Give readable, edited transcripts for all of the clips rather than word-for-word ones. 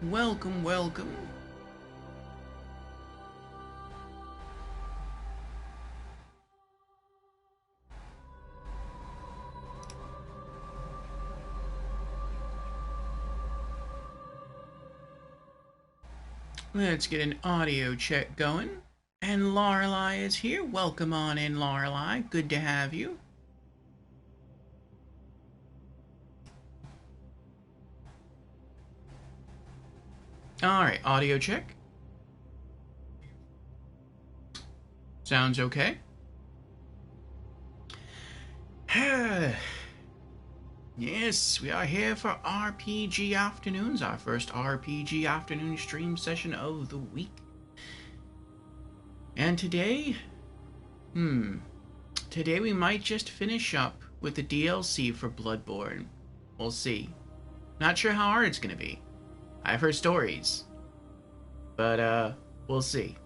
Welcome, welcome. Let's get an audio check going. And Lorelei is here. Welcome on in, Lorelei. Good to have you. Alright, audio check. Sounds okay. Yes, we are here for RPG Afternoons, our first RPG afternoon stream session of the week. And today, today we might just finish up with the DLC for Bloodborne. We'll see. Not sure how hard it's gonna be. I've heard stories. But, we'll see.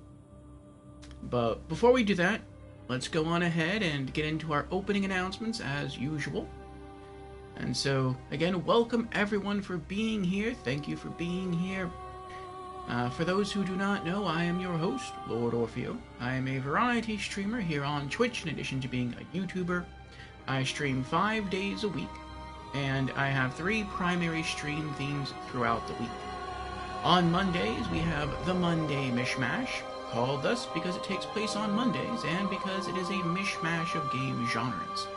But before we do that, let's go on ahead and get into our opening announcements as usual. And so, again, welcome everyone for being here. Thank you for being here. For those who do not know, I am your host, Lord Orfeo. I am a variety streamer here on Twitch. In addition to being a YouTuber, I stream 5 days a week, and I have 3 primary stream themes throughout the week. On Mondays, we have the Monday Mishmash, called thus because it takes place on Mondays and because it is a mishmash of game genres,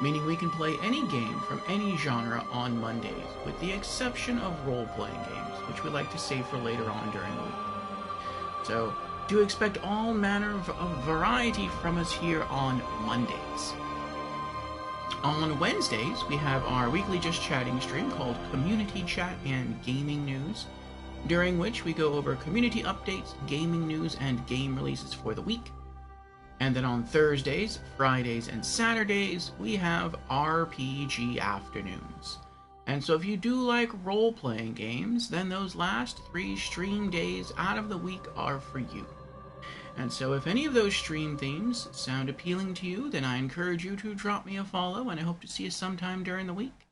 meaning we can play any game from any genre on Mondays, with the exception of role-playing games, which we like to save for later on during the week. So, do expect all manner of variety from us here on Mondays. On Wednesdays, we have our weekly Just Chatting stream called Community Chat and Gaming News, during which we go over community updates, gaming news, and game releases for the week. And then on Thursdays, Fridays, and Saturdays, we have RPG Afternoons. And so if you do like role-playing games, then those last 3 stream days out of the week are for you. And so if any of those stream themes sound appealing to you, then I encourage you to drop me a follow, and I hope to see you sometime during the week.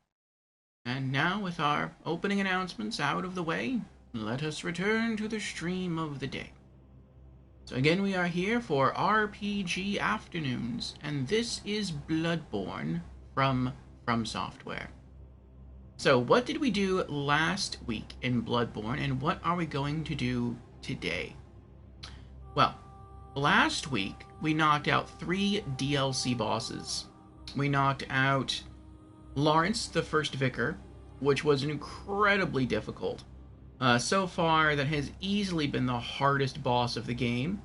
And now, with our opening announcements out of the way, let us return to the stream of the day. So again, we are here for RPG Afternoons, and this is Bloodborne from Software. So what did we do last week in Bloodborne, and what are we going to do today? Well, last week we knocked out 3 DLC bosses. We knocked out Lawrence, the First Vicar, which was incredibly difficult. So far, that has easily been the hardest boss of the game,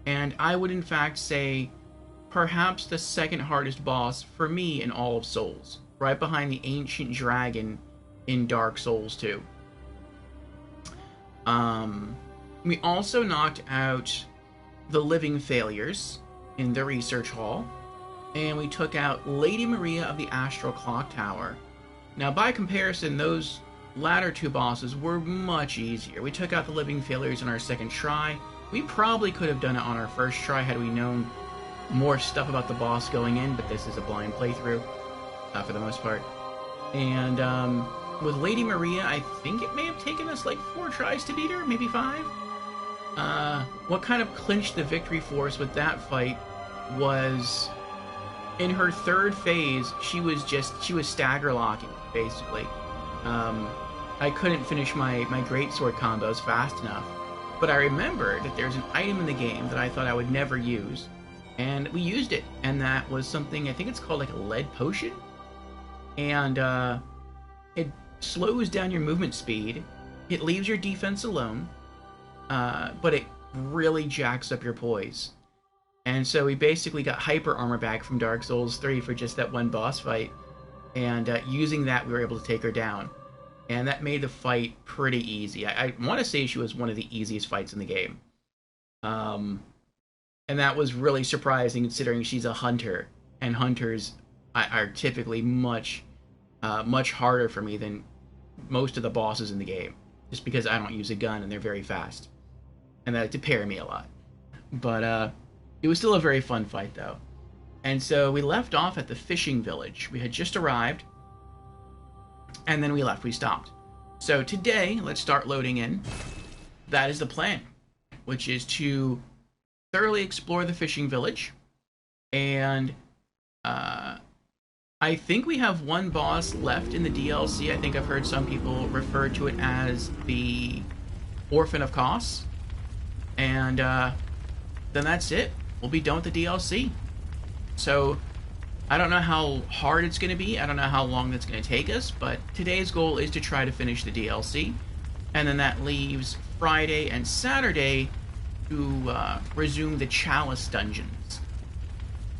and I would in fact say perhaps the second hardest boss for me in all of Souls, right behind the Ancient Dragon in Dark Souls 2. We also knocked out the Living Failures in the Research Hall, and we took out Lady Maria of the Astral Clock Tower. Now, by comparison, those latter 2 bosses were much easier. We took out the Living Failures on our second try. We probably could have done it on our first try had we known more stuff about the boss going in, but this is a blind playthrough, for the most part. And with Lady Maria, I think it may have taken us like 4 tries to beat her, maybe 5. What kind of clinched the victory for us with that fight was in her 3rd phase, she was stagger locking, basically. I couldn't finish my greatsword combos fast enough, but I remembered that there's an item in the game that I thought I would never use, and we used it, and that was something, I think it's called like a lead potion, and it slows down your movement speed, it leaves your defense alone, but it really jacks up your poise. And so we basically got hyper armor back from Dark Souls 3 for just that one boss fight, and using that we were able to take her down. And that made the fight pretty easy. I want to say she was one of the easiest fights in the game. And that was really surprising considering she's a hunter, and hunters are typically much harder for me than most of the bosses in the game, just because I don't use a gun and they're very fast, and that deter me a lot. But it was still a very fun fight though. And so we left off at the fishing village. We had just arrived, and then we left. We stopped. So today, let's start loading in. That is the plan, which is to thoroughly explore the fishing village. And I think we have one boss left in the DLC. I think I've heard some people refer to it as the Orphan of Kos. And then that's it. We'll be done with the DLC. So I don't know how hard it's going to be. I don't know how long that's going to take us. But today's goal is to try to finish the DLC. And then that leaves Friday and Saturday to resume the Chalice dungeons.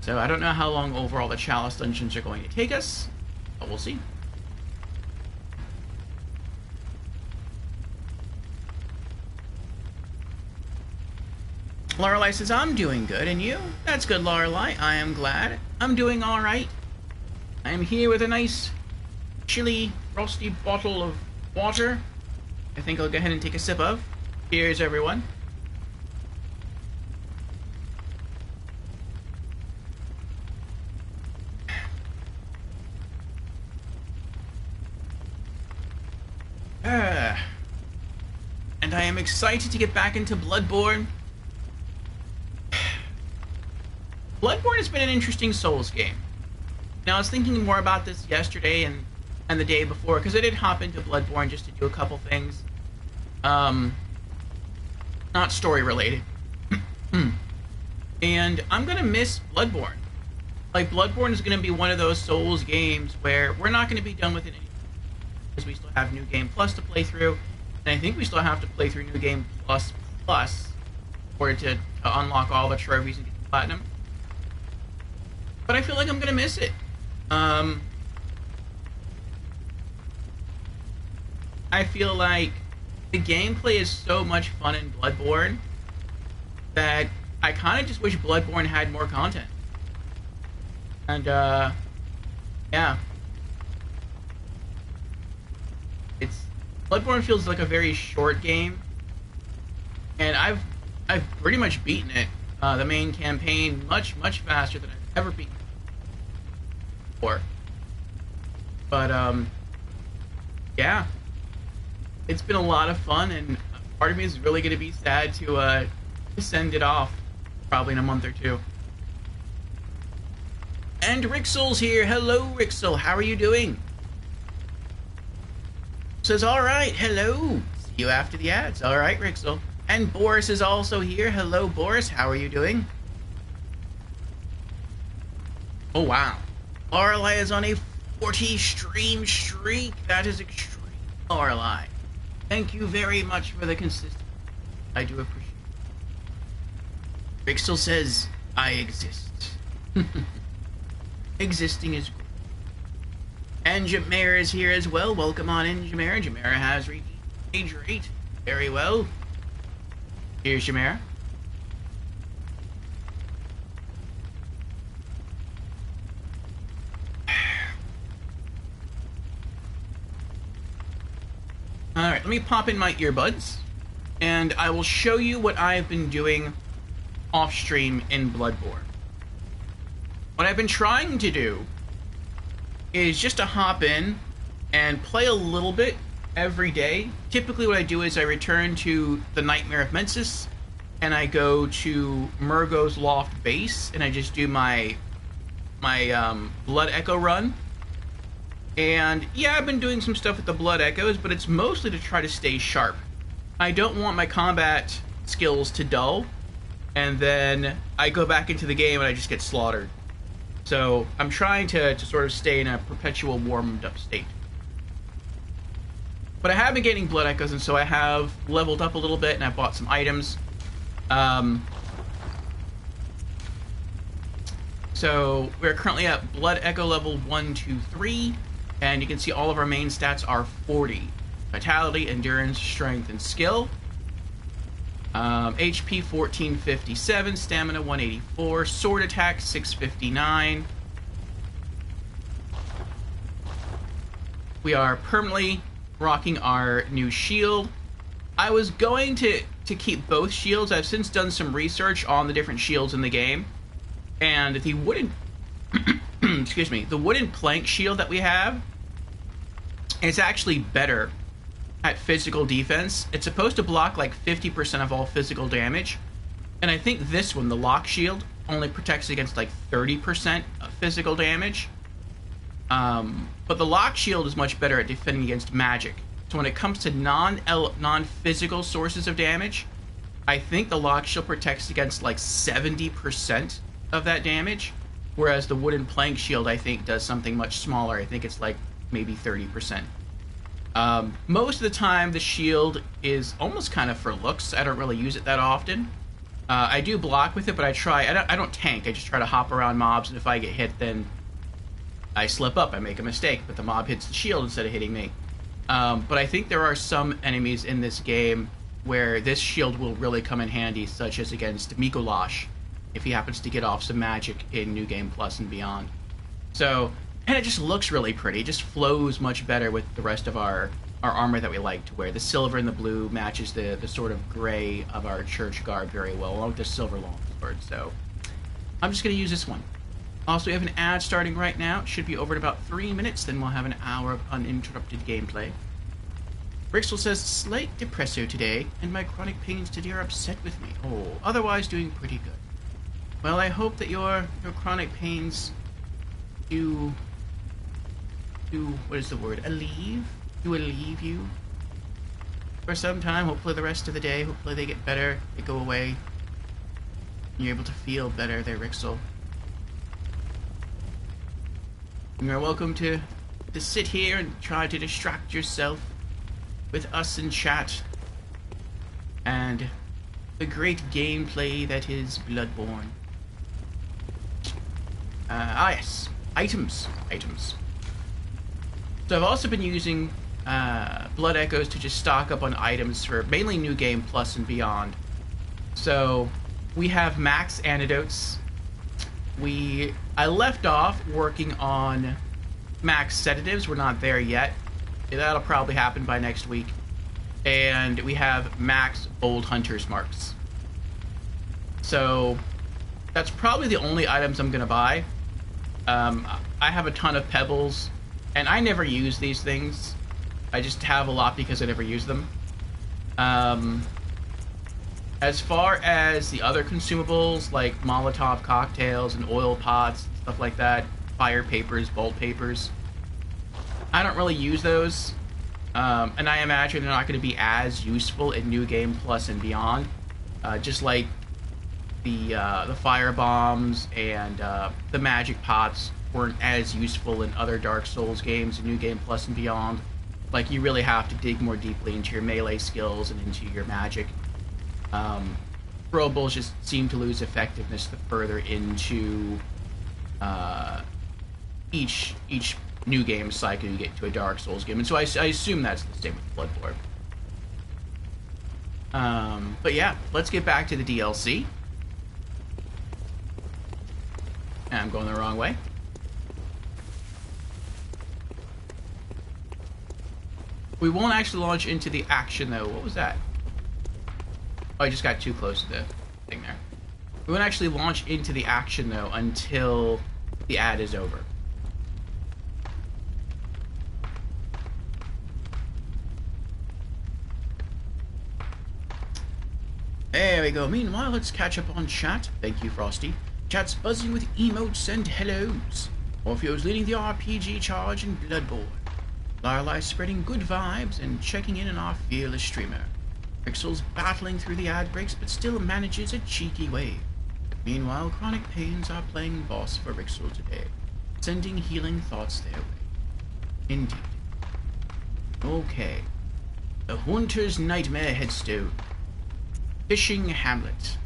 So I don't know how long overall the Chalice dungeons are going to take us, but we'll see. Lorelei says, I'm doing good, and you? That's good, Lorelei. I am glad. I'm doing alright. I am here with a nice, chilly, frosty bottle of water. I think I'll go ahead and take a sip of. Cheers, everyone. And I am excited to get back into Bloodborne. Bloodborne has been an interesting Souls game. Now, I was thinking more about this yesterday and the day before, because I did hop into Bloodborne just to do a couple things. Not story related. And I'm gonna miss Bloodborne. Like, Bloodborne is gonna be one of those Souls games where we're not gonna be done with it anymore, because we still have New Game Plus to play through, and I think we still have to play through New Game Plus for it to unlock all the trophies and get the platinum. But I feel like I'm gonna miss it. I feel like the gameplay is so much fun in Bloodborne that I kind of just wish Bloodborne had more content. And yeah, Bloodborne feels like a very short game, and I've pretty much beaten it, the main campaign, much faster than I've ever beaten before. But yeah, it's been a lot of fun, and part of me is really going to be sad to send it off, probably in a month or two. And Rixel's here. Hello, Rixel. How are you doing? Says, all right, hello. See you after the ads. All right, Rixel. And Boris is also here. Hello, Boris. How are you doing? Oh, wow. Lorelei is on a 40 stream streak. That is extreme, Lorelei. Thank you very much for the consistency. I do appreciate it. Rixel says, I exist. Existing is good. And Jamera is here as well. Welcome on in, Jamera. Jamera has reached age 8. Very well. Here's Jamera. Alright, let me pop in my earbuds, and I will show you what I've been doing off-stream in Bloodborne. What I've been trying to do is just to hop in and play a little bit every day. Typically what I do is I return to the Nightmare of Mensis, and I go to Murgo's Loft base, and I just do my Blood Echo run. And yeah, I've been doing some stuff with the Blood Echoes, but it's mostly to try to stay sharp. I don't want my combat skills to dull, and then I go back into the game and I just get slaughtered. So I'm trying to sort of stay in a perpetual warmed up state. But I have been getting Blood Echoes, and so I have leveled up a little bit, and I bought some items. So we're currently at Blood Echo level 1, 2, 3, and you can see all of our main stats are 40. Vitality, Endurance, Strength, and Skill. HP 1457, Stamina 184, Sword Attack 659. We are permanently rocking our new shield. I was going to keep both shields. I've since done some research on the different shields in the game, and the wooden excuse me, the wooden plank shield that we have is actually better at physical defense. It's supposed to block like 50% of all physical damage. And I think this one, the lock shield, only protects against like 30% of physical damage. But the lock shield is much better at defending against magic. So when it comes to non-physical sources of damage, I think the lock shield protects against like 70% of that damage. Whereas the wooden plank shield, I think, does something much smaller. I think it's like maybe 30%. Most of the time, the shield is almost kind of for looks. I don't really use it that often. I do block with it, but I don't tank. I just try to hop around mobs, and if I get hit, then I slip up. I make a mistake, but the mob hits the shield instead of hitting me. But I think there are some enemies in this game where this shield will really come in handy, such as against Mikolash, if he happens to get off some magic in New Game Plus and beyond. So, and it just looks really pretty. It just flows much better with the rest of our armor that we like to wear. The silver and the blue matches the sort of gray of our church garb very well, along with the silver longsword. So, I'm just going to use this one. Also, we have an ad starting right now. It should be over in about 3 minutes, then we'll have an hour of uninterrupted gameplay. Rixel says, slight depresso today, and my chronic pains today are upset with me. Oh, otherwise doing pretty good. Well, I hope that your chronic pains do what is the word? Alleviate you for some time. Hopefully the rest of the day. Hopefully they get better. They go away. And you're able to feel better there, Rixel. You're welcome to sit here and try to distract yourself with us in chat and the great gameplay that is Bloodborne. Yes. Items. So I've also been using Blood Echoes to just stock up on items for mainly New Game Plus and beyond. So we have max antidotes. I left off working on max sedatives. We're not there yet. That'll probably happen by next week. And we have max Bold Hunter's Marks. So that's probably the only items I'm going to buy. I have a ton of pebbles, and I never use these things. I just have a lot because I never use them. As far as the other consumables, like Molotov cocktails and oil pots, stuff like that, fire papers, bolt papers, I don't really use those. And I imagine they're not going to be as useful in New Game Plus and beyond. Just like the fire bombs and the magic pots weren't as useful in other Dark Souls games in New Game Plus and beyond. Like, you really have to dig more deeply into your melee skills and into your magic. Throwables just seem to lose effectiveness the further into each new game cycle you get to a Dark Souls game, and so I assume that's the same with Bloodborne. But yeah, let's get back to the DLC. And I'm going the wrong way. We won't actually launch into the action, though. What was that? Oh, I just got too close to the thing there. We won't actually launch into the action, though, until the ad is over. There we go. Meanwhile, let's catch up on chat. Thank you, Frosty. Chat's buzzing with emotes and hellos. Orpheo's leading the RPG charge in Bloodborne. Lorelei spreading good vibes and checking in on our fearless streamer. Rixel's battling through the ad breaks but still manages a cheeky wave. Meanwhile, chronic pains are playing boss for Rixel today, sending healing thoughts their way. Indeed. Okay. The Hunter's Nightmare Headstone. Fishing Hamlet.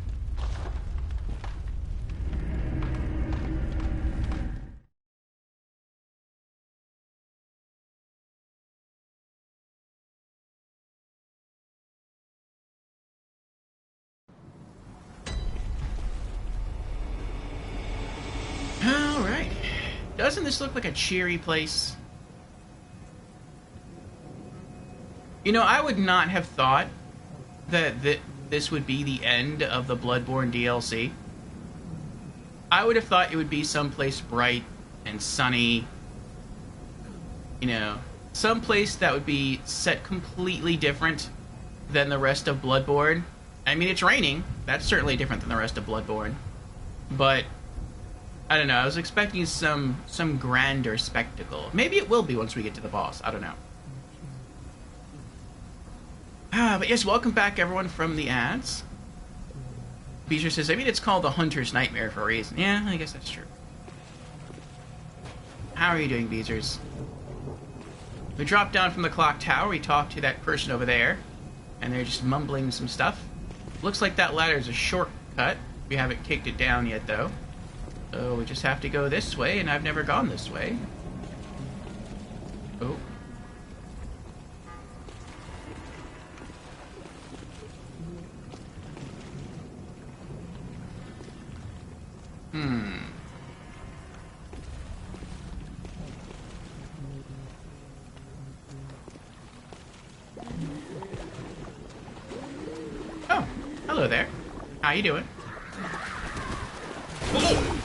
Alright. Doesn't this look like a cheery place? You know, I would not have thought that this would be the end of the Bloodborne DLC. I would have thought it would be someplace bright and sunny, you know, some place that would be set completely different than the rest of Bloodborne. I mean, it's raining. That's certainly different than the rest of Bloodborne. But I don't know. I was expecting some grander spectacle. Maybe it will be once we get to the boss. I don't know. But yes, welcome back, everyone, from the ads. Beezer says, I mean, it's called the Hunter's Nightmare for a reason. Yeah, I guess that's true. How are you doing, Beezers? We dropped down from the clock tower. We talked to that person over there, and they're just mumbling some stuff. Looks like that ladder is a shortcut. We haven't kicked it down yet, though. So we just have to go this way, and I've never gone this way. Oh. Oh, hello there. How you doing? Whoa.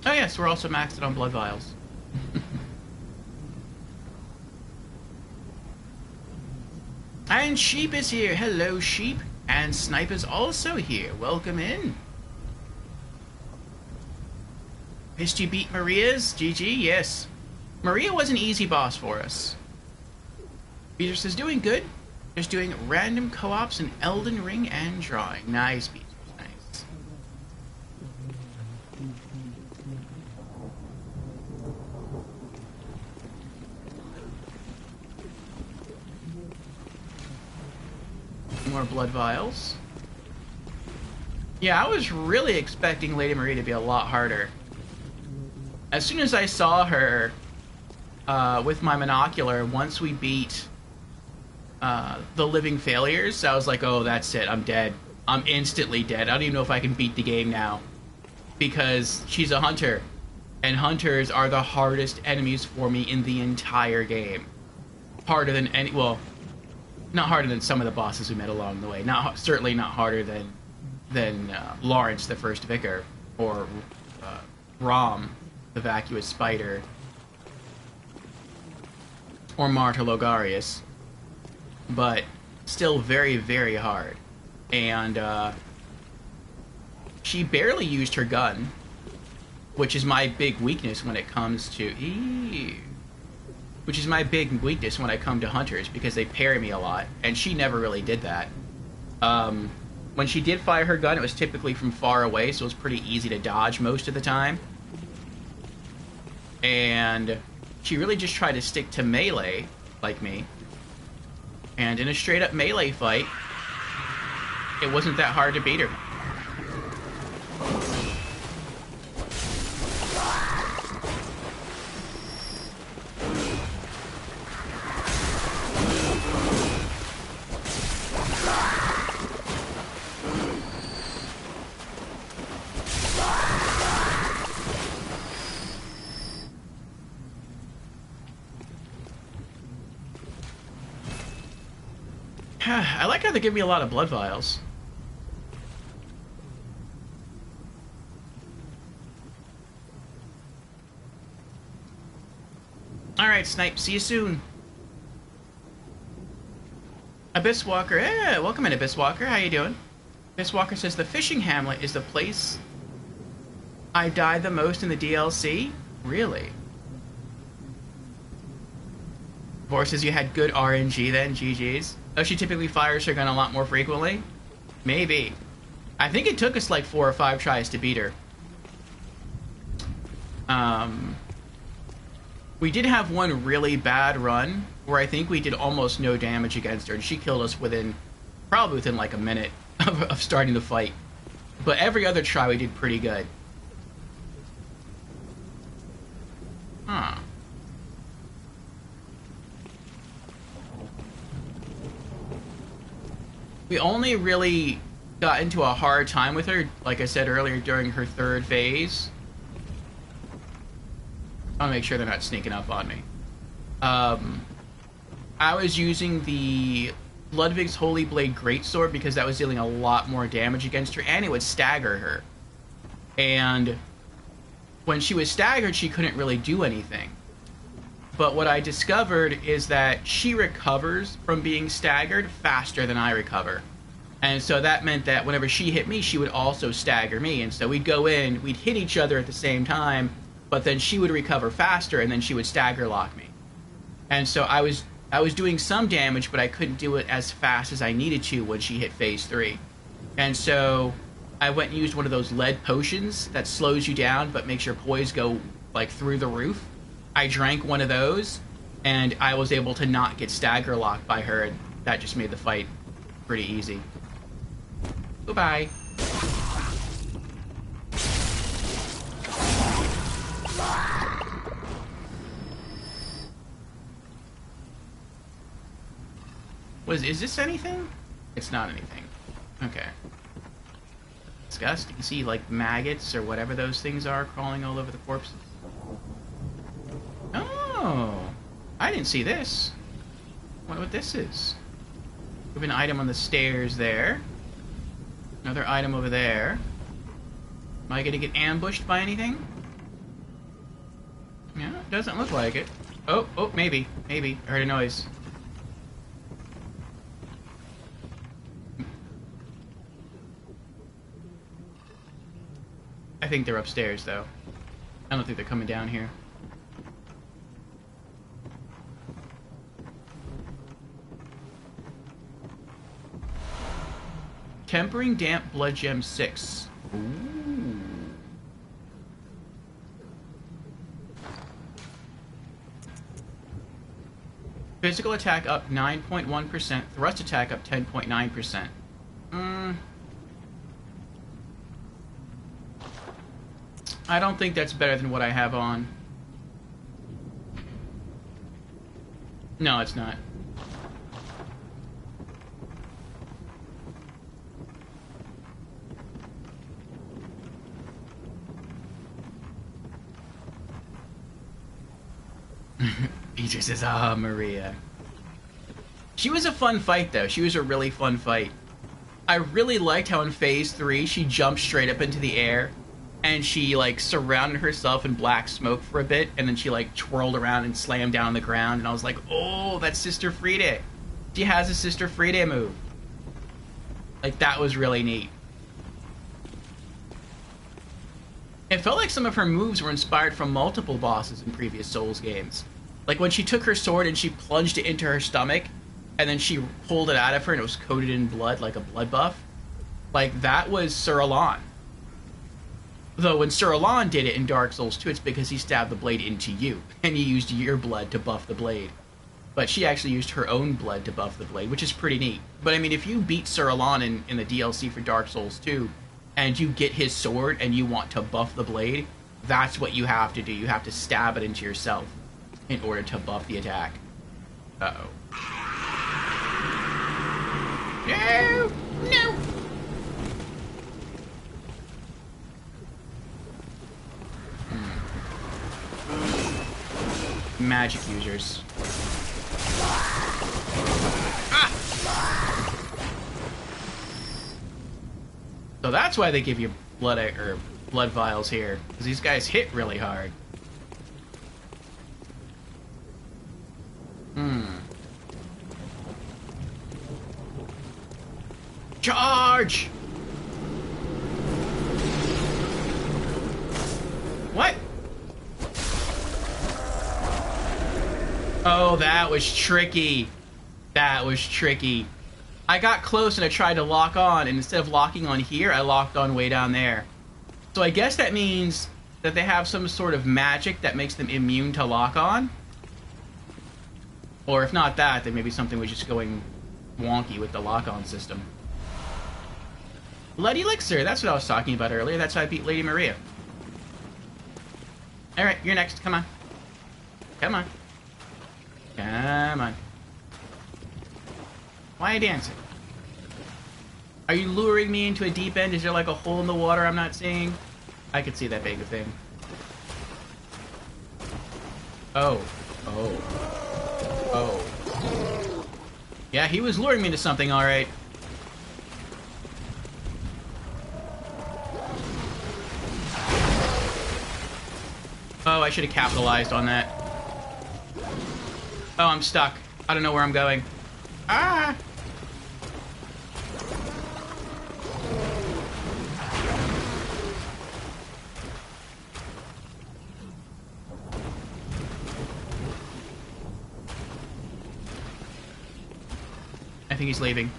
Oh yes, we're also maxed on blood vials. And Sheep is here. Hello, Sheep. And Sniper's also here. Welcome in. Missed you beat Maria's? GG, yes. Maria was an easy boss for us. Peter says, doing good. Just doing random co-ops in Elden Ring and drawing. Nice, Peter. Nice. More blood vials. Yeah, I was really expecting Lady Maria to be a lot harder. As soon as I saw her with my monocular, once we beat the Living Failures, I was like, oh, that's it. I'm dead. I'm instantly dead. I don't even know if I can beat the game now. Because she's a hunter. And hunters are the hardest enemies for me in the entire game. Harder than any... Well, not harder than some of the bosses we met along the way. Certainly not harder than Lawrence, the first Vicar. Or Rom, the vacuous spider. Or Marta Logarius. But still very, very hard. And she barely used her gun, which is my big weakness when it comes to... Which is my big weakness when I come to hunters, because they parry me a lot, and she never really did that. When she did fire her gun, it was typically from far away, so it was pretty easy to dodge most of the time. And she really just tried to stick to melee, like me. And in a straight-up melee fight, it wasn't that hard to beat her. I like how they give me a lot of blood vials. Alright, Snipe, see you soon. Abyss Walker, welcome in, Abyss Walker, how you doing? Abyss Walker says, the fishing hamlet is the place I died the most in the DLC? Really? Vor says you had good RNG then, GG's. Oh, she typically fires her gun a lot more frequently? Maybe. I think it took us like 4 or 5 tries to beat her. We did have one really bad run where I think we did almost no damage against her, and she killed us probably within like a minute of starting the fight. But every other try we did pretty good. Huh. We only really got into a hard time with her, like I said earlier, during her 3rd phase. I want to make sure they're not sneaking up on me. I was using the Ludwig's Holy Blade Greatsword because that was dealing a lot more damage against her, and it would stagger her. And when she was staggered, she couldn't really do anything. But what I discovered is that she recovers from being staggered faster than I recover. And so that meant that whenever she hit me, she would also stagger me. And so we'd go in, we'd hit each other at the same time, but then she would recover faster, and then she would stagger lock me. And so I was doing some damage, but I couldn't do it as fast as I needed to when she hit phase 3. And so I went and used one of those lead potions that slows you down but makes your poise go like through the roof. I drank one of those, and I was able to not get stagger locked by her, and that just made the fight pretty easy. Goodbye. Is this anything? It's not anything. Okay. Disgust. You see, like, maggots or whatever those things are crawling all over the corpses. Oh! I didn't see this. I wonder what this is. We have an item on the stairs there. Another item over there. Am I gonna get ambushed by anything? Yeah, it doesn't look like it. Oh, maybe. Maybe. I heard a noise. I think they're upstairs, though. I don't think they're coming down here. Tempering Damp Blood Gem 6. Ooh. Physical attack up 9.1%. Thrust attack up 10.9%. I don't think that's better than what I have on. No, it's not. Peter says, ah, Maria. She was a fun fight, though. She was a really fun fight. I really liked how in Phase 3, she jumped straight up into the air, and she, like, surrounded herself in black smoke for a bit, and then she, like, twirled around and slammed down on the ground, and I was like, oh, that's Sister Friede. She has a Sister Friede move. Like, that was really neat. It felt like some of her moves were inspired from multiple bosses in previous Souls games. Like, when she took her sword and she plunged it into her stomach, and then she pulled it out of her and it was coated in blood, like a blood buff. Like, that was Sir Alan. Though when Sir Alan did it in Dark Souls 2, it's because he stabbed the blade into you, and you used your blood to buff the blade. But she actually used her own blood to buff the blade, which is pretty neat. But I mean, if you beat Sir Alan in the DLC for Dark Souls 2, and you get his sword and you want to buff the blade, that's what you have to do. You have to stab it into yourself in order to buff the attack. Uh-oh. No! No! Magic users. Ah! So that's why they give you blood vials here, because these guys hit really hard. Charge! What? Oh, that was tricky. That was tricky. I got close and I tried to lock on, and instead of locking on here, I locked on way down there. So I guess that means that they have some sort of magic that makes them immune to lock on. Or if not that, then maybe something was just going wonky with the lock-on system. Blood Elixir, that's what I was talking about earlier. That's how I beat Lady Maria. Alright, you're next. Come on. Come on. Come on. Why are you dancing? Are you luring me into a deep end? Is there like a hole in the water I'm not seeing? I could see that big a thing. Oh. Oh. Oh. Yeah, he was luring me to something, alright. Oh, I should have capitalized on that. Oh, I'm stuck. I don't know where I'm going. Ah! I think he's leaving.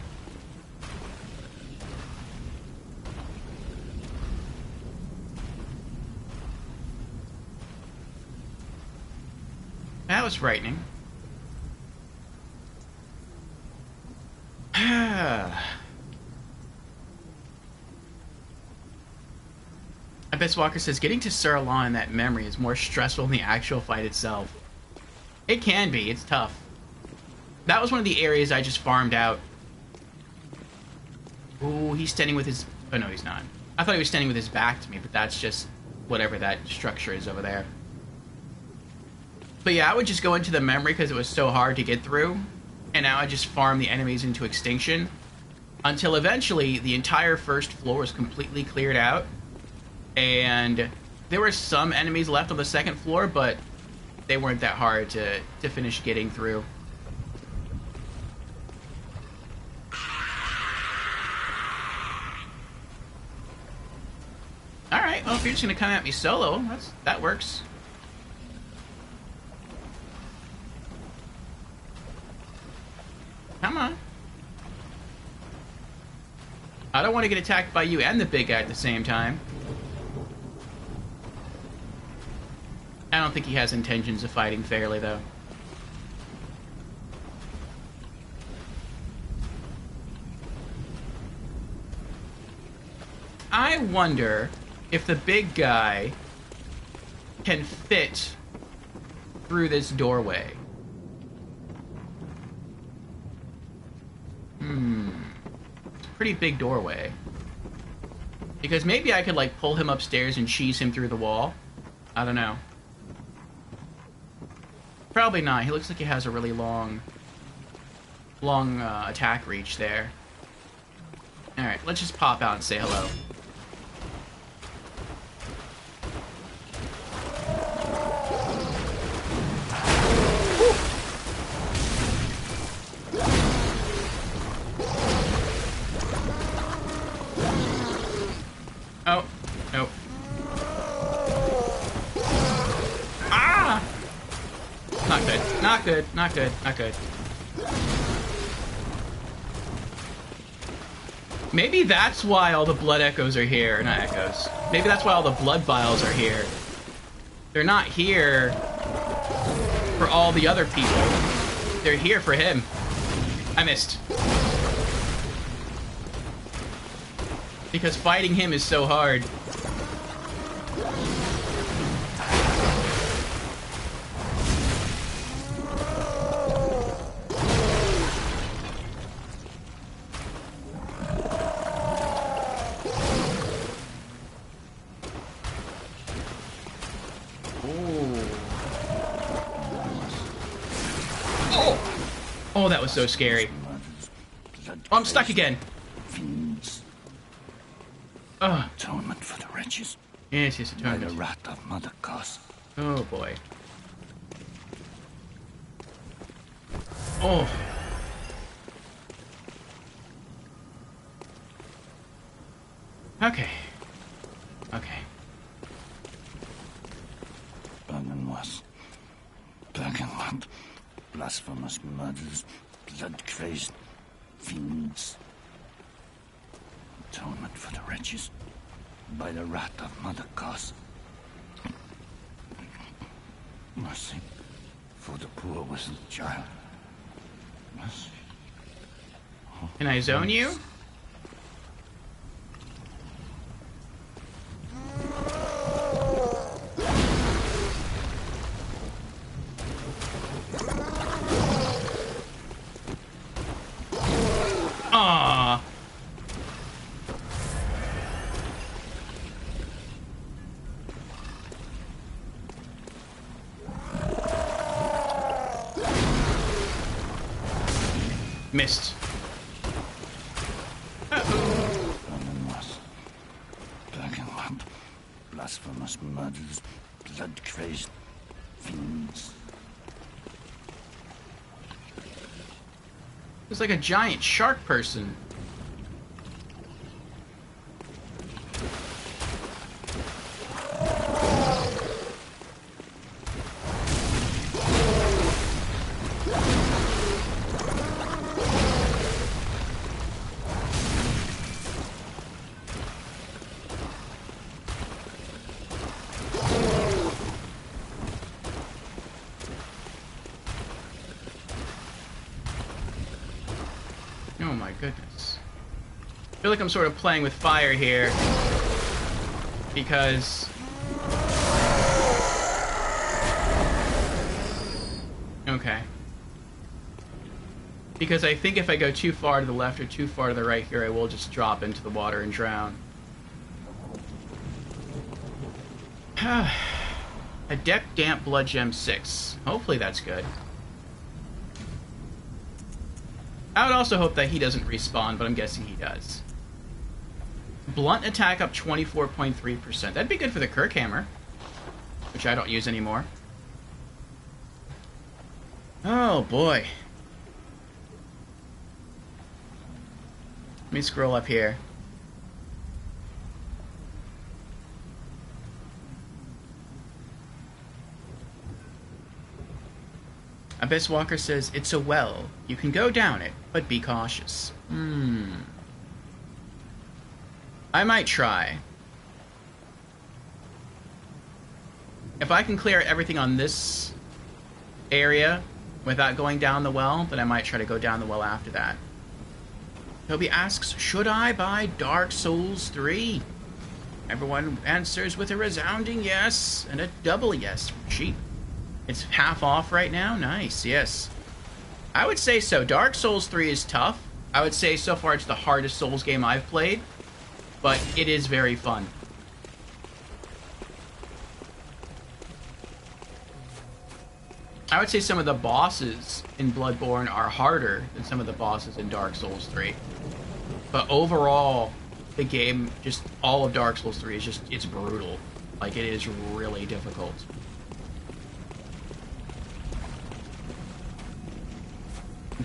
That was frightening. Abyss Walker says, getting to Sir Alon in that memory is more stressful than the actual fight itself. It can be. It's tough. That was one of the areas I just farmed out. Ooh, he's standing with his... Oh, no, he's not. I thought he was standing with his back to me, but that's just whatever that structure is over there. But yeah, I would just go into the memory because it was so hard to get through. And now I just farm the enemies into extinction. Until eventually, the entire first floor was completely cleared out. And there were some enemies left on the second floor, but they weren't that hard to finish getting through. Alright, well, if you're just gonna come at me solo, that works. Come on. I don't want to get attacked by you and the big guy at the same time. I don't think he has intentions of fighting fairly, though. I wonder if the big guy can fit through this doorway. It's a pretty big doorway. Because maybe I could, like, pull him upstairs and cheese him through the wall. I don't know. Probably not. He looks like he has a really long attack reach there. Alright, let's just pop out and say hello. Oh, no. Ah! Not good. Not good. Not good. Not good. Maybe that's why all the blood echoes are here. Not echoes. Maybe that's why all the blood vials are here. They're not here for all the other people. They're here for him. I missed. Because fighting him is so hard. Oh, that was so scary. Oh, I'm stuck again. Atonement for the wretches. Yes, yes, atonement. By the wrath of Mother Goss. Oh boy. Oh. Okay. Okay. Bergenwas. Bergenland. Blasphemous murders. Blood-crazed fiends. Atonement for the wretches. By the wrath of Mother Goss. Mercy for the poor whistled child. Mercy. Can I zone you? Aww. Missed. Anonymous. Dragonlord. Blasphemous murders. Blood-crazed fiends. It's like a giant shark person. Oh my goodness. I feel like I'm sort of playing with fire here. Because... Okay. Because I think if I go too far to the left or too far to the right here, I will just drop into the water and drown. Adept Damp Blood Gem 6. Hopefully that's good. I would also hope that he doesn't respawn, but I'm guessing he does. Blunt attack up 24.3%. That'd be good for the Kirk Hammer, which I don't use anymore. Oh boy. Let me scroll up here. Abyss Walker says, it's a well. You can go down it, but be cautious. I might try. If I can clear everything on this area without going down the well, then I might try to go down the well after that. Toby asks, should I buy Dark Souls 3? Everyone answers with a resounding yes and a double yes from Sheep. It's half off right now? Nice, yes. I would say so. Dark Souls 3 is tough. I would say so far it's the hardest Souls game I've played, but it is very fun. I would say some of the bosses in Bloodborne are harder than some of the bosses in Dark Souls 3. But overall, the game, just all of Dark Souls 3 is just, it's brutal. Like, it is really difficult.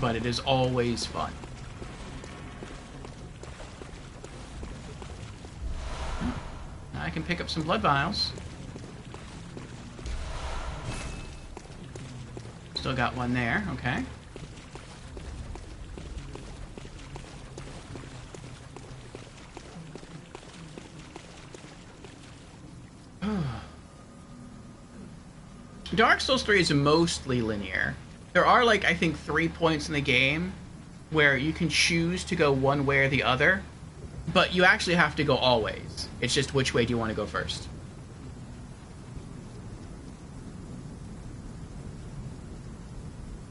But it is always fun. I can pick up some blood vials. Still got one there, okay. Dark Souls 3 is mostly linear. There are, like, I think 3 points in the game where you can choose to go one way or the other, but you actually have to go always. It's just which way do you want to go first.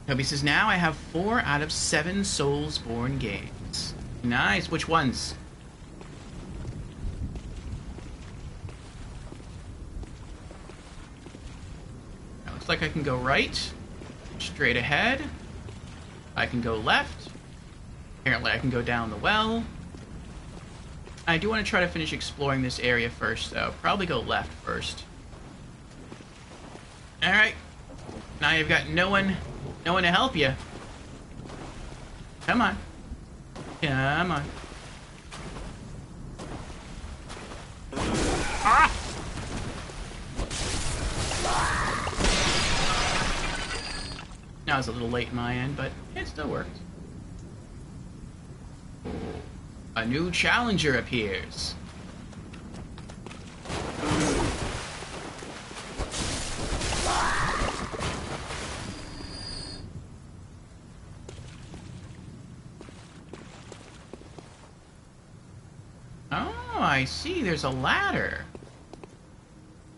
Toby says, now I have 4 out of 7 Soulsborne games. Nice. Which ones? Now, looks like I can go right. Straight ahead. I can go left. Apparently I can go down the well. I do want to try to finish exploring this area first, though. Probably go left first. Alright. Now you've got no one to help you. Come on. Come on. Ah! Now it's a little late in my end, but it still worked. A new challenger appears. Oh, I see. There's a ladder.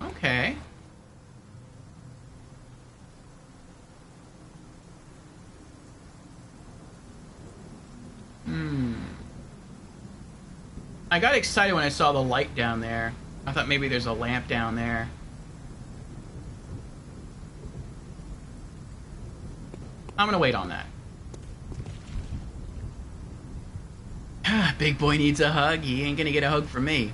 Okay. I got excited when I saw the light down there. I thought maybe there's a lamp down there. I'm gonna wait on that. Big boy needs a hug. He ain't gonna get a hug from me.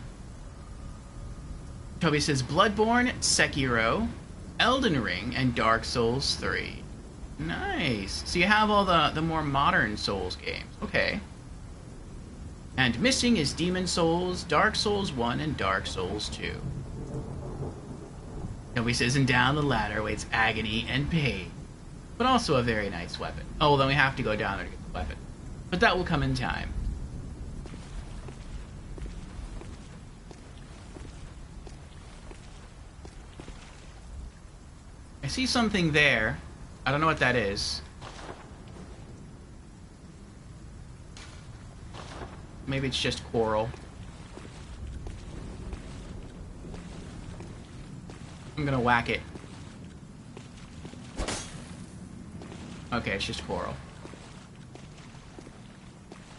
Toby says Bloodborne, Sekiro, Elden Ring, and Dark Souls 3. Nice. So you have all the more modern Souls games. Okay. And missing is Demon Souls, Dark Souls 1, and Dark Souls 2. Toby says, and down the ladder waits agony and pain. But also a very nice weapon. Oh, well, then we have to go down there to get the weapon. But that will come in time. I see something there. I don't know what that is. Maybe it's just coral. I'm gonna whack it. Okay, it's just coral.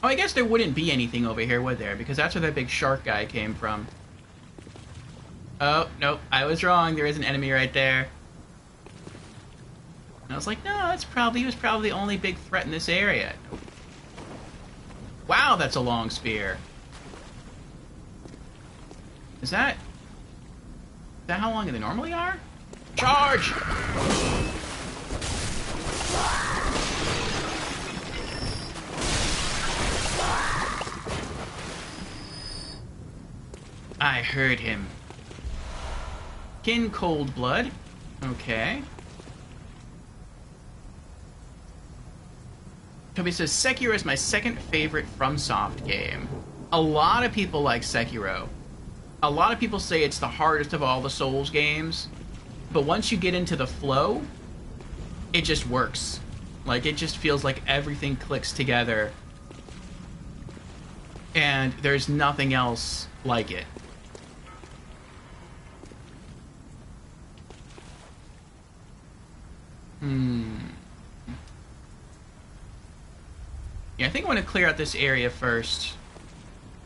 Oh, I guess there wouldn't be anything over here, would there? Because that's where that big shark guy came from. Oh, nope, I was wrong. There is an enemy right there. And I was like, no, he was probably the only big threat in this area. Wow, that's a long spear. Is that how long they normally are? Charge! I heard him. Kin Cold Blood. Okay. Toby says, Sekiro is my second favorite FromSoft game. A lot of people like Sekiro. A lot of people say it's the hardest of all the Souls games. But once you get into the flow, it just works. Like, it just feels like everything clicks together. And there's nothing else like it. Yeah, I think I want to clear out this area first.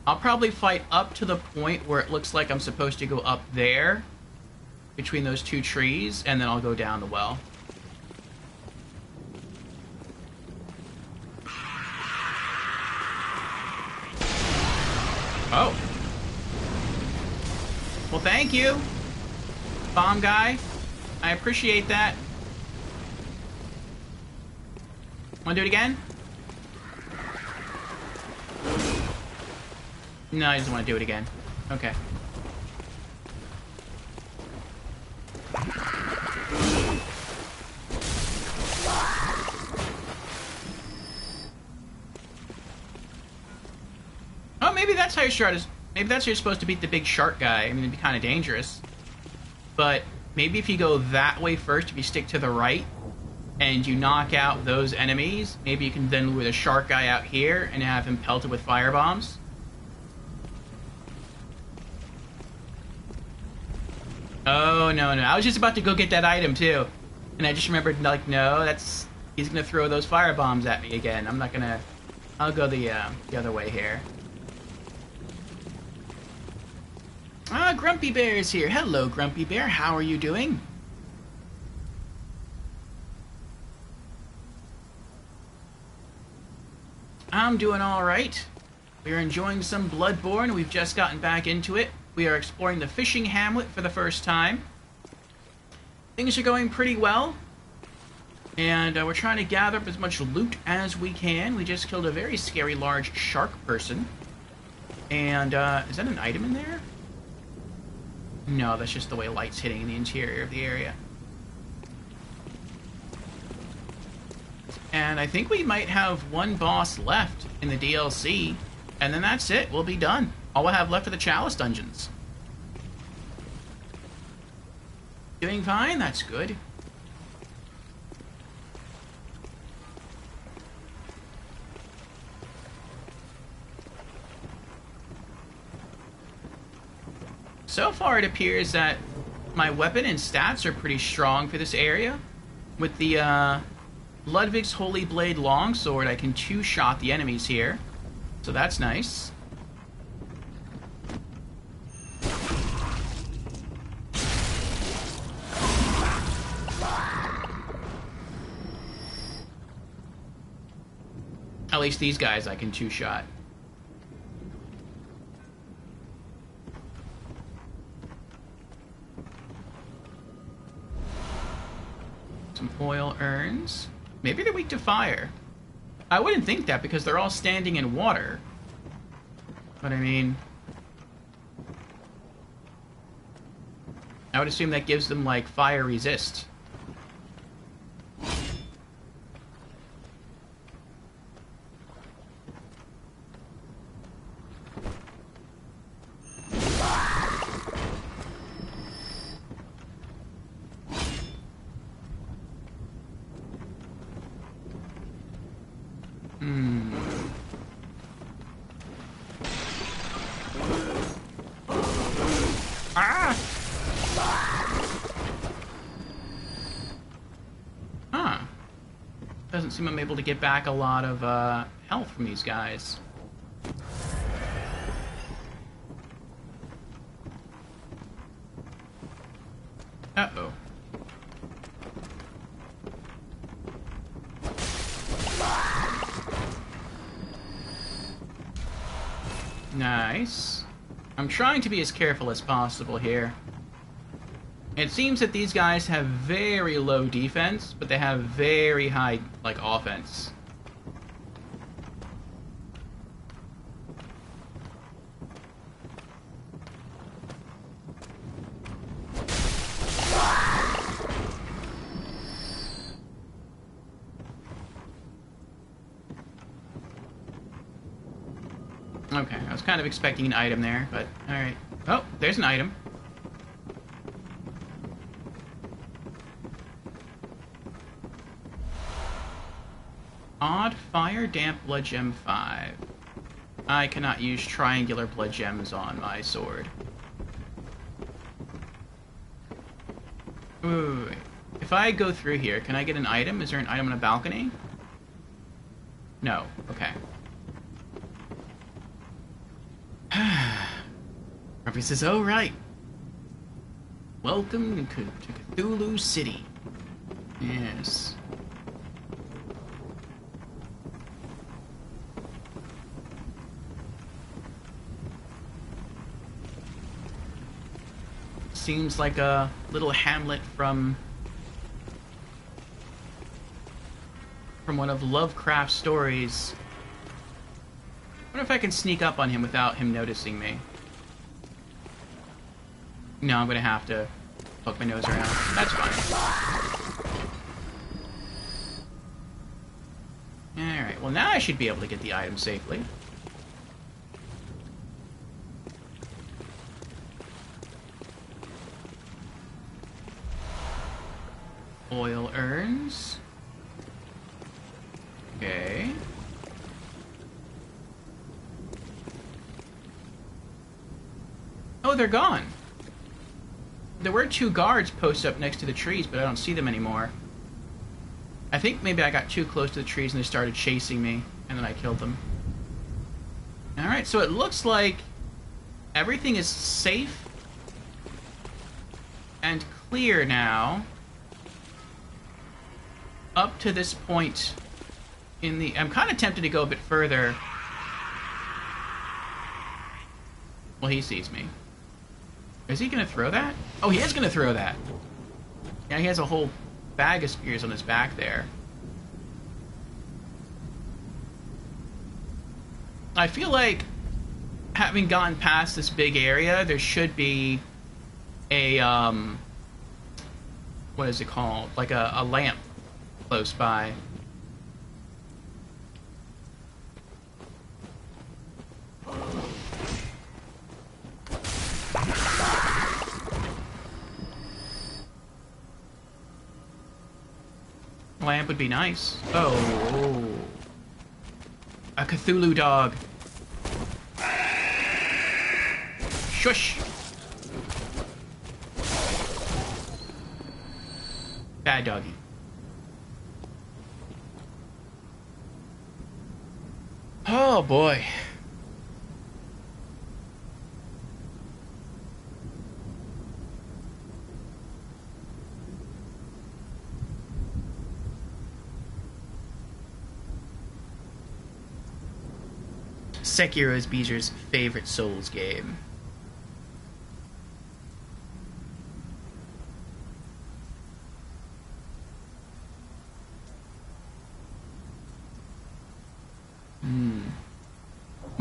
I'll probably fight up to the point where it looks like I'm supposed to go up there, between those two trees, and then I'll go down the well. Oh. Well, thank you, bomb guy. I appreciate that. Want to do it again? No, I just want to do it again. Okay. Oh, maybe that's how maybe that's how you're supposed to beat the big shark guy. I mean, it'd be kind of dangerous. But maybe if you go that way first, if you stick to the right, and you knock out those enemies, maybe you can then lure the shark guy out here and have him pelted with fire bombs. Oh, no. I was just about to go get that item, too. And I just remembered, like, no, he's gonna throw those fire bombs at me again. I'm not gonna... I'll go the other way here. Ah, Grumpy Bear is here. Hello, Grumpy Bear. How are you doing? I'm doing alright. We are enjoying some Bloodborne. We've just gotten back into it. We are exploring the fishing hamlet for the first time. Things are going pretty well. And we're trying to gather up as much loot as we can. We just killed a very scary large shark person. And, is that an item in there? No, that's just the way light's hitting in the interior of the area. And I think we might have one boss left in the DLC. And then that's it. We'll be done. All we'll have left are the Chalice dungeons. Doing fine? That's good. So far it appears that my weapon and stats are pretty strong for this area. With the Ludwig's Holy Blade Longsword, I can two-shot the enemies here. So that's nice. At least these guys I can two-shot. Some oil urns. Maybe they're weak to fire. I wouldn't think that because they're all standing in water. But I mean... I would assume that gives them, like, fire resist. Ah! Huh. Doesn't seem I'm able to get back a lot of health from these guys. Uh-oh. Nice. I'm trying to be as careful as possible here. It seems that these guys have very low defense, but they have very high, like, offense. Okay, I was kind of expecting an item there, but alright. Oh, there's an item. Odd Fire Damp Blood Gem 5. I cannot use triangular blood gems on my sword. Ooh, if I go through here, can I get an item? Is there an item on a balcony? No. Okay. Ruffy says, oh, right. Welcome to Cthulhu City. Yes. Seems like a little hamlet from one of Lovecraft's stories. I wonder if I can sneak up on him without him noticing me. No, I'm gonna have to poke my nose around. That's fine. Alright, well now I should be able to get the item safely. Oil urns. Okay. Oh, they're gone. There were 2 guards posted up next to the trees, but I don't see them anymore. I think maybe I got too close to the trees and they started chasing me, and then I killed them. Alright, so it looks like everything is safe and clear now. Up to this point in the... I'm kind of tempted to go a bit further. Well, he sees me. Is he going to throw that? Oh, he is going to throw that. Yeah, he has a whole bag of spears on his back there. I feel like, having gone past this big area, there should be a, what is it called? Like a lamp close by. Lamp would be nice. Oh. A Cthulhu dog. Shush. Bad doggy. Oh boy. Sekiro is Beezer's favorite Souls game.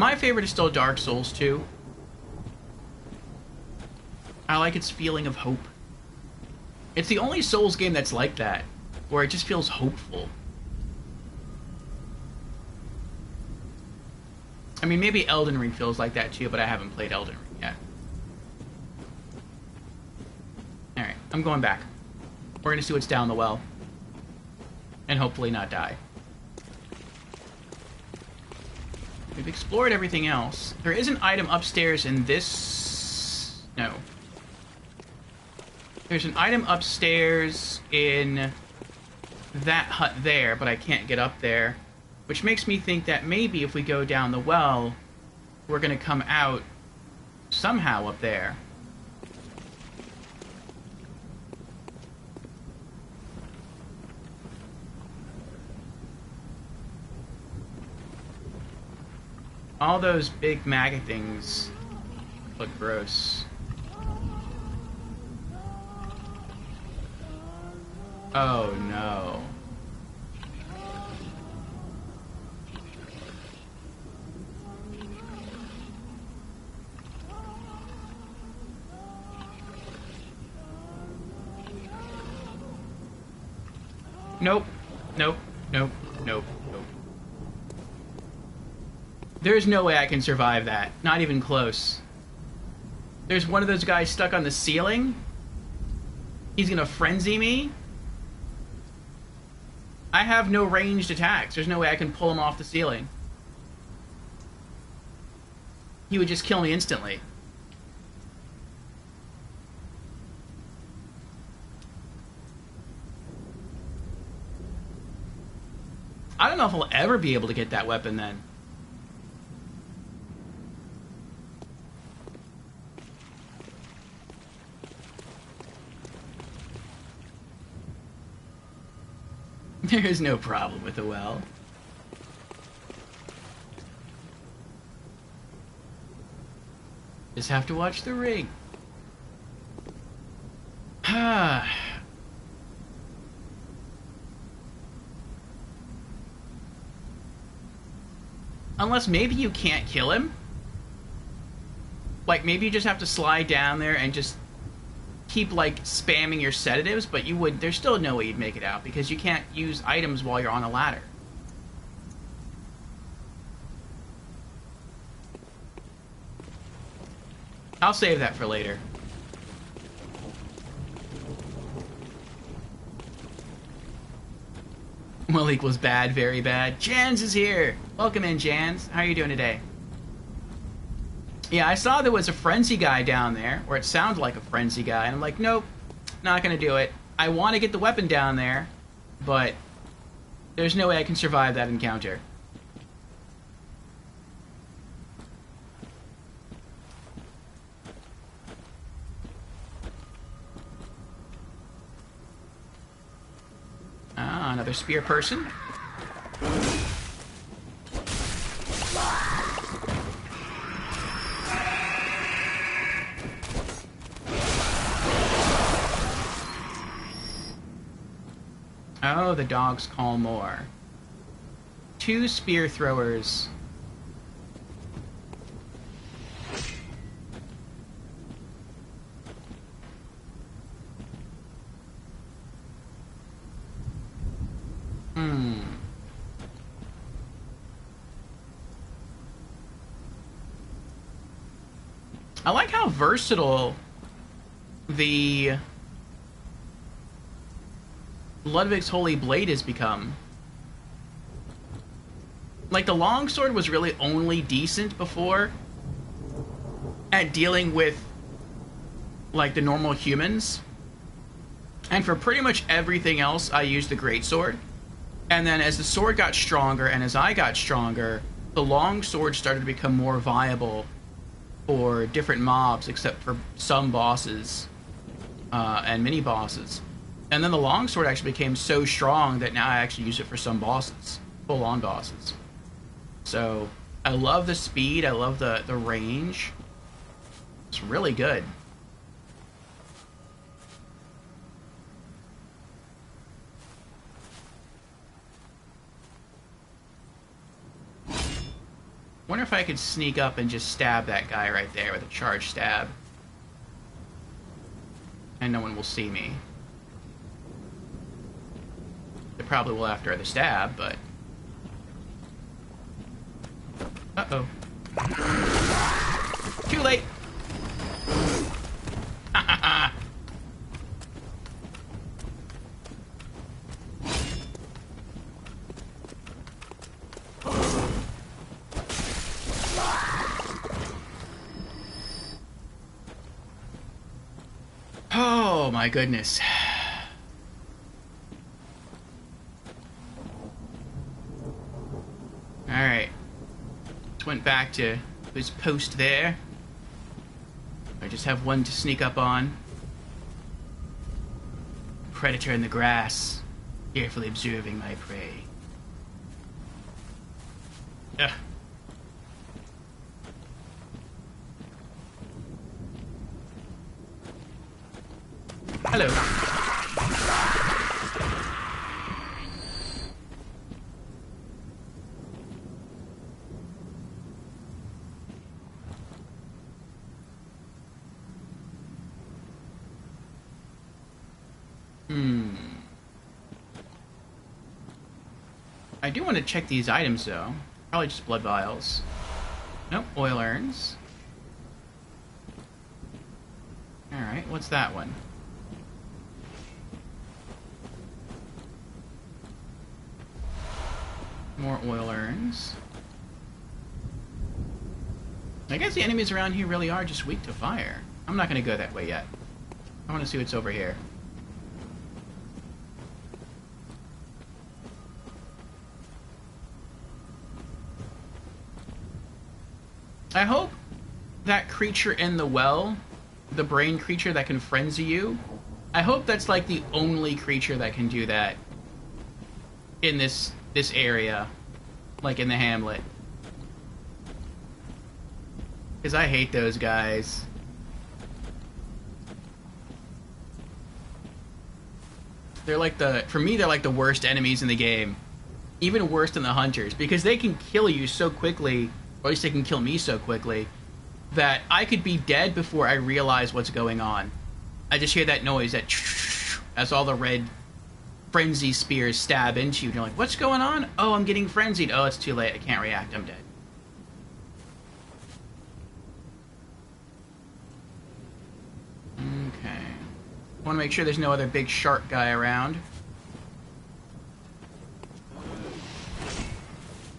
My favorite is still Dark Souls 2. I like its feeling of hope. It's the only Souls game that's like that, where it just feels hopeful. I mean, maybe Elden Ring feels like that too, but I haven't played Elden Ring yet. Alright, I'm going back. We're gonna see what's down the well. And hopefully not die. We've explored everything else. There is an item upstairs in this... No. There's an item upstairs in that hut there, but I can't get up there. Which makes me think that maybe if we go down the well, we're going to come out somehow up there. All those big maggot things look gross. Oh no. Nope. Nope. Nope. Nope. Nope. There's no way I can survive that. Not even close. There's one of those guys stuck on the ceiling. He's gonna frenzy me. I have no ranged attacks. There's no way I can pull him off the ceiling. He would just kill me instantly. I don't know if I'll ever be able to get that weapon then. There is no problem with the well. Just have to watch the ring. Unless maybe you can't kill him. Like, maybe you just have to slide down there and just keep, like, spamming your sedatives, but you would... There's still no way you'd make it out, because you can't use items while you're on a ladder. I'll save that for later. Will equals bad, very bad. Jans is here! Welcome in, Jans. How are you doing today? Yeah, I saw there was a frenzy guy down there, or it sounded like a frenzy guy, and I'm like, nope, not gonna do it. I want to get the weapon down there, but there's no way I can survive that encounter. Ah, another spear person. Oh, the dogs call more. 2 spear throwers. I like how versatile the Ludwig's Holy Blade has become. Like, the longsword was really only decent before at dealing with, like, the normal humans. And for pretty much everything else, I used the greatsword. And then as the sword got stronger, and as I got stronger, the longsword started to become more viable for different mobs, except for some bosses and mini-bosses. And then the longsword actually became so strong that now I actually use it for some bosses, full-on bosses. So, I love the speed, I love the range. It's really good. Wonder if if I could sneak up and just stab that guy right there with a charged stab. And no one will see me. They probably will after the stab, but... Uh-oh. Too late! Oh my goodness. Alright. Just went back to his post there. I just have one to sneak up on. Predator in the grass, carefully observing my prey. Ugh. Hello. I do want to check these items, though. Probably just blood vials. Nope, oil urns. Alright, what's that one? More oil urns. I guess the enemies around here really are just weak to fire. I'm not going to go that way yet. I want to see what's over here. I hope that creature in the well, the brain creature that can frenzy you, I hope that's like the only creature that can do that in this area, like in the hamlet. Because I hate those guys. They're like for me, they're like the worst enemies in the game. Even worse than the hunters, because they can kill you so quickly, or at least they can kill me so quickly, that I could be dead before I realize what's going on. I just hear that noise, that as all the red frenzy spears stab into you, and you're like, what's going on? Oh, I'm getting frenzied. Oh, it's too late. I can't react. I'm dead. Okay. Want to make sure there's no other big shark guy around.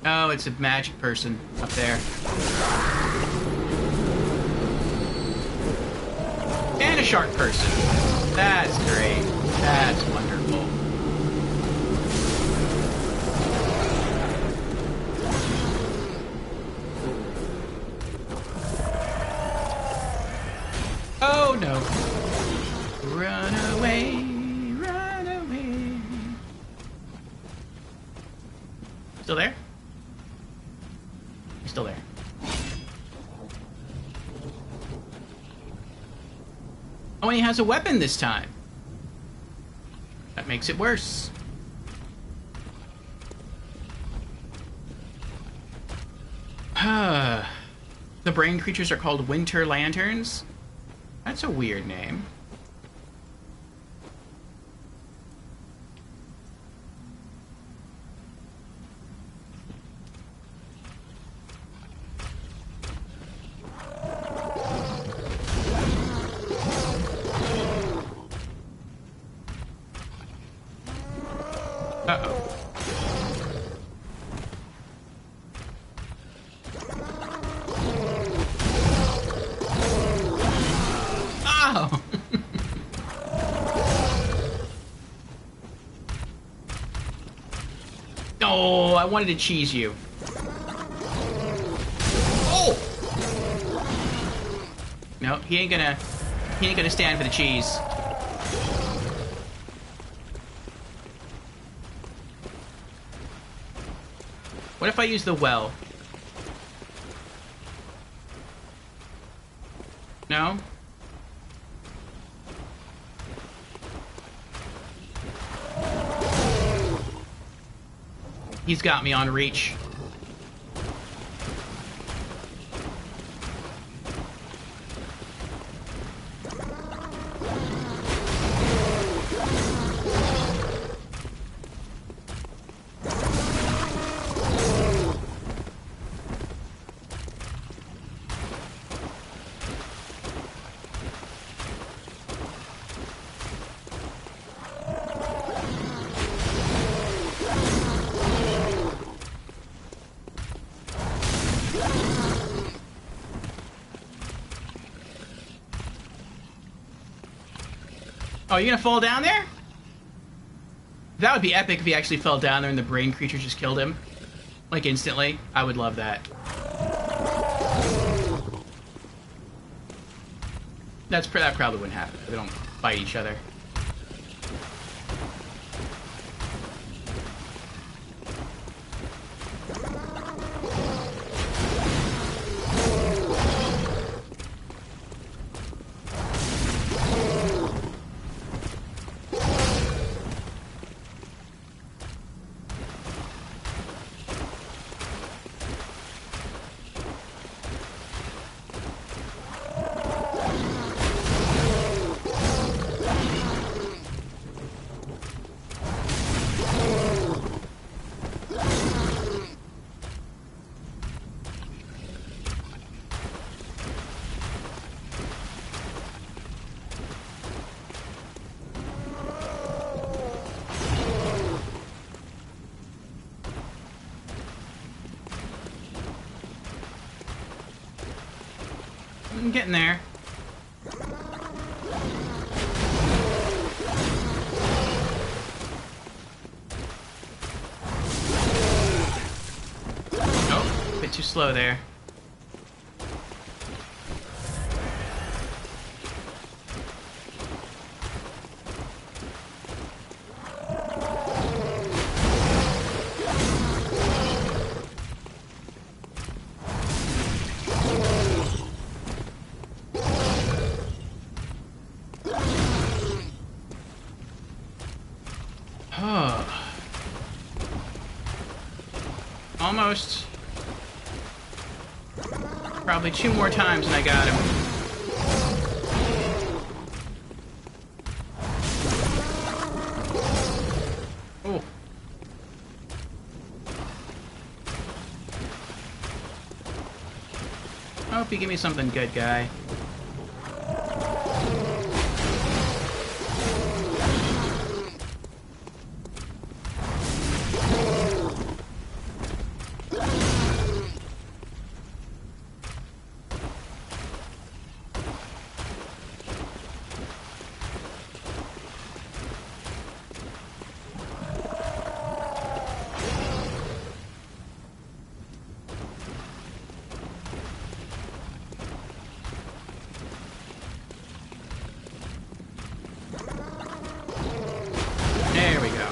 Oh, it's a magic person up there. And a shark person. That's great. That's wonderful. Oh no. Run away, run away. Still there? He's still there. Oh, and he has a weapon this time. That makes it worse. The brain creatures are called Winter Lanterns. That's a weird name. Uh-oh. Oh! Oh, I wanted to cheese you. Oh! No, he ain't gonna stand for the cheese. What if I use the well? No? He's got me on reach. Oh, you gonna fall down there? That would be epic if he actually fell down there and the brain creature just killed him. Like, instantly. I would love that. That probably wouldn't happen. They don't fight each other. I'm getting there. Oh, a bit too slow there. Almost. Probably 2 more times and I got him. Oh. I hope you give me something good, guy. There we go.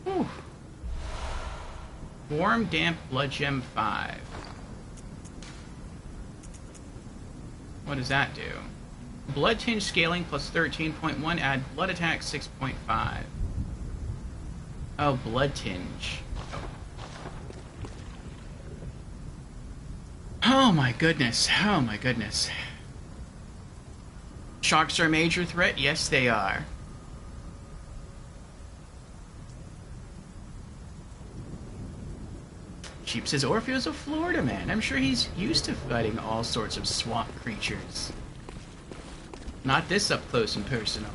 Whew. Warm, damp, blood gem 5. What does that do? Blood tinge scaling plus 13.1, add blood attack 6.5. Oh, blood tinge. Oh my goodness. Oh my goodness. Sharks are a major threat? Yes, they are. Sheep says Orpheo's a Florida man. I'm sure he's used to fighting all sorts of swamp creatures. Not this up close and personal.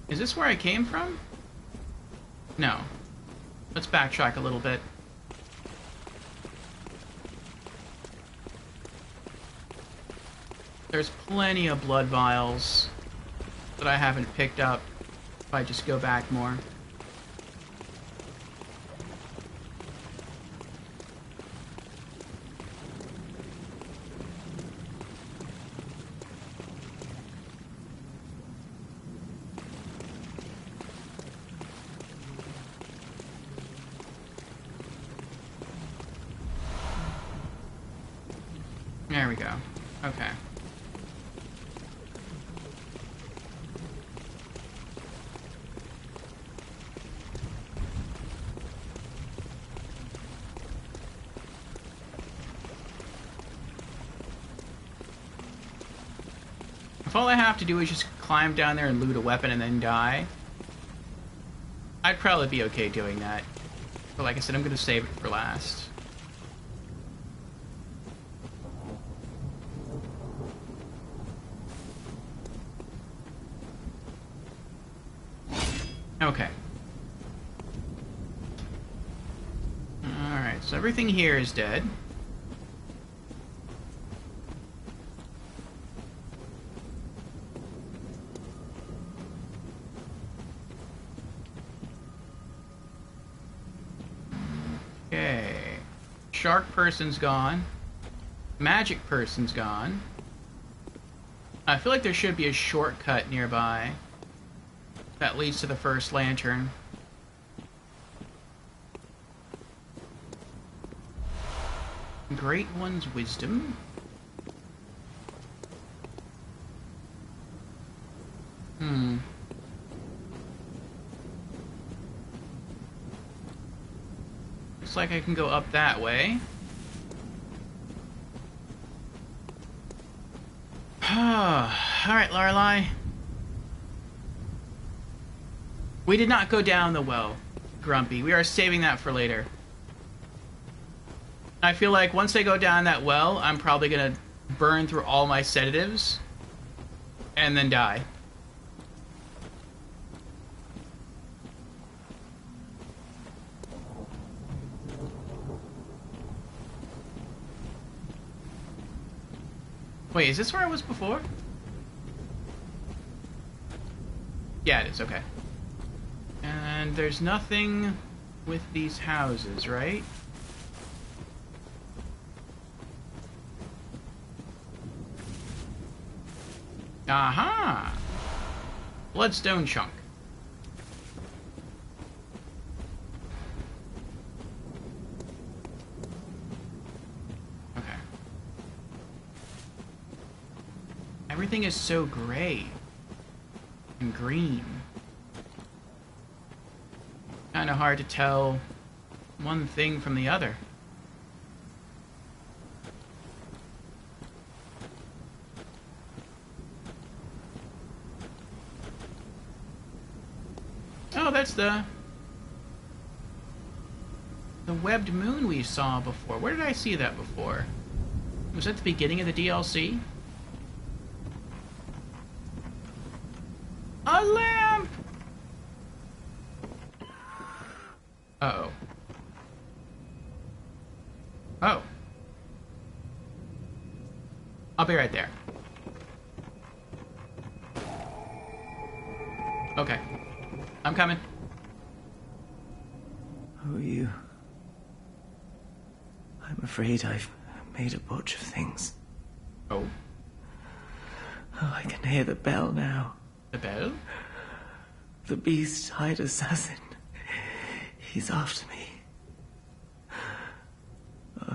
Is this where I came from? No. Let's backtrack a little bit. There's plenty of blood vials that I haven't picked up if I just go back more. There we go. Okay. If all I have to do is just climb down there and loot a weapon and then die, I'd probably be okay doing that. But like I said, I'm going to save it for last. Okay. Alright, so everything here is dead. Okay. Shark person's gone. Magic person's gone. I feel like there should be a shortcut nearby that leads to the first lantern. Great One's wisdom. Looks like I can go up that way. Alright, Lorelei. We did not go down the well, Grumpy. We are saving that for later. I feel like once I go down that well, I'm probably gonna burn through all my sedatives and then die. Wait, is this where I was before? Yeah, it is, okay. And there's nothing with these houses, right? Aha! Bloodstone chunk. Okay. Everything is so gray and green. Kind of hard to tell one thing from the other. Oh, that's the webbed moon we saw before. Where did I see that before? Was that the beginning of the DLC? A lamp! Uh-oh. Oh. I'll be right there. Okay. I'm coming. Who are you? I'm afraid I've made a botch of things. Oh. Oh, I can hear the bell now. The bell? The beast-eyed assassin. He's after me.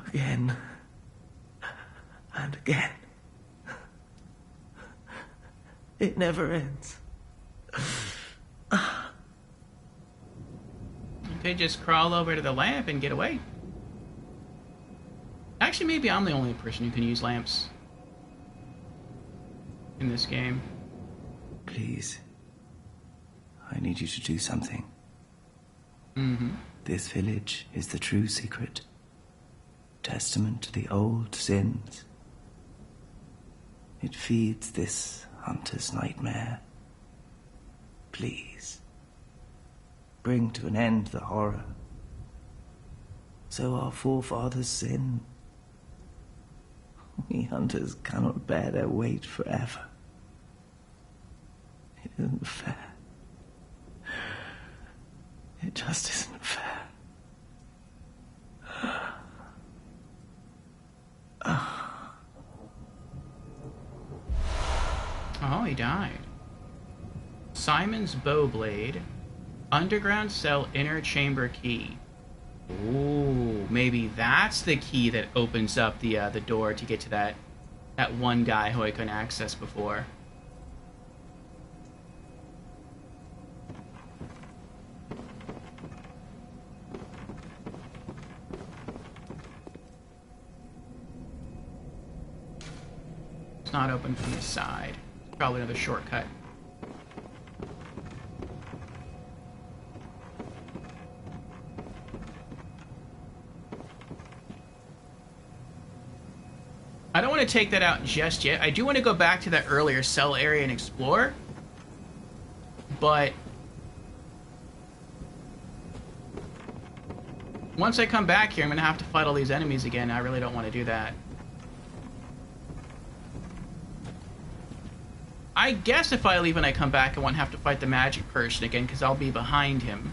Again. And again. It never ends. You could just crawl over to the lamp and get away. Actually, maybe I'm the only person who can use lamps in this game. Please. I need you to do something. Mm-hmm. This village is the true secret. Testament to the old sins. It feeds this hunter's nightmare. Please. Bring to an end the horror. So our forefathers sin. We hunters cannot bear their weight forever. It isn't fair. It just isn't fair. Oh, he died. Simon's Bowblade. Underground cell inner chamber key. Ooh, maybe that's the key that opens up the door to get to that one guy who I couldn't access before. It's not open from the side. Probably another shortcut. I don't want to take that out just yet. I do want to go back to that earlier cell area and explore. But Once I come back here, I'm gonna have to fight all these enemies again. I really don't want to do that. I guess if I leave and I come back, I won't have to fight the magic person again, because I'll be behind him.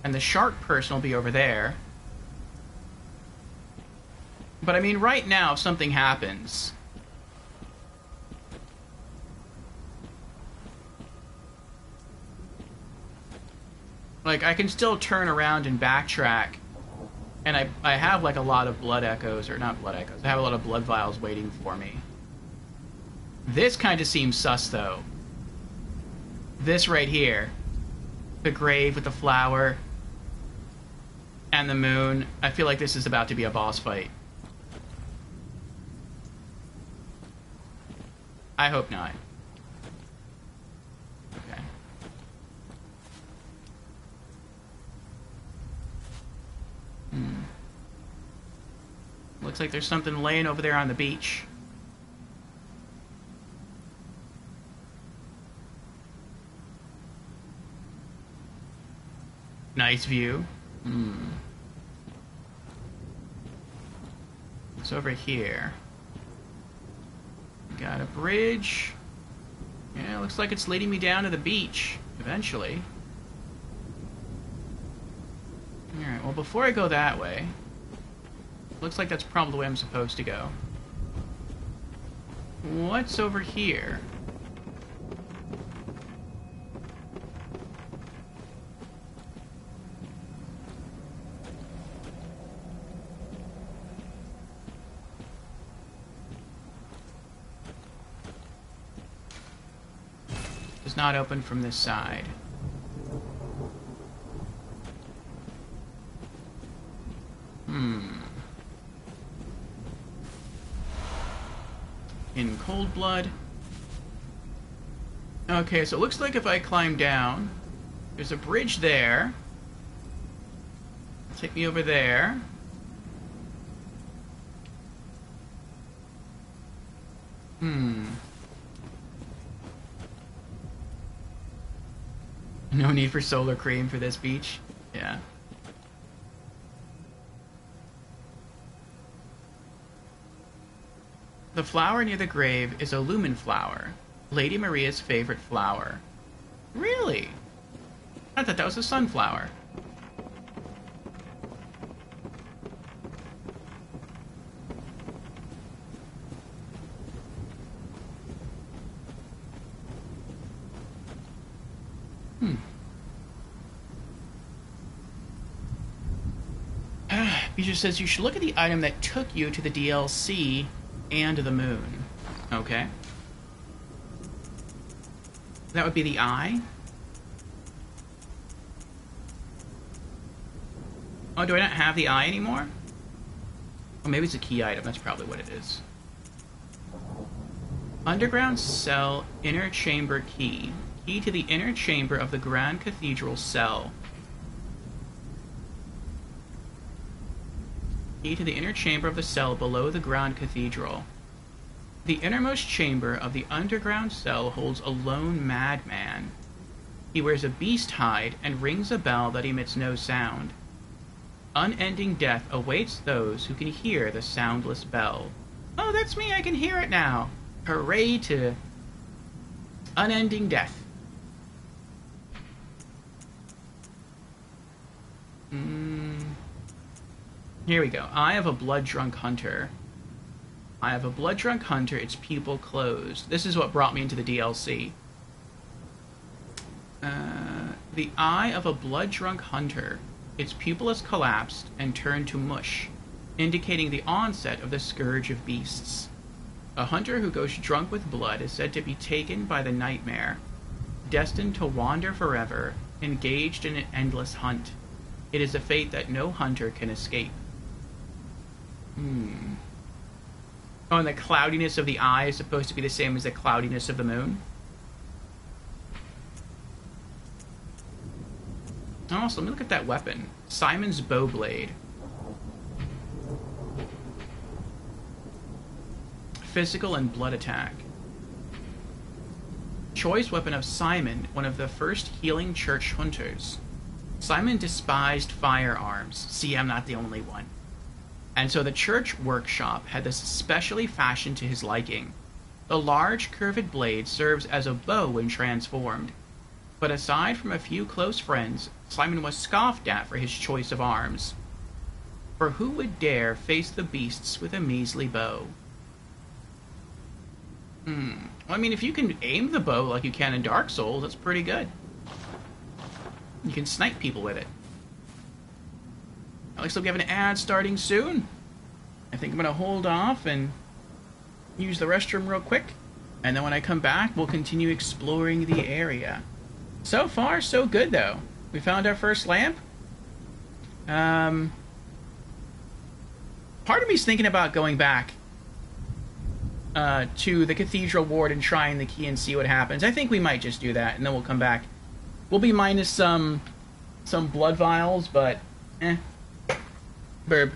And the shark person will be over there. But I mean, right now, if something happens... like, I can still turn around and backtrack. And I have, like, a lot of blood echoes, or not blood echoes, I have a lot of blood vials waiting for me. This kind of seems sus, though. This right here. The grave with the flower. And the moon. I feel like this is about to be a boss fight. I hope not. Okay. Looks like there's something laying over there on the beach. Nice view. It's over here. Got a bridge. Yeah, looks like it's leading me down to the beach, eventually. Alright, well before I go that way, looks like that's probably the way I'm supposed to go. What's over here? Does not open from this side. In Cold Blood. Okay, so it looks like if I climb down, there's a bridge there. Take me over there. No need for solar cream for this beach? Yeah. The flower near the grave is a lumen flower, Lady Maria's favorite flower. Really? I thought that was a sunflower. Bijou says you should look at the item that took you to the DLC and the moon. Okay. That would be the eye. Oh, do I not have the eye anymore? Oh, maybe it's a key item. That's probably what it is. Underground cell, inner chamber key. Key to the inner chamber of the Grand Cathedral cell. Key to the inner chamber of the cell below the Grand Cathedral. The innermost chamber of the underground cell holds a lone madman. He wears a beast hide and rings a bell that emits no sound. Unending death awaits those who can hear the soundless bell. Oh, that's me! I can hear it now! Hooray to unending death. Here we go. Eye of a blood-drunk hunter. Eye of a blood-drunk hunter, its pupil closed. This is what brought me into the DLC. The eye of a blood-drunk hunter. Its pupil has collapsed and turned to mush, indicating the onset of the Scourge of Beasts. A hunter who goes drunk with blood is said to be taken by the nightmare, destined to wander forever, engaged in an endless hunt. It is a fate that no hunter can escape. Oh, and the cloudiness of the eye is supposed to be the same as the cloudiness of the moon? Also, let me look at that weapon. Simon's Bowblade. Physical and blood attack. Choice weapon of Simon, one of the first healing church hunters. Simon despised firearms. See, I'm not the only one. And so the church workshop had this specially fashioned to his liking. The large, curved blade serves as a bow when transformed. But aside from a few close friends, Simon was scoffed at for his choice of arms. For who would dare face the beasts with a measly bow? Well, I mean, if you can aim the bow like you can in Dark Souls, that's pretty good. You can snipe people with it. Looks like we have an ad starting soon. I think I'm going to hold off and use the restroom real quick. And then when I come back, we'll continue exploring the area. So far, so good, though. We found our first lamp. Part of me's thinking about going back to the Cathedral Ward and trying the key and see what happens. I think we might just do that, and then we'll come back. We'll be minus some blood vials, but Burb.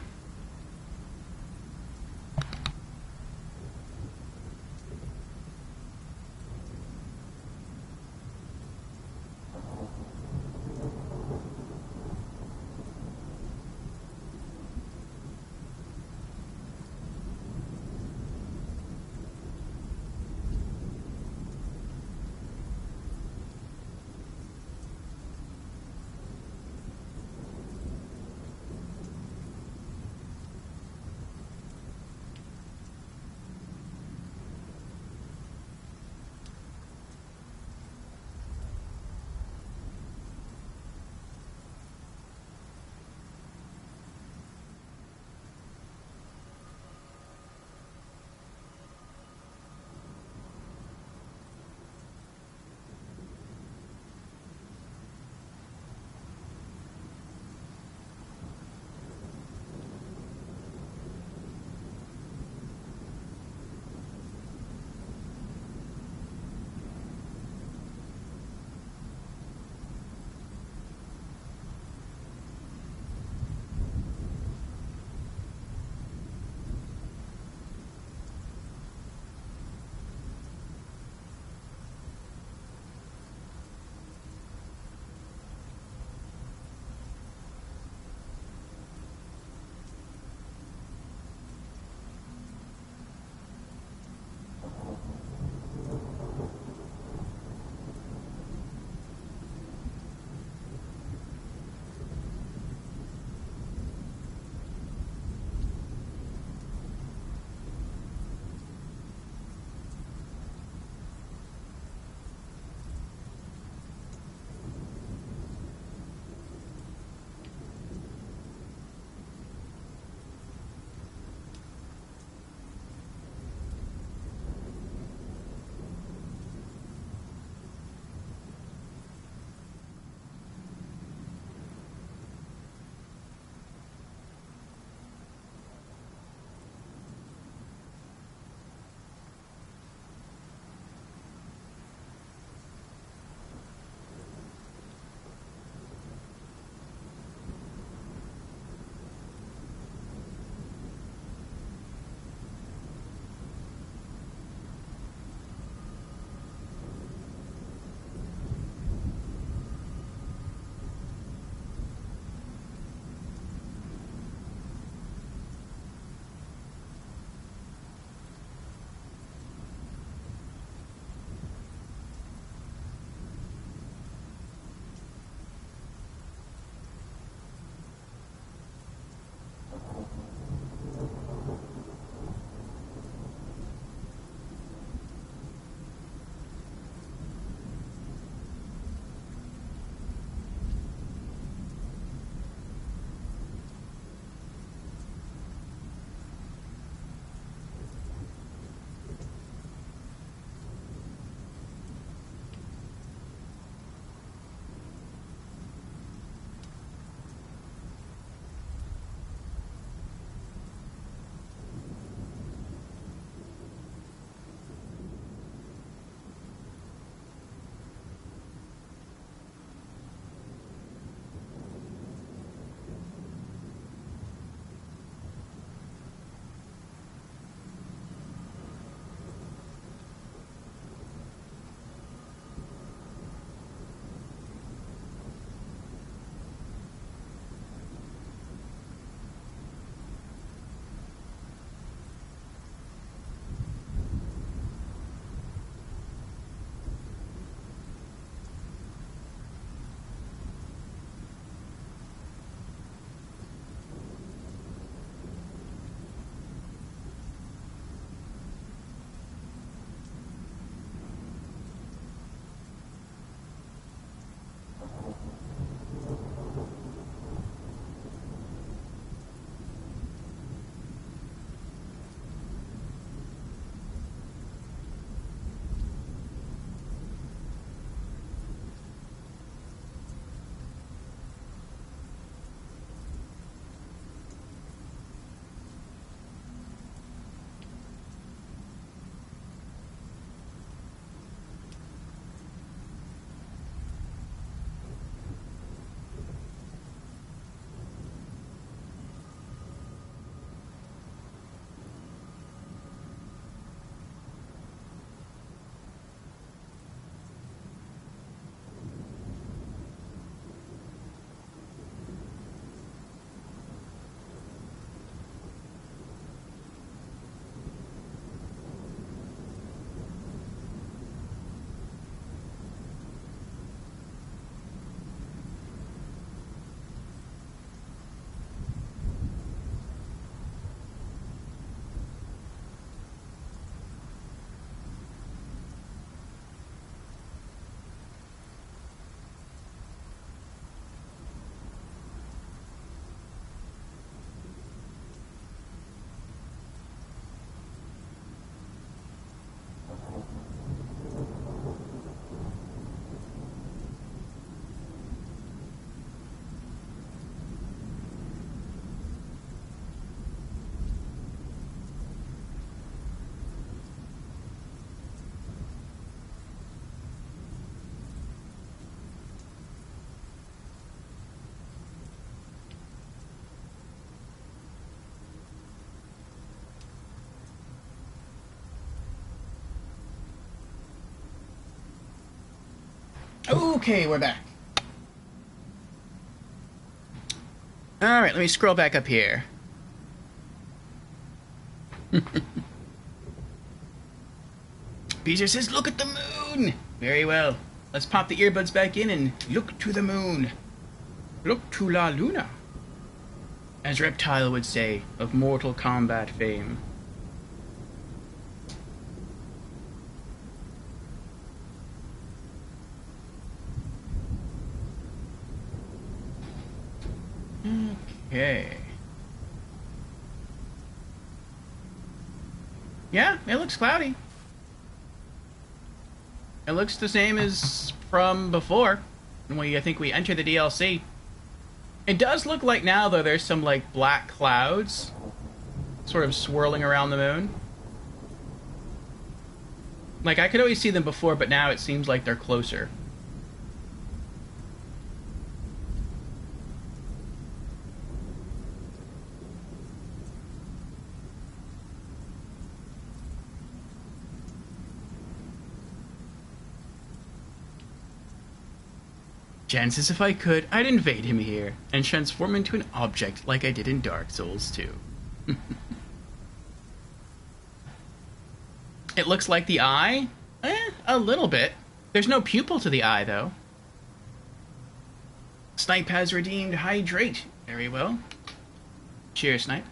Okay, we're back. Alright, let me scroll back up here. Peter says, look at the moon! Very well. Let's pop the earbuds back in and look to the moon. Look to la luna. As Reptile would say, of Mortal Kombat fame. Okay. Yeah, it looks cloudy. It looks the same as from before. When I think we entered the DLC. It does look like now, though, there's some, like, black clouds sort of swirling around the moon. Like, I could always see them before, but now it seems like they're closer. Jan says if I could, I'd invade him here and transform into an object like I did in Dark Souls 2. It looks like the eye? A little bit. There's no pupil to the eye, though. Snipe has redeemed Hydrate. Very well. Cheers, Snipe.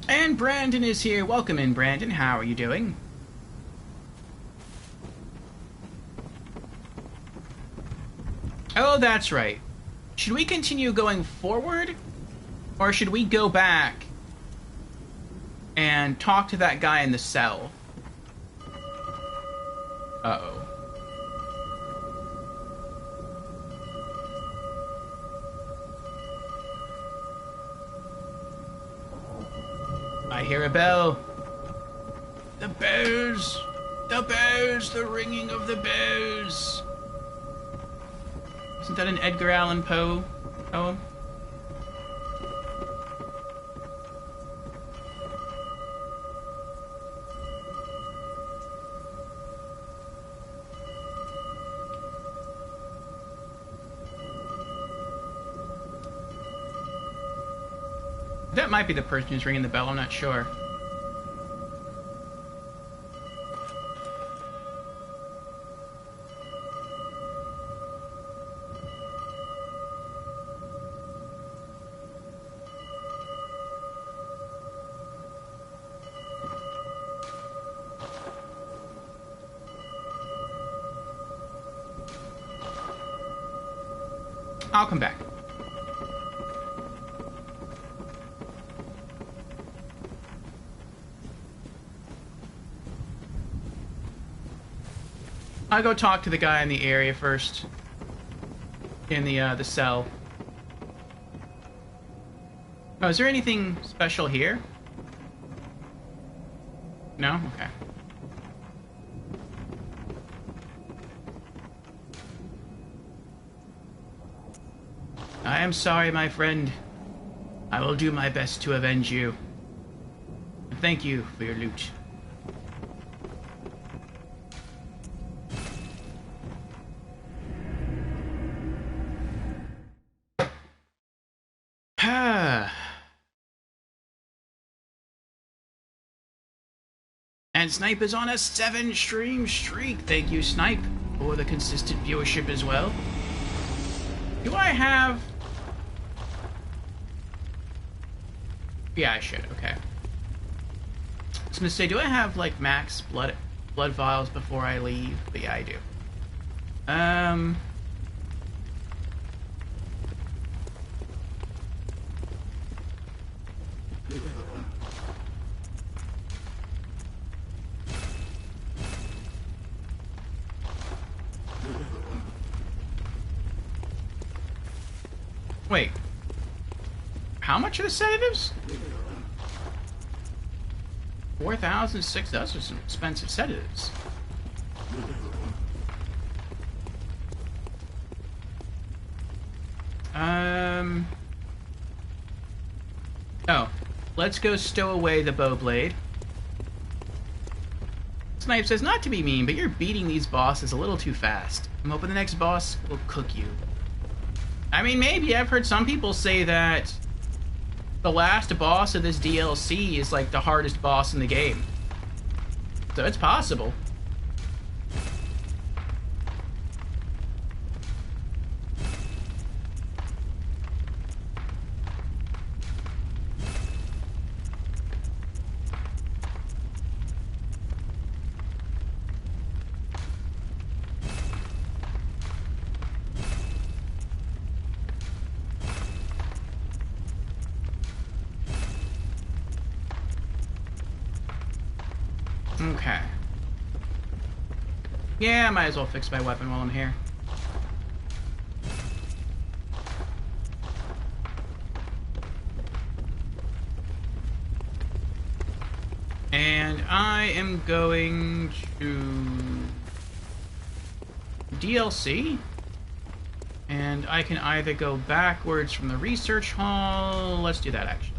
And Brandon is here. Welcome in, Brandon. How are you doing? Oh, that's right. Should we continue going forward? Or should we go back and talk to that guy in the cell? Uh-oh. I hear a bell. The bells! The bells! The ringing of the bells! Isn't that an Edgar Allan Poe poem? That might be the person who's ringing the bell, I'm not sure. I'll come back. I'll go talk to the guy in the area first. In the cell. Oh, is there anything special here? No? Okay. I am sorry, my friend. I will do my best to avenge you. And thank you for your loot. And Snipe is on a 7-stream streak. Thank you, Snipe, for the consistent viewership as well. Do I have... Yeah, I should. Okay. I was gonna say, do I have, like, max blood vials before I leave? But yeah, I do. Wait. How much are the sedatives? 4,006. Those are some expensive sedatives. let's go stow away the bow blade. Snipe says, not to be mean, but you're beating these bosses a little too fast. I'm hoping the next boss will cook you. I mean, maybe. I've heard some people say that the last boss of this DLC is like the hardest boss in the game. So it's possible. Okay. Yeah, I might as well fix my weapon while I'm here. And I am going to DLC. And I can either go backwards from the research hall. Let's do that, actually.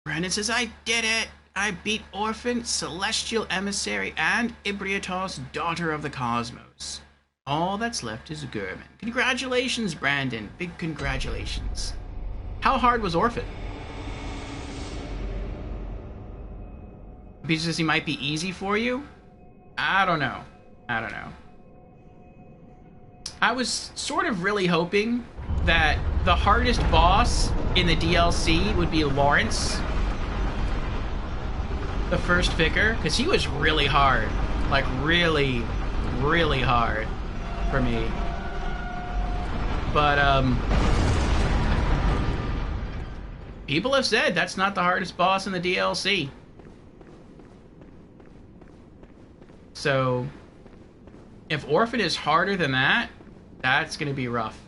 Brandon says, I did it! I beat Orphan, Celestial Emissary, and Ibriatos, Daughter of the Cosmos. All that's left is Gurman. Congratulations, Brandon. Big congratulations. How hard was Orphan? He says he might be easy for you? I don't know. I don't know. I was sort of really hoping that the hardest boss in the DLC would be Lawrence, the first vicar, because he was really hard. Like, really, really hard for me. But, people have said that's not the hardest boss in the DLC. So, if Orphan is harder than that, that's gonna be rough.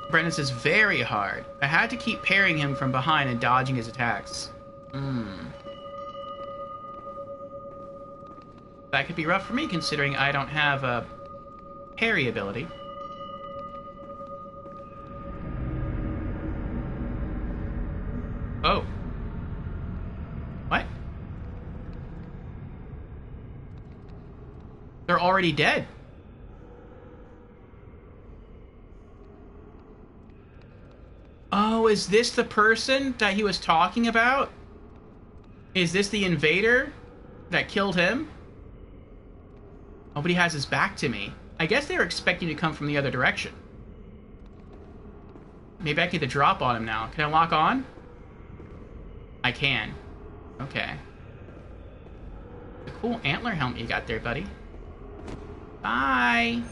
Brendan says, very hard. I had to keep parrying him from behind and dodging his attacks. That could be rough for me, considering I don't have a parry ability. Oh. What? They're already dead. Oh, is this the person that he was talking about? Is this the invader that killed him? Oh, but he has his back to me. I guess they were expecting to come from the other direction. Maybe I can get the drop on him now. Can I lock on? I can. Okay. The cool antler helmet you got there, buddy. Bye!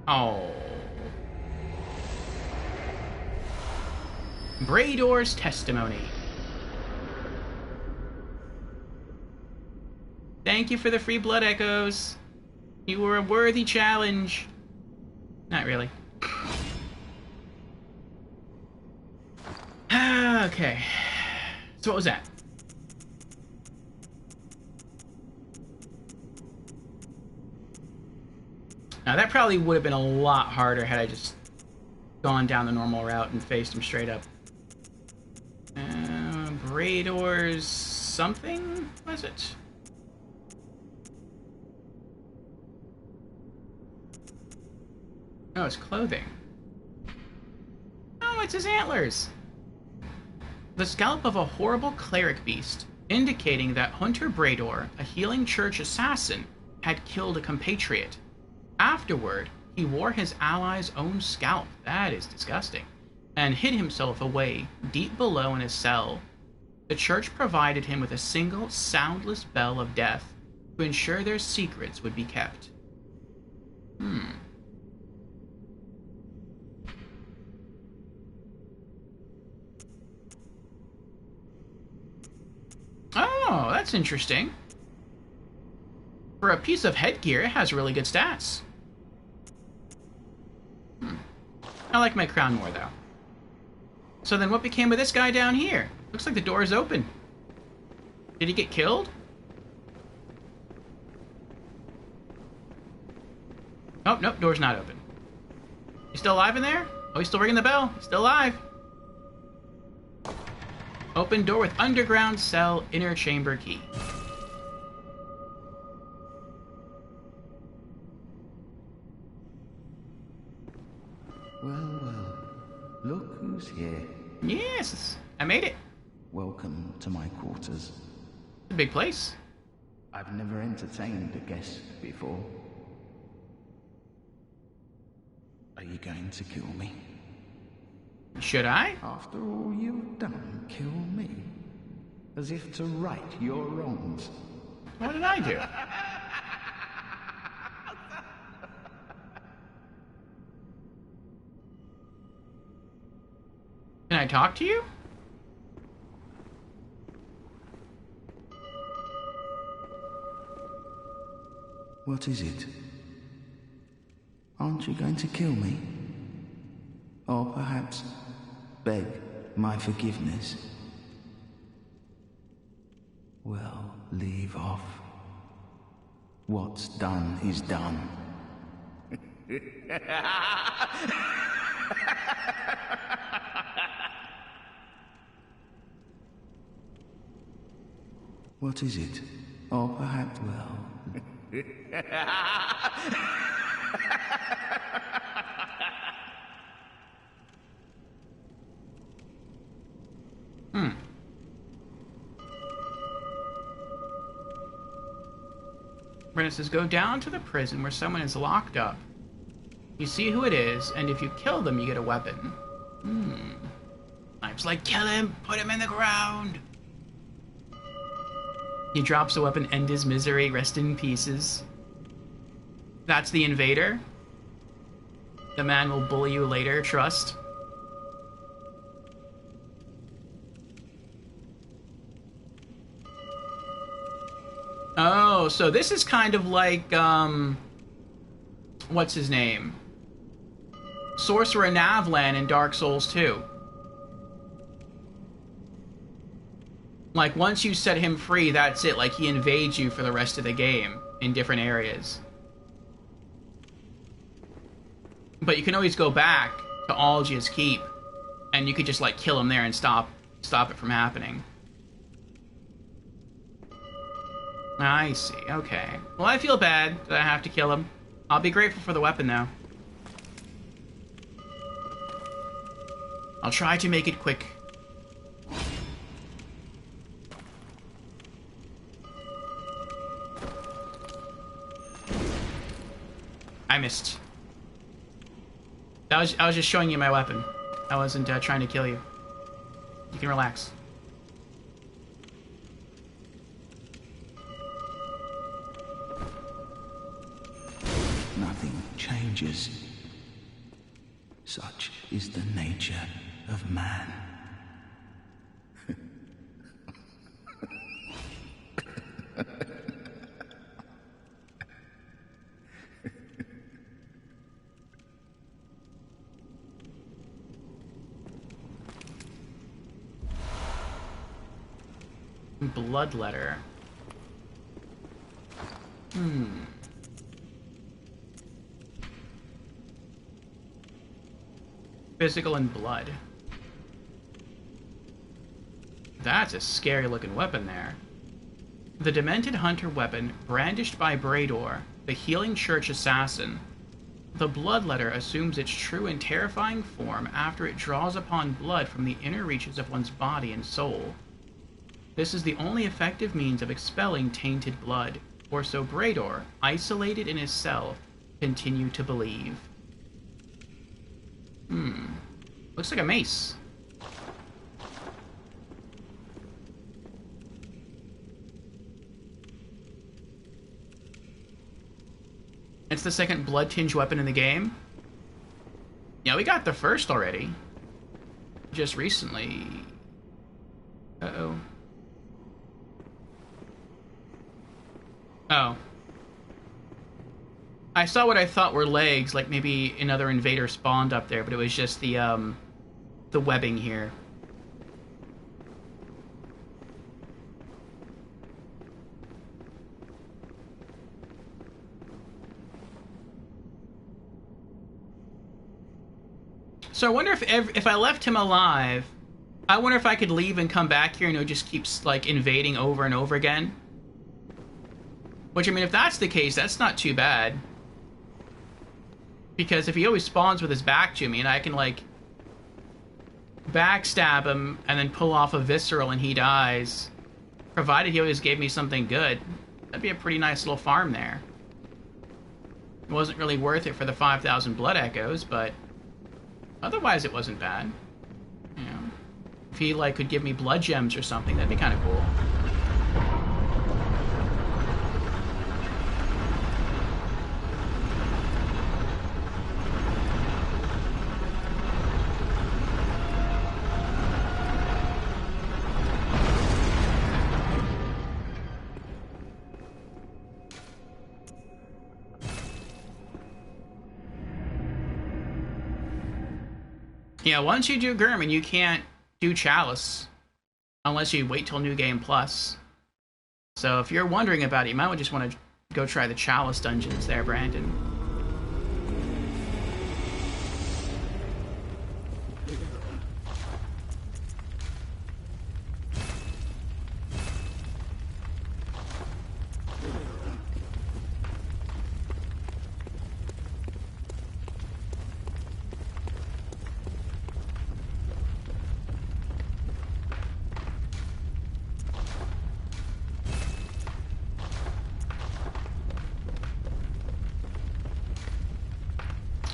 Oh. Braydor's testimony. Thank you for the free blood echoes. You were a worthy challenge. Not really. Okay. So what was that? Now that probably would have been a lot harder had I just gone down the normal route and faced him straight up. Braydor's something? Was it? Oh, it's clothing. Oh, it's his antlers. The scalp of a horrible cleric beast, indicating that Hunter Braydor, a healing church assassin, had killed a compatriot. Afterward, he wore his ally's own scalp, that is disgusting, and hid himself away deep below in his cell. The church provided him with a single soundless bell of death to ensure their secrets would be kept. that's interesting. For a piece of headgear, it has really good stats. I like my crown more, though. So then what became of this guy down here? Looks like the door is open. Did he get killed? Oh, nope, door's not open. He's still alive in there? Oh, he's still ringing the bell. He's still alive. Open door with underground cell, inner chamber key. Well, well. Look who's here. Yes, I made it. Welcome to my quarters. It's a big place. I've never entertained a guest before. Are you going to kill me? Should I? After all you've done, kill me? As if to right your wrongs. What did I do? Can I talk to you? What is it? Aren't you going to kill me? Or perhaps beg my forgiveness? Well, leave off. What's done is done. What is it? Or perhaps, well... Brennan says, go down to the prison where someone is locked up. You see who it is, and if you kill them, you get a weapon. Knife's like, kill him! Put him in the ground! He drops the weapon, end his misery, rest in pieces. That's the invader. The man will bully you later, trust. Oh, so this is kind of like, what's his name? Sorcerer Navlan in Dark Souls 2. Like, once you set him free, that's it. Like, he invades you for the rest of the game in different areas. But you can always go back to Algia's Keep, and you could just, like, kill him there and stop it from happening. I see, okay. Well, I feel bad that I have to kill him. I'll be grateful for the weapon, though. I'll try to make it quick. I missed. I was just showing you my weapon. I wasn't trying to kill you. You can relax. Nothing changes. Such is the nature of man. Bloodletter. Physical and blood. That's a scary looking weapon there. The Demented Hunter weapon brandished by Brador, the Healing Church assassin. The Bloodletter assumes its true and terrifying form after it draws upon blood from the inner reaches of one's body and soul. This is the only effective means of expelling tainted blood, or so Brador, isolated in his cell, continued to believe. Looks like a mace. It's the second blood-tinged weapon in the game. Yeah, we got the first already. Just recently. Uh-oh. Oh. I saw what I thought were legs, like maybe another invader spawned up there, but it was just the webbing here. So I wonder if I left him alive, I wonder if I could leave and come back here and it just keeps like invading over and over again. Which, I mean, if that's the case, that's not too bad. Because if he always spawns with his back to me and I can like backstab him and then pull off a visceral and he dies, provided he always gave me something good, that'd be a pretty nice little farm there. It wasn't really worth it for the 5,000 blood echoes, but otherwise it wasn't bad. You know, if he like could give me blood gems or something, that'd be kind of cool. Yeah, once you do Gehrman, you can't do Chalice unless you wait till New Game Plus. So if you're wondering about it, you might just want to go try the Chalice dungeons there, Brandon.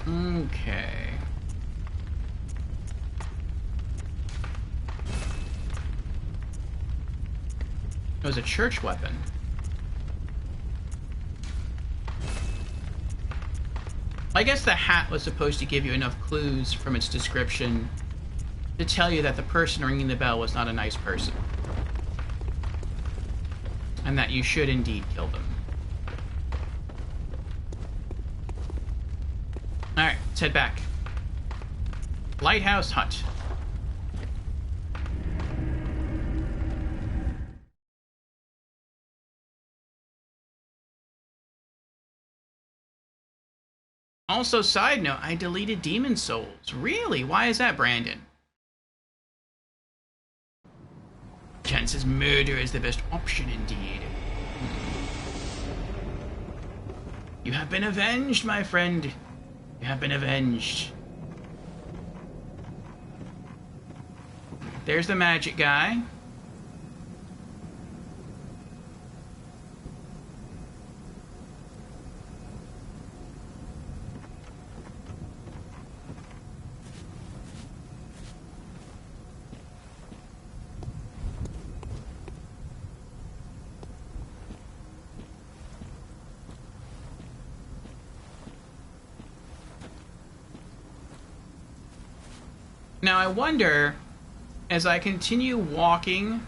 Okay. It was a church weapon. I guess the hat was supposed to give you enough clues from its description to tell you that the person ringing the bell was not a nice person. And that you should indeed kill them. Alright, let's head back. Lighthouse Hut. Also, side note, I deleted Demon Souls. Really? Why is that, Brandon? Chance's murder is the best option indeed. You have been avenged, my friend. You have been avenged. There's the magic guy. Now I wonder, as I continue walking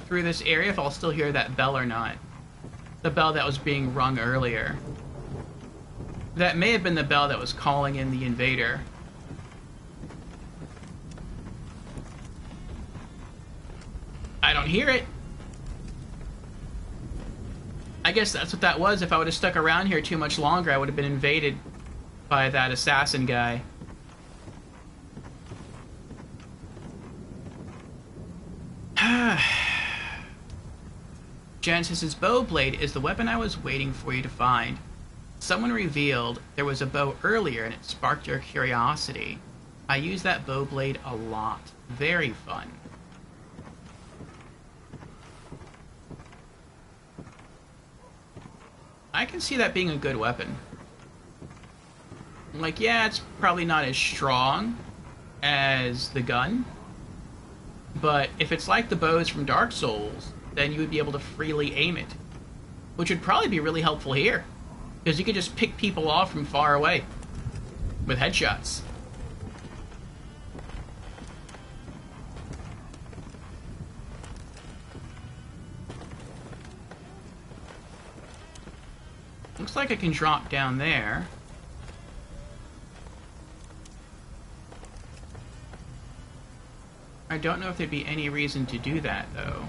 through this area, if I'll still hear that bell or not. The bell that was being rung earlier. That may have been the bell that was calling in the invader. I don't hear it. I guess that's what that was. If I would have stuck around here too much longer, I would have been invaded by that assassin guy. Genesis's bow blade is the weapon I was waiting for you to find. Someone revealed there was a bow earlier and it sparked your curiosity. I use that bow blade a lot. Very fun. I can see that being a good weapon. Like, yeah, it's probably not as strong as the gun, but if it's like the bows from Dark Souls, then you would be able to freely aim it, which would probably be really helpful here, because you could just pick people off from far away with headshots. Looks like I can drop down there. I don't know if there'd be any reason to do that, though.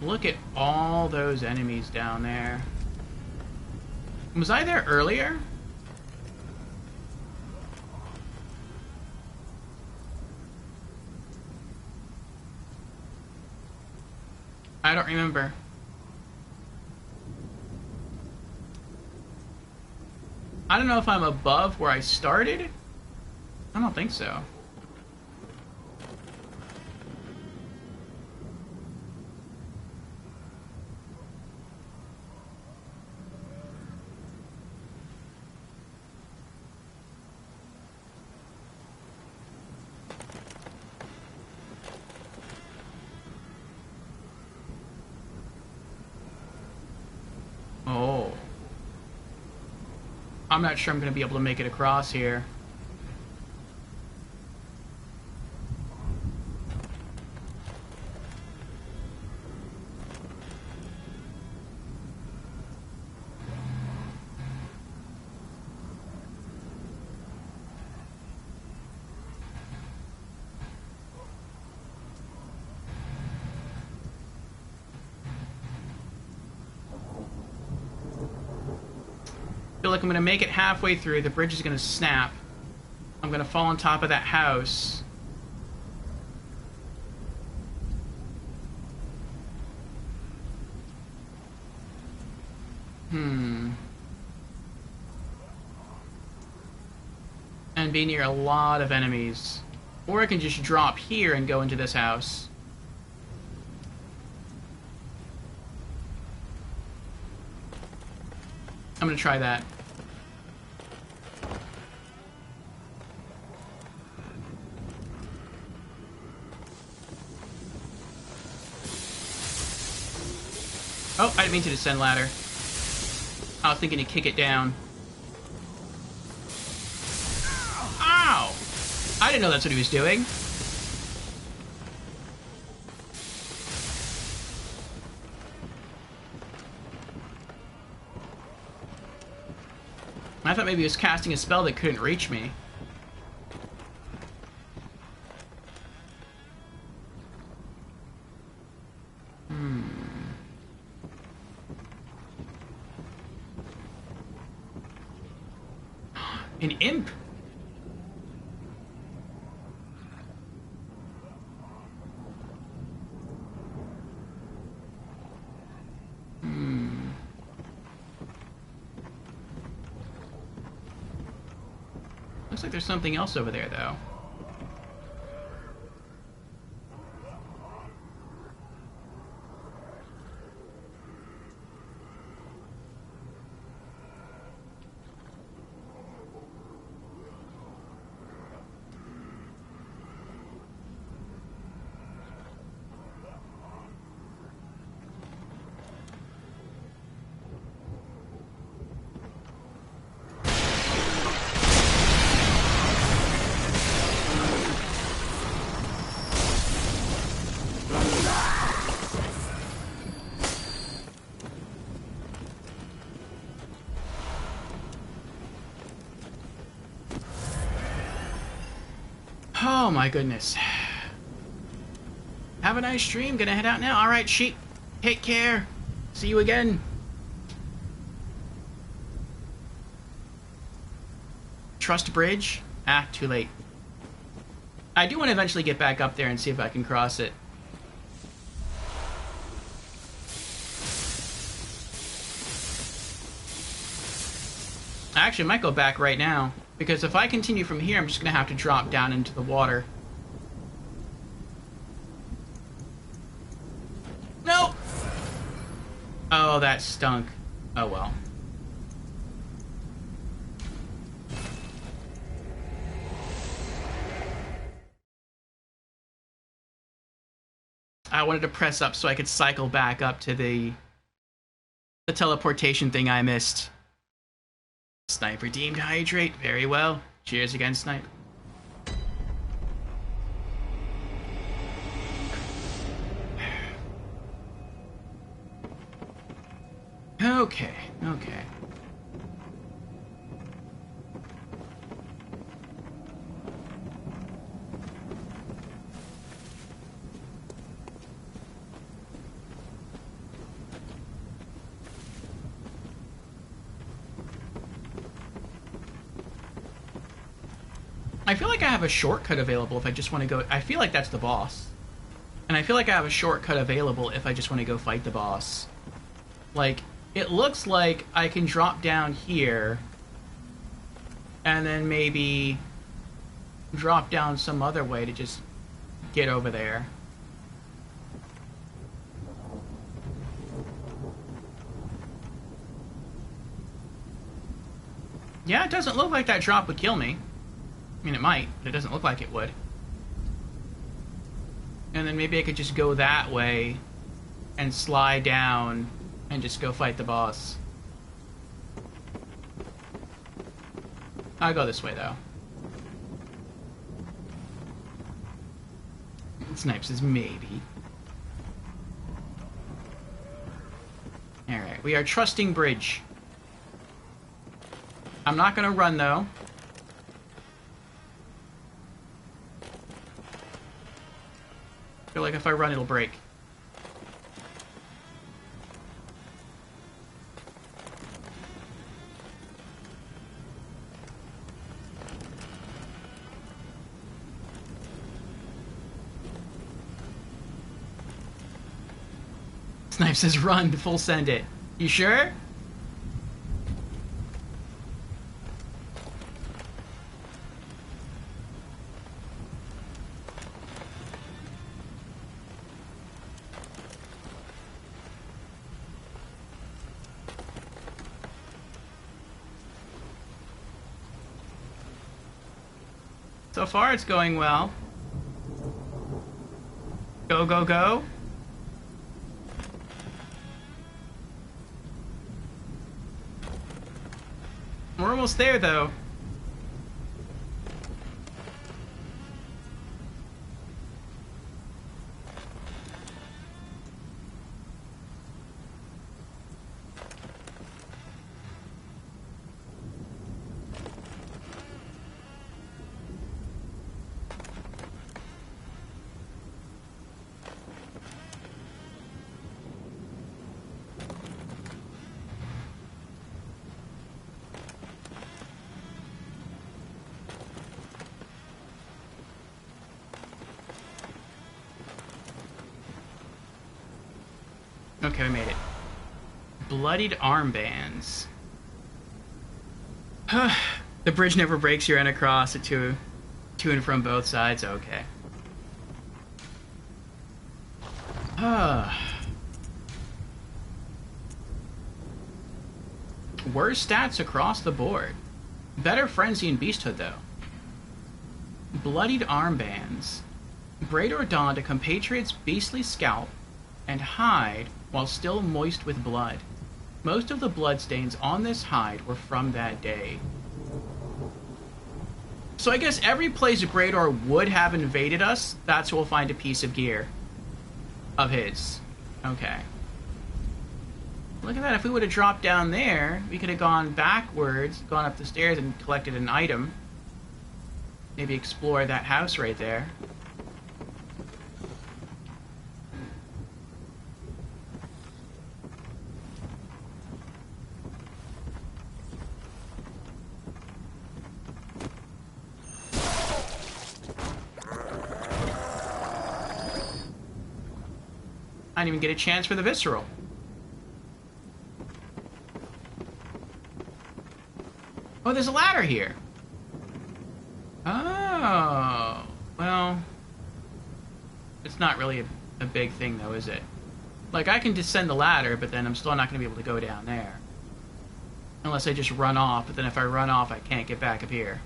Look at all those enemies down there. Was I there earlier? I don't remember. I don't know if I'm above where I started. I don't think so. Oh. I'm not sure I'm going to be able to make it across here. I feel like I'm going to make it halfway through. The bridge is going to snap. I'm going to fall on top of that house. And be near a lot of enemies. Or I can just drop here and go into this house. I'm going to try that. Oh, I didn't mean to descend ladder. I was thinking to kick it down. Ow! I didn't know that's what he was doing. I thought maybe he was casting a spell that couldn't reach me. An imp? Looks like there's something else over there, though. Oh my goodness. Have a nice stream. Gonna head out now. Alright, sheep. Take care. See you again. Trust bridge? Ah, too late. I do want to eventually get back up there and see if I can cross it. Actually, I might go back right now. Because if I continue from here, I'm just going to have to drop down into the water. No! Oh, that stunk. Oh, well. I wanted to press up so I could cycle back up to the teleportation thing I missed. Sniper deemed hydrate. Very well. Cheers again, Snipe. Okay, okay. I feel like I have a shortcut available if I just want to go... I feel like that's the boss. And I feel like I have a shortcut available if I just want to go fight the boss. Like, it looks like I can drop down here and then maybe drop down some other way to just get over there. Yeah, it doesn't look like that drop would kill me. I mean, it might, but it doesn't look like it would. And then maybe I could just go that way and slide down and just go fight the boss. I'll go this way, though. Snipe says maybe. Alright, we are trusting bridge. I'm not gonna run, though. I feel like if I run, it'll break. Snipe says run, full send it. You sure? So far, it's going well. Go, go, go. We're almost there, though. Okay, we made it. Bloodied armbands. The bridge never breaks. You ran across it to and from both sides. Okay. Worse stats across the board. Better frenzy and beasthood, though. Bloodied armbands. Brador donned a compatriot's beastly scalp and hide while still moist with blood. Most of the bloodstains on this hide were from that day. So I guess every place Brador would have invaded us, that's where we'll find a piece of gear of his. Okay. Look at that. If we would have dropped down there, we could have gone backwards, gone up the stairs and collected an item. Maybe explore that house right there. I didn't even get a chance for the visceral. Oh, there's a ladder here. Oh, well, it's not really a big thing, though, is it? Like, I can descend the ladder, but then I'm still not going to be able to go down there. Unless I just run off, but then if I run off, I can't get back up here.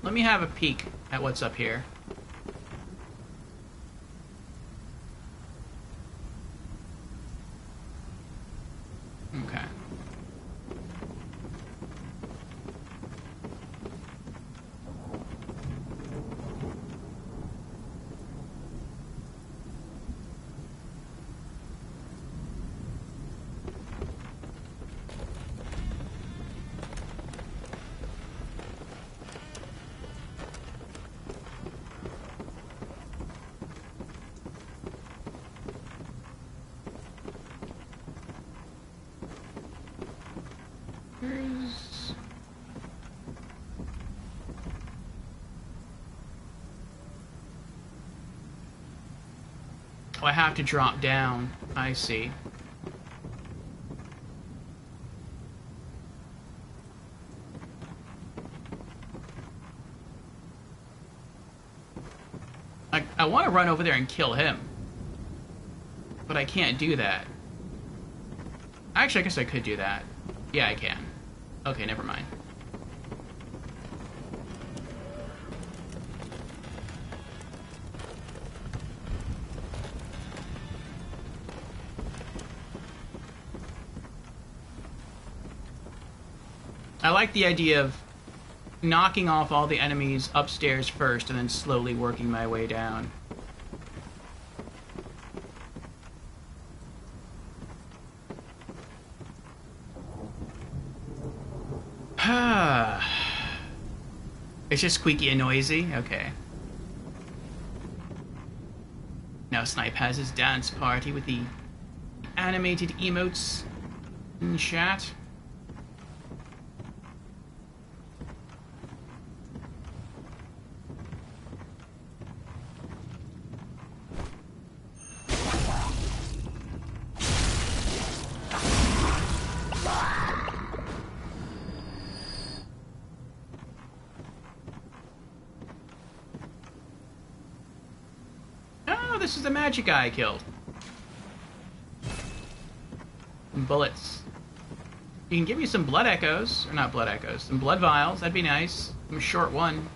Let me have a peek at what's up here. Okay. Where's... Oh, I have to drop down. I see. I want to run over there and kill him. But I can't do that. Actually, I guess I could do that. Yeah, I can. Okay, never mind. I like the idea of knocking off all the enemies upstairs first and then slowly working my way down. It's just squeaky and noisy? Okay. Now Snipe has his dance party with the animated emotes in chat. This is the magic guy I killed. And bullets. You can give me some blood echoes. Or not blood echoes. Some blood vials. That'd be nice. I'm a short one.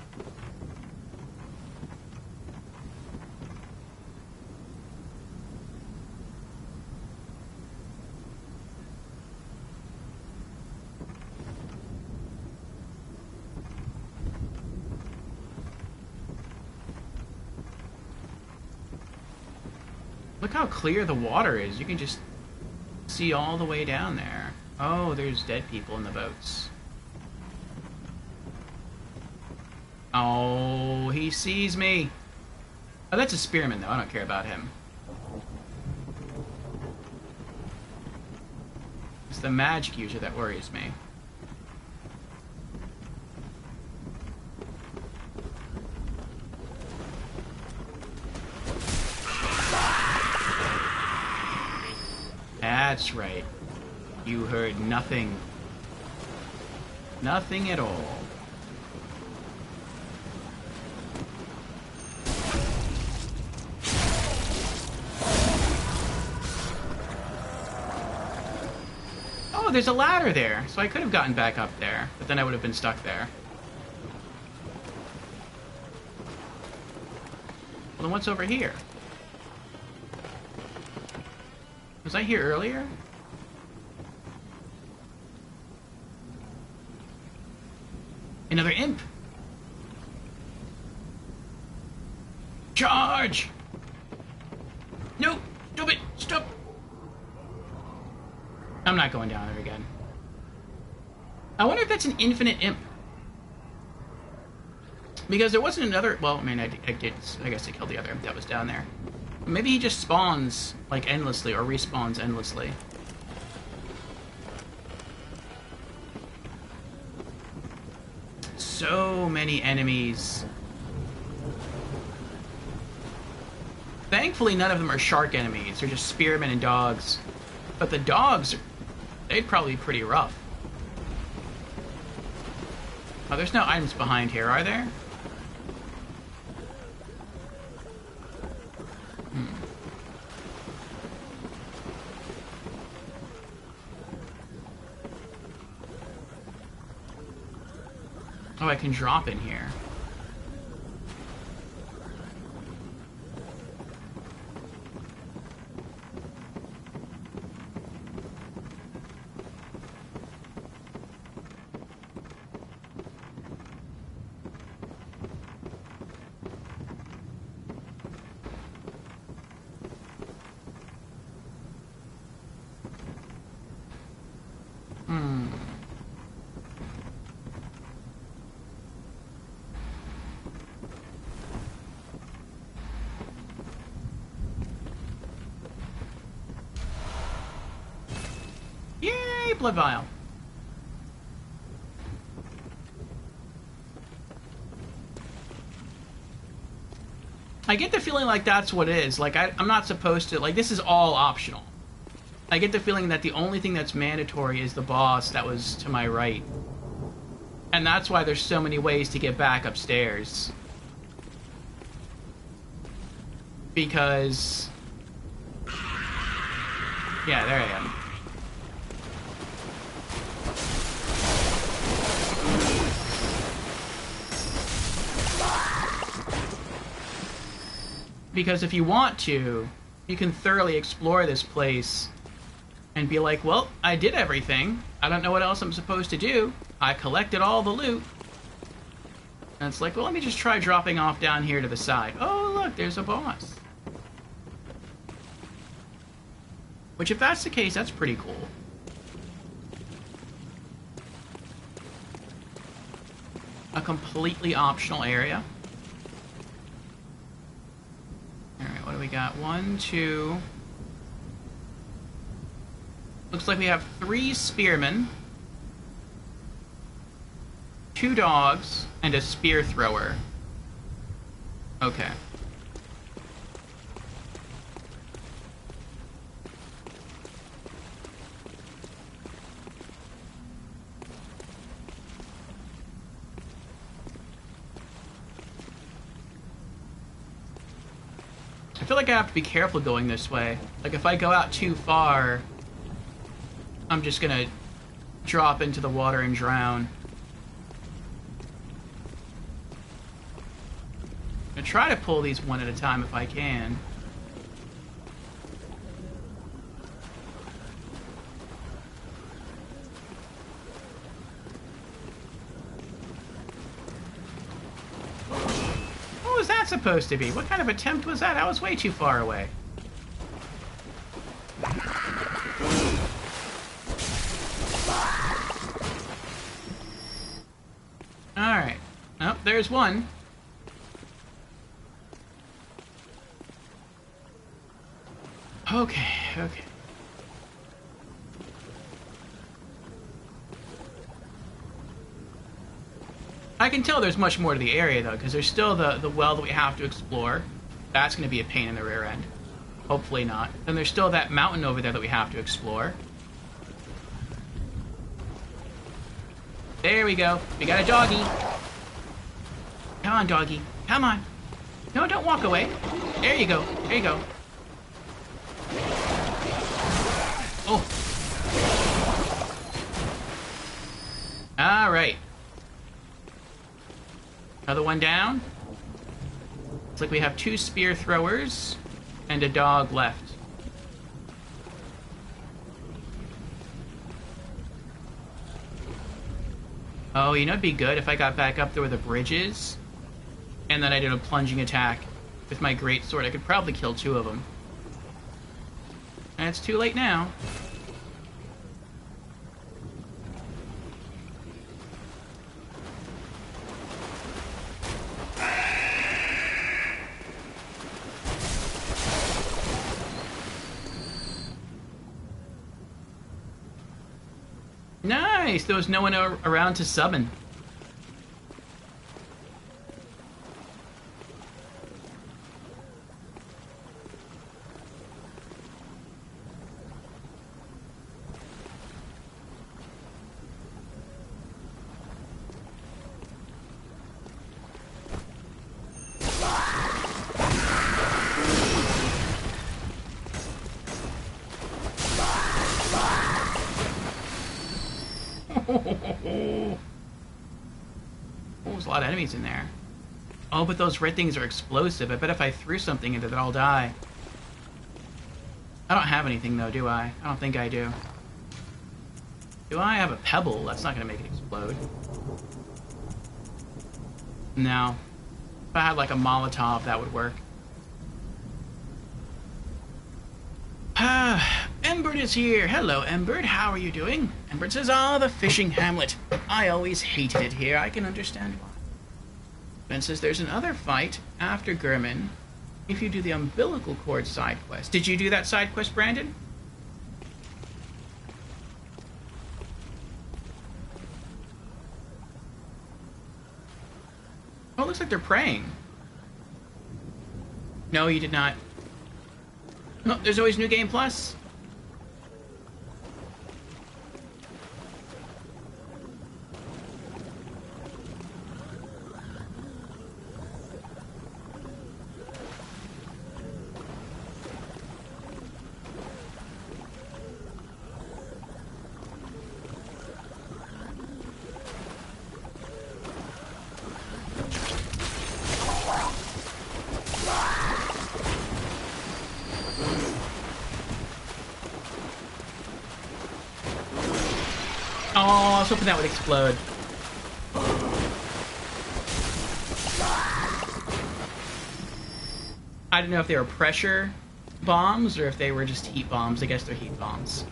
Look how clear the water is. You can just see all the way down there. Oh, there's dead people in the boats. Oh, he sees me. Oh, that's a spearman, though. I don't care about him. It's the magic user that worries me. That's right. You heard nothing. Nothing at all. Oh, there's a ladder there, so I could have gotten back up there, but then I would have been stuck there. Well, then what's over here? Was I here earlier? Another imp! Charge! No! Stop it! Stop! I'm not going down there again. I wonder if that's an infinite imp. Because there wasn't another... Well, I mean, I guess I killed the other imp that was down there. Maybe he just spawns, like, endlessly, or respawns endlessly. So many enemies. Thankfully, none of them are shark enemies. They're just spearmen and dogs. But the dogs, they'd probably be pretty rough. Oh, there's no items behind here, are there? Oh, I can drop in here. Blood vial. I get the feeling like that's what it is. Like, I'm not supposed to... Like, this is all optional. I get the feeling that the only thing that's mandatory is the boss that was to my right. And that's why there's so many ways to get back upstairs. Because... Yeah, there I am. Because if you want to, you can thoroughly explore this place and be like, well, I did everything. I don't know what else I'm supposed to do. I collected all the loot. And it's like, well, let me just try dropping off down here to the side. Oh, look, there's a boss. Which, if that's the case, that's pretty cool. A completely optional area. Alright, what do we got? 1, 2... Looks like we have 3 spearmen, 2 dogs, and a spear thrower. Okay. I feel like I have to be careful going this way. Like, if I go out too far, I'm just gonna drop into the water and drown. I'm gonna try to pull these one at a time if I can. What was that supposed to be? What kind of attempt was that? I was way too far away. Alright. Oh, there's one. Okay, okay. I can tell there's much more to the area, though, because there's still the well that we have to explore. That's going to be a pain in the rear end. Hopefully not. Then there's still that mountain over there that we have to explore. There we go. We got a doggy. Come on, doggy. Come on. No, don't walk away. There you go. There you go. Oh. Alright. Another one down. Looks like we have 2 spear throwers and a dog left. Oh, you know it'd be good if I got back up there where the bridge is, and then I did a plunging attack with my greatsword. I could probably kill 2 of them. And it's too late now. Nice! There was no one around to summon. Oh, there's a lot of enemies in there. Oh, but those red things are explosive. I bet if I threw something into that, I'll die. I don't have anything, though, do I? I don't think I do. Do I have a pebble? That's not going to make it explode. No. If I had, like, a Molotov, that would work. Embert is here. Hello, Embert. How are you doing? Embert says, the fishing hamlet. I always hated it here. I can understand why. Ben says, there's another fight after Gurman if you do the umbilical cord side quest. Did you do that side quest, Brandon? Oh, it looks like they're praying. No, you did not. No, there's always New Game Plus. Oh, I was hoping that would explode. I don't know if they were pressure bombs or if they were just heat bombs. I guess they're heat bombs.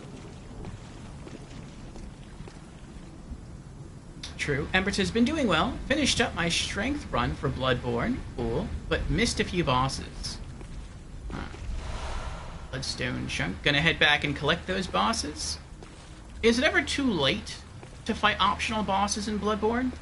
True. Embers has been doing well. Finished up my strength run for Bloodborne. Cool. But missed a few bosses. Bloodstone chunk. Gonna head back and collect those bosses. Is it ever too late to fight optional bosses in Bloodborne?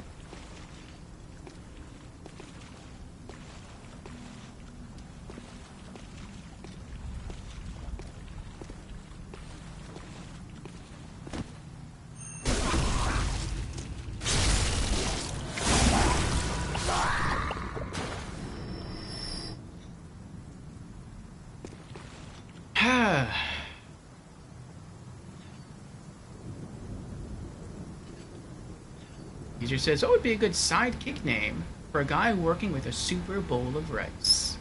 User says, oh, it would be a good sidekick name for a guy working with a super bowl of rice.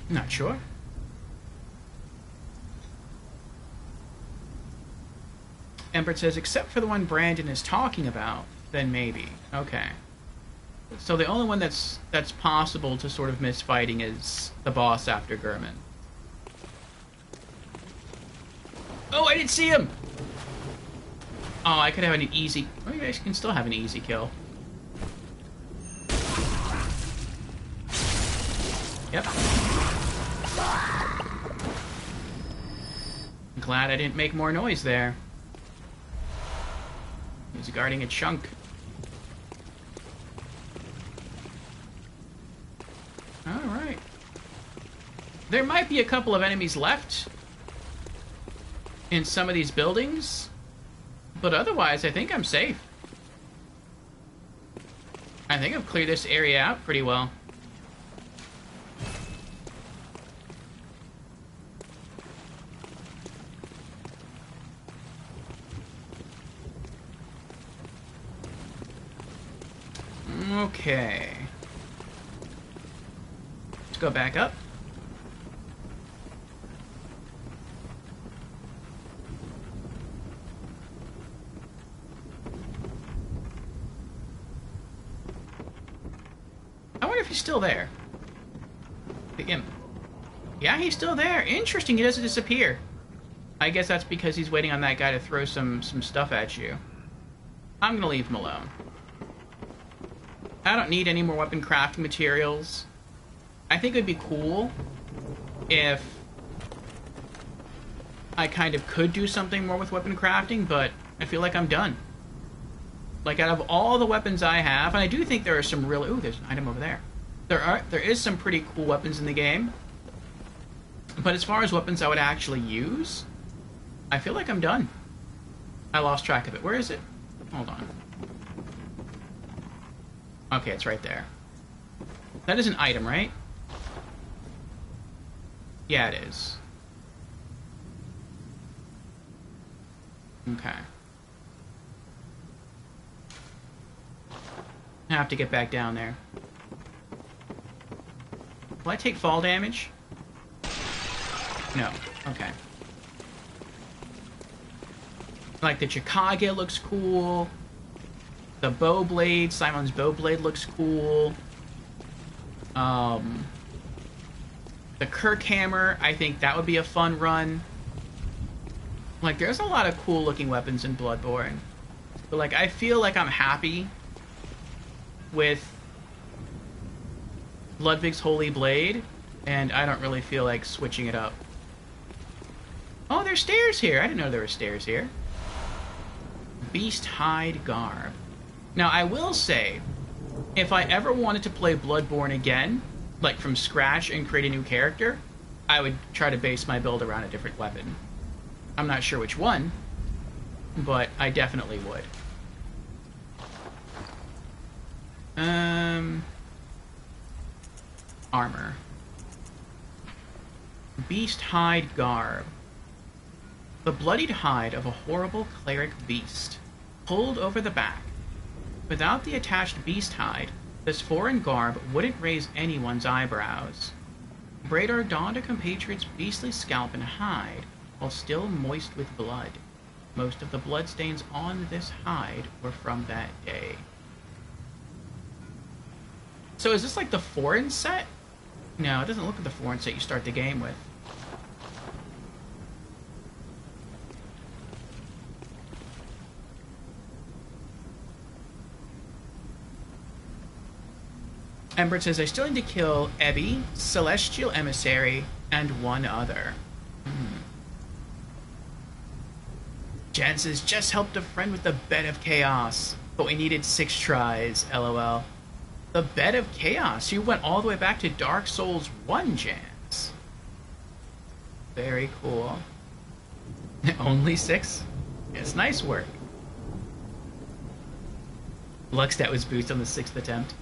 Not sure. Embert says, except for the one Brandon is talking about, then maybe. Okay. So the only one that's possible to sort of miss fighting is the boss after Gurman. Oh, I didn't see him! Oh, I could have an easy... Oh, you guys can still have an easy kill. Yep. I'm glad I didn't make more noise there. He's guarding a chunk. Alright. There might be a couple of enemies left in some of these buildings, but otherwise I think I'm safe. I think I've cleared this area out pretty well. Okay. Let's go back up. I wonder if he's still there. The imp. Yeah, he's still there. Interesting, he doesn't disappear. I guess that's because he's waiting on that guy to throw some stuff at you. I'm gonna leave him alone. I don't need any more weapon crafting materials. I think it would be cool if I kind of could do something more with weapon crafting, but I feel like I'm done. Like, out of all the weapons I have, and I do think there are some real... Ooh, there's an item over there. There is some pretty cool weapons in the game. But as far as weapons I would actually use, I feel like I'm done. I lost track of it. Where is it? Hold on. Okay, it's right there. That is an item, right? Yeah, it is. Okay. I have to get back down there. Will I take fall damage? No. Okay. Like, the Chikage looks cool. The bow blade, Simon's bow blade looks cool. The Kirk hammer, I think that would be a fun run. Like, there's a lot of cool looking weapons in Bloodborne. But, like, I feel like I'm happy with Ludwig's Holy Blade, and I don't really feel like switching it up. Oh, there's stairs here. I didn't know there were stairs here. Beast Hide Garb. Now, I will say, if I ever wanted to play Bloodborne again, like from scratch and create a new character, I would try to base my build around a different weapon. I'm not sure which one, but I definitely would. Armor. Beast Hide Garb. The bloodied hide of a horrible cleric beast, pulled over the back. Without the attached beast hide, this foreign garb wouldn't raise anyone's eyebrows. Bradar donned a compatriot's beastly scalp and hide, while still moist with blood. Most of the bloodstains on this hide were from that day. So is this like the foreign set? No, it doesn't look like the foreign set you start the game with. Ember says, I still need to kill Ebby, Celestial Emissary, and one other. Jan says, just helped a friend with the Bed of Chaos, but we needed 6 tries, lol. The Bed of Chaos? You went all the way back to Dark Souls 1, Jans. Very cool. Only 6? Yes, nice work. Luckstat was boosted on the 6th attempt.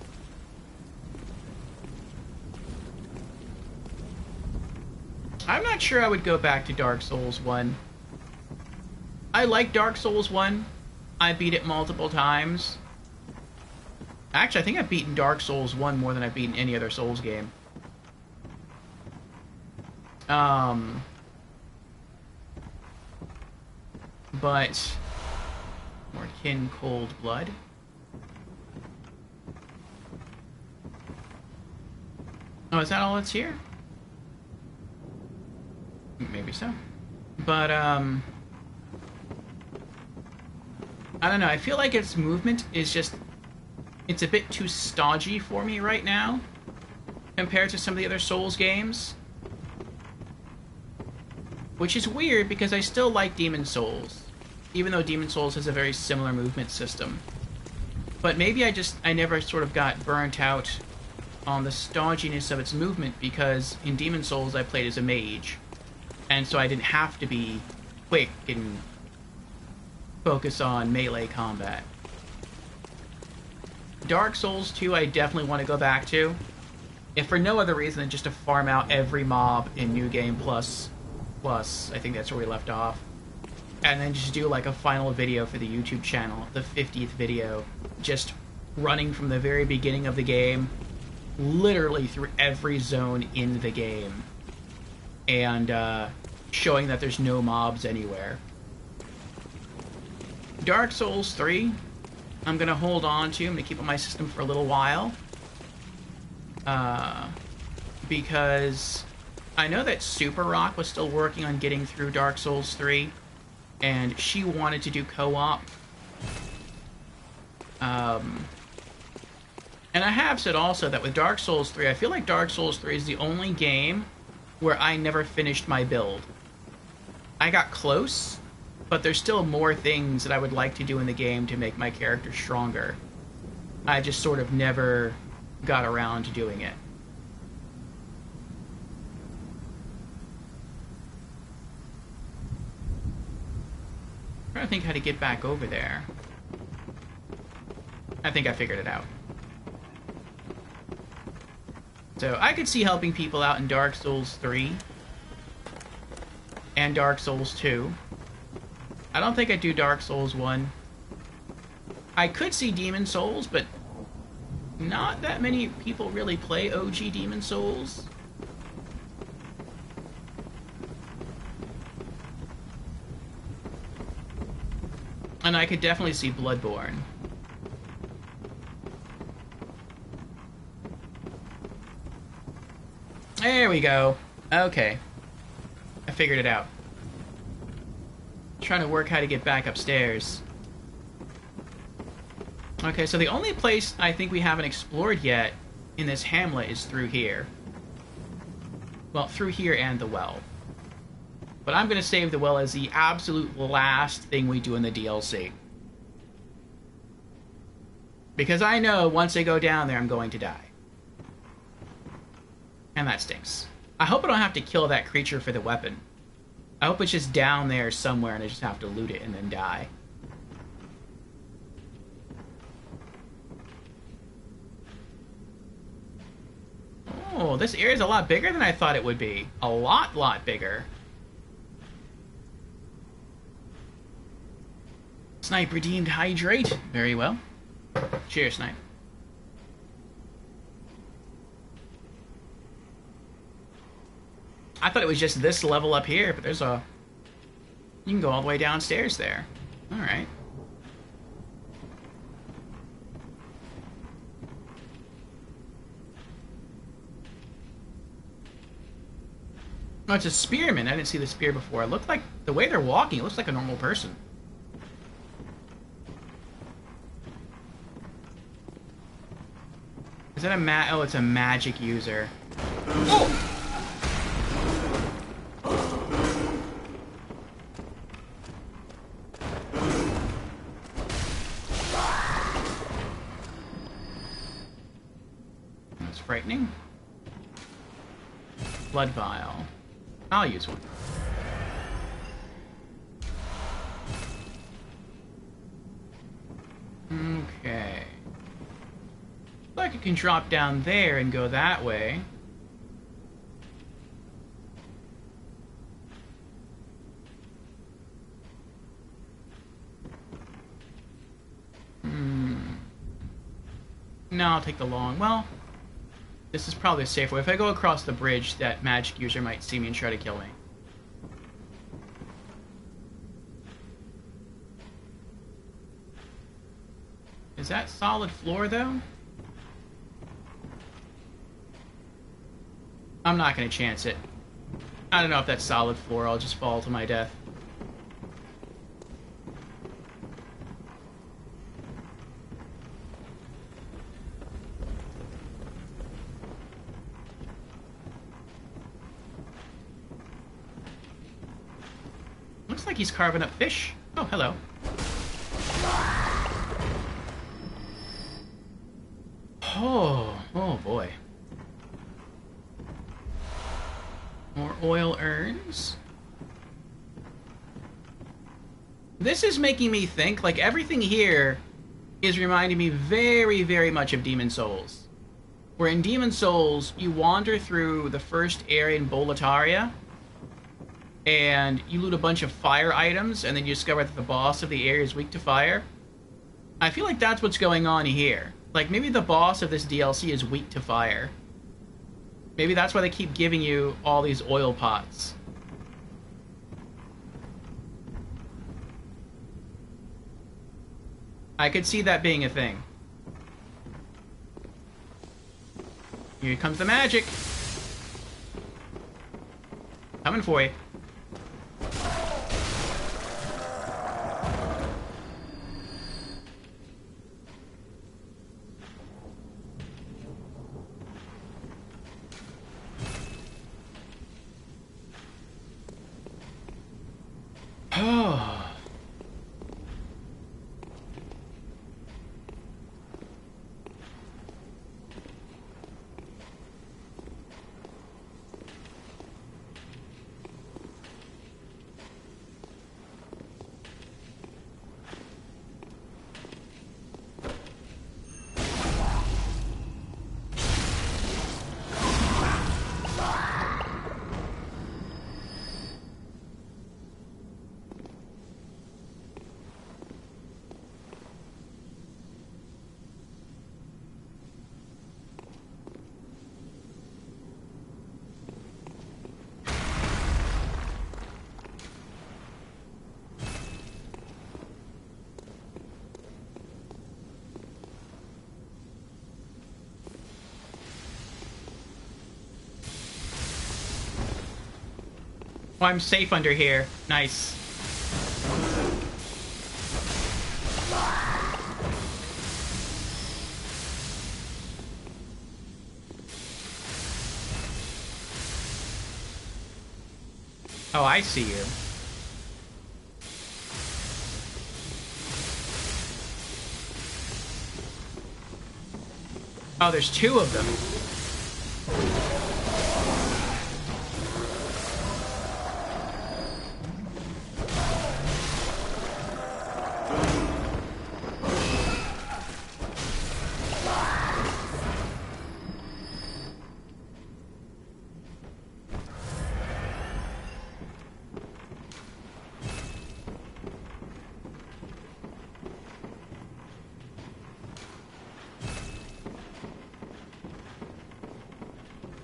I'm not sure I would go back to Dark Souls 1. I like Dark Souls 1. I beat it multiple times. Actually, I think I've beaten Dark Souls 1 more than I've beaten any other Souls game. But Mortkin Cold Blood. Oh, is that all that's here? Maybe so. But, I don't know. I feel like its movement is just... It's a bit too stodgy for me right now, compared to some of the other Souls games. Which is weird, because I still like Demon Souls, even though Demon Souls has a very similar movement system. But maybe I never sort of got burnt out on the stodginess of its movement, because in Demon Souls I played as a mage, and so I didn't have to be quick and focus on melee combat. Dark Souls 2 I definitely want to go back to, if for no other reason than just to farm out every mob in New Game Plus, I think that's where we left off, and then just do like a final video for the YouTube channel, the 50th video, just running from the very beginning of the game, literally through every zone in the game, and showing that there's no mobs anywhere. Dark Souls 3, I'm going to hold on to. I'm going to keep on my system for a little while. Because I know that Super Rock was still working on getting through Dark Souls 3, and she wanted to do co-op. And I have said also that with Dark Souls 3, I feel like Dark Souls 3 is the only game where I never finished my build. I got close, but there's still more things that I would like to do in the game to make my character stronger. I just sort of never got around to doing it. I'm trying to think how to get back over there. I think I figured it out. So I could see helping people out in Dark Souls 3 and Dark Souls 2. I don't think I'd do Dark Souls 1. I could see Demon Souls, but not that many people really play OG Demon Souls. And I could definitely see Bloodborne. There we go. Okay. I figured it out. Trying to work how to get back upstairs. Okay, so the only place I think we haven't explored yet in this hamlet is through here. Well, through here and the well. But I'm going to save the well as the absolute last thing we do in the DLC. Because I know once I go down there, I'm going to die. And that stinks. I hope I don't have to kill that creature for the weapon. I hope it's just down there somewhere and I just have to loot it and then die. Oh, this area is a lot bigger than I thought it would be. A lot bigger. Snipe redeemed hydrate. Very well. Cheers, Snipe. I thought it was just this level up here, but there's a... You can go all the way downstairs there. Alright. Oh, it's a spearman. I didn't see the spear before. It looked like... The way they're walking, it looks like a normal person. Is that a Oh, it's a magic user. Oh! That's frightening. Blood vial. I'll use one. Okay. Like I can drop down there and go that way. No, I'll take the long. Well, this is probably a safe way. If I go across the bridge, that magic user might see me and try to kill me. Is that solid floor, though? I'm not going to chance it. I don't know if that's solid floor. I'll just fall to my death. Looks like he's carving up fish. Oh, hello. Oh boy. More oil urns. This is making me think, like, everything here is reminding me very much of Demon Souls. Where in Demon Souls, you wander through the first area in Boletaria, and you loot a bunch of fire items, and then you discover that the boss of the area is weak to fire. I feel like that's what's going on here. Like, maybe the boss of this DLC is weak to fire. Maybe that's why they keep giving you all these oil pots. I could see that being a thing. Here comes the magic. Coming for you. Oh. Oh, I'm safe under here. Nice. Oh, I see you. Oh, there's two of them.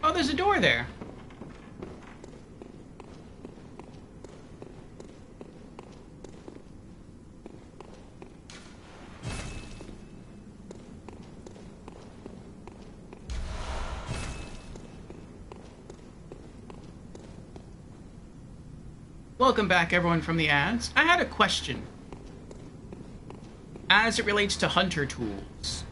Oh, there's a door there. Welcome back, everyone, from the ads. I had a question as it relates to hunter tools.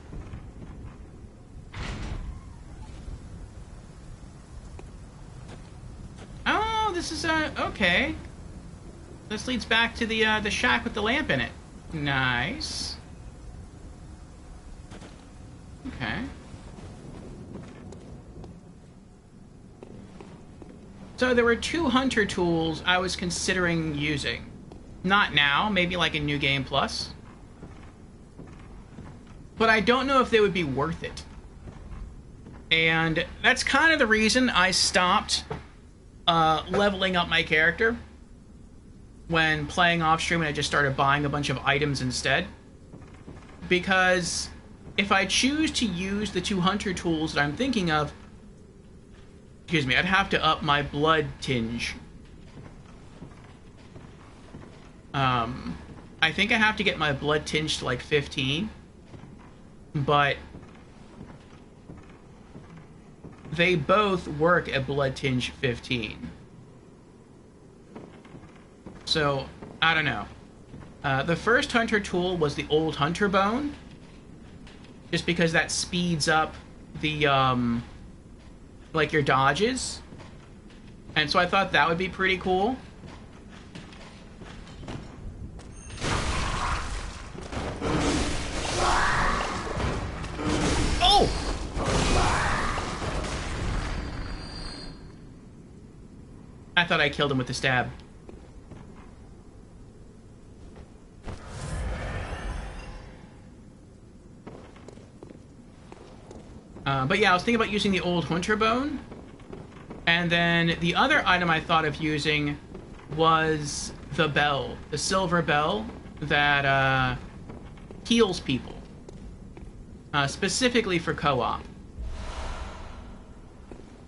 Oh, this is okay. This leads back to the shack with the lamp in it. Nice. Okay. So there were two hunter tools I was considering using. Not now, maybe like in New Game Plus. But I don't know if they would be worth it. And that's kind of the reason I stopped leveling up my character when playing off stream, and I just started buying a bunch of items instead. Because if I choose to use the two hunter tools that I'm thinking of, excuse me, I'd have to up my blood tinge. I think I have to get my blood tinge to like 15. But they both work at blood tinge 15. So, I don't know. The first hunter tool was the old hunter bone. Just because that speeds up the, like your dodges. And so I thought that would be pretty cool. Oh! I thought I killed him with the stab. But yeah, I was thinking about using the old hunter bone. And then the other item I thought of using was the bell. The silver bell that heals people. Specifically for co-op.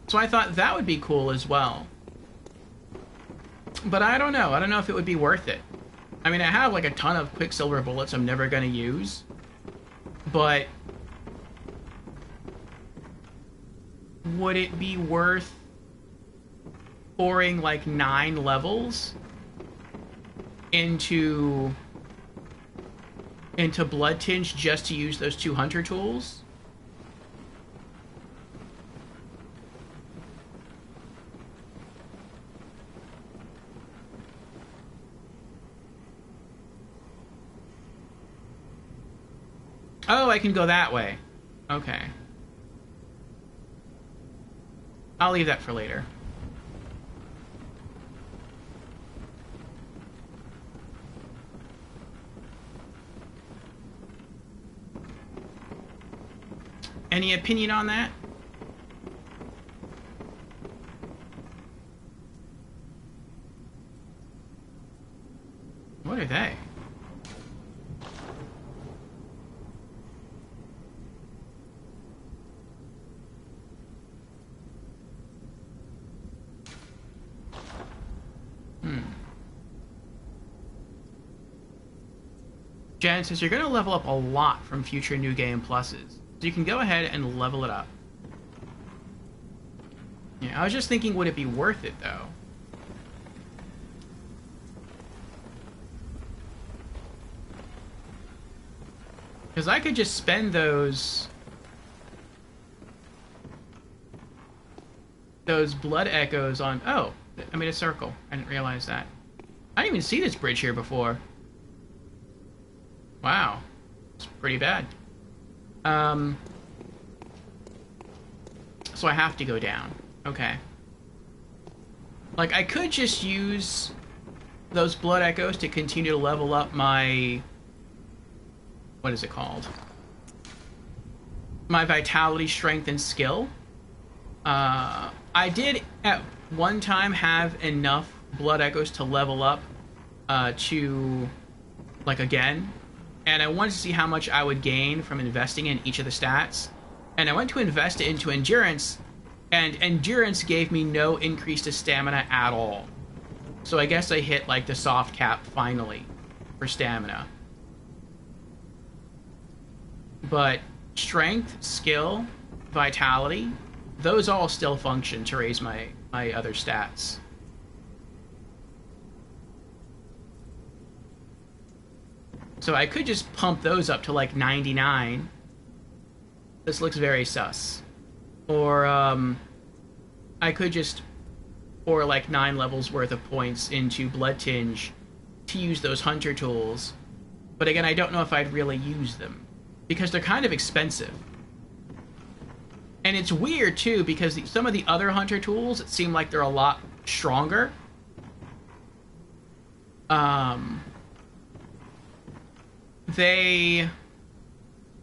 So I thought that would be cool as well. But I don't know. I don't know if it would be worth it. I mean, I have like a ton of quicksilver bullets I'm never going to use. But would it be worth pouring like 9 levels into blood tinge just to use those two hunter tools? Oh, I can go that way. Okay. I'll leave that for later. Any opinion on that? What are they? Jen says you're going to level up a lot from future New Game Pluses. So you can go ahead and level it up. Yeah, I was just thinking, would it be worth it, though? Because I could just spend those blood echoes on... Oh, I made a circle. I didn't realize that. I didn't even see this bridge here before. Wow. It's pretty bad. So I have to go down. Okay. Like, I could just use those blood echoes to continue to level up my... What is it called? My vitality, strength, and skill. I did at one time have enough blood echoes to level up to, like, again. And I wanted to see how much I would gain from investing in each of the stats. And I went to invest it into endurance, and endurance gave me no increase to stamina at all. So I guess I hit, like, the soft cap finally for stamina. But strength, skill, vitality, those all still function to raise my other stats. So I could just pump those up to like 99. This looks very sus. Or I could just pour like 9 levels worth of points into Blood Tinge to use those hunter tools. But again, I don't know if I'd really use them, because they're kind of expensive. And it's weird, too, because some of the other hunter tools, it seem like they're a lot stronger.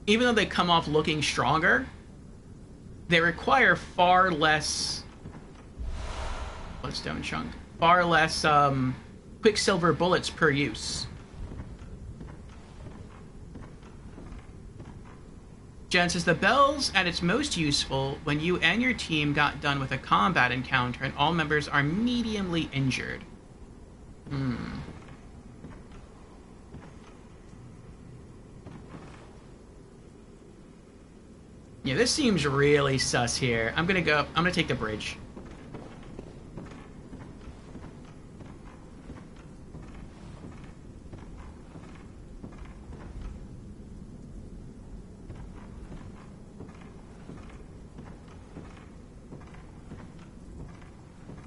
Even though they come off looking stronger, they require far less... Bloodstone chunk. Far less, Quicksilver bullets per use. Jen says, the bell's at its most useful when you and your team got done with a combat encounter and all members are mediumly injured. Yeah, this seems really sus here. I'm gonna take the bridge.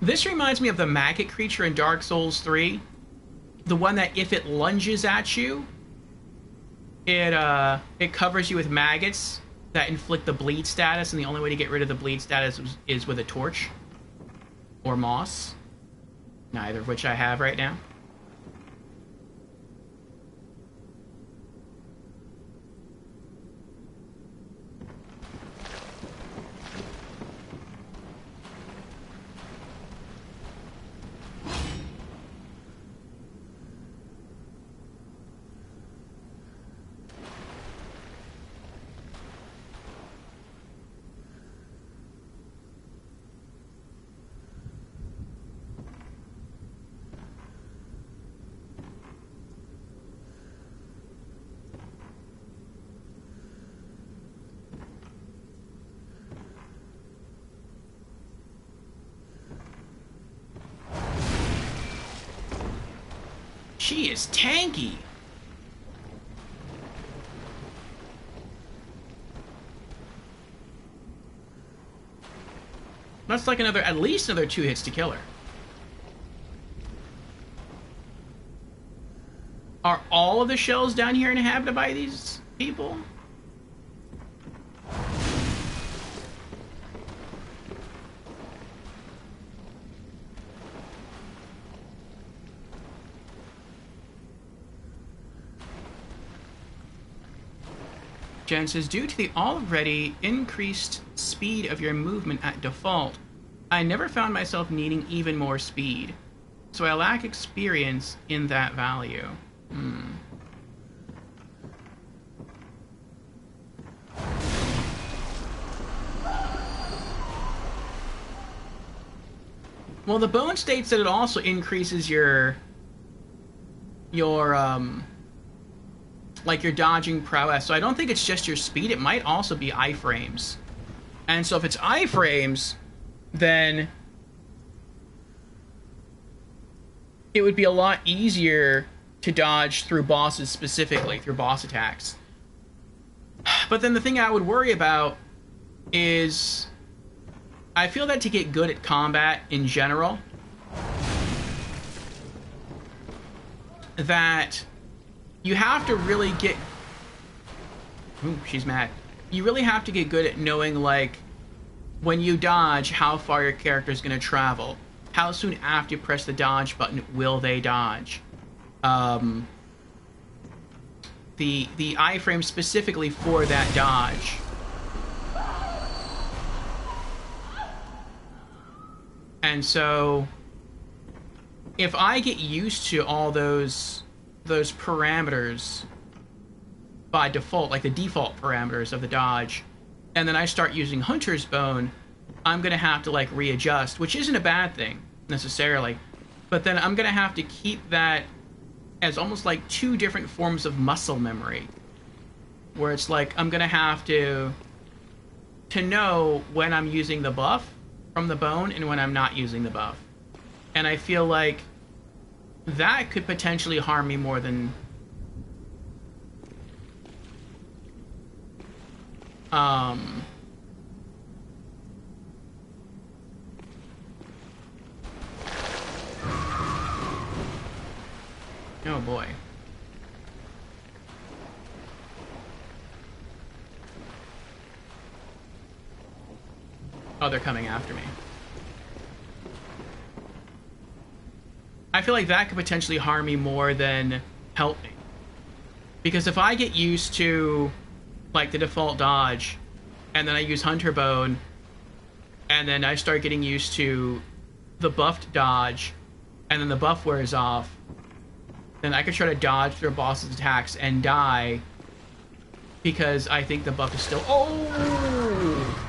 This reminds me of the maggot creature in Dark Souls 3. The one that if it lunges at you, it covers you with maggots that inflict the bleed status, and the only way to get rid of the bleed status is with a torch. Or moss. Neither of which I have right now. She is tanky. That's like at least another 2 hits to kill her. Are all of the shells down here inhabited by these people? Jen says, due to the already increased speed of your movement at default, I never found myself needing even more speed. So I lack experience in that value. Well, the bone states that it also increases your like your dodging prowess. So I don't think it's just your speed. It might also be iframes. And so if it's iframes, then it would be a lot easier to dodge through bosses specifically, through boss attacks. But then the thing I would worry about is I feel that to get good at combat in general, that you have to really get... Ooh, she's mad. You really have to get good at knowing, like, when you dodge, how far your character is going to travel. How soon after you press the dodge button will they dodge? The iframe specifically for that dodge. And so, if I get used to all those parameters by default, like the default parameters of the dodge, and then I start using Hunter's Bone, I'm gonna have to like readjust, which isn't a bad thing necessarily, but then I'm gonna have to keep that as almost like two different forms of muscle memory, where it's like I'm gonna have to know when I'm using the buff from the bone and when I'm not using the buff. And I feel like that could potentially harm me more than oh boy. Oh, they're coming after me. I feel like that could potentially harm me more than help me. Because if I get used to, like, the default dodge, and then I use Hunter Bone, and then I start getting used to the buffed dodge, and then the buff wears off, then I could try to dodge their boss's attacks and die because I think the buff is still... Oh!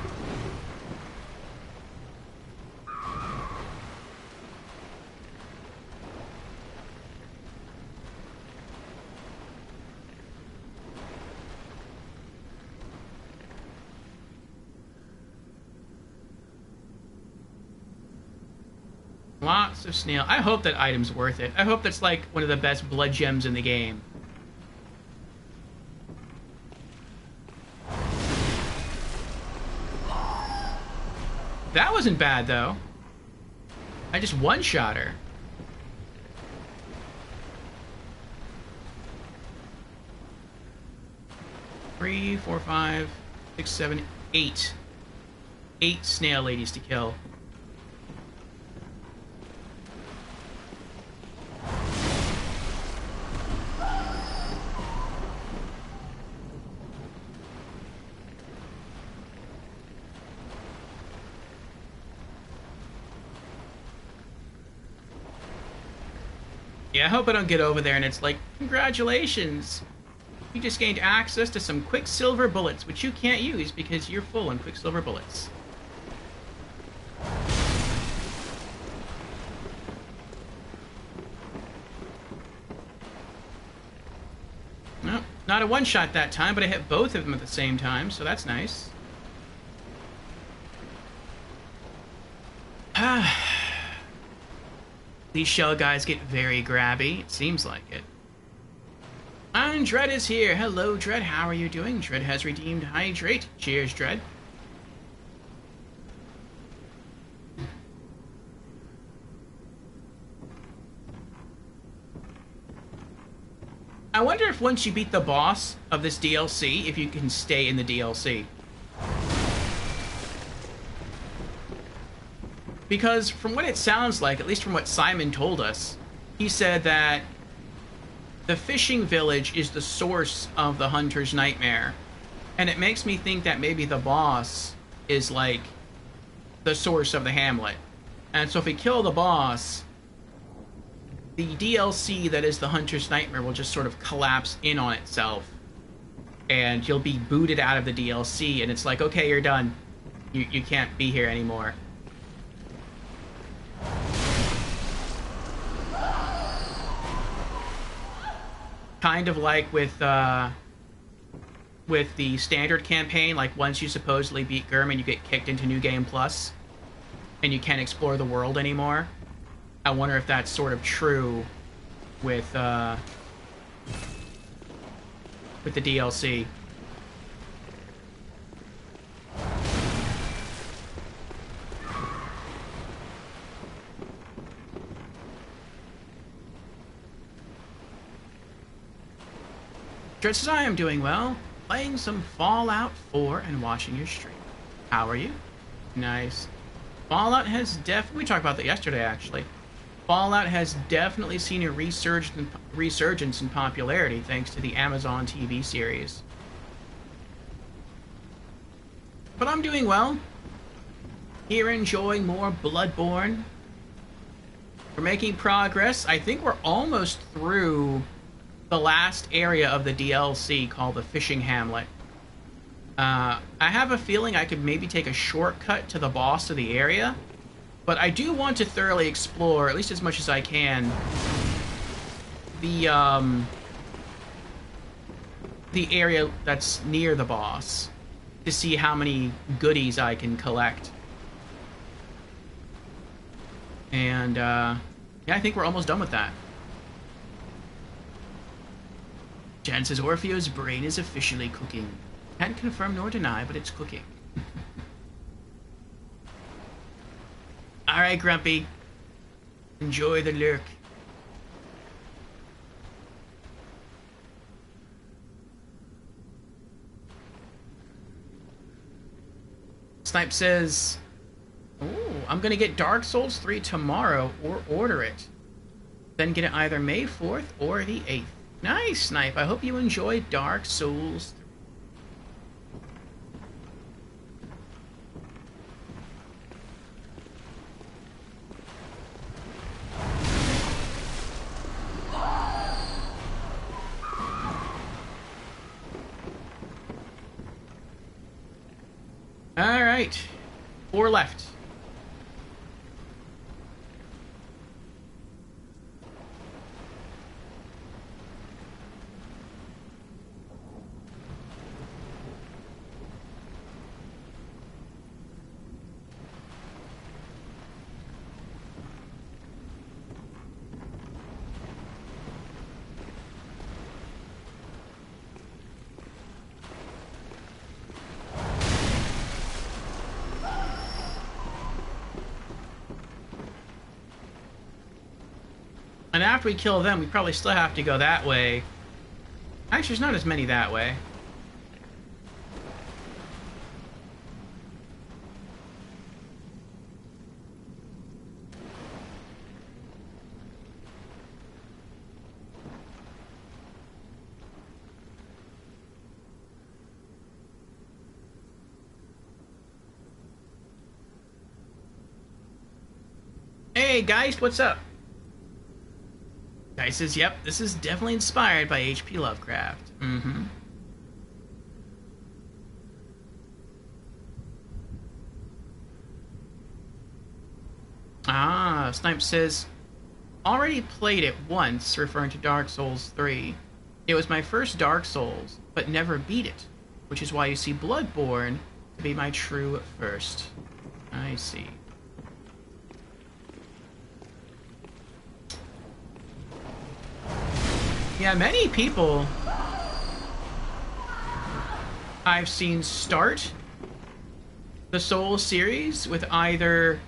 Lots of snail. I hope that item's worth it. I hope that's like one of the best blood gems in the game. That wasn't bad though. I just one-shot her. Three, four, five, 6, 7, 8. 8 snail ladies to kill. Yeah, I hope I don't get over there and it's like, congratulations! You just gained access to some Quicksilver bullets, which you can't use because you're full on Quicksilver bullets. Nope, not a one-shot that time, but I hit both of them at the same time, so that's nice. These shell guys get very grabby. It seems like it. And Dread is here. Hello, Dread. How are you doing? Dread has redeemed Hydrate. Cheers, Dread. I wonder if once you beat the boss of this DLC, if you can stay in the DLC. Because from what it sounds like, at least from what Simon told us, he said that the fishing village is the source of the hunter's nightmare. And it makes me think that maybe the boss is like the source of the hamlet. And so if we kill the boss, the DLC that is the hunter's nightmare will just sort of collapse in on itself. And you'll be booted out of the DLC and it's like, okay, you're done. You can't be here anymore. Kind of like with the standard campaign, like once you supposedly beat Gehrman, you get kicked into New Game Plus, and you can't explore the world anymore. I wonder if that's sort of true with the DLC. Dread says, I am doing well, playing some Fallout 4 and watching your stream. How are you? Nice. Fallout has we talked about that yesterday, actually. Fallout has definitely seen a resurgence in popularity thanks to the Amazon TV series. But I'm doing well. Here enjoying more Bloodborne. We're making progress. I think we're almost through the last area of the DLC called the Fishing Hamlet. I have a feeling I could maybe take a shortcut to the boss of the area, but I do want to thoroughly explore, at least as much as I can, the area that's near the boss to see how many goodies I can collect. And, yeah, I think we're almost done with that. Jan says, Orpheo's brain is officially cooking. Can't confirm nor deny, but it's cooking. Alright, Grumpy. Enjoy the lurk. Snipe says, "Ooh, I'm gonna get Dark Souls 3 tomorrow or order it. Then get it either May 4th or the 8th. Nice, Snipe. I hope you enjoy Dark Souls 3. Alright. 4 left. And after we kill them, we probably still have to go that way. Actually, there's not as many that way. Hey, Geist, what's up? Guy says, yep, this is definitely inspired by H.P. Lovecraft. Mm-hmm. Ah, Snipe says, already played it once, referring to Dark Souls 3. It was my first Dark Souls, but never beat it, which is why you see Bloodborne to be my true first. I see. Yeah, many people I've seen start the Souls series with either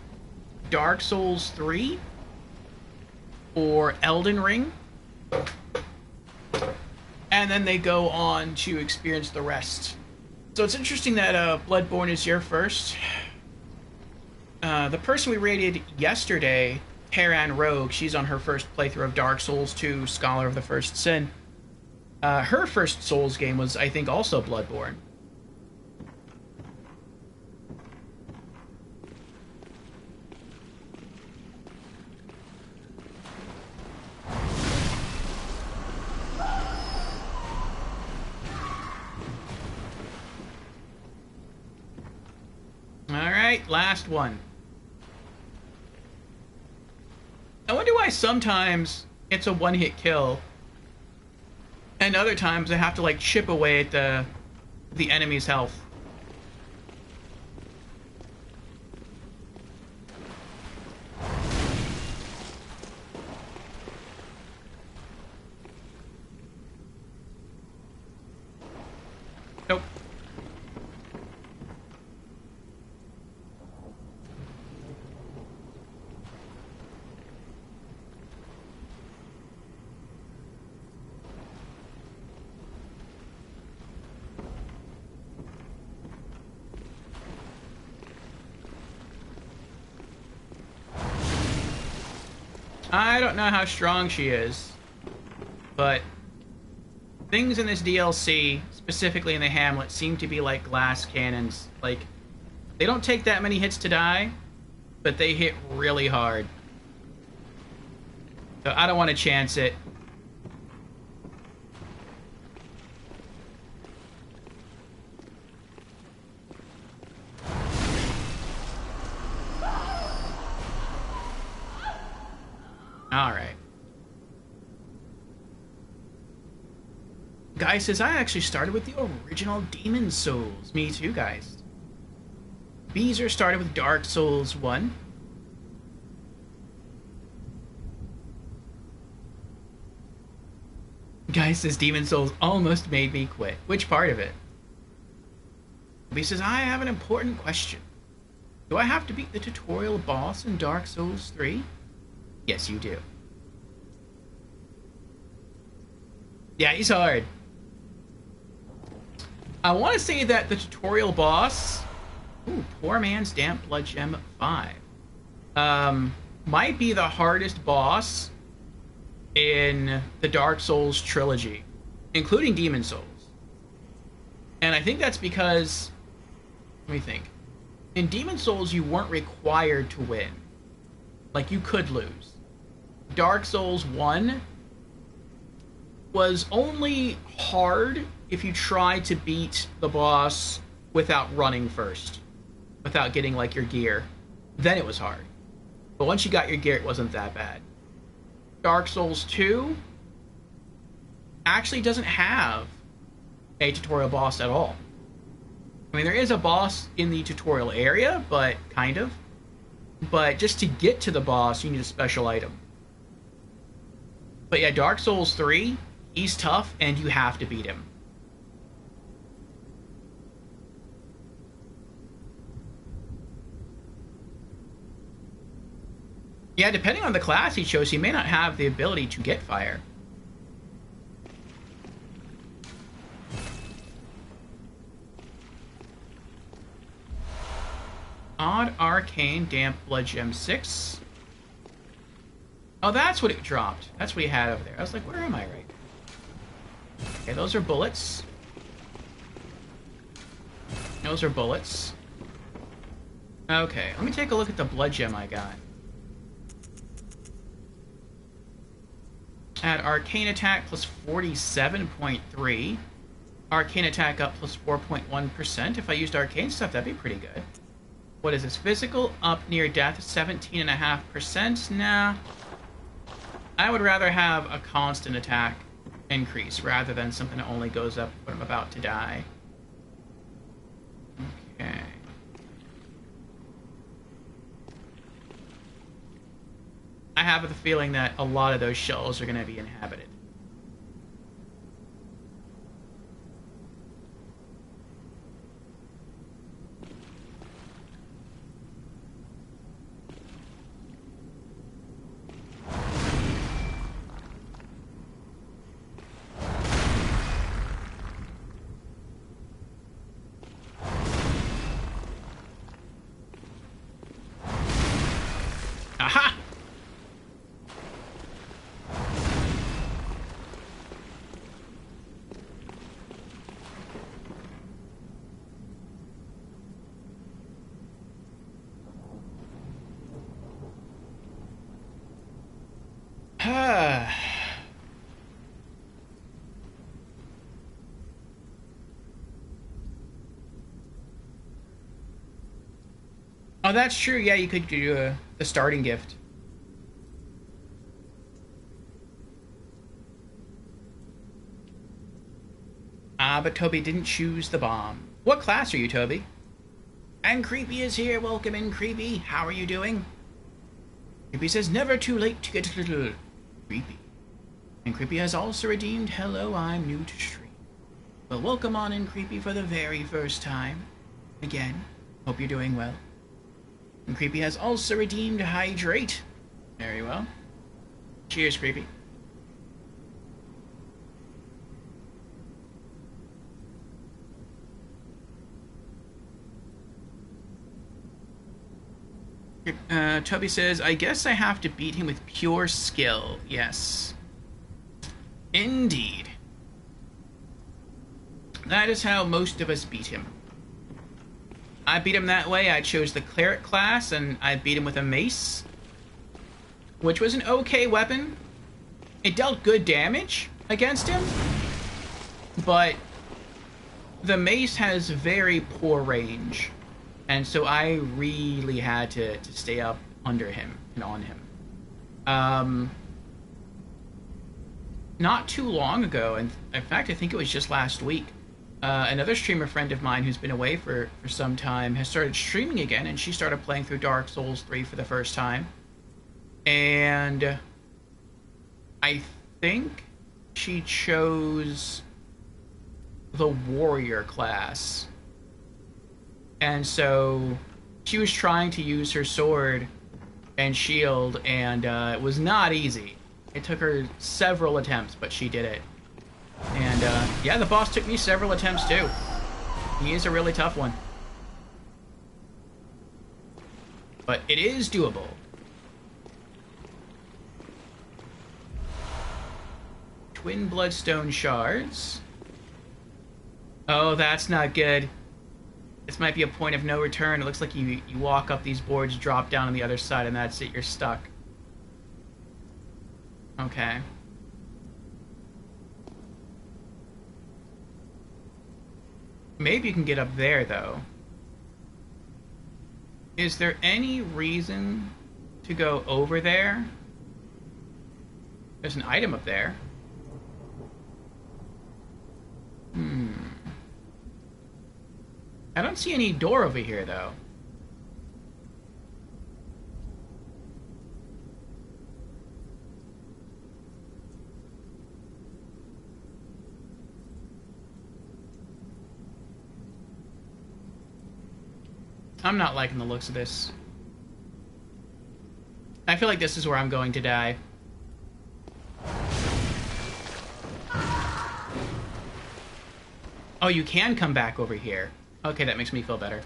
Dark Souls 3 or Elden Ring, and then they go on to experience the rest. So it's interesting that Bloodborne is your first. The person we rated yesterday, Terran Rogue, she's on her first playthrough of Dark Souls 2, Scholar of the First Sin. Her first Souls game was, I think, also Bloodborne. Alright, last one. I wonder why sometimes it's a one-hit kill, and other times I have to like chip away at the enemy's health. Nope. I don't know how strong she is, but things in this DLC, specifically in the Hamlet, seem to be like glass cannons. Like, they don't take that many hits to die, but they hit really hard. So I don't want to chance it. Alright. Guy says, I actually started with the original Demon Souls. Me too, guys. Beezer started with Dark Souls 1. Guy says, Demon Souls almost made me quit. Which part of it? He says, I have an important question. Do I have to beat the tutorial boss in Dark Souls 3? Yes, you do. Yeah, he's hard. I want to say that the tutorial boss... Ooh, Poor Man's Damp Blood Gem 5. Might be the hardest boss in the Dark Souls trilogy, including Demon Souls. And I think that's because... Let me think. In Demon Souls, you weren't required to win. Like, you could lose. Dark Souls 1 was only hard if you tried to beat the boss without running first. Without getting, like, your gear. Then it was hard. But once you got your gear, it wasn't that bad. Dark Souls 2 actually doesn't have a tutorial boss at all. I mean, there is a boss in the tutorial area, but kind of. But just to get to the boss, you need a special item. But yeah, Dark Souls 3, he's tough, and you have to beat him. Yeah, depending on the class he chose, he may not have the ability to get fire. Odd Arcane Damp Blood Gem 6. Oh, that's what it dropped. That's what he had over there. I was like, where am I right now? Okay, those are bullets. Those are bullets. Okay, let me take a look at the blood gem I got. Add Arcane Attack plus 47.3. Arcane Attack up plus 4.1%. If I used Arcane stuff, that'd be pretty good. What is this? Physical up near death, 17.5%. Nah. I would rather have a constant attack increase rather than something that only goes up when I'm about to die. Okay. I have the feeling that a lot of those shells are going to be inhabited. Aha! Oh, that's true. Yeah, you could do the starting gift. Ah, but Toby didn't choose the bomb. What class are you, Toby? And Creepy is here. Welcome in, Creepy. How are you doing? Creepy says, never too late to get a little creepy. And Creepy has also redeemed, hello, I'm new to stream. Well, welcome on in, Creepy, for the very first time. Again, hope you're doing well. And Creepy has also redeemed hydrate. Very well. Cheers, Creepy. Toby says, I guess I have to beat him with pure skill. Yes. Indeed. That is how most of us beat him. I beat him that way. I chose the cleric class, and I beat him with a mace, which was an okay weapon. It dealt good damage against him, but the mace has very poor range, and so I really had to stay up under him and on him. Not too long ago, and in fact, I think it was just last week, another streamer friend of mine who's been away for some time has started streaming again, and she started playing through Dark Souls 3 for the first time. And I think she chose the warrior class. And so she was trying to use her sword and shield, and it was not easy. It took her several attempts, but she did it. And yeah, the boss took me several attempts too. He is a really tough one. But it is doable. Twin bloodstone shards. Oh, that's not good. This might be a point of no return. It looks like you walk up these boards, drop down on the other side, and that's it. You're stuck. Okay. Maybe you can get up there, though. Is there any reason to go over there? There's an item up there. I don't see any door over here, though. I'm not liking the looks of this. I feel like this is where I'm going to die. Oh, you can come back over here. Okay, that makes me feel better.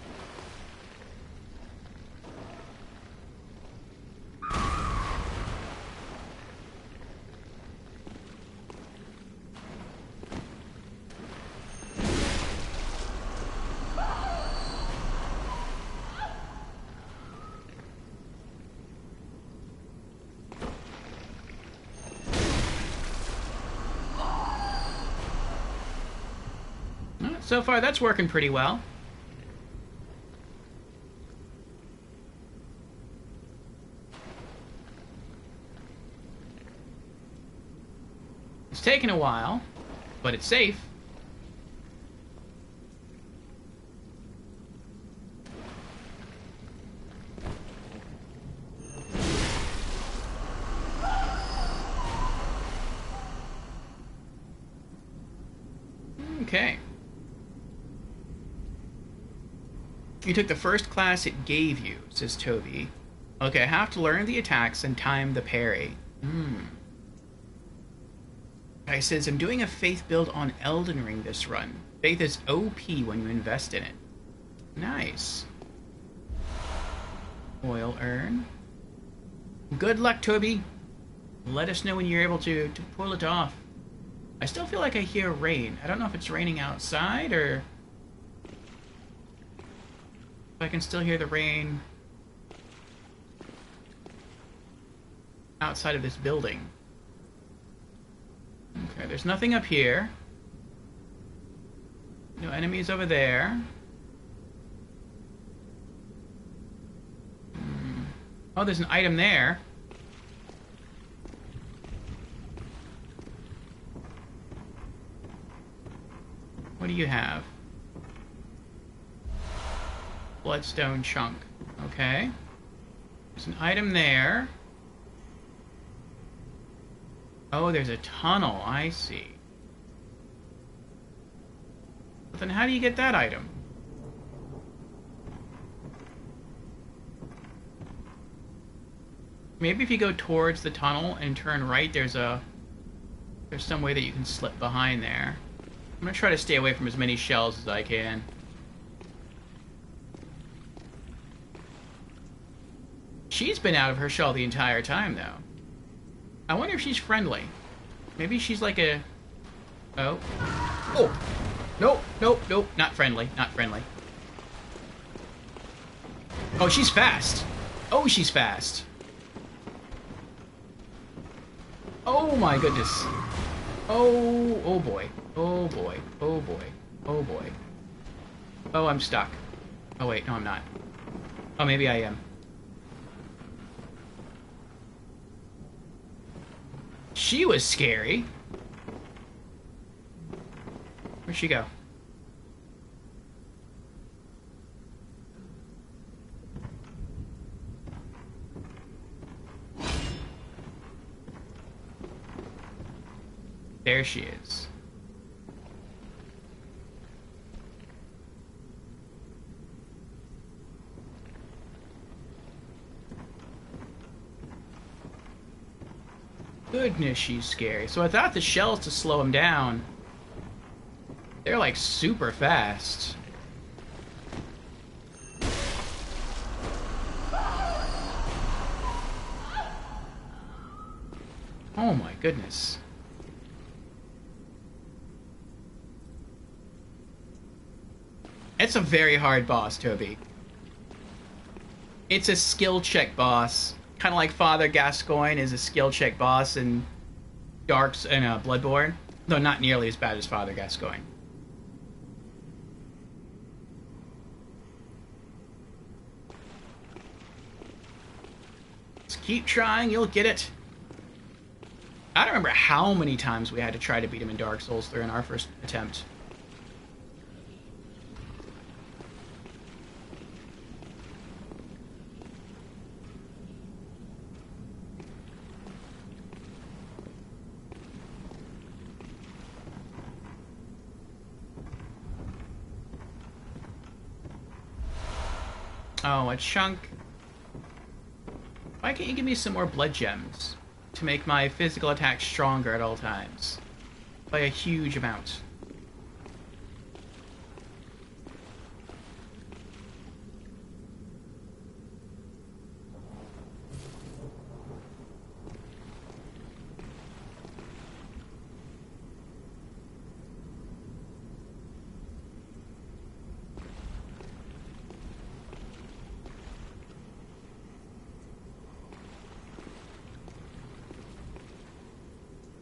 So far, that's working pretty well. It's taken a while, but it's safe. Okay. You took the first class it gave you, says Toby. Okay, I have to learn the attacks and time the parry. Guy says, I'm doing a Faith build on Elden Ring this run. Faith is OP when you invest in it. Nice. Oil urn. Good luck, Toby. Let us know when you're able to pull it off. I still feel like I hear rain. I don't know if it's raining outside or... I can still hear the rain outside of this building. Okay, there's nothing up here. No enemies over there. Oh, there's an item there. What do you have? Bloodstone chunk. Okay. There's an item there. Oh, there's a tunnel. I see. But then how do you get that item? Maybe if you go towards the tunnel and turn right, there's some way that you can slip behind there. I'm gonna try to stay away from as many shells as I can. She's been out of her shell the entire time, though. I wonder if she's friendly. Maybe she's like a... Oh. Oh! Nope, nope, nope. Not friendly, not friendly. Oh, she's fast. Oh, she's fast. Oh my goodness. Oh, oh boy. Oh boy. Oh boy. Oh boy. Oh, I'm stuck. Oh wait, no I'm not. Oh, maybe I am. She was scary. Where'd she go? There she is. Goodness, she's scary. So I thought the shells to slow him down. They're like super fast. Oh my goodness. It's a very hard boss, Toby. It's a skill check boss. Kind of like Father Gascoigne is a skill check boss in Darks and Bloodborne. Though not nearly as bad as Father Gascoigne. Just keep trying, you'll get it. I don't remember how many times we had to try to beat him in Dark Souls 3 in our first attempt. Oh, a chunk. Why can't you give me some more blood gems to make my physical attack stronger at all times? By a huge amount.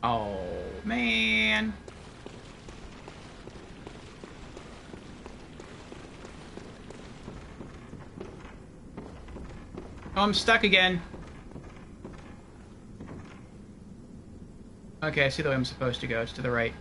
Oh, man. Oh, I'm stuck again. Okay, I see the way I'm supposed to go. It's to the right.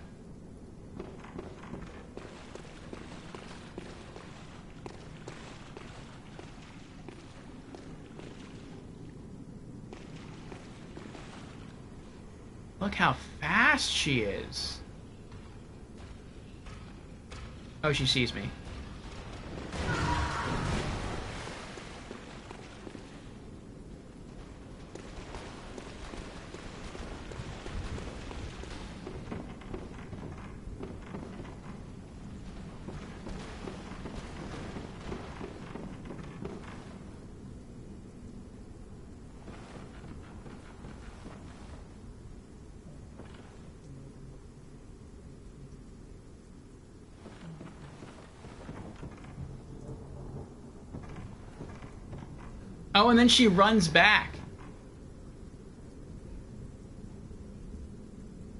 Look how fast she is. Oh, she sees me. Oh, and then she runs back.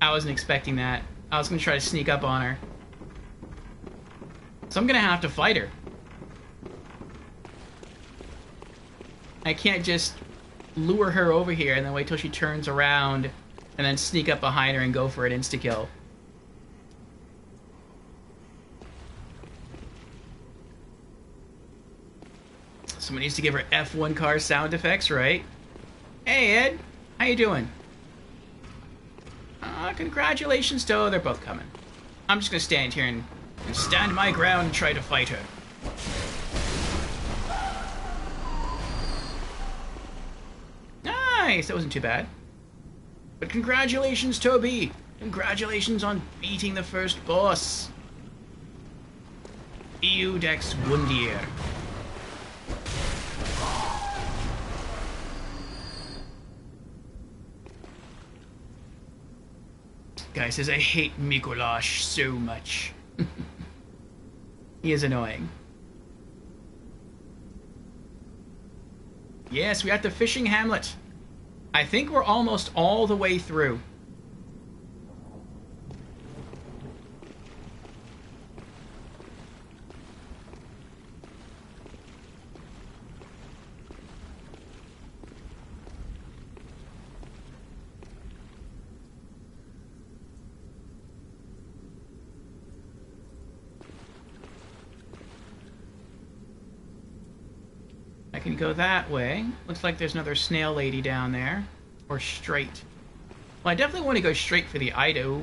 I wasn't expecting that. I was going to try to sneak up on her. So I'm going to have to fight her. I can't just lure her over here and then wait till she turns around and then sneak up behind her and go for an insta-kill. Someone needs to give her F1 car sound effects, right? Hey, Ed. How you doing? Congratulations to... Oh, they're both coming. I'm just gonna stand here and stand my ground and try to fight her. Nice! That wasn't too bad. But congratulations, Toby! Congratulations on beating the first boss. Eudex Wundir. Guy says, I hate Mikolash so much. He is annoying. Yes, we got the fishing hamlet. I think we're almost all the way through. I can go that way. Looks like there's another snail lady down there. Or straight. Well, I definitely want to go straight for the Ido.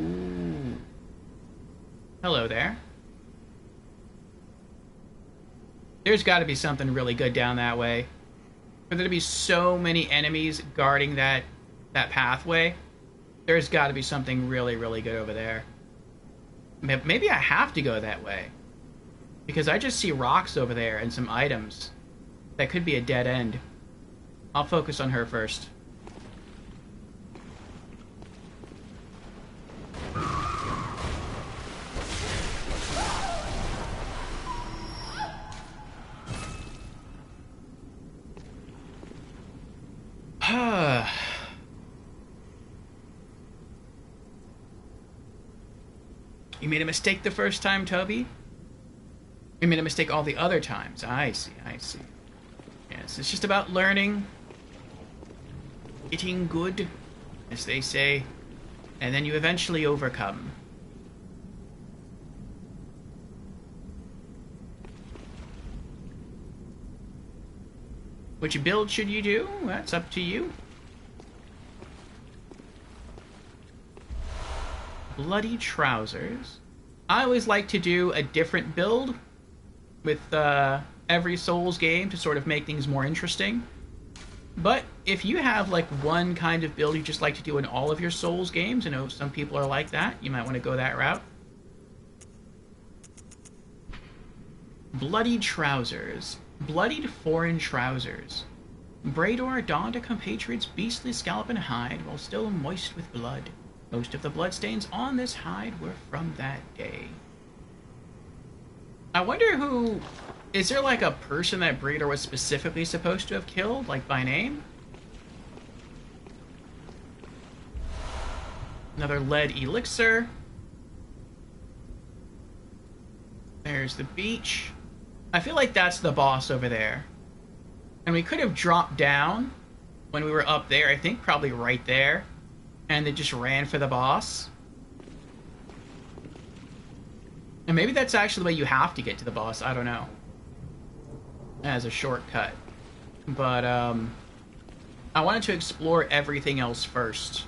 Hello there. There's got to be something really good down that way. For there to be so many enemies guarding that pathway, there's got to be something really, really good over there. Maybe I have to go that way. Because I just see rocks over there and some items. That could be a dead end. I'll focus on her first. You made a mistake the first time, Toby? You made a mistake all the other times. I see, I see. Yes, it's just about learning, getting good, as they say, and then you eventually overcome. Which build should you do? That's up to you. Bloody trousers. I always like to do a different build with every Souls game to sort of make things more interesting. But if you have like one kind of build you just like to do in all of your Souls games, I know some people are like that, you might want to go that route. Bloody trousers. Bloodied foreign trousers. Brador donned a compatriot's beastly scalp and hide while still moist with blood. Most of the bloodstains on this hide were from that day. I wonder who... Is there like a person that Brador was specifically supposed to have killed, like by name? Another lead elixir. There's the beach. I feel like that's the boss over there. And we could have dropped down when we were up there, I think probably right there. And they just ran for the boss. And maybe that's actually the way you have to get to the boss, I don't know. As a shortcut. But, I wanted to explore everything else first.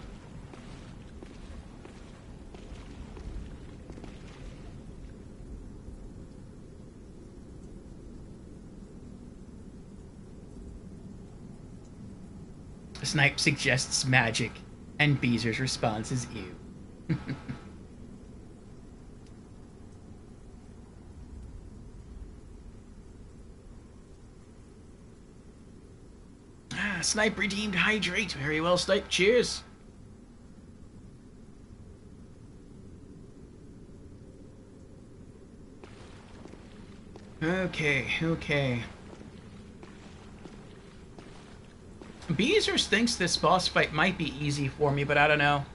Snipe suggests magic, and Beezer's response is ew. Snipe redeemed hydrate. Very well, Snipe. Cheers. Okay, okay. Beezers thinks this boss fight might be easy for me, but I don't know.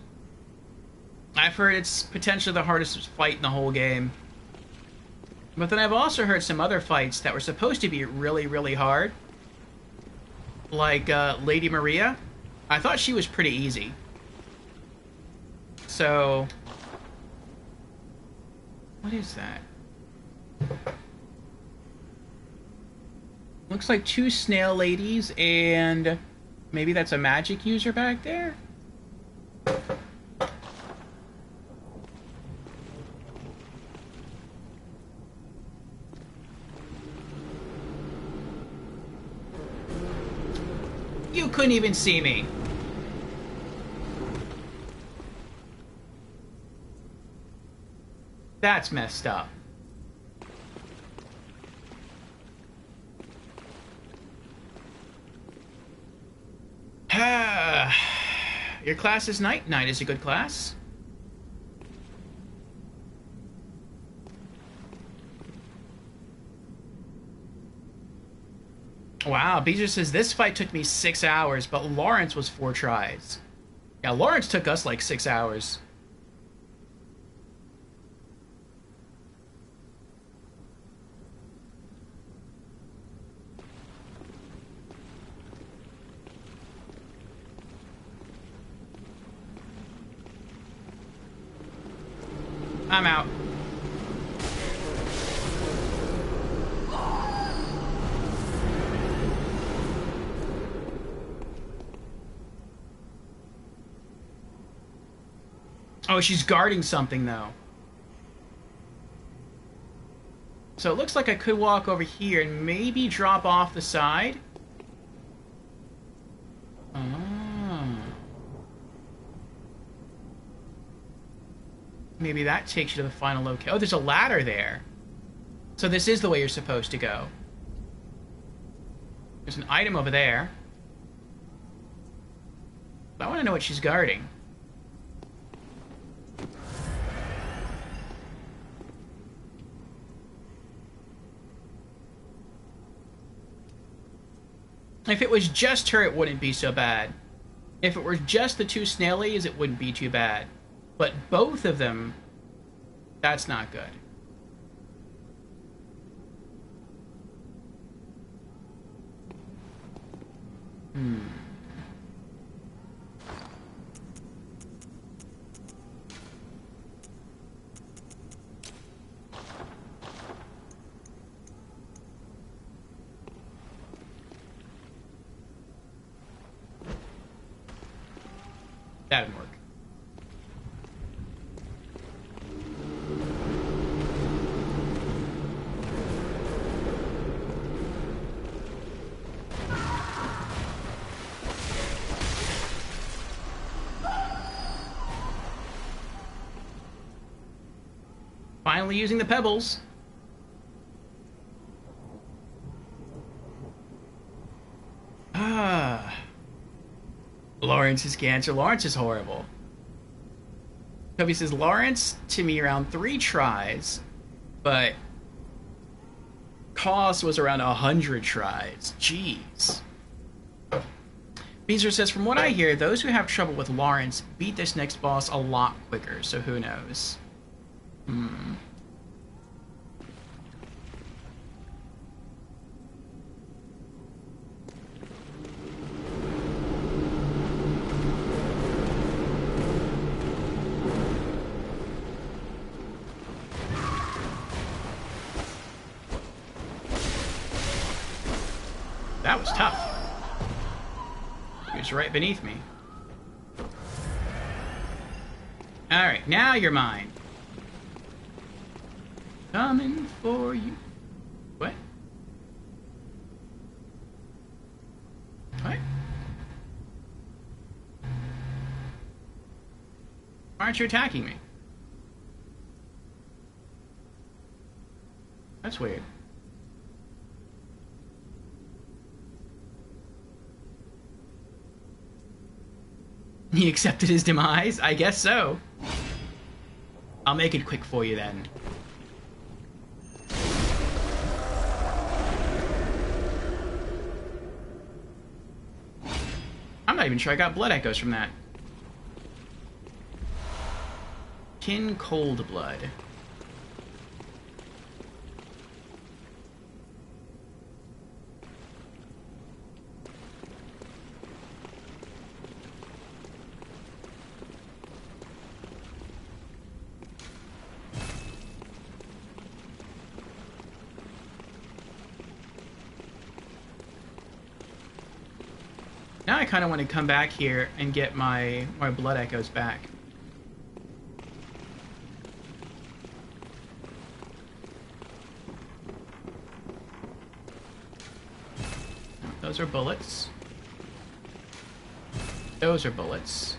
I've heard it's potentially the hardest fight in the whole game. But then I've also heard some other fights that were supposed to be really, really hard. Like, Lady Maria. I thought she was pretty easy. So... What is that? Looks like two snail ladies and... Maybe that's a magic user back there? You couldn't even see me. That's messed up. Your class is Knight. Knight is a good class. Wow, Beezer says this fight took me 6 hours, but Lawrence was 4 tries. Yeah, Lawrence took us like 6 hours. I'm out. Oh, she's guarding something, though. So it looks like I could walk over here and maybe drop off the side. Oh. Maybe that takes you to the final location. Oh, there's a ladder there. So this is the way you're supposed to go. There's an item over there. But I want to know what she's guarding. If it was just her, it wouldn't be so bad. If it were just the 2 snailies, it wouldn't be too bad. But both of them, that's not good. That didn't work. Finally using the pebbles. Lawrence is cancer. Lawrence is horrible. Toby says, Lawrence to me around 3 tries, but Cost was around 100 tries. Jeez. Beezer says, from what I hear, those who have trouble with Lawrence beat this next boss a lot quicker, so who knows. That was tough. He was right beneath me. Alright, now you're mine. Coming for you. What? What? Why aren't you attacking me? That's weird. He accepted his demise? I guess so. I'll make it quick for you then. I'm not even sure I got blood echoes from that. Kin Cold Blood. Now I kind of want to come back here and get my blood echoes back. Those are bullets. Those are bullets.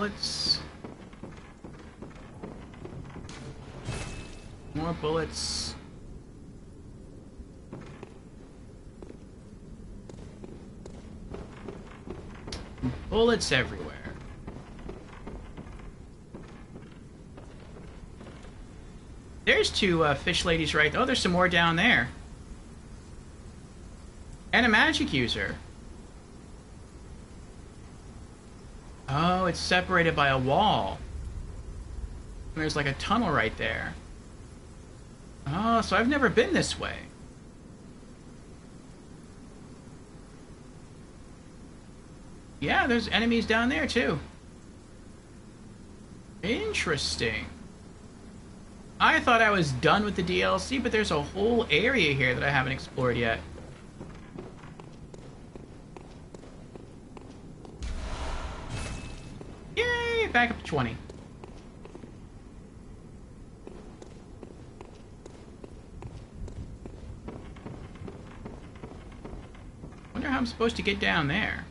bullets. More bullets. Bullets everywhere. There's two fish ladies right. Oh, there's some more down there. And a magic user. Oh, it's separated by a wall. And there's like a tunnel right there. Oh, so I've never been this way. Yeah, there's enemies down there too. Interesting. I thought I was done with the DLC, but there's a whole area here that I haven't explored yet. Yay! Back up to 20. Wonder how I'm supposed to get down there.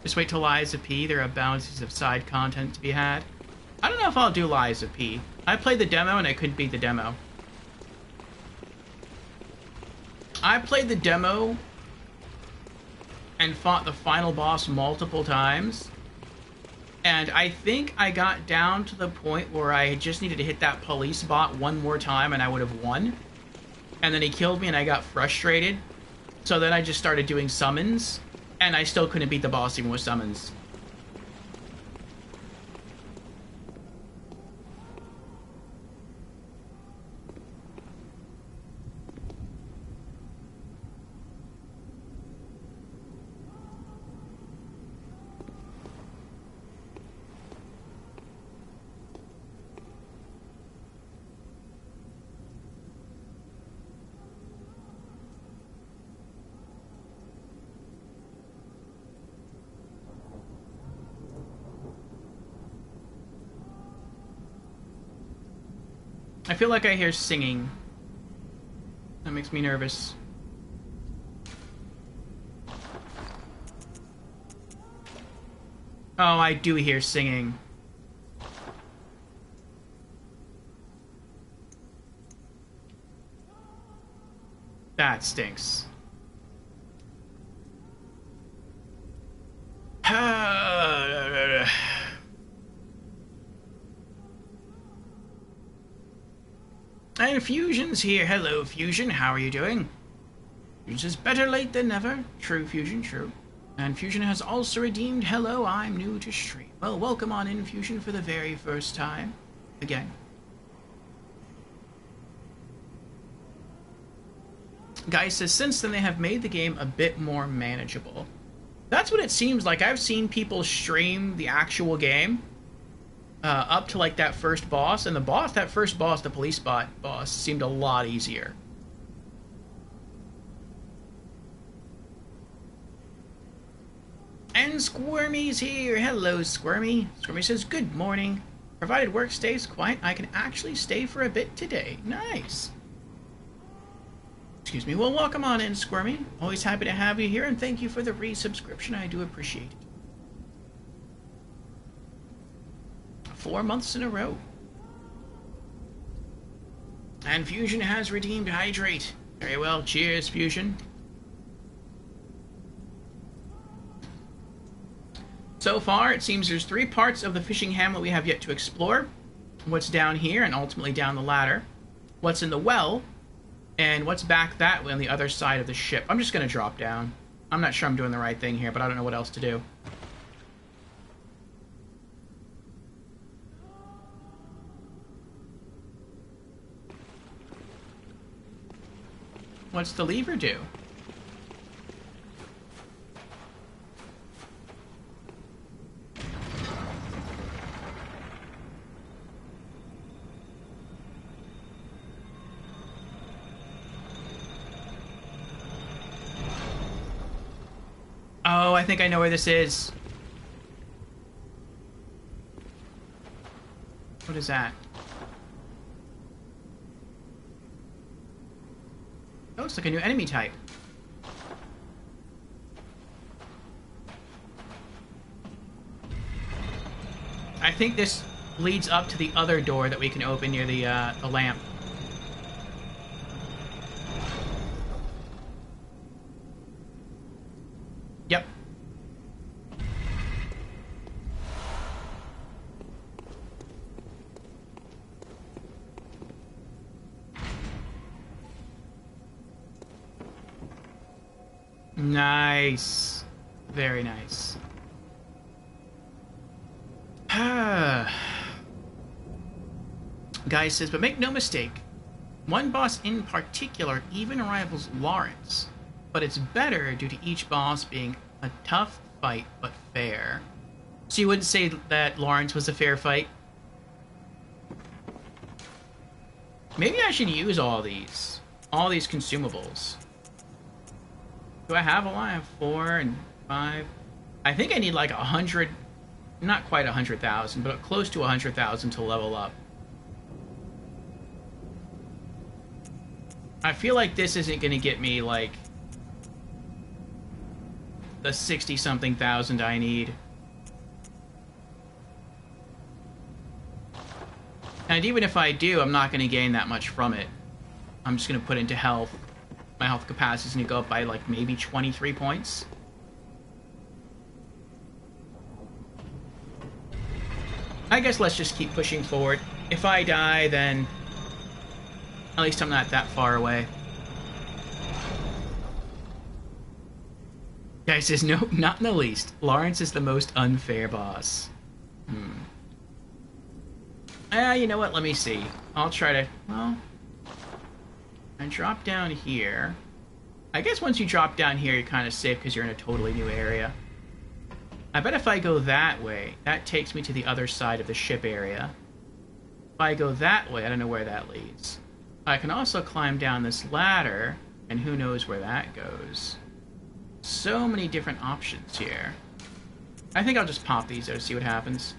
Just wait till Lies of P. There are bounties of side content to be had. I don't know if I'll do Lies of P. I played the demo and I couldn't beat the demo. I played the demo and fought the final boss multiple times. And I think I got down to the point where I just needed to hit that police bot one more time and I would have won. And then he killed me and I got frustrated. So then I just started doing summons. And I still couldn't beat the boss even with summons. I feel like I hear singing. That makes me nervous. Oh, I do hear singing. That stinks. And Fusion's here. Hello, Fusion. How are you doing? Fusion says, better late than never. True, Fusion, true. And Fusion has also redeemed, hello, I'm new to stream. Well, welcome on in, Fusion, for the very first time. Again. Guy says, since then they have made the game a bit more manageable. That's what it seems like. I've seen people stream the actual game. Up to like that first boss, and that first boss, the police bot boss, seemed a lot easier. And Squirmy's here. Hello, Squirmy. Squirmy says, good morning. Provided work stays quiet, I can actually stay for a bit today. Nice. Excuse me. Well, welcome on in, Squirmy. Always happy to have you here, and thank you for the resubscription. I do appreciate it. 4 months in a row. And Fusion has redeemed Hydrate. Very well. Cheers, Fusion. So far, it seems there's 3 parts of the fishing hamlet we have yet to explore. What's down here and ultimately down the ladder. What's in the well. And what's back that way on the other side of the ship. I'm just going to drop down. I'm not sure I'm doing the right thing here, but I don't know what else to do. What's the lever do? Oh, I think I know where this is. What is that? Oh, it's like a new enemy type. I think this leads up to the other door that we can open near the lamp. Yep. Nice. Very nice. Guy says, but make no mistake, one boss in particular even rivals Lawrence, but it's better due to each boss being a tough fight but fair. So you wouldn't say that Lawrence was a fair fight? Maybe I should use all these consumables. Do I have a lot? I have 4 and 5. I think I need like 100, not quite 100,000, but close to 100,000 to level up. I feel like this isn't going to get me like the 60-something thousand I need. And even if I do, I'm not going to gain that much from it. I'm just going to put into health. My health capacity is going to go up by like maybe 23 points. I guess let's just keep pushing forward. If I die, then at least I'm not that far away. Guy says, no, not in the least. Lawrence is the most unfair boss. You know what? Let me see. I'll try to... Well... I drop down here. I guess once you drop down here, you're kind of safe because you're in a totally new area. I bet if I go that way, that takes me to the other side of the ship area. If I go that way, I don't know where that leads. I can also climb down this ladder, and who knows where that goes. So many different options here. I think I'll just pop these though to see what happens.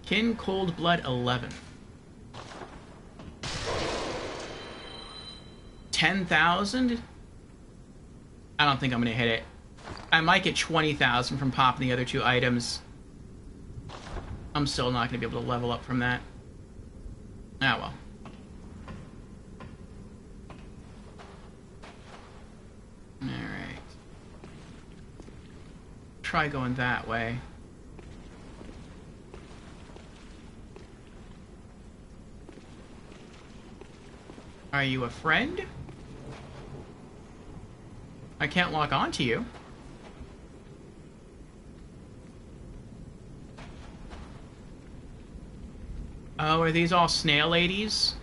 Kin Cold Blood 11. 10,000? I don't think I'm gonna hit it. I might get 20,000 from popping the other 2 items. I'm still not gonna be able to level up from that. Ah, well. Alright. Try going that way. Are you a friend? I can't lock onto you. Oh, are these all snail ladies?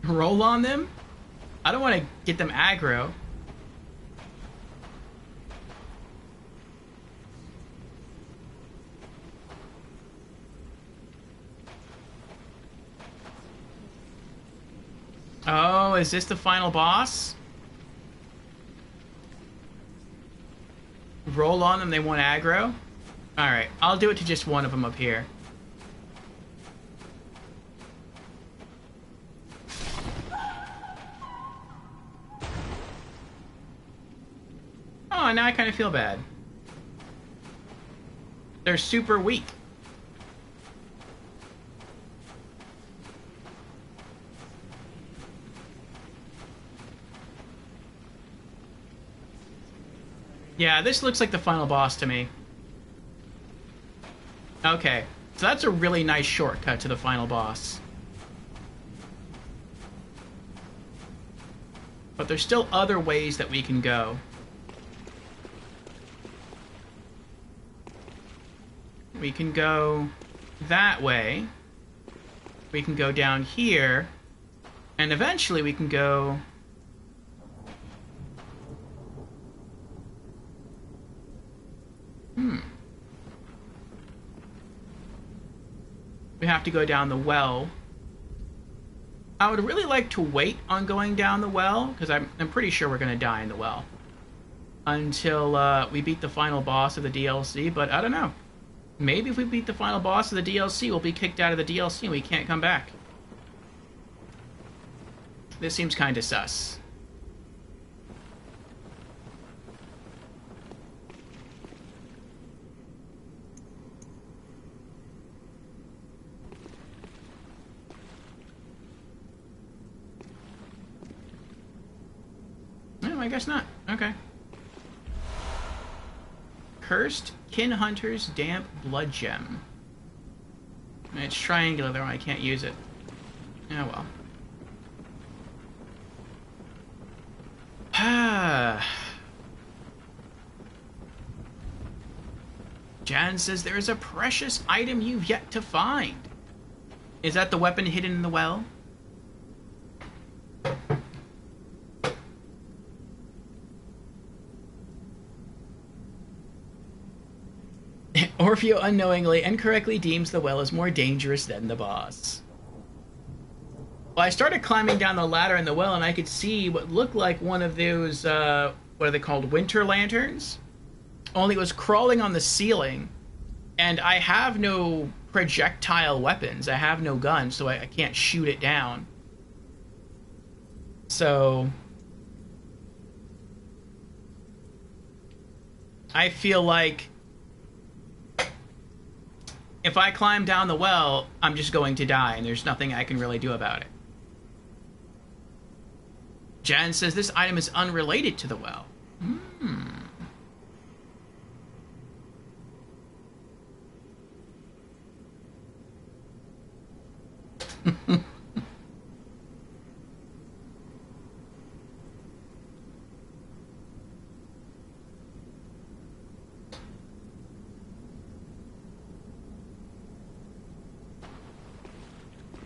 Roll on them? I don't want to get them aggro. Oh, is this the final boss? Roll on them, they want aggro? Alright, I'll do it to just one of them up here. Oh, now I kind of feel bad. They're super weak. Yeah, this looks like the final boss to me. Okay, so that's a really nice shortcut to the final boss. But there's still other ways that we can go. We can go that way. We can go down here. And eventually we can go... We have to go down the well. I would really like to wait on going down the well, because I'm pretty sure we're going to die in the well. Until we beat the final boss of the DLC, but I don't know. Maybe if we beat the final boss of the DLC, we'll be kicked out of the DLC and we can't come back. This seems kind of sus. No, I guess not. Okay. Cursed Kin Hunter's Damp Blood Gem. It's triangular though, I can't use it. Oh well. Jan says there is a precious item you've yet to find. Is that the weapon hidden in the well? Orfeo unknowingly and correctly deems the well as more dangerous than the boss. Well, I started climbing down the ladder in the well, and I could see what looked like one of those, what are they called, winter lanterns? Only it was crawling on the ceiling, and I have no projectile weapons. I have no gun, so I can't shoot it down. So... I feel like... if I climb down the well, I'm just going to die, and there's nothing I can really do about it. Jan says this item is unrelated to the well.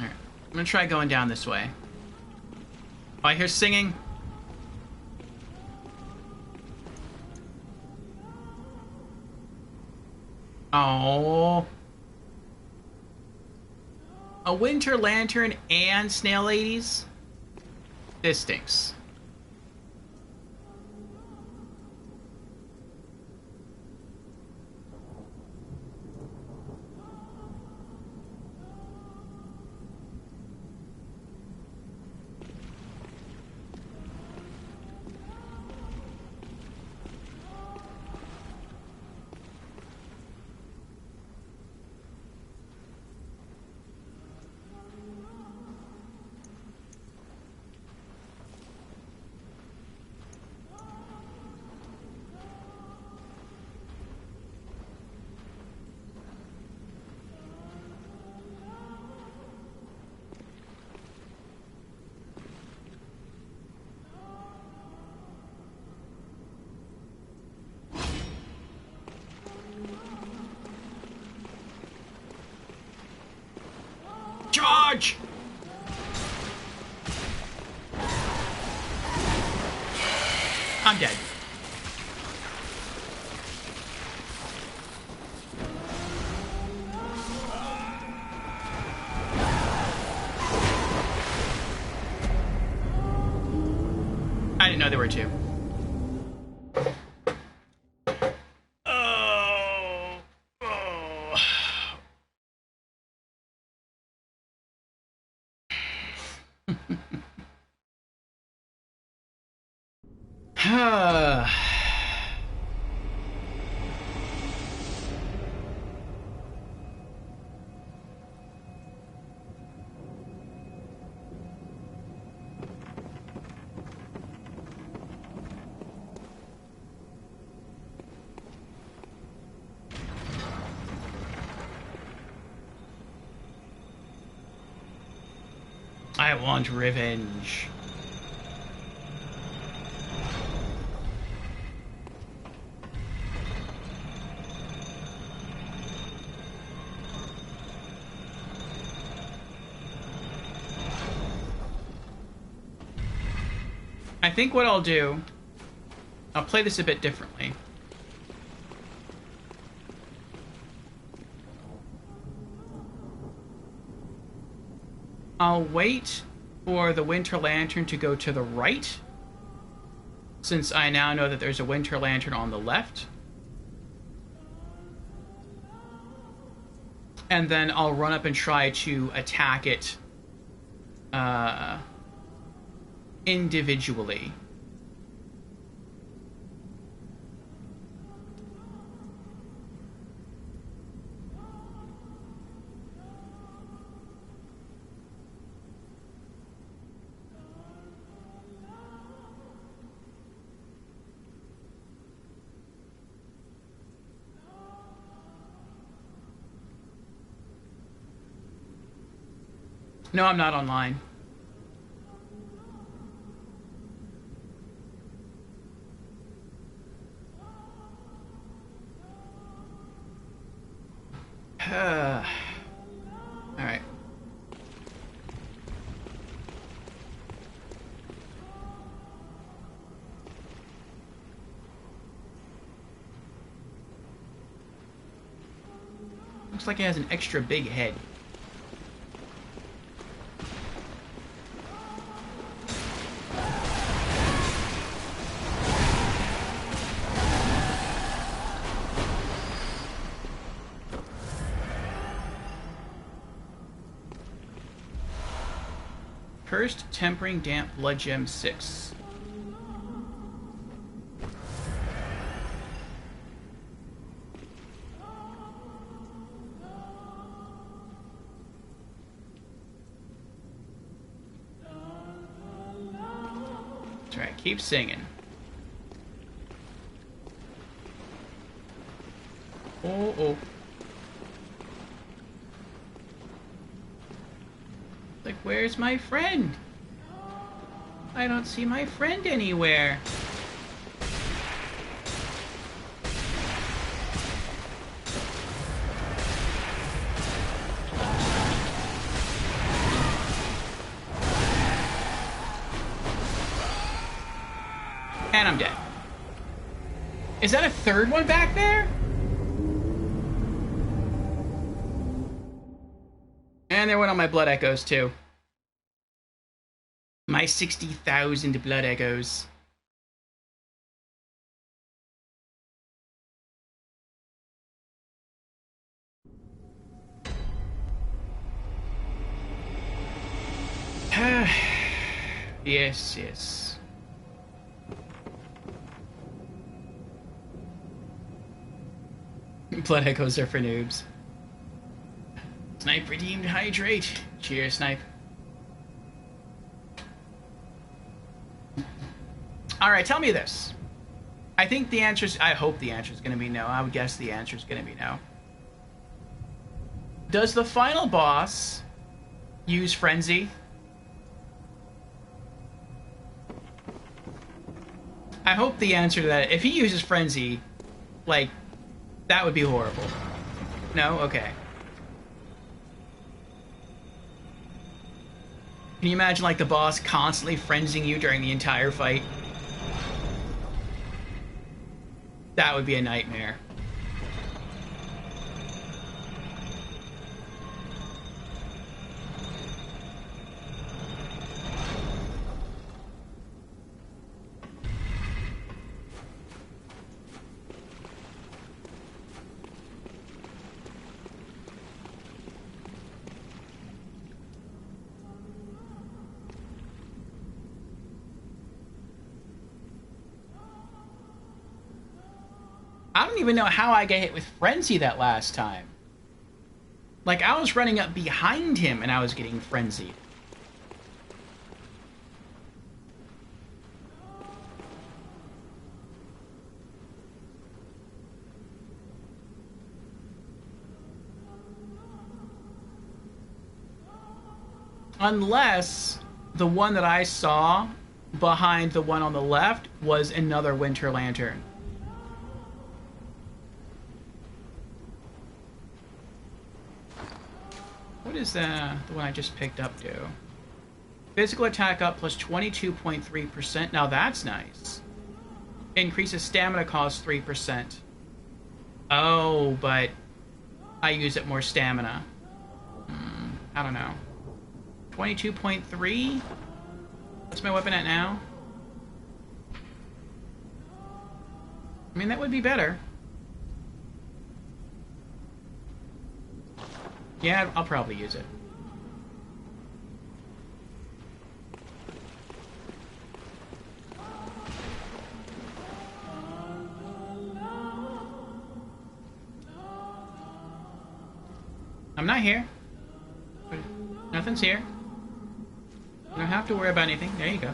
Alright, I'm gonna try going down this way. Oh, I hear singing. Oh. A winter lantern and snail ladies? This stinks. Charge! I'm dead. I didn't know there were two. Oh. I want revenge. I think what I'll do, I'll play this a bit differently. I'll wait for the Winter Lantern to go to the right, since I now know that there's a Winter Lantern on the left. And then I'll run up and try to attack it individually. No, I'm not online. Alright. Looks like it has an extra big head. Cursed Tempering Damp Blood Gem 6. That's right, keep singing. Oh. Like, where's my friend? I don't see my friend anywhere. And I'm dead. Is that a third one back there? And there went all my blood echoes, too. My 60,000 blood echoes. Yes. Blood echoes are for noobs. Snipe redeemed hydrate. Cheers, Snipe. Alright, tell me this. I think the answer is... I hope the answer is going to be no. I would guess the answer is going to be no. Does the final boss use Frenzy? I hope the answer to that... If he uses Frenzy, like, that would be horrible. No? Okay. Can you imagine, like, the boss constantly frenzying you during the entire fight? That would be a nightmare. I don't even know how I got hit with Frenzy that last time. Like, I was running up behind him and I was getting frenzied. Unless the one that I saw behind the one on the left was another Winter Lantern. What is the one I just picked up do? Physical attack up plus 22.3%. Now that's nice. Increases stamina cost 3%. Oh, but I use it more stamina. I don't know. 22.3? What's my weapon at now? I mean, that would be better. Yeah, I'll probably use it. I'm not here. Nothing's here. You don't have to worry about anything. There you go.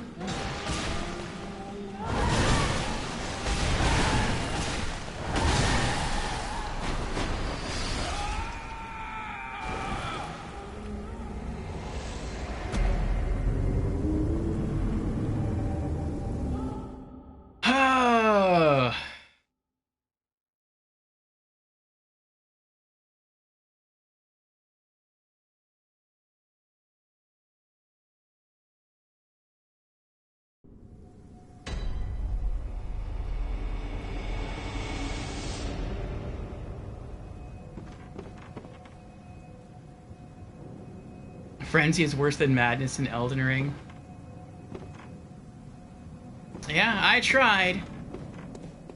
Frenzy is worse than Madness in Elden Ring. Yeah, I tried.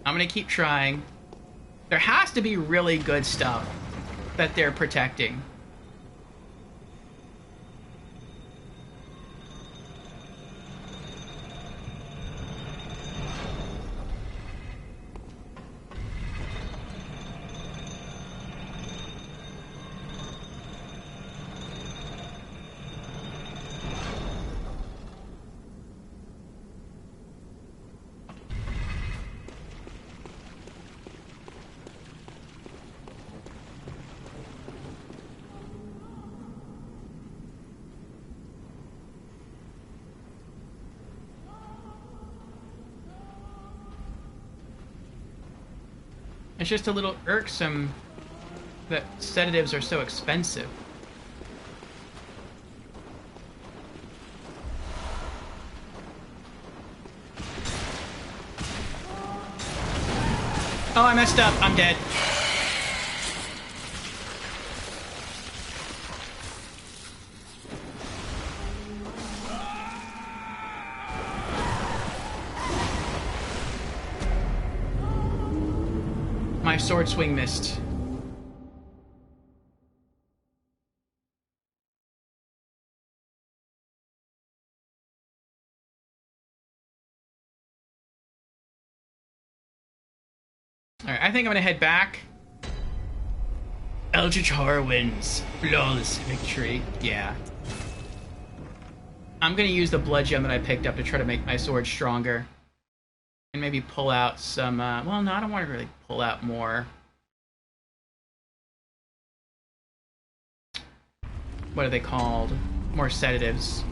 I'm gonna keep trying. There has to be really good stuff that they're protecting. It's just a little irksome that sedatives are so expensive. Oh, I messed up. I'm dead. My sword swing missed. Alright, I think I'm gonna head back. Eldritch Horror wins. Flawless victory. Yeah. I'm gonna use the blood gem that I picked up to try to make my sword stronger. And maybe pull out some, well, no, I don't want to really pull out more. What are they called? More sedatives.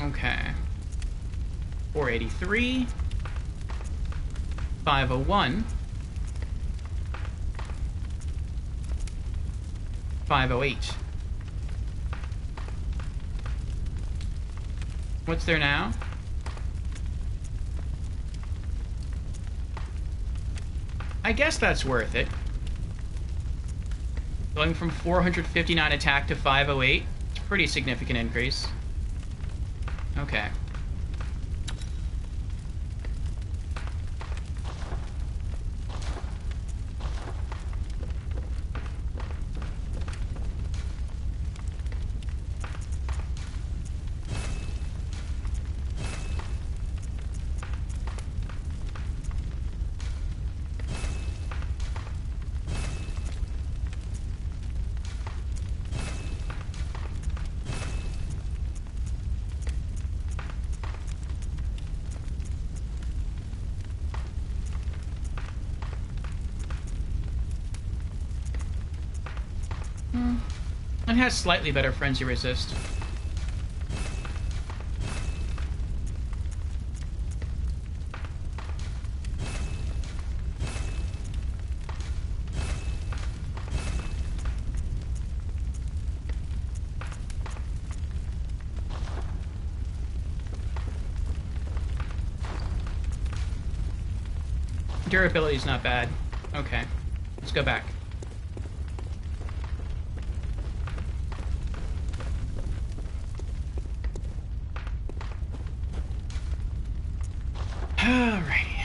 Okay. 483. 501. 508. What's there now? I guess that's worth it. Going from 459 attack to 508. It's a pretty significant increase. Okay. It has slightly better frenzy resist. Durability's not bad. Okay, let's go back. Alrighty.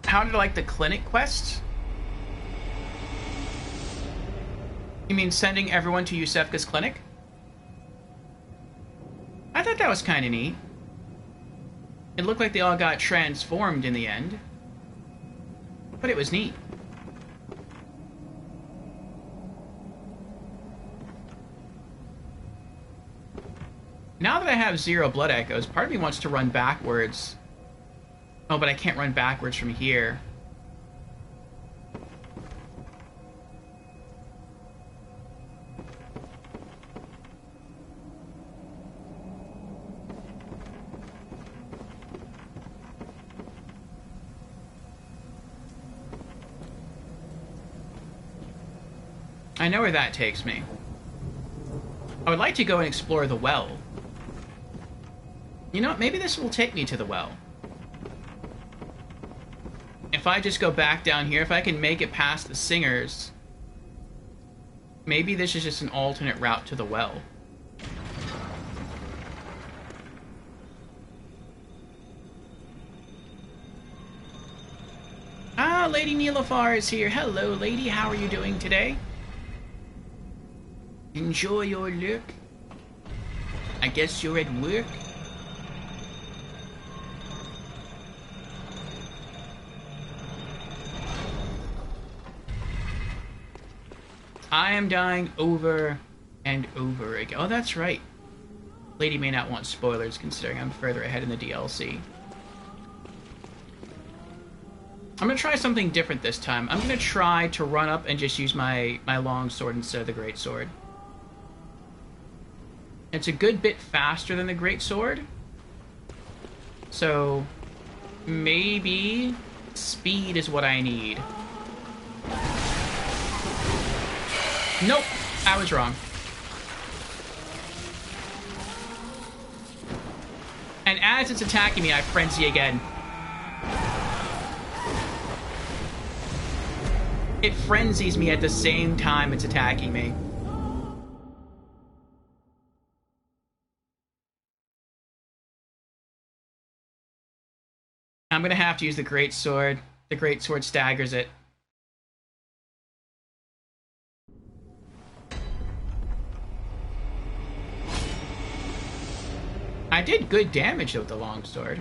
How did I like the clinic quest? You mean sending everyone to Yusefka's clinic? I thought that was kind of neat. It looked like they all got transformed in the end. But it was neat. Now that I have 0 blood echoes, part of me wants to run backwards. Oh, but I can't run backwards from here. I know where that takes me. I would like to go and explore the well. You know what? Maybe this will take me to the well. If I just go back down here, if I can make it past the singers, maybe this is just an alternate route to the well. Ah, Lady Nilafar is here. Hello, lady. How are you doing today? Enjoy your look. I guess you're at work. I am dying over and over again. Oh, that's right. Lady may not want spoilers considering I'm further ahead in the DLC. I'm gonna try something different this time. I'm gonna try to run up and just use my long sword instead of the great sword. It's a good bit faster than the great sword. So maybe speed is what I need. Nope, I was wrong. And as it's attacking me, I frenzy again. It frenzies me at the same time it's attacking me. I'm gonna have to use the great sword. The great sword staggers it. I did good damage with the longsword.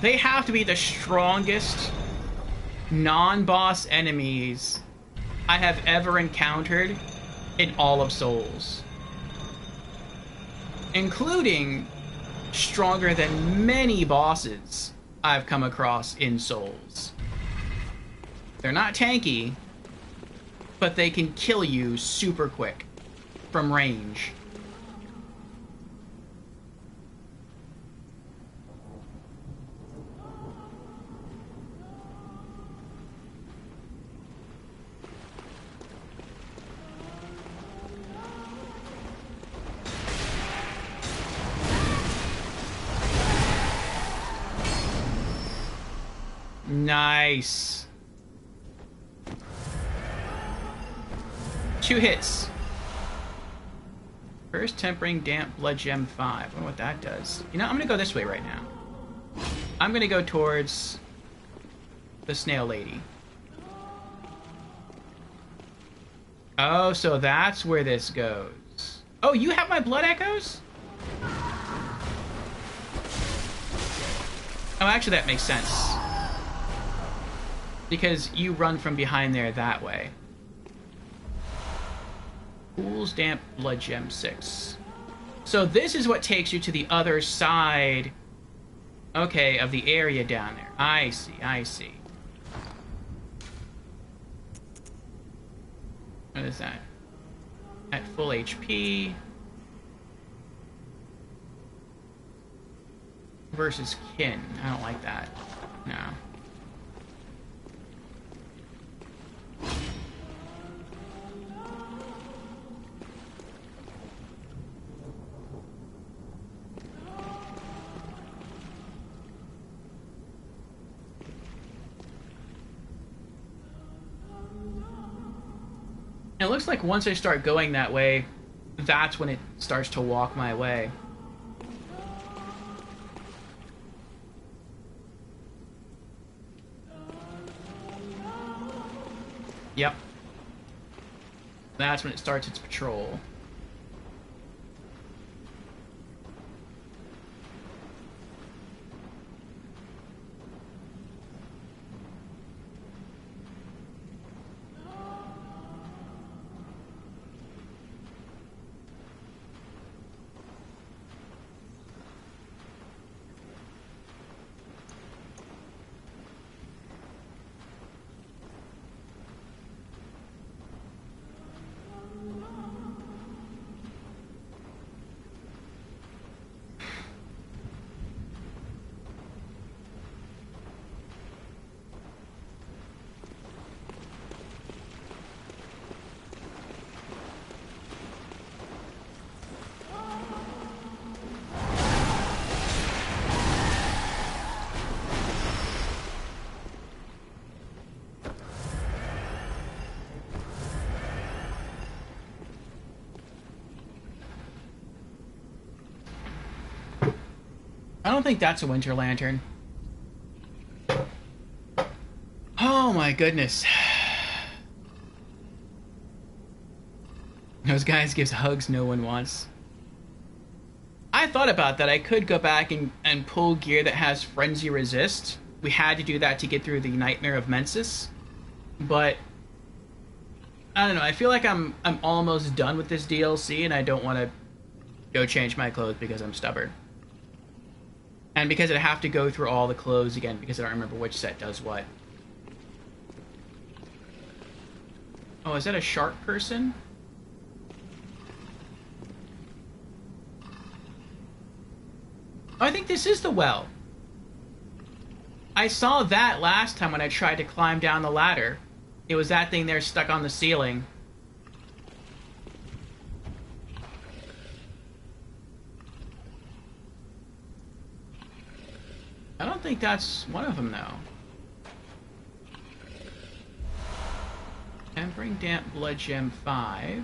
They have to be the strongest non-boss enemies I have ever encountered in all of Souls. Including stronger than many bosses I've come across in Souls. They're not tanky, but they can kill you super quick from range. Nice. 2 hits. First, Tempering Damp Blood Gem 5. I wonder what that does. You know, I'm gonna go this way right now. I'm gonna go towards the snail lady. Oh, so that's where this goes. Oh, you have my blood echoes? Oh, actually, that makes sense. Because you run from behind there that way. Fool's Damp Blood Gem 6. So this is what takes you to the other side, okay, of the area down there. I see, I see. What is that? At full HP. Versus kin. I don't like that. No. It looks like once I start going that way, that's when it starts to walk my way. Yep. That's when it starts its patrol. I don't think that's a winter lantern. Oh my goodness. Those guys gives hugs no one wants. I thought about that. I could go back and pull gear that has Frenzy Resist. We had to do that to get through the Nightmare of Mensis. But I don't know. I feel like I'm almost done with this DLC and I don't want to go change my clothes because I'm stubborn. And because I have to go through all the clothes again because I don't remember which set does what. Oh, is that a shark person? Oh, I think this is the well. I saw that last time when I tried to climb down the ladder. It was that thing there stuck on the ceiling. I don't think that's one of them, though. Tempering Damp Blood Gem 5.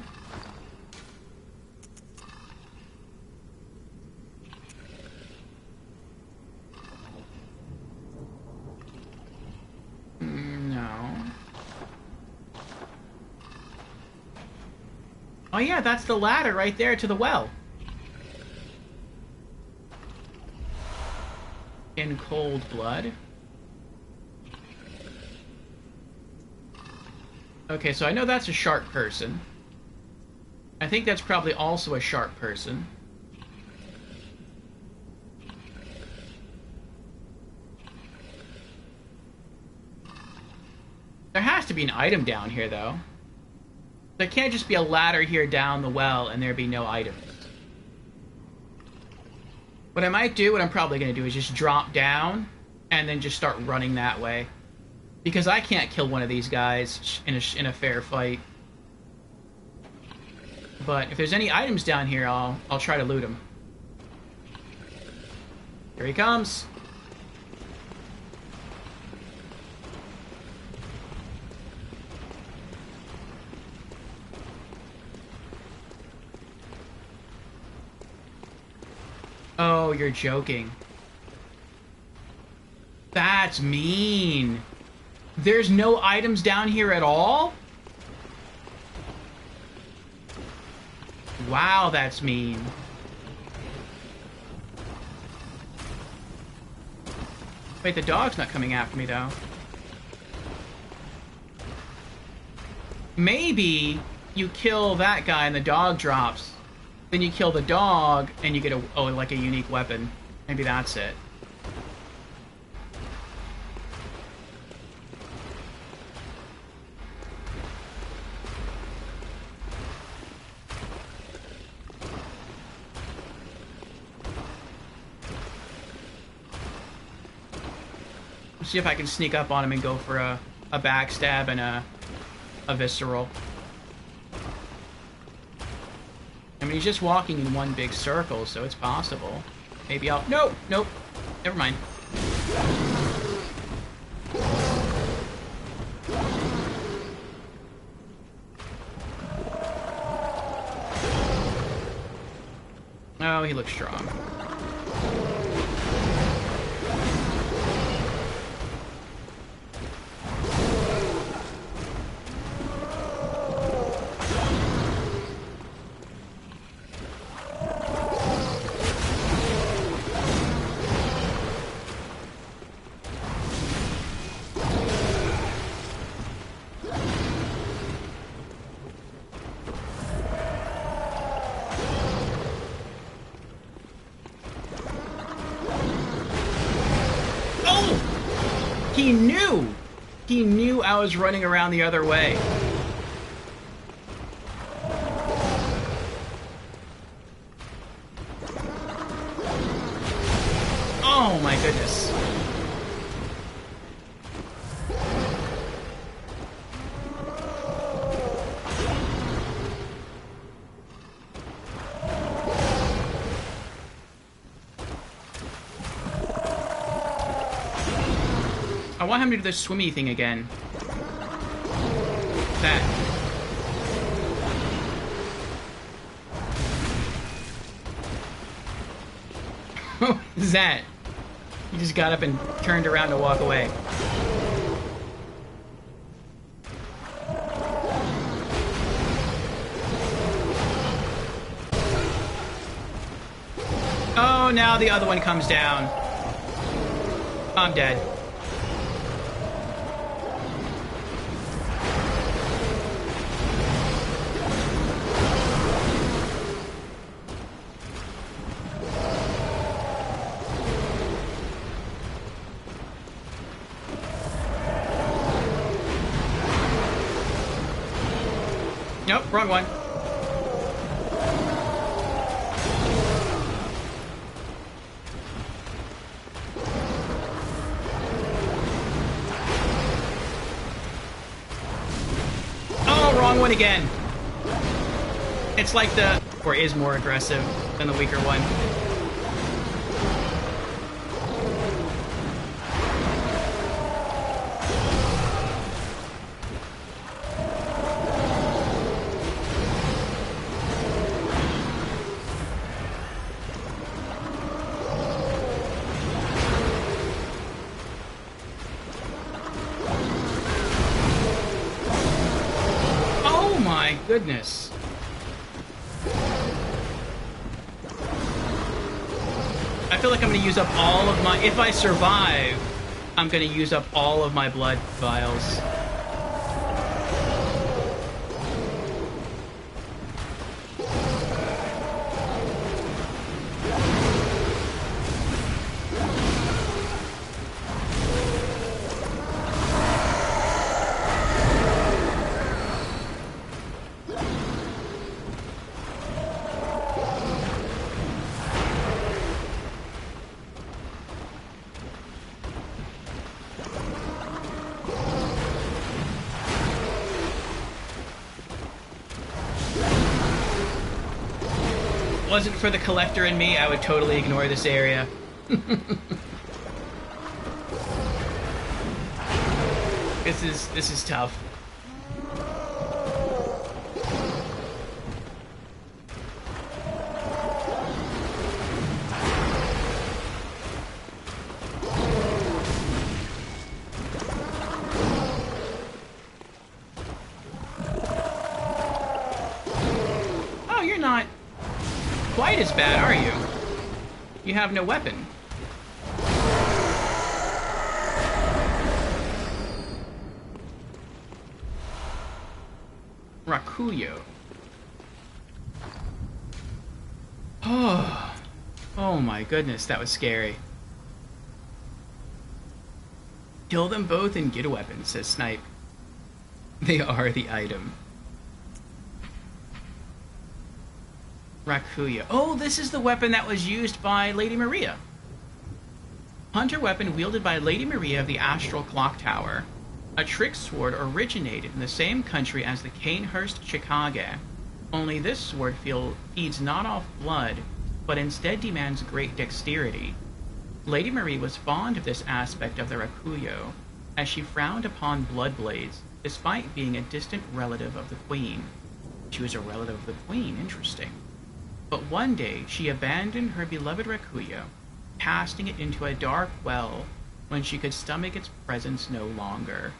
No. Oh yeah, that's the ladder right there to the well. In Cold Blood. Okay, so I know that's a shark person. I think that's probably also a sharp person. There has to be an item down here, though. There can't just be a ladder here down the well and there be no items. What I might do, what I'm probably going to do, is just drop down and then just start running that way. Because I can't kill one of these guys in a fair fight. But if there's any items down here, I'll try to loot them. Here he comes. Oh, you're joking. That's mean. There's no items down here at all? Wow, that's mean. Wait, the dog's not coming after me, though. Maybe you kill that guy and the dog drops. Then you kill the dog and you get like a unique weapon. Maybe that's it. See if I can sneak up on him and go for a backstab and a visceral. I mean, he's just walking in one big circle, so it's possible. Maybe I'll... Nope, nope. Never mind. Oh, he looks strong. He knew I was running around the other way. Oh my goodness. I want him to do the swimmy thing again. That. What is that? He just got up and turned around to walk away. Oh, now the other one comes down. I'm dead. Nope, wrong one. Oh, wrong one again. It's like or is more aggressive than the weaker one. Goodness. I feel like I'm going to use up all of my... If I survive, I'm going to use up all of my blood vials. wasn't for the collector in me, I would totally ignore this area. This is tough. Oh, you're not quite as bad, are you? You have no weapon. Rakuyo. Oh my goodness, that was scary. Kill them both and get a weapon, says Snipe. They are the item. Rakuyo. Oh, this is the weapon that was used by Lady Maria. Hunter weapon wielded by Lady Maria of the Astral Clock Tower. A trick sword originated in the same country as the Canehurst Chikage. Only this sword feeds not off blood, but instead demands great dexterity. Lady Marie was fond of this aspect of the Rakuyo, as she frowned upon blood blades, despite being a distant relative of the Queen. She was a relative of the Queen, interesting. But one day, she abandoned her beloved Rakuyo, casting it into a dark well when she could stomach its presence no longer.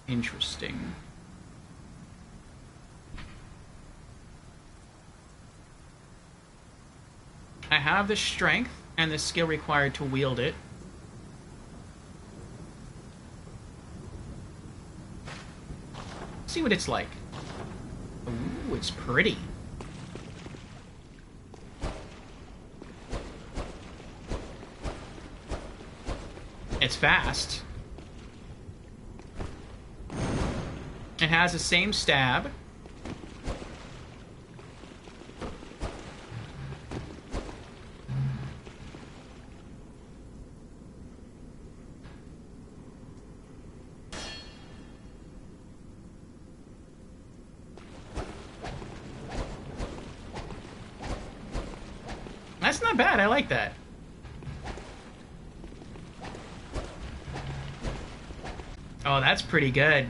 Interesting. I have the strength and the skill required to wield it. See what it's like. Ooh, it's pretty. It's fast. It has the same stab. That's not bad, I like that. Oh, that's pretty good.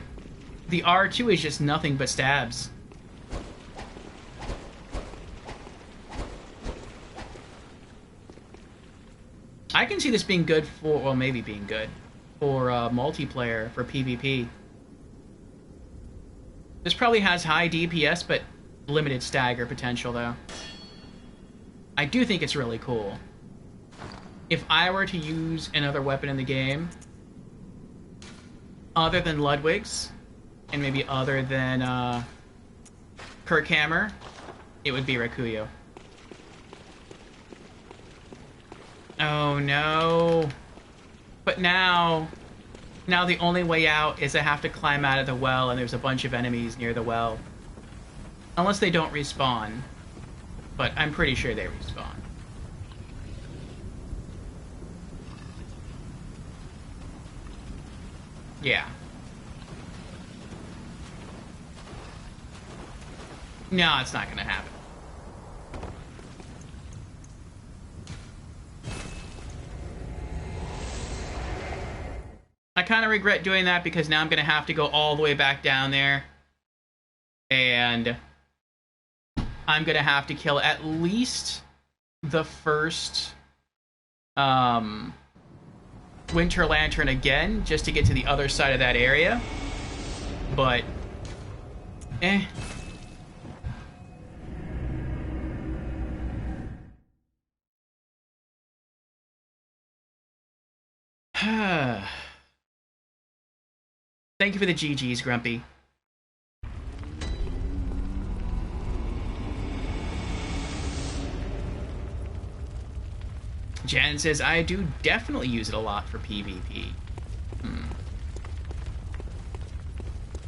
The R2 is just nothing but stabs. I can see this being good for, well, maybe being good for multiplayer, for PvP. This probably has high DPS, but limited stagger potential, though. I do think it's really cool. If I were to use another weapon in the game, other than Ludwig's, and maybe other than Kirkhammer, it would be Rakuyo. Oh no. But now the only way out is I have to climb out of the well, and there's a bunch of enemies near the well. Unless they don't respawn. But I'm pretty sure they respawn. Yeah. No, it's not gonna happen. I kind of regret doing that because now I'm gonna have to go all the way back down there. And I'm gonna have to kill at least the first Winter Lantern again, just to get to the other side of that area. But Thank you for the GGs, Grumpy. Jan says, I do definitely use it a lot for PvP.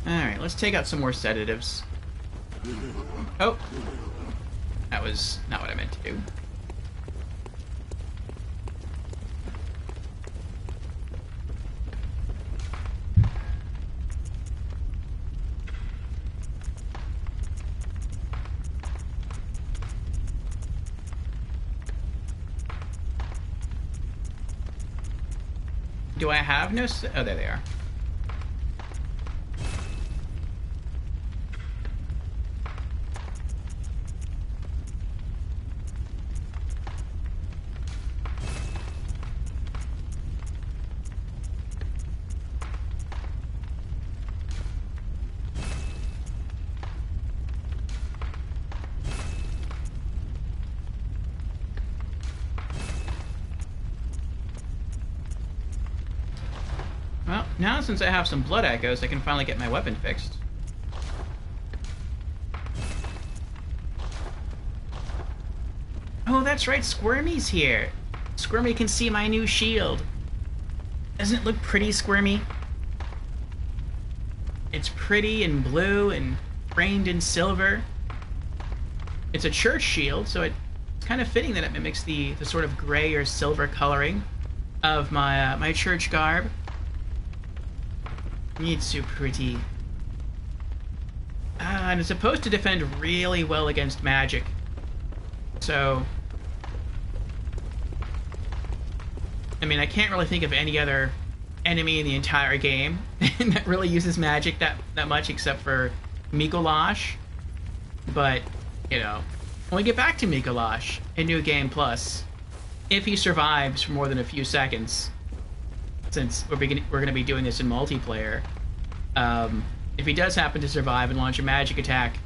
Alright, let's take out some more sedatives. Oh! That was not what I meant to do. Do I have no... Oh, there they are. Well, now since I have some blood echoes, I can finally get my weapon fixed. Oh, that's right, Squirmy's here. Squirmy can see my new shield. Doesn't it look pretty, Squirmy? It's pretty and blue and framed in silver. It's a church shield, so it's kind of fitting that it mimics the sort of gray or silver coloring of my my church garb. It's so pretty. And it's supposed to defend really well against magic. So, I mean, I can't really think of any other enemy in the entire game that really uses magic that much except for Mikolash. But, you know, when we get back to Mikolash in New Game Plus, if he survives for more than a few seconds, since we're going to be doing this in multiplayer, if he does happen to survive and launch a magic attack,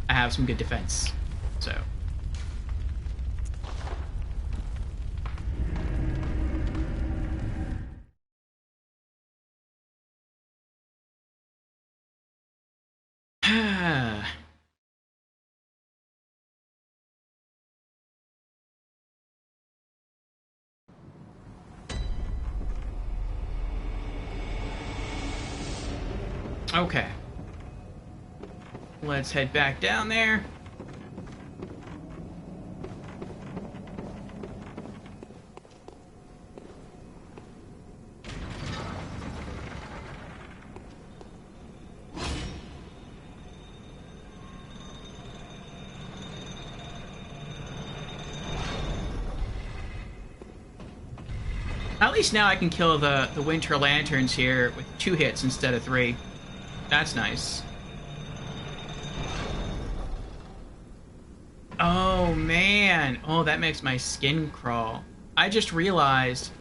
I have some good defense. So. Okay. Let's head back down there. At least now I can kill the Winter Lanterns here with 2 hits instead of 3. That's nice. Oh, man. Oh, that makes my skin crawl. I just realized.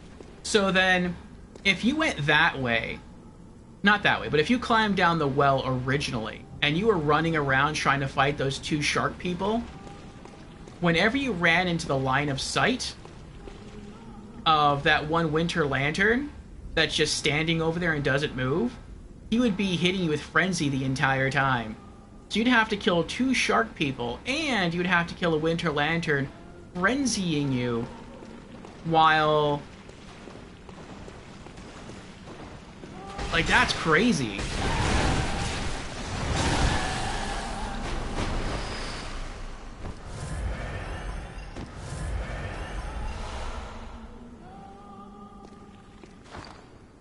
So then, if you went that way, not that way, but if you climbed down the well originally, and you were running around trying to fight those 2 shark people, whenever you ran into the line of sight of that one Winter Lantern that's just standing over there and doesn't move, he would be hitting you with frenzy the entire time. So you'd have to kill 2 shark people, and you'd have to kill a Winter Lantern frenzying you while... Like, that's crazy.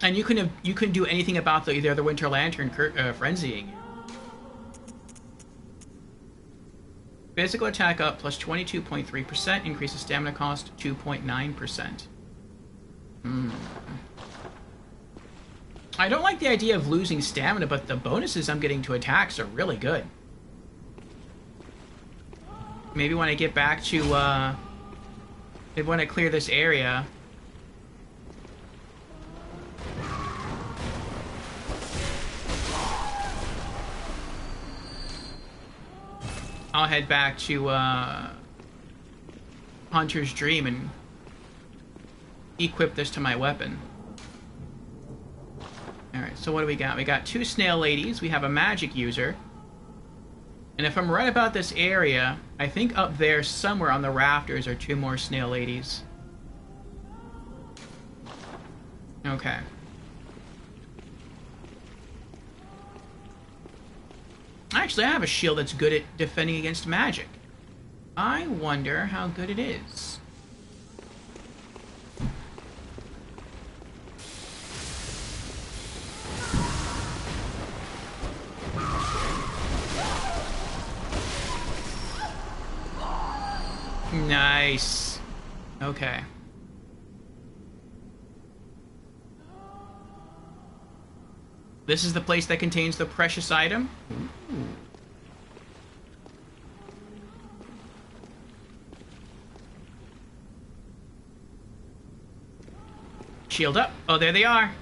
And you couldn't do anything about the other Winter Lantern frenzying you. Physical attack up plus 22.3%, increases stamina cost 2.9%. I don't like the idea of losing stamina, but the bonuses I'm getting to attacks are really good. Maybe when I get back to, maybe when I clear this area... I'll head back to Hunter's Dream and equip this to my weapon. Alright, so what do we got? We got 2 snail ladies, we have a magic user. And if I'm right about this area, I think up there somewhere on the rafters are 2 more snail ladies. Okay. Actually, I have a shield that's good at defending against magic. I wonder how good it is. Nice. Okay. This is the place that contains the precious item. Ooh. Shield up. Oh, there they are.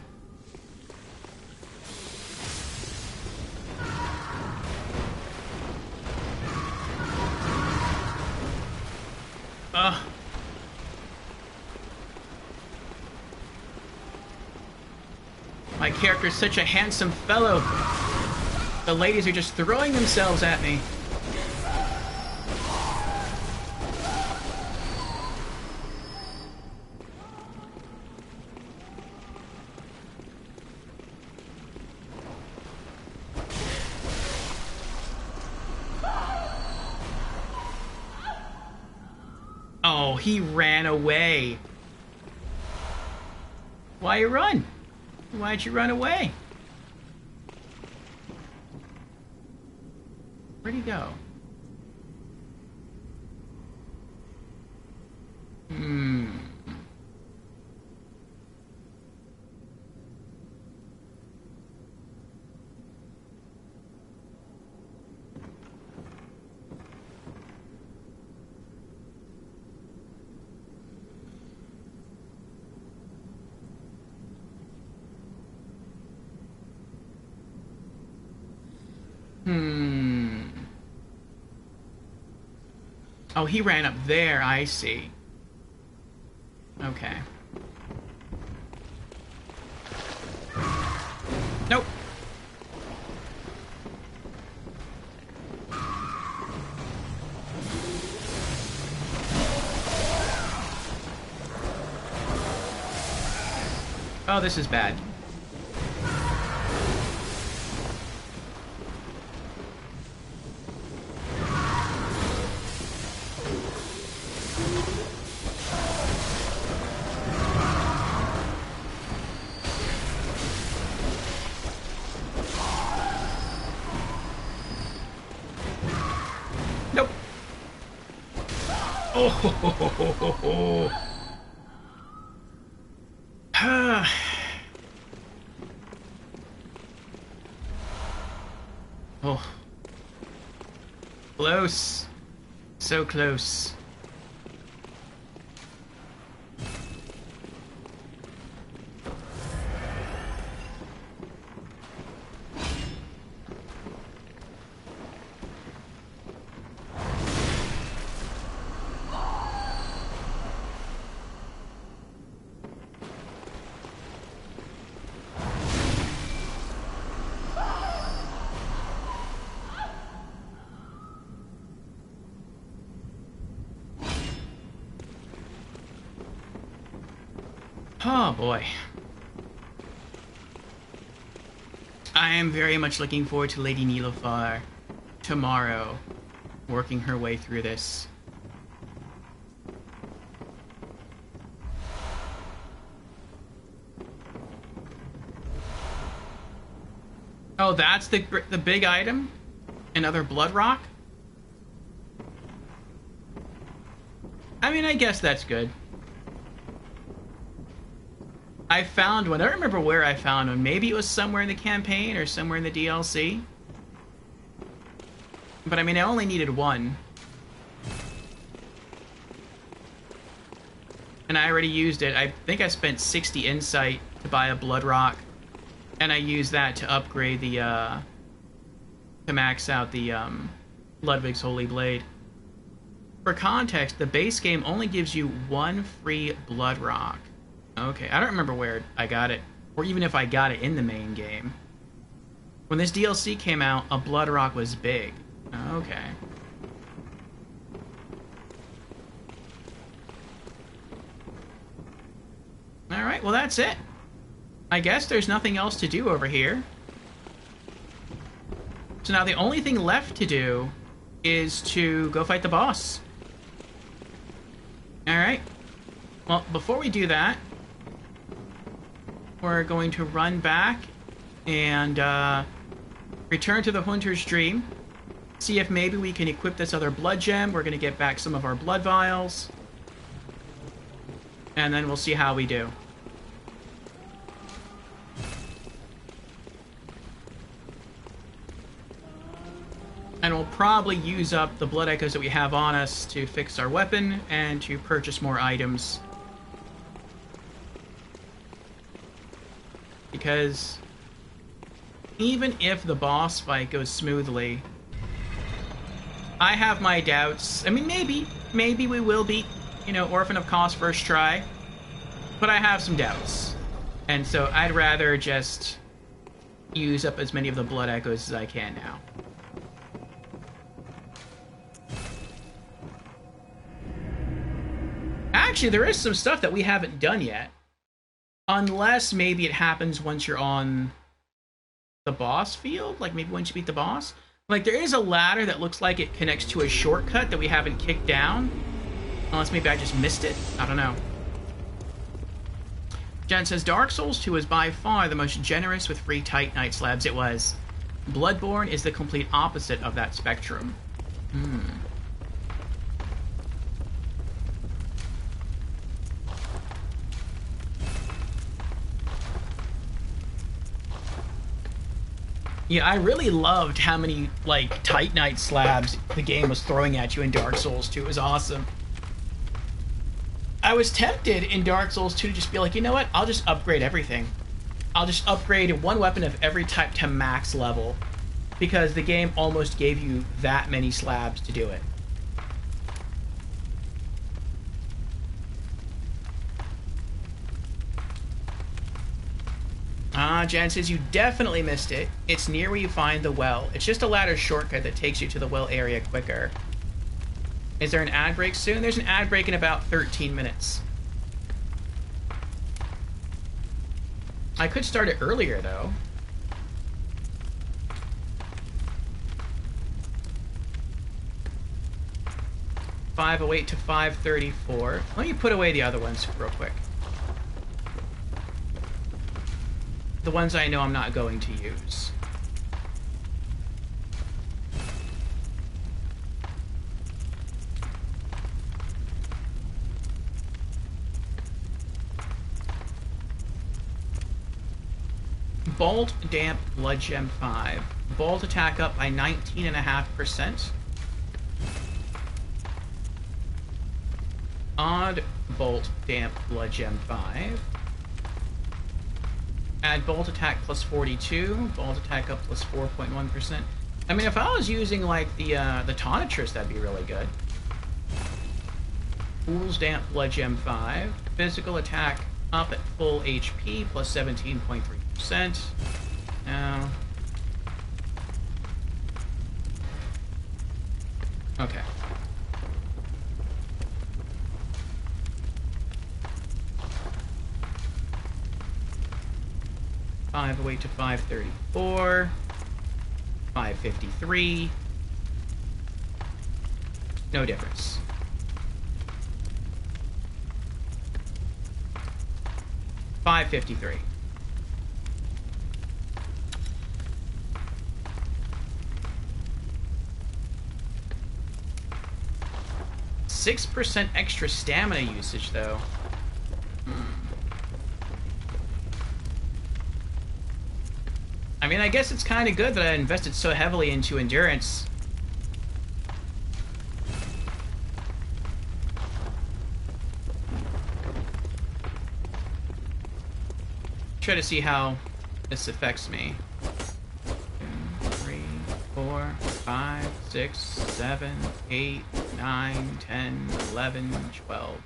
Ugh. My character is such a handsome fellow. The ladies are just throwing themselves at me. Oh, he ran away. Why you run? Why'd you run away? Where'd he go? Oh, he ran up there, I see. Okay. Nope. Oh, this is bad. Nope. Oh, ho, ho, ho, ho, ho, ho. Oh. Close. So close. Oh boy. I am very much looking forward to Lady Nilofar tomorrow, working her way through this. Oh, that's the big item? Another blood rock? I mean, I guess that's good. I found one. I don't remember where I found one. Maybe it was somewhere in the campaign or somewhere in the DLC. But I mean, I only needed one. And I already used it. I think I spent 60 insight to buy a blood rock. And I used that to upgrade the, to max out the, Ludwig's Holy Blade. For context, the base game only gives you one free blood rock. Okay, I don't remember where I got it, or even if I got it in the main game. When this DLC came out, a blood rock was big. Okay. Alright, well that's it. I guess there's nothing else to do over here. So now the only thing left to do is to go fight the boss. Alright. Well, before we do that, we're going to run back and return to the Hunter's Dream. See if maybe we can equip this other blood gem. We're going to get back some of our blood vials. And then we'll see how we do. probably use up the blood echoes that we have on us to fix our weapon and to purchase more items. Because even if the boss fight goes smoothly, I have my doubts. I mean, maybe we will beat, you know, Orphan of Kos first try, but I have some doubts. And so I'd rather just use up as many of the blood echoes as I can now. Actually, there is some stuff that we haven't done yet. Unless maybe it happens once you're on the boss field, like maybe once you beat the boss. Like, there is a ladder that looks like it connects to a shortcut that we haven't kicked down. Unless maybe I just missed it. I don't know. Jen says, Dark Souls 2 is by far the most generous with free Titanite slabs. It was. Bloodborne is the complete opposite of that spectrum. Yeah, I really loved how many, like, Titanite slabs the game was throwing at you in Dark Souls 2. It was awesome. I was tempted in Dark Souls 2 to just be like, you know what? I'll just upgrade everything. I'll just upgrade one weapon of every type to max level. Because the game almost gave you that many slabs to do it. Jan says, you definitely missed it. It's near where you find the well. It's just a ladder shortcut that takes you to the well area quicker. Is there an ad break soon? There's an ad break in about 13 minutes. I could start it earlier, though. .508 to 534. Let me put away the other ones real quick. The ones I know I'm not going to use. Bolt Damp Blood Gem 5. Bolt attack up by 19.5%. Odd Bolt Damp Blood Gem 5. Add bolt attack plus 42, bolt attack up plus 4.1%. I mean, if I was using like the Tonitrus, that'd be really good. Fool's Damp Blood Gem 5, physical attack up at full HP plus 17.3%. Now, okay. .508 to 534, 553, no difference. $553. %6 extra stamina usage, though. I mean, I guess it's kind of good that I invested so heavily into endurance. Try to see how this affects me. 2, 3, 4, 5, 6, 7, 8, 9, 10, 11, 12.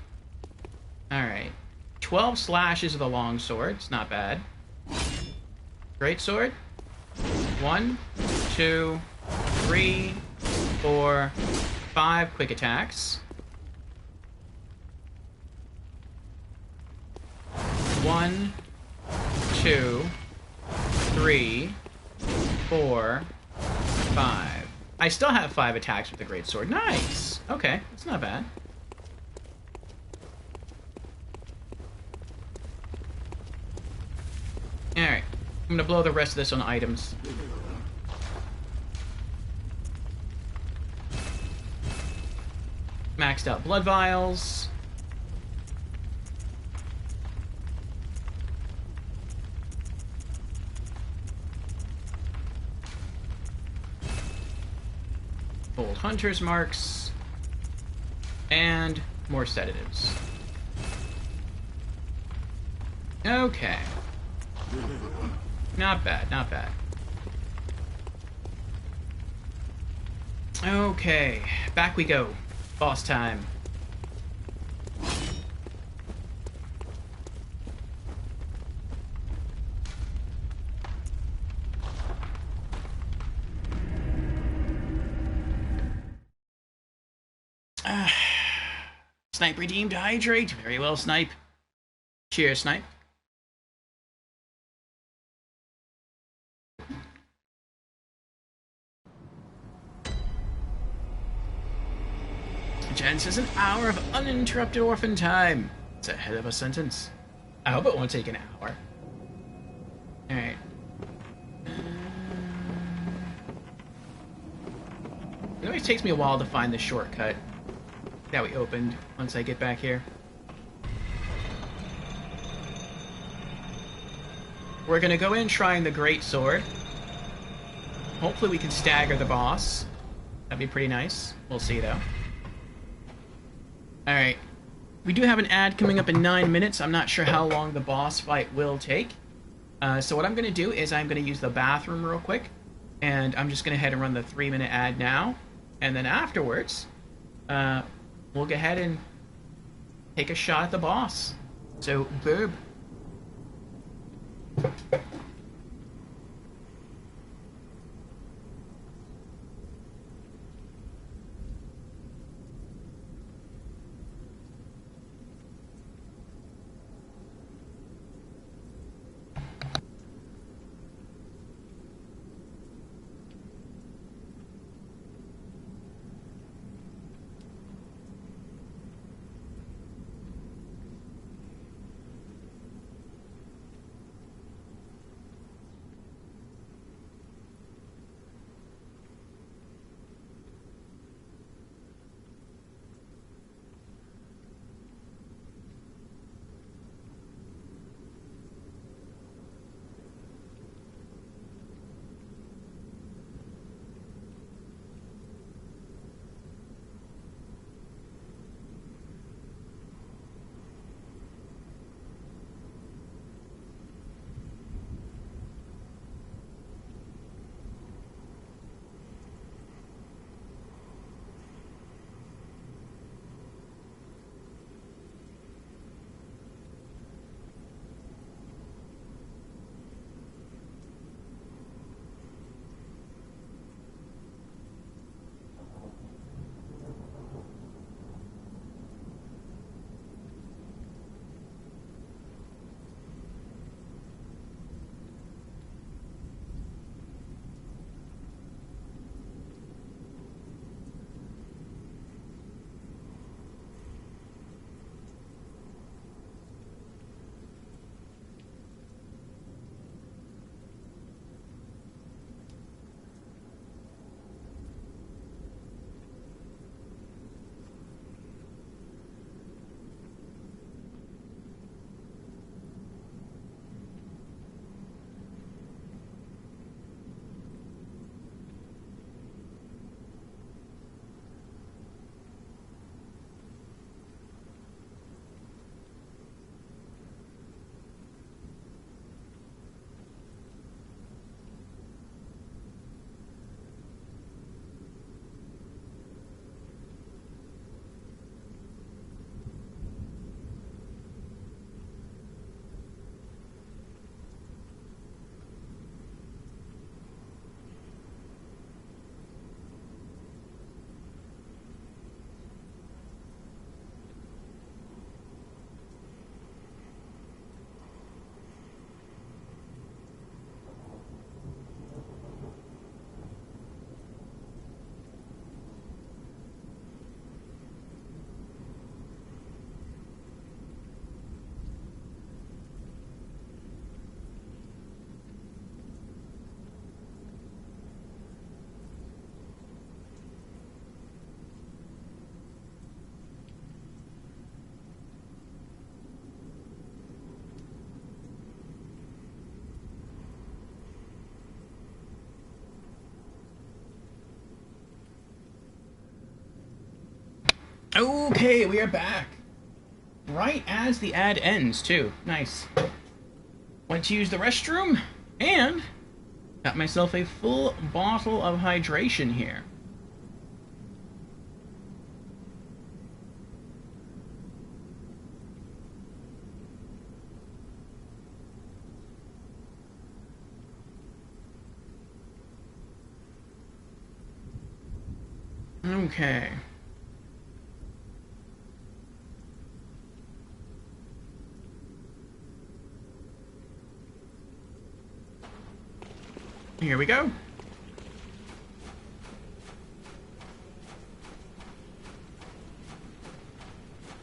Alright. 12 slashes of the longsword. It's not bad. Greatsword. 1, 2, 3, 4, 5 quick attacks. 1, 2, 3, 4, 5. I still have 5 attacks with the greatsword. Nice. Okay, that's not bad. Alright. I'm gonna blow the rest of this on items. Maxed out blood vials. gold hunter's marks, and more sedatives. Okay. Not bad, not bad. Okay, back we go. Boss time. Snipe redeemed to hydrate. Very well, Snipe. Cheers, Snipe. Jen says an hour of uninterrupted orphan time. It's a hell of a sentence. I hope it won't take an hour. Alright. It always takes me a while to find the shortcut that we opened once I get back here. We're gonna go in trying the Great Sword. Hopefully we can stagger the boss. That'd be pretty nice. We'll see though. Alright. We do have an ad coming up in 9 minutes. I'm not sure how long the boss fight will take. So what I'm going to do is I'm going to use the bathroom real quick. And I'm just going to head and run the 3-minute ad now. And then afterwards, we'll go ahead and take a shot at the boss. So, boom. Okay, we are back. Right as the ad ends, too. Nice. Went to use the restroom, and got myself a full bottle of hydration here. Okay. Here we go.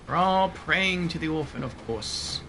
We're all praying to the orphan, of course.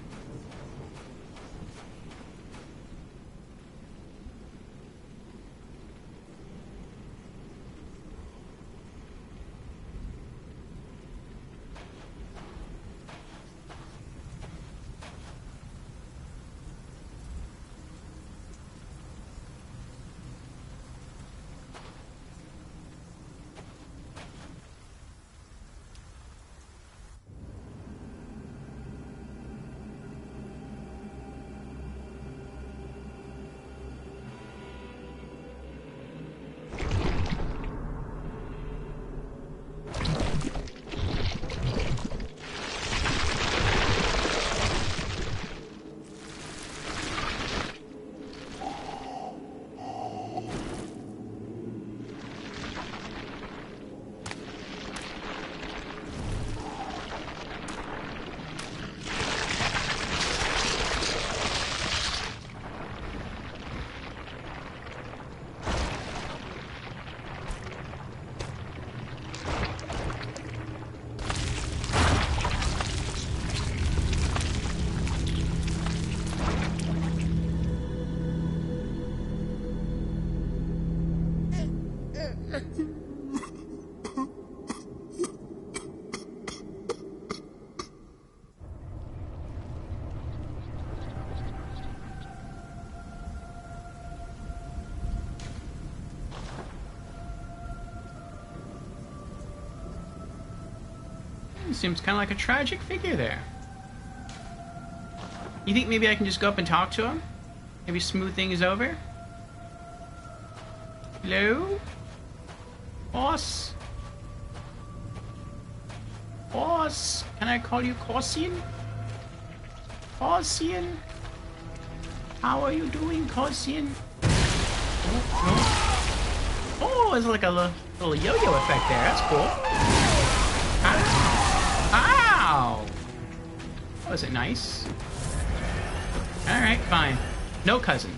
Seems kind of like a tragic figure there. You think maybe I can just go up and talk to him? Maybe smooth things over? Hello? Boss? Boss? Can I call you Corsian? Corsian? How are you doing, Corsian? Oh, there's like a little yo-yo effect there. That's cool. Ow! Was it nice? Alright, fine. No cousin.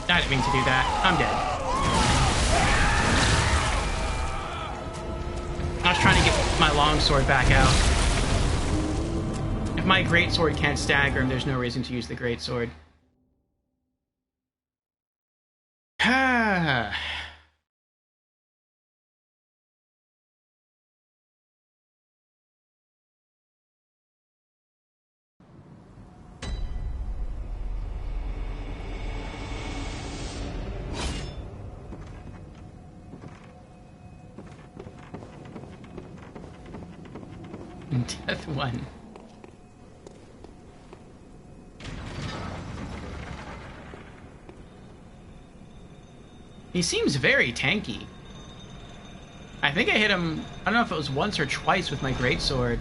I didn't mean to do that. I'm dead. I was trying to get my longsword back out. If my greatsword can't stagger him, there's no reason to use the greatsword. Ah. Death one. He seems very tanky. I think I hit him, I don't know if it was once or twice with my greatsword,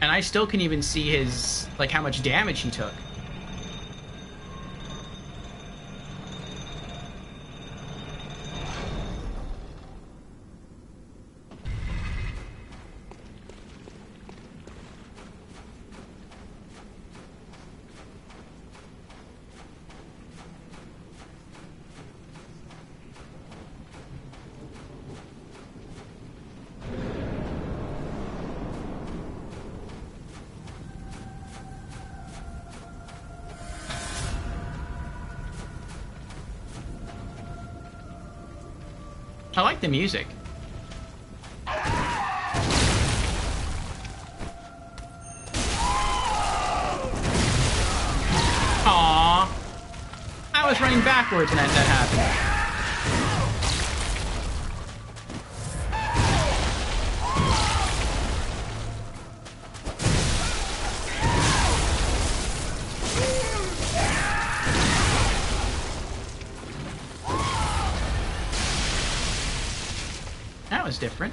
and I still can even see his, like, how much damage he took. I like the music. Aww. I was running backwards and that happened. That was different.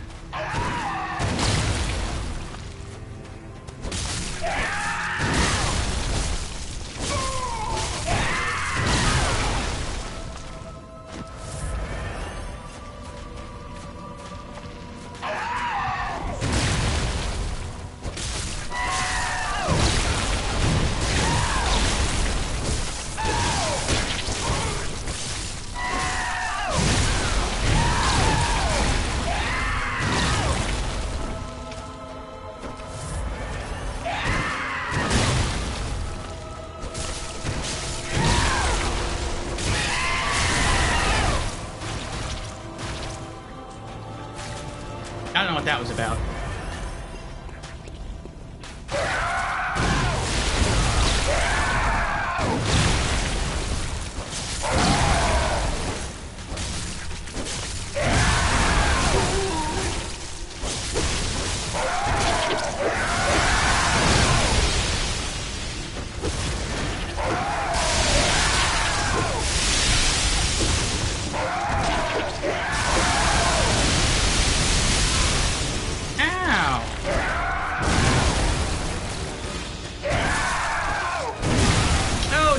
I don't know what that was about.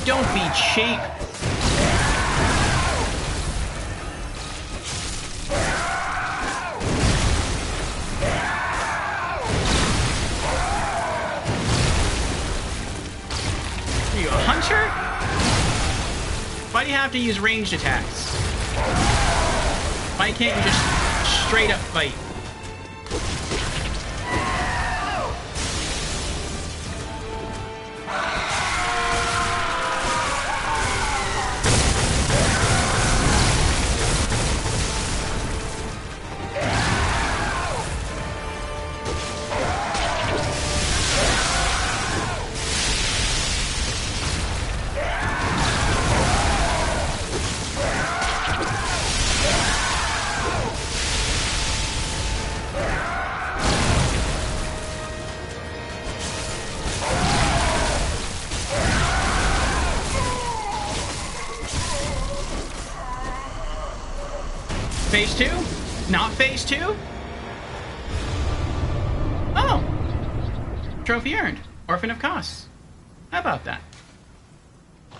Don't be cheap. Are you a hunter? Why do you have to use ranged attacks? Why can't you just straight up fight? Phase 2? Not phase 2? Oh! Trophy earned. Orphan of Kos. How about that?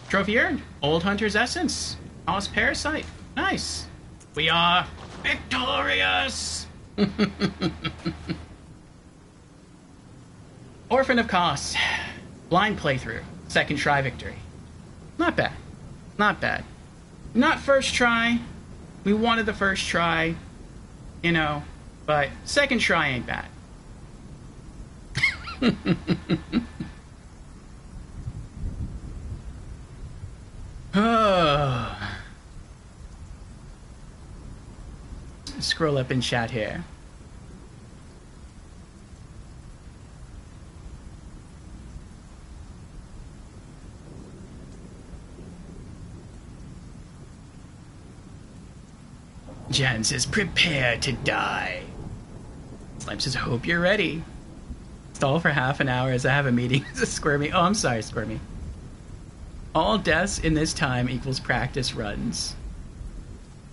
Trophy earned. Old Hunter's Essence. Kos Parasite. Nice. We are victorious! Orphan of Kos. Blind playthrough. Second try victory. Not bad. Not bad. Not first try. We wanted the first try, you know, but second try ain't bad. Scroll up in chat here. Jan says, prepare to die. Slime says, hope you're ready. Stall for half an hour as I have a meeting. Squirmy. Oh, I'm sorry, Squirmy. All deaths in this time equals practice runs.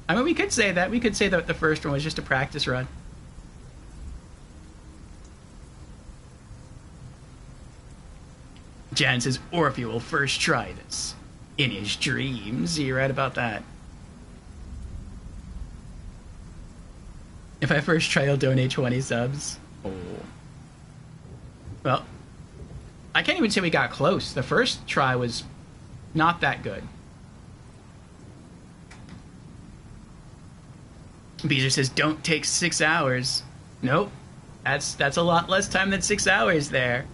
I mean, we could say that. We could say that the first one was just a practice run. Jan says, Orpheus will first try this. In his dreams. You're right about that. If I first try, I'll donate 20 subs. Oh. Well, I can't even say we got close. The first try was not that good. Beezer says, don't take 6 hours. Nope. That's a lot less time than 6 hours there.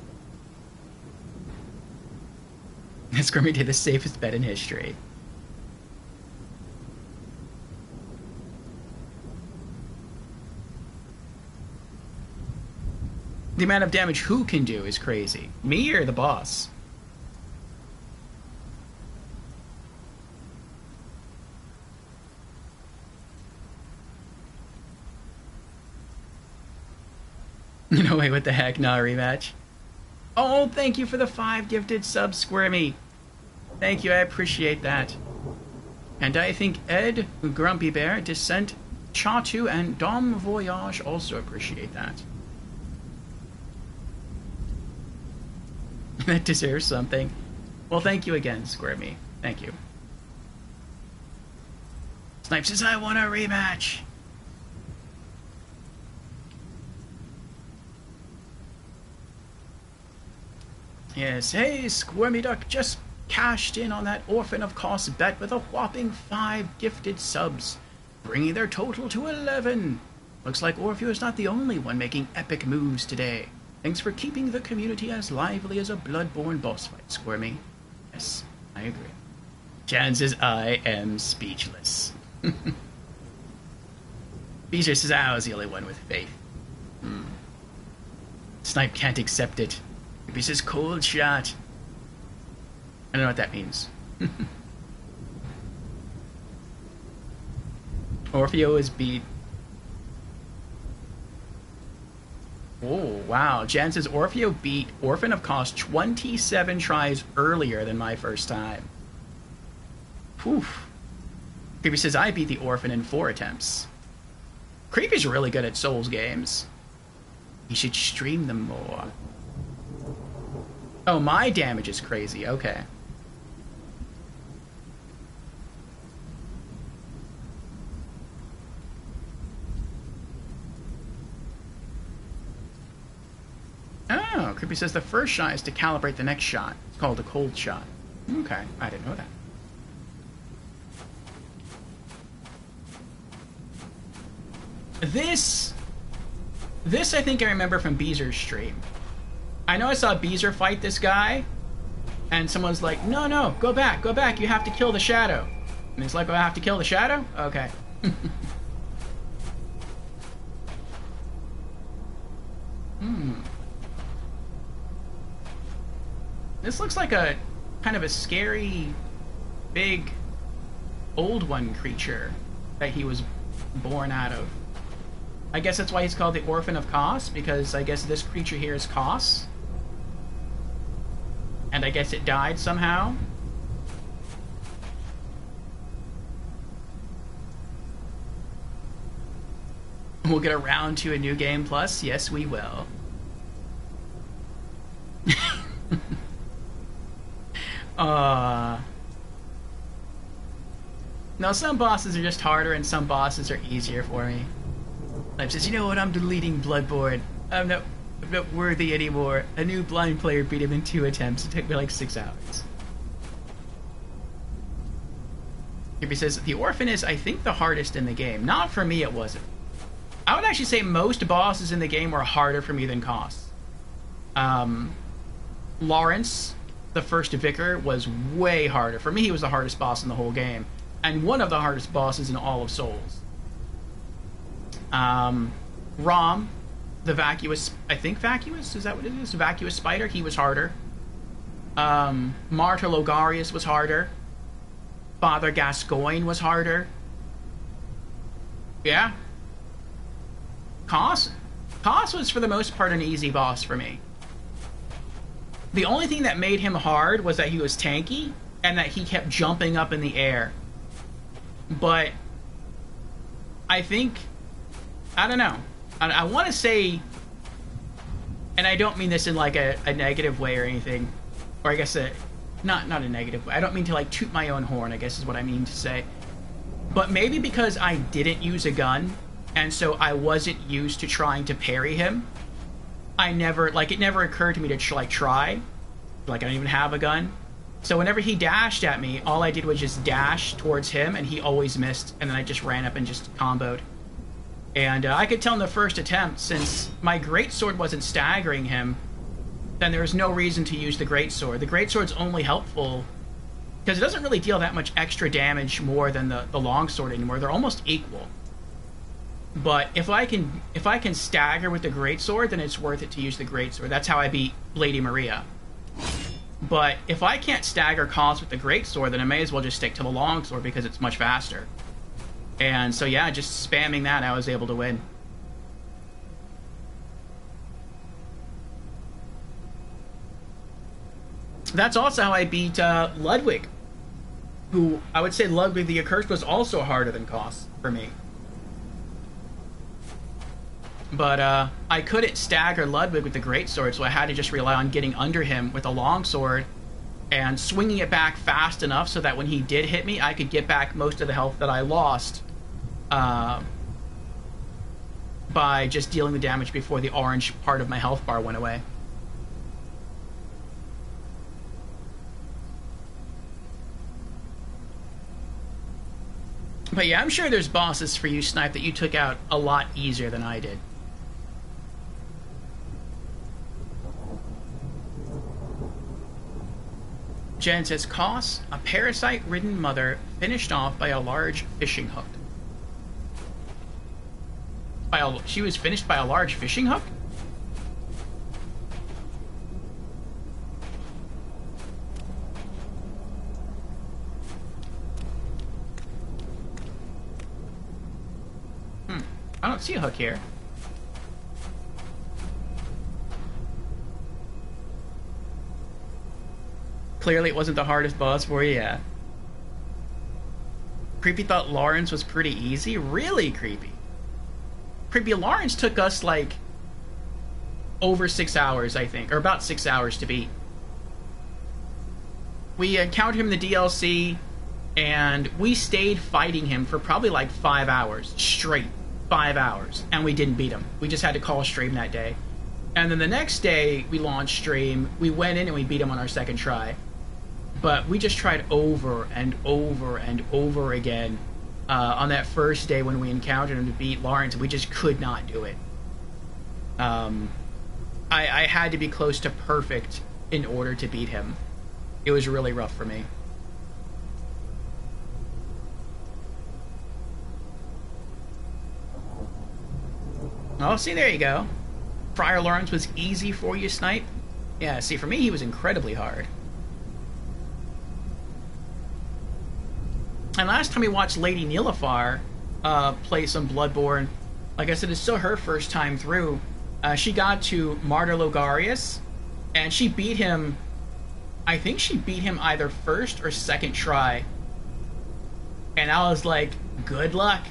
Squirmy did the safest bet in history. The amount of damage who can do is crazy. Me or the boss? No way, what the heck? Not a rematch. Oh, thank you for the 5 gifted subs, Squirmy. Thank you, I appreciate that. And I think Ed, Grumpy Bear, Descent, Chatu, and Dom Voyage also appreciate that. That deserves something. Well, thank you again, Squirmy. Thank you. Snipe says, I want a rematch. Yes, hey, Squirmy Duck just cashed in on that Orphan of Cost bet with a whopping 5 gifted subs, bringing their total to 11. Looks like Orpheus is not the only one making epic moves today. Thanks for keeping the community as lively as a Bloodborne boss fight, Squirmy. Yes, I agree. Chances I am speechless. Beezer says I was the only one with faith. Snipe can't accept it. He says cold shot. I don't know what that means. Orfeo is beat. Oh, wow. Jan says Orfeo beat Orphan of Cost 27 tries earlier than my first time. Whew. Creepy says I beat the Orphan in 4 attempts. Creepy's really good at Souls games. You should stream them more. Oh, my damage is crazy. Okay. Oh, Creepy says the first shot is to calibrate the next shot. It's called a cold shot. Okay, I didn't know that. This I think I remember from Beezer's stream. I know I saw Beezer fight this guy, and someone's like, no, go back, you have to kill the shadow. And he's like, oh, I have to kill the shadow? Okay. This looks like a kind of a scary, big, old one creature that he was born out of. I guess that's why he's called the Orphan of Kos, because I guess this creature here is Kos. And I guess it died somehow. We'll get around to a new game plus. Yes, we will. No, some bosses are just harder and some bosses are easier for me. Life says, you know what, I'm deleting Bloodborne. I'm not worthy anymore. A new blind player beat him in 2 attempts. It took me like 6 hours. Kirby says, the Orphan is, I think, the hardest in the game. Not for me, it wasn't. I would actually say most bosses in the game were harder for me than Kos. Lawrence, the first Vicar, was way harder. For me, he was the hardest boss in the whole game. And one of the hardest bosses in all of Souls. Rom, the Vacuous, I think Vacuous? Is that what it is? Vacuous Spider, he was harder. Martyr Logarius was harder. Father Gascoigne was harder. Yeah. Kos was for the most part an easy boss for me. The only thing that made him hard was that he was tanky and that he kept jumping up in the air. But I think, I don't know. I want to say, and I don't mean this in like a negative way or anything, or I guess not a negative way. I don't mean to like toot my own horn, I guess is what I mean to say. But maybe because I didn't use a gun, and so I wasn't used to trying to parry him, it never occurred to me to try. Like, I don't even have a gun. So whenever he dashed at me, all I did was just dash towards him, and he always missed, and then I just ran up and just comboed. And I could tell in the first attempt, since my greatsword wasn't staggering him, then there was no reason to use the greatsword. The greatsword's only helpful because it doesn't really deal that much extra damage more than the longsword anymore. They're almost equal. But if I can stagger with the greatsword, then it's worth it to use the greatsword. That's how I beat Lady Maria. But if I can't stagger Koss with the greatsword, then I may as well just stick to the longsword because it's much faster. And so yeah, just spamming that, I was able to win. That's also how I beat Ludwig, who I would say Ludwig the Accursed was also harder than Koss for me. But I couldn't stagger Ludwig with the greatsword, so I had to just rely on getting under him with a longsword and swinging it back fast enough so that when he did hit me, I could get back most of the health that I lost by just dealing the damage before the orange part of my health bar went away. But yeah, I'm sure there's bosses for you, Snipe, that you took out a lot easier than I did. Jen says, Koss, a parasite-ridden mother finished off by a large fishing hook. She was finished by a large fishing hook? I don't see a hook here. Clearly it wasn't the hardest boss for you, yeah. Creepy thought Lawrence was pretty easy? Really, Creepy? Creepy, Lawrence took us, like, over 6 hours, I think. Or about 6 hours to beat. We encountered him in the DLC, and we stayed fighting him for probably, like, 5 hours. Straight. 5 hours. And we didn't beat him. We just had to call a stream that day. And then the next day, we launched stream. We went in and we beat him on our second try. But we just tried over and over and over again on that first day when we encountered him to beat Lawrence. We just could not do it. I had to be close to perfect in order to beat him. It was really rough for me. Oh, see, there you go. Friar Lawrence was easy for you, Snipe? Yeah, see, for me, he was incredibly hard. And last time we watched Lady Nilafar play some Bloodborne, like I said, it's still her first time through. She got to Martyr Logarius, and she beat him... I think she beat him either first or second try. And I was like, good luck.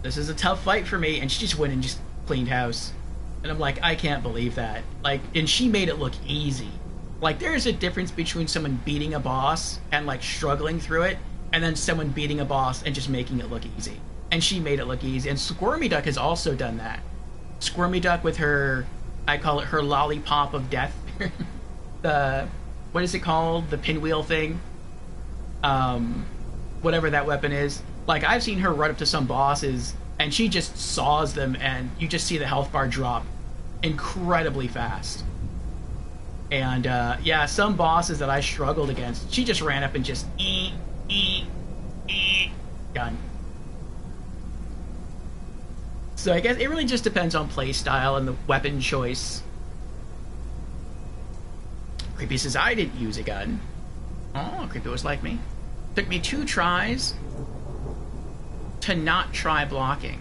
This is a tough fight for me. And she just went and just cleaned house. And I'm like, I can't believe that. Like, and she made it look easy. Like, there's a difference between someone beating a boss and, like, struggling through it, and then someone beating a boss and just making it look easy. And she made it look easy. And Squirmy Duck has also done that. Squirmy Duck with her, I call it her lollipop of death. What is it called? The pinwheel thing? Whatever that weapon is. Like, I've seen her run up to some bosses, and she just saws them, and you just see the health bar drop incredibly fast. And, yeah, some bosses that I struggled against, she just ran up and just done. So I guess it really just depends on playstyle and the weapon choice. Creepy says, I didn't use a gun. Oh, Creepy was like me. Took me 2 tries to not try blocking.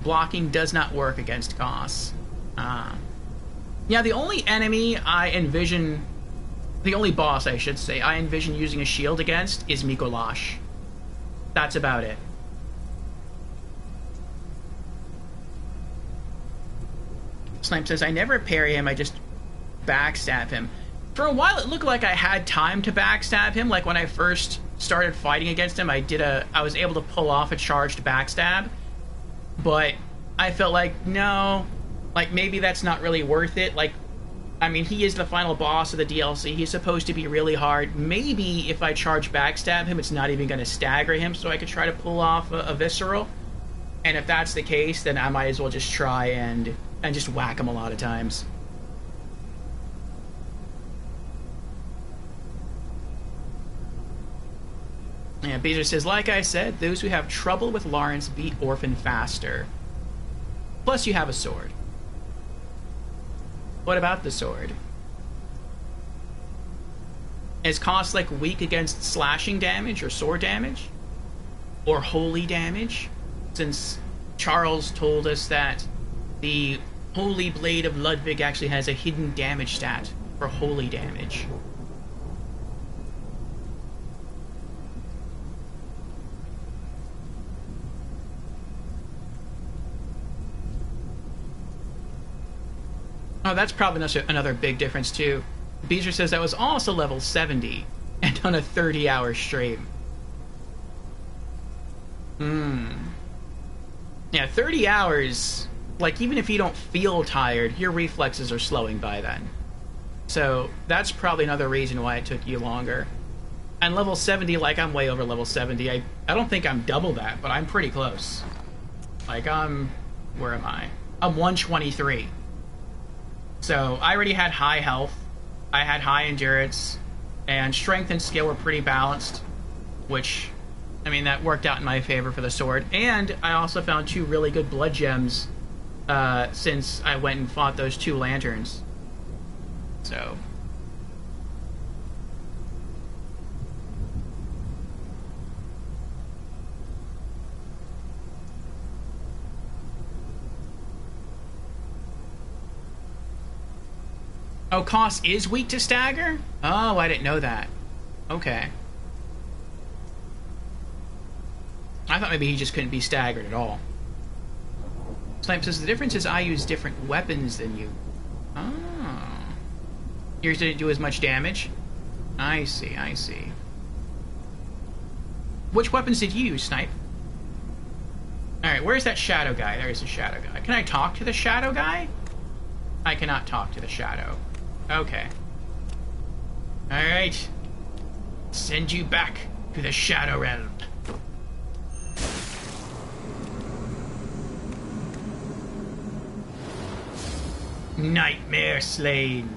Blocking does not work against Koss. Yeah, the only enemy I envision... The only boss, I should say, I envision using a shield against is Mikolash. That's about it. Snipe says, I never parry him, I just backstab him. For a while, it looked like I had time to backstab him. Like, when I first started fighting against him, I was able to pull off a charged backstab. But I felt like, no, like, maybe that's not really worth it. Like, I mean, he is the final boss of the DLC. He's supposed to be really hard. Maybe if I charge backstab him, it's not even going to stagger him, so I could try to pull off a visceral. And if that's the case, then I might as well just try and just whack him a lot of times. Yeah, Beezer says, like I said, those who have trouble with Lawrence beat Orphan faster. Plus, you have a sword. What about the sword? Is cost like weak against slashing damage or sword damage? Or holy damage? Since Charles told us that the Holy Blade of Ludwig actually has a hidden damage stat for holy damage. Oh, that's probably another big difference too. Beezer says that was also level 70 and on a 30-hour stream. Yeah, 30 hours, like, even if you don't feel tired, your reflexes are slowing by then. So, that's probably another reason why it took you longer. And level 70, like, I'm way over level 70. I don't think I'm double that, but I'm pretty close. Like, where am I? I'm 123. So, I already had high health, I had high endurance, and strength and skill were pretty balanced, which, I mean, that worked out in my favor for the sword. And I also found 2 really good blood gems since I went and fought those 2 lanterns. So... Oh, Koss is weak to stagger? Oh, I didn't know that. Okay. I thought maybe he just couldn't be staggered at all. Snipe says, the difference is I use different weapons than you. Oh. Yours didn't do as much damage? I see, I see. Which weapons did you use, Snipe? Alright, where's that shadow guy? There's the shadow guy. Can I talk to the shadow guy? I cannot talk to the shadow. Okay. Alright. Send you back to the Shadow Realm. Nightmare slain.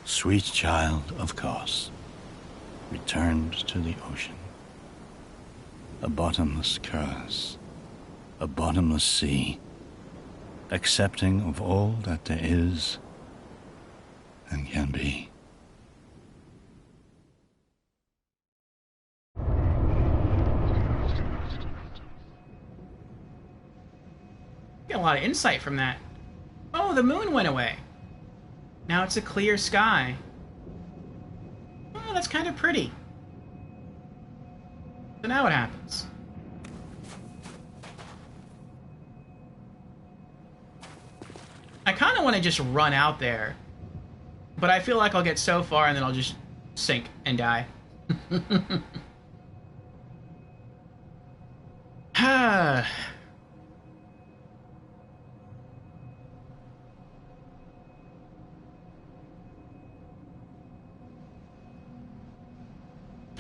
Sweet child of Koss, returned to the ocean. A bottomless curse, a bottomless sea, accepting of all that there is and can be. Get a lot of insight from that. Oh, the moon went away. Now it's a clear sky. Oh, that's kind of pretty. So now what happens? I kind of want to just run out there, but I feel like I'll get so far and then I'll just sink and die.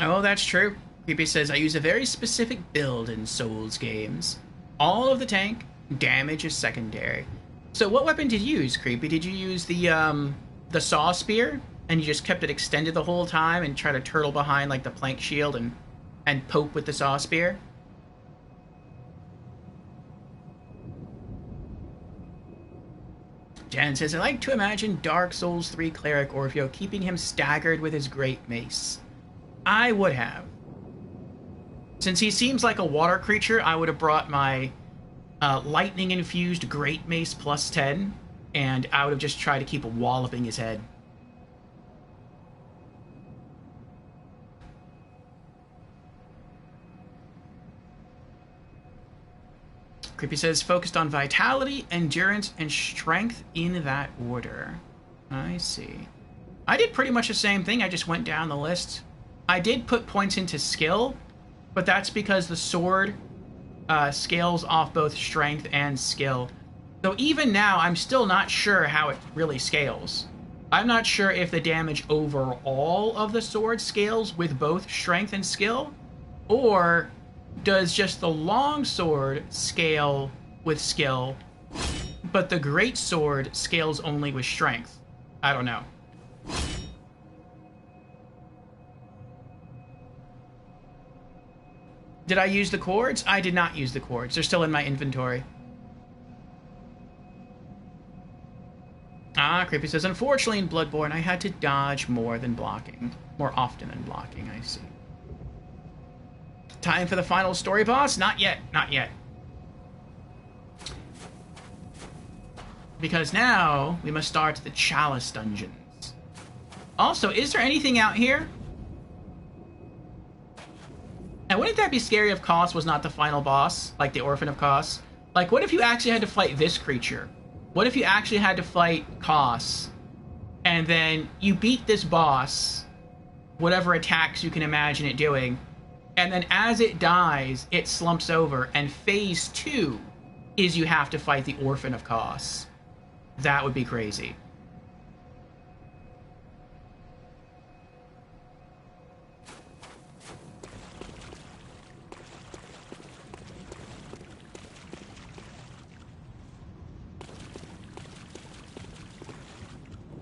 Oh, that's true. Creepy says, I use a very specific build in Souls games. All of the tank, damage is secondary. So what weapon did you use, Creepy? Did you use the saw spear? And you just kept it extended the whole time and try to turtle behind like the plank shield and poke with the saw spear? Jan says, I like to imagine Dark Souls 3 cleric Orpheus keeping him staggered with his great mace. I would have. Since he seems like a water creature, I would have brought my lightning-infused Great Mace plus 10, and I would have just tried to keep walloping his head. Creepy says, focused on vitality, endurance, and strength in that order. I see. I did pretty much the same thing, I just went down the list. I did put points into skill, but that's because the sword scales off both strength and skill. So even now, I'm still not sure how it really scales. I'm not sure if the damage overall of the sword scales with both strength and skill, or does just the long sword scale with skill, but the great sword scales only with strength. I don't know. Did I use the cords? I did not use the cords. They're still in my inventory. Ah, Creepy says, unfortunately in Bloodborne, I had to dodge more than blocking. More often than blocking, I see. Time for the final story boss? Not yet. Not yet. Because now, we must start the Chalice dungeons. Also, is there anything out here? And wouldn't that be scary if Kos was not the final boss? Like the Orphan of Kos? Like, what if you actually had to fight this creature? What if you actually had to fight Kos, and then you beat this boss, whatever attacks you can imagine it doing, and then as it dies, it slumps over, and phase 2 is you have to fight the Orphan of Kos. That would be crazy.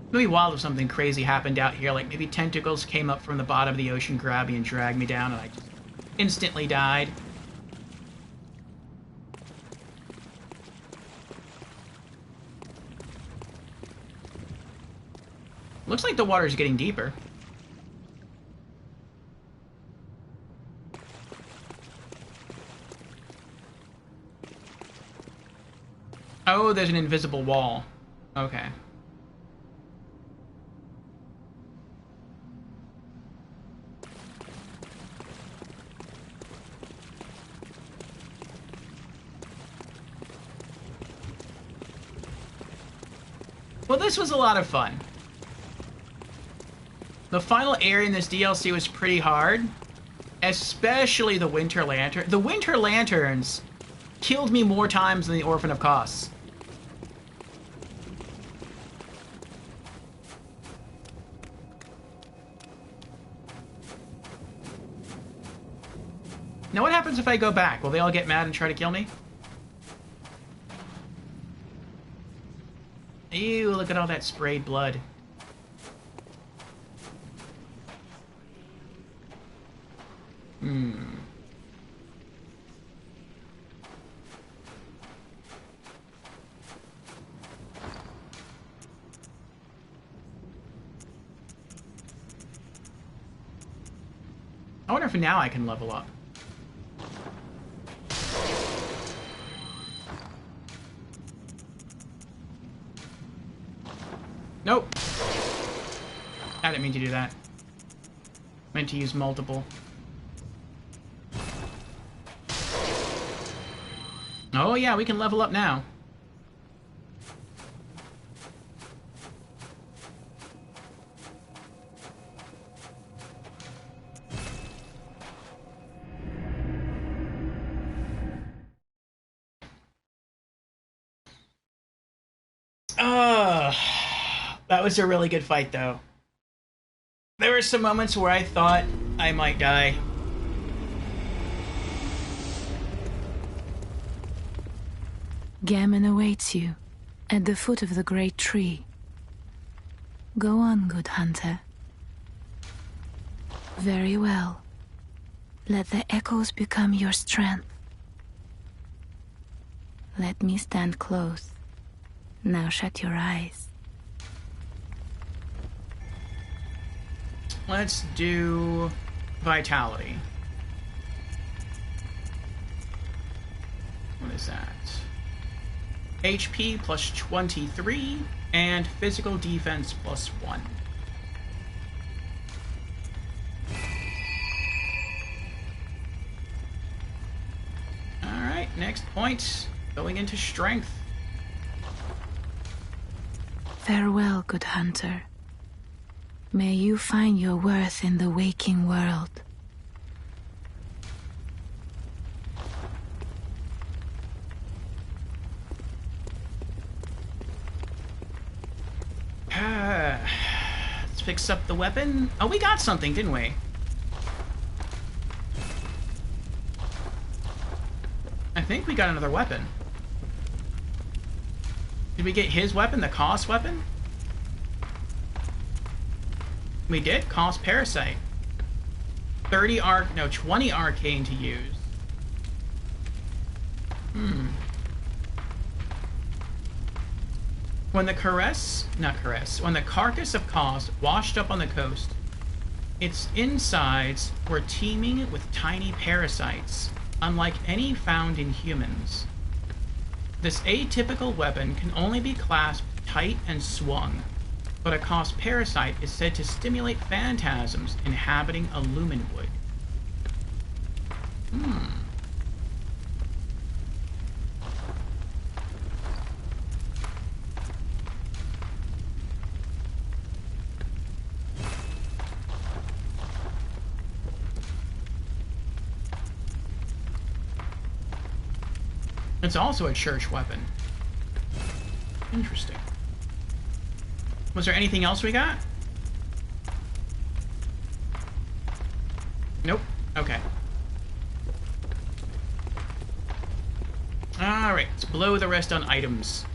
It would be wild if something crazy happened out here, like maybe tentacles came up from the bottom of the ocean, grabbed me and dragged me down, and I just instantly died. Looks like the water's getting deeper. Oh, there's an invisible wall. Okay. Well, this was a lot of fun. The final area in this DLC was pretty hard, especially the Winter Lantern. The Winter Lanterns killed me more times than the Orphan of Kos. Now what happens if I go back? Will they all get mad and try to kill me? Ew, look at all that sprayed blood. I wonder if now I can level up. Nope. I didn't mean to do that. Meant to use multiple. Oh yeah, we can level up now. That was a really good fight, though. There were some moments where I thought I might die. Gammon awaits you at the foot of the great tree. Go on, good hunter. Very well. Let the echoes become your strength. Let me stand close. Now shut your eyes. Let's do Vitality. What is that? HP plus 23 and physical defense plus 1. Alright, next point. Going into strength. Farewell, good hunter. May you find your worth in the waking world. Let's fix up the weapon. Oh, we got something, didn't we? I think we got another weapon. Did we get his weapon, the Koss weapon? We did? Koss Parasite. 20 arcane to use. When the carcass of Koss washed up on the coast, its insides were teeming with tiny parasites, unlike any found in humans. This atypical weapon can only be clasped tight and swung, but a Koss parasite is said to stimulate phantasms inhabiting a lumenwood. It's also a church weapon. Interesting. Was there anything else we got? Nope. Okay. Alright, let's blow the rest on items.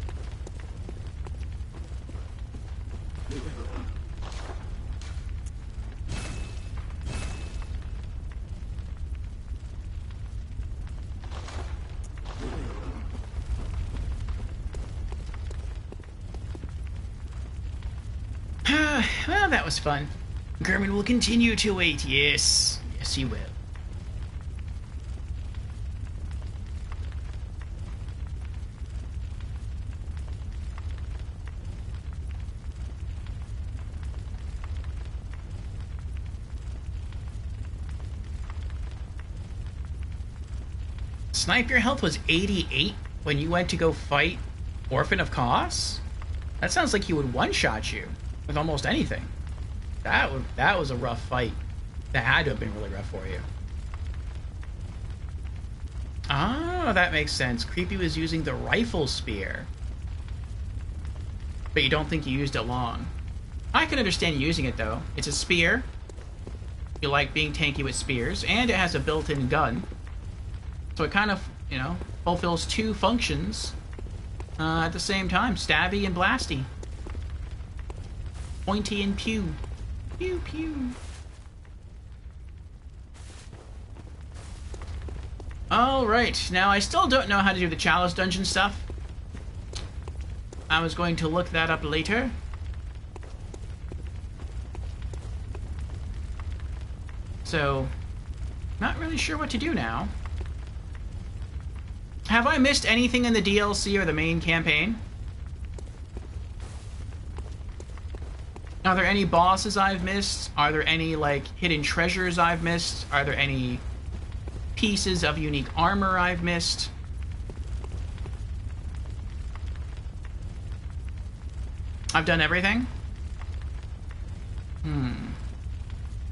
Well, that was fun. Gehrman will continue to wait. Yes. Yes, he will. Snipe, your health was 88 when you went to go fight Orphan of Koss? That sounds like he would one-shot you with almost anything. That was a rough fight. That had to have been really rough for you. Oh, that makes sense. Creepy was using the rifle spear. But you don't think you used it long. I can understand using it, though. It's a spear. You like being tanky with spears, and it has a built-in gun. So it kind of, you know, fulfills two functions at the same time. Stabby and blasty. Pointy and pew. Pew, pew. Alright, now I still don't know how to do the Chalice dungeon stuff. I was going to look that up later. So, not really sure what to do now. Have I missed anything in the DLC or the main campaign? Are there any bosses I've missed? Are there any, like, hidden treasures I've missed? Are there any pieces of unique armor I've missed? I've done everything?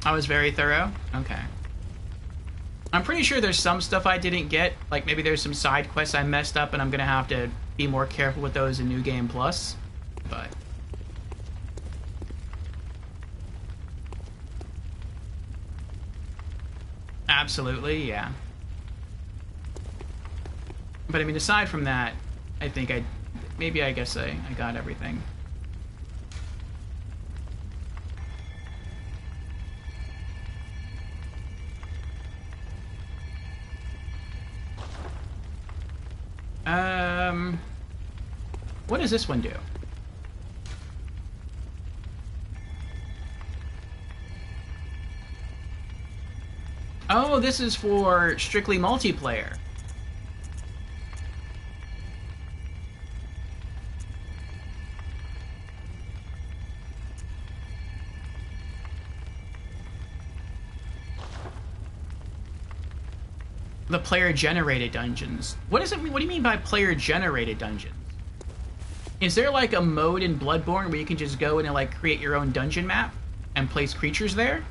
I was very thorough? Okay. I'm pretty sure there's some stuff I didn't get. Like, maybe there's some side quests I messed up and I'm gonna have to be more careful with those in New Game Plus. But... absolutely, yeah. But I mean, aside from that, I think I guess I got everything. What does this one do? Oh, this is for strictly multiplayer. The player-generated dungeons. What does it mean? What do you mean by player-generated dungeons? Is there like a mode in Bloodborne where you can just go in and like create your own dungeon map and place creatures there?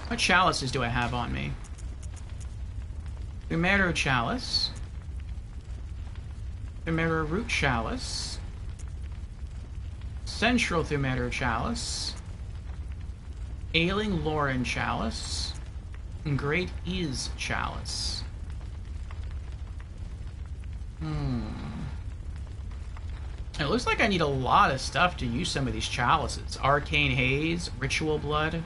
What chalices do I have on me? Umero Chalice. Umero Root Chalice. Central Thumeter Chalice, Ailing Lauren Chalice, and Great Is Chalice. It looks like I need a lot of stuff to use some of these chalices. Arcane Haze, Ritual Blood.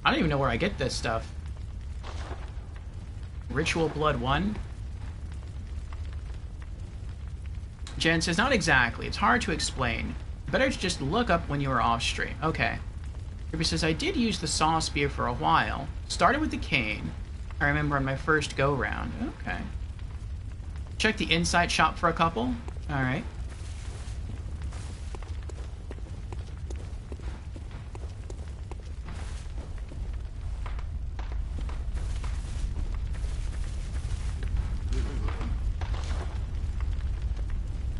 I don't even know where I get this stuff. Ritual Blood 1. Jen says, not exactly. It's hard to explain. Better to just look up when you are off stream. Okay. Ruby says, I did use the saw spear for a while. Started with the cane. I remember on my first go-round. Okay. Check the Insight shop for a couple. Alright.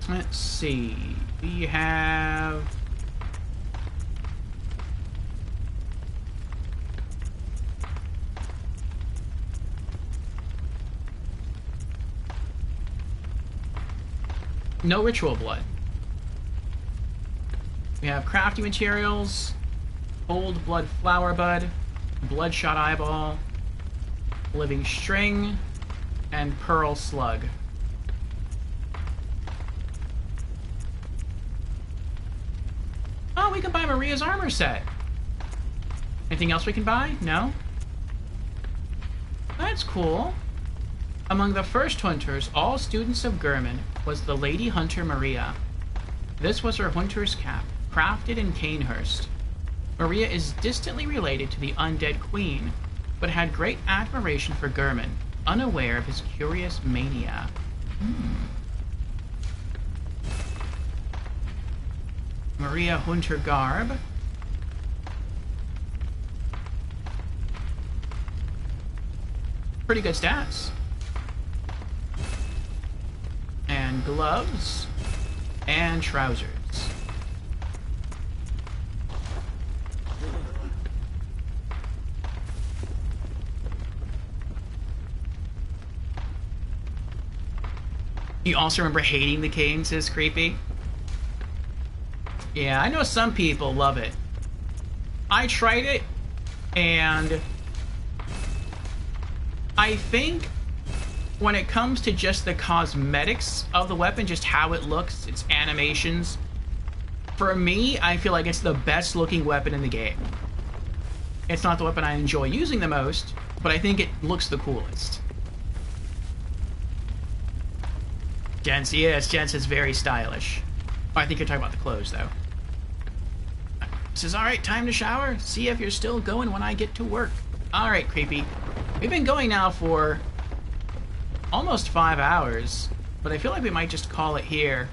Let's see. We have... no ritual blood. We have crafting materials, old blood flower bud, bloodshot eyeball, living string, and pearl slug. Oh, we can buy Maria's armor set. Anything else we can buy? No? That's cool. Among the first hunters, all students of Gurman, was the Lady Hunter Maria. This was her hunter's cap, crafted in Canehurst. Maria is distantly related to the undead queen, but had great admiration for Gurman, unaware of his curious mania. Maria Hunter garb. Pretty good stats. And gloves. And trousers. You also remember hating the cane, says Creepy? Yeah, I know some people love it. I tried it, and I think when it comes to just the cosmetics of the weapon, just how it looks, its animations, for me, I feel like it's the best looking weapon in the game. It's not the weapon I enjoy using the most, but I think it looks the coolest. Jens, yes, Jens is very stylish. Oh, I think you're talking about the clothes, though. Says, alright, time to shower. See if you're still going when I get to work. Alright, Creepy. We've been going now for almost 5 hours, but I feel like we might just call it here.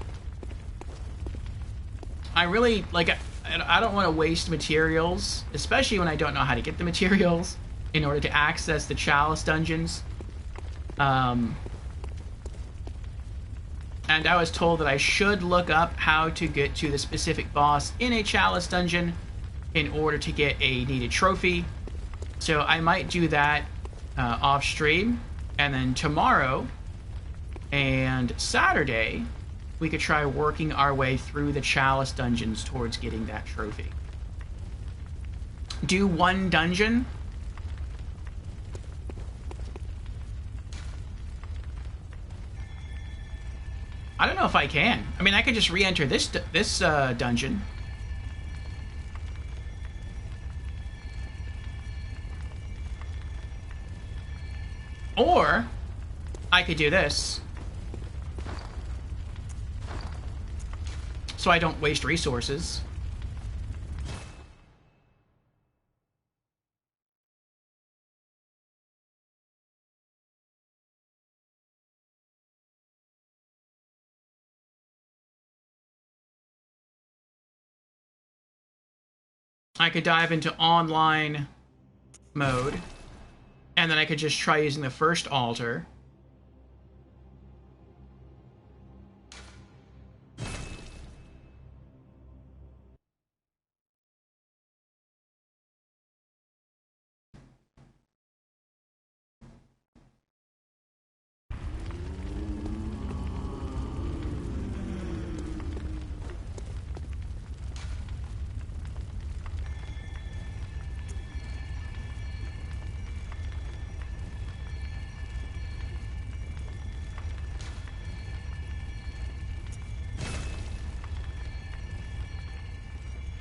I really, like, I don't want to waste materials, especially when I don't know how to get the materials in order to access the Chalice dungeons. And I was told that I should look up how to get to the specific boss in a Chalice dungeon in order to get a needed trophy. So I might do that off stream. And then tomorrow and Saturday, we could try working our way through the Chalice dungeons towards getting that trophy. Do one dungeon. I don't know if I can. I mean, I could just re-enter this dungeon. Or I could do this. So I don't waste resources. I could dive into online mode, and then I could just try using the first altar.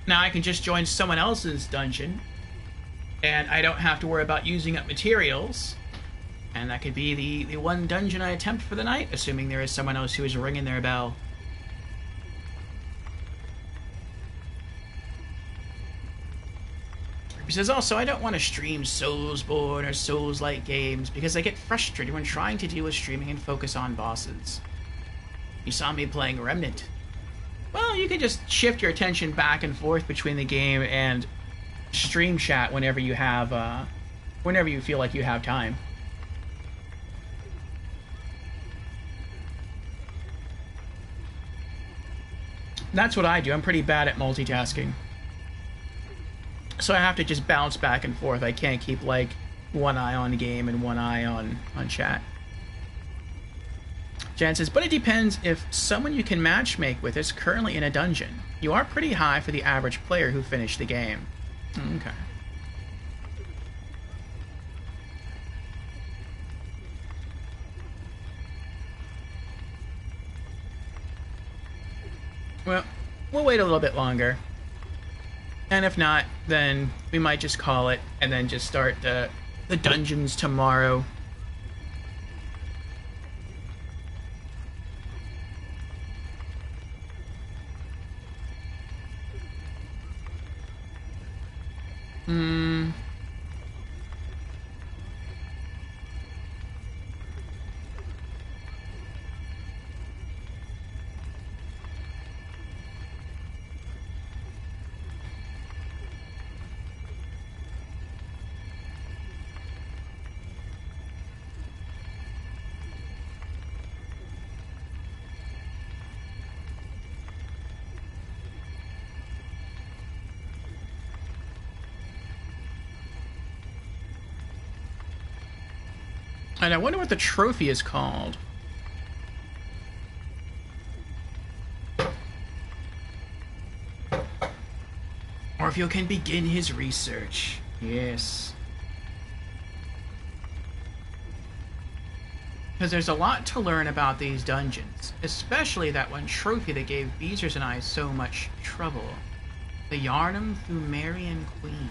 Now I can just join someone else's dungeon, and I don't have to worry about using up materials. And that could be the one dungeon I attempt for the night, assuming there is someone else who is ringing their bell. He says also, I don't want to stream Soulsborne or Souls-like games because I get frustrated when trying to deal with streaming and focus on bosses. You saw me playing Remnant. Well, you can just shift your attention back and forth between the game and stream chat whenever you have, whenever you feel like you have time. That's what I do. I'm pretty bad at multitasking. So I have to just bounce back and forth. I can't keep, like, one eye on game and one eye on chat. Jan says, but it depends if someone you can matchmake with is currently in a dungeon. You are pretty high for the average player who finished the game. Okay. Well, we'll wait a little bit longer. And if not, then we might just call it and then just start the dungeons tomorrow. And I wonder what the trophy is called. Orpheus can begin his research. Yes. Because there's a lot to learn about these dungeons. Especially that one trophy that gave Beezers and I so much trouble. The Yharnam Pthumerian Queen.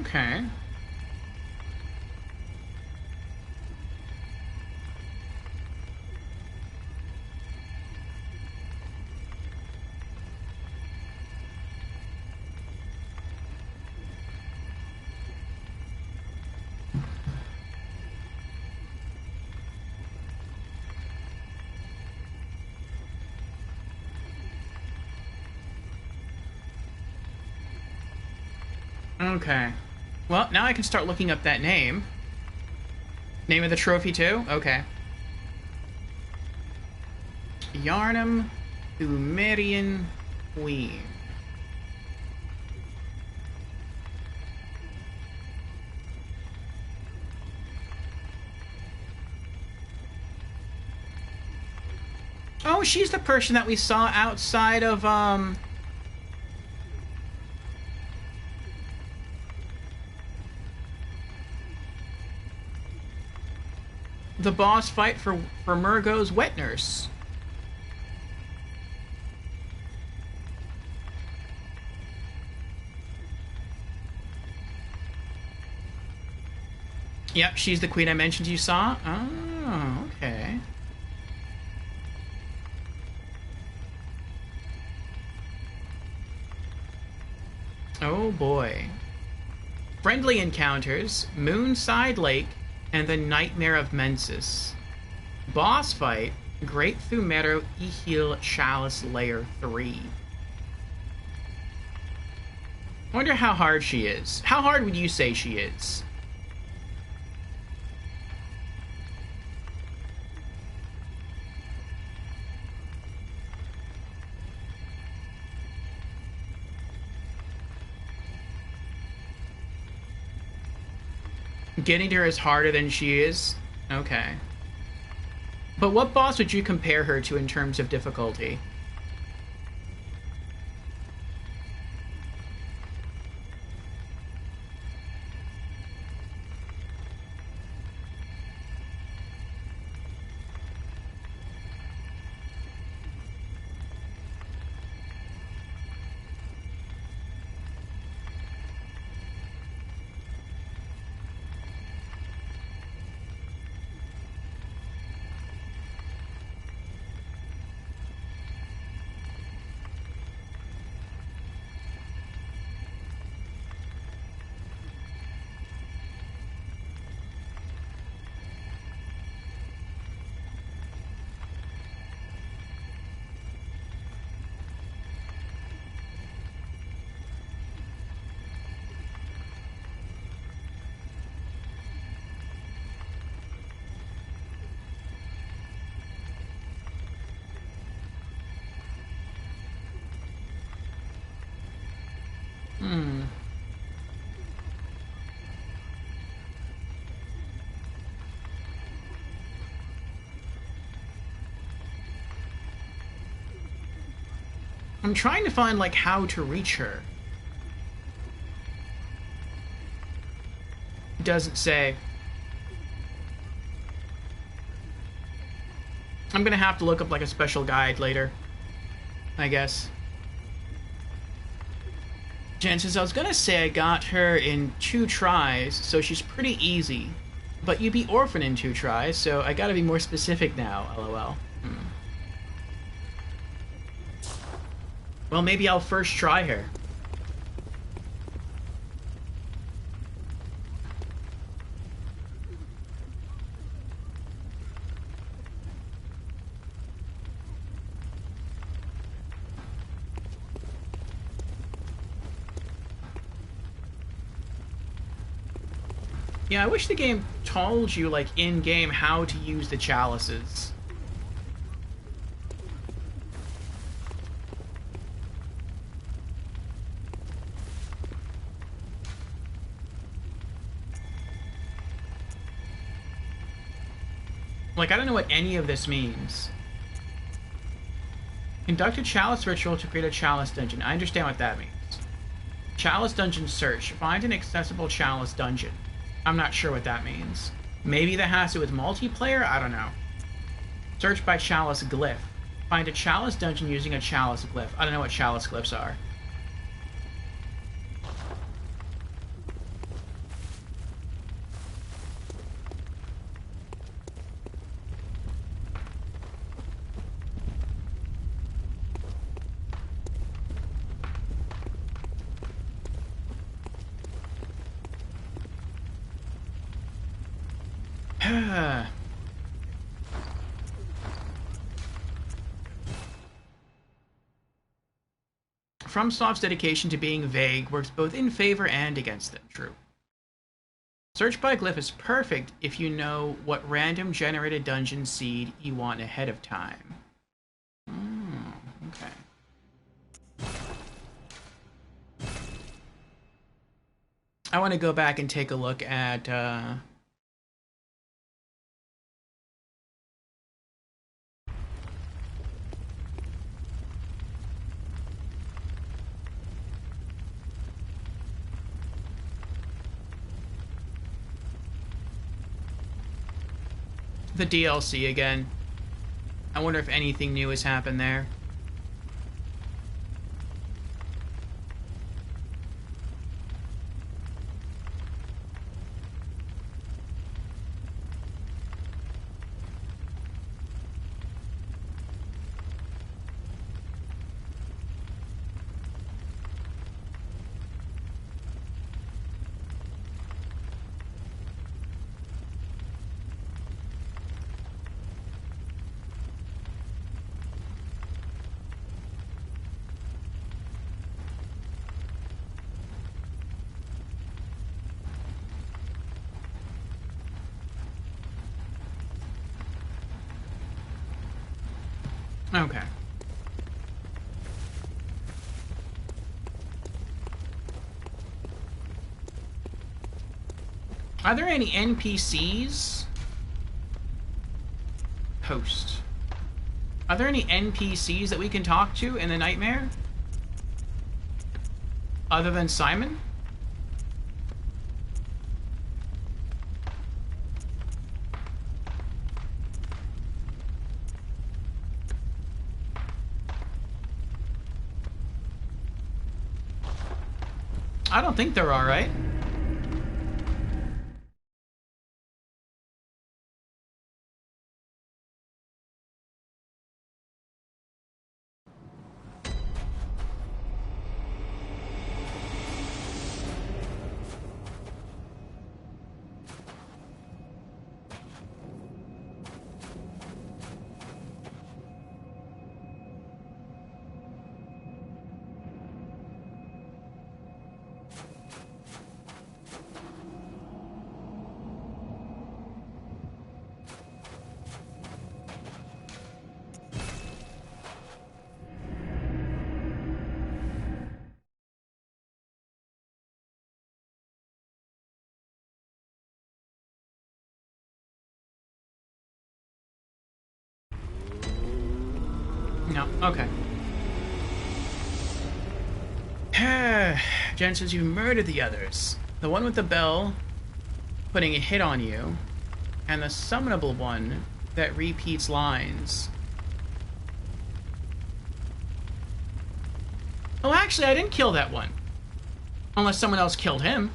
Okay. Okay. Well, now I can start looking up that name. Name of the trophy, too? Okay. Yharnam Pthumerian Queen. Oh, she's the person that we saw outside of, the boss fight for Murgo's wet nurse. Yep, she's the queen I mentioned you saw. Oh, okay. Oh boy. Friendly encounters, Moonside Lake, and the Nightmare of Mensis. Boss fight, Great Thumero Ihil Chalice Layer 3. I wonder how hard she is. How hard would you say she is? Getting to her is harder than she is? Okay. But what boss would you compare her to in terms of difficulty? I'm trying to find, like, how to reach her. It doesn't say. I'm gonna have to look up, like, a special guide later, I guess. Jen says, I was gonna say I got her in 2 tries, so she's pretty easy. But you beat Orphan in 2 tries, so I gotta be more specific now, lol. Well, maybe I'll first try her. Yeah, I wish the game told you, like, in-game how to use the chalices. Like, I don't know what any of this means. Conduct a chalice ritual to create a chalice dungeon. I understand what that means. Chalice dungeon search. Find an accessible chalice dungeon. I'm not sure what that means. Maybe that has to do with multiplayer? I don't know. Search by chalice glyph. Find a chalice dungeon using a chalice glyph. I don't know what chalice glyphs are. FromSoft's dedication to being vague works both in favor and against them. True. Search by glyph is perfect if you know what random generated dungeon seed you want ahead of time. Okay. I want to go back and take a look at the DLC again. I wonder if anything new has happened there. Okay. Are there any NPCs? Host. Are there any NPCs that we can talk to in the Nightmare? Other than Simon? I don't think there are, right? No, okay. Jen says you murdered the others. The one with the bell putting a hit on you, and the summonable one that repeats lines. Oh, actually, I didn't kill that one. Unless someone else killed him.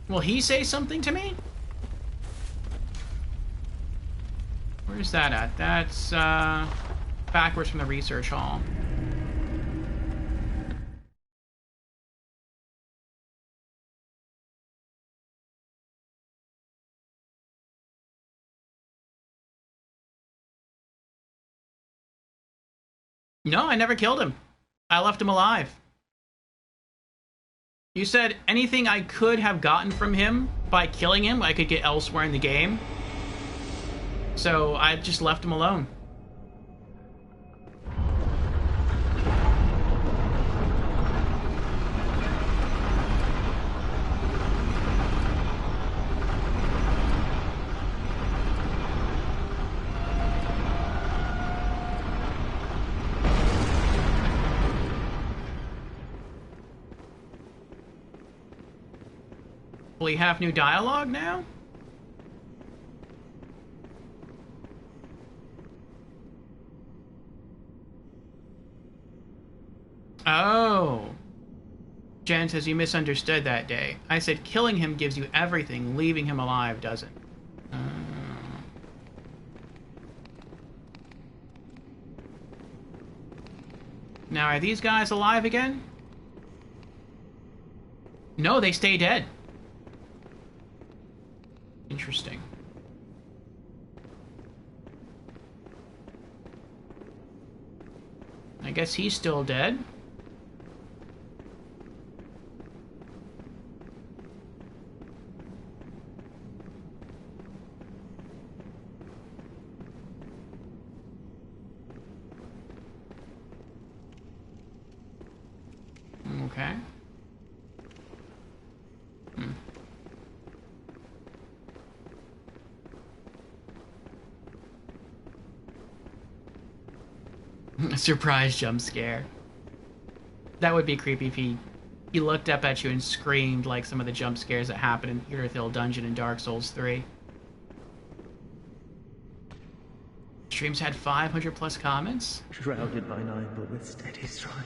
Will he say something to me? Where's that at? That's, backwards from the research hall. No, I never killed him. I left him alive. You said anything I could have gotten from him by killing him, I could get elsewhere in the game. So I just left him alone. Will we have new dialogue now? Oh. Jen says you misunderstood that day. I said killing him gives you everything, leaving him alive doesn't. Now, are these guys alive again? No, they stay dead. Interesting. I guess he's still dead. Okay. A surprise jump scare. That would be creepy if he looked up at you and screamed like some of the jump scares that happen in Yggdrasil Dungeon in Dark Souls 3. Streams had 500 plus comments. Shrouded by night, but with steady stride.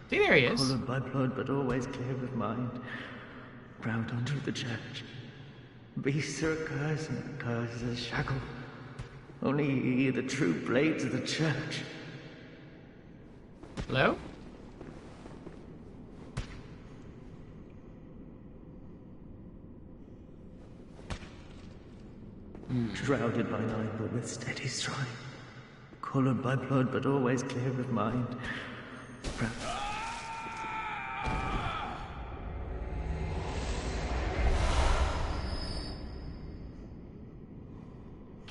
See, there he is. Colored by blood, but always clear of mind. Proud unto the church. Beasts are a curse, and a curse is a shackle. Only ye, the true blades of the church. Hello? Shrouded by night, but with steady stride. Colored by blood, but always clear of mind.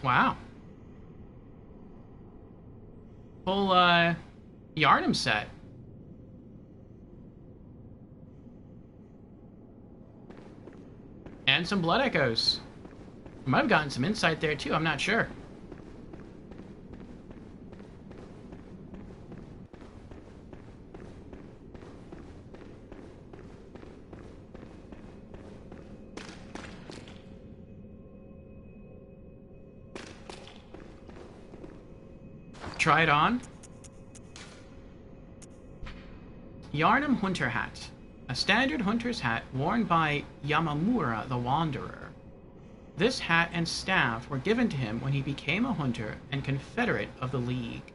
Wow. Full, Yharnam set. And some blood echoes. I might have gotten some insight there too, I'm not sure. Try it on. Yharnam Hunter Hat. A standard hunter's hat worn by Yamamura the Wanderer. This hat and staff were given to him when he became a hunter and confederate of the League.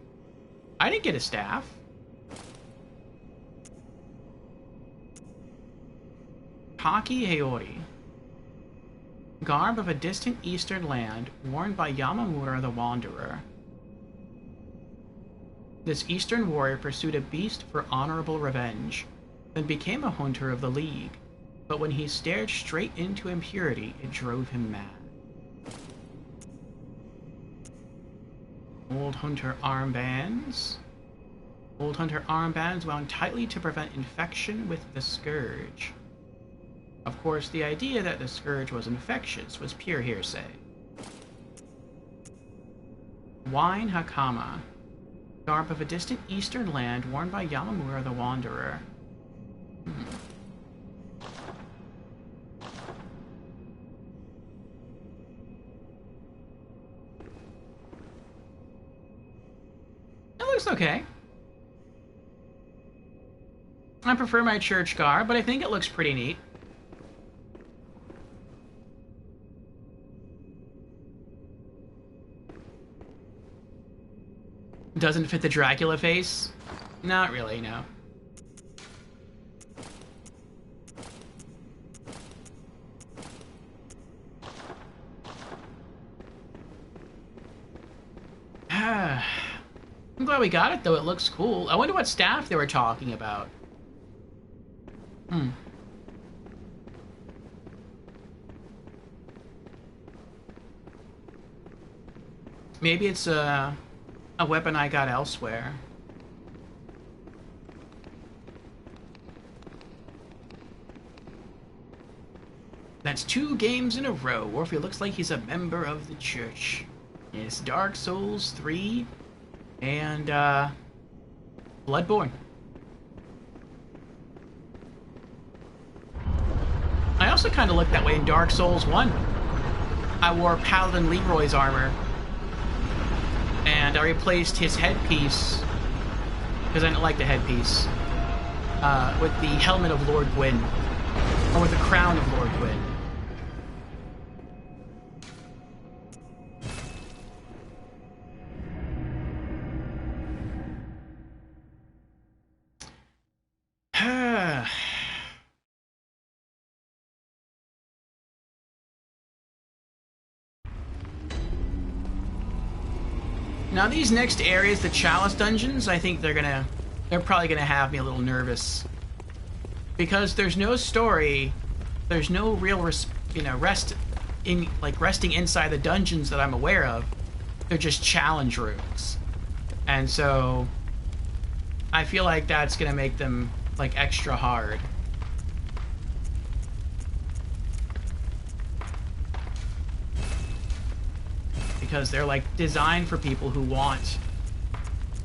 I didn't get a staff. Haki Heori. Garb of a distant eastern land worn by Yamamura the Wanderer. This eastern warrior pursued a beast for honorable revenge, then became a hunter of the League, but when he stared straight into impurity, it drove him mad. Old hunter armbands. Old hunter armbands wound tightly to prevent infection with the scourge. Of course, the idea that the scourge was infectious was pure hearsay. Wine Hakama. Garb of a distant eastern land worn by Yamamura the Wanderer. It looks okay. I prefer my church garb, but I think it looks pretty neat. Doesn't fit the Dracula face? Not really, no. I'm glad we got it, though. It looks cool. I wonder what staff they were talking about. Maybe it's a weapon I got elsewhere. That's 2 games in a row. Orpheus looks like he's a member of the church. It's Dark Souls 3 and Bloodborne. I also kind of looked that way in Dark Souls 1. I wore Paladin Leroy's armor, and I replaced his headpiece, because I didn't like the headpiece, with the helmet of Lord Gwyn, or with the crown of Lord Gwyn. Now these next areas, the Chalice dungeons, I think they're probably gonna have me a little nervous, because there's no story, there's no real resting inside the dungeons that I'm aware of. They're just challenge rooms, and so I feel like that's gonna make them like extra hard. Because they're like designed for people who want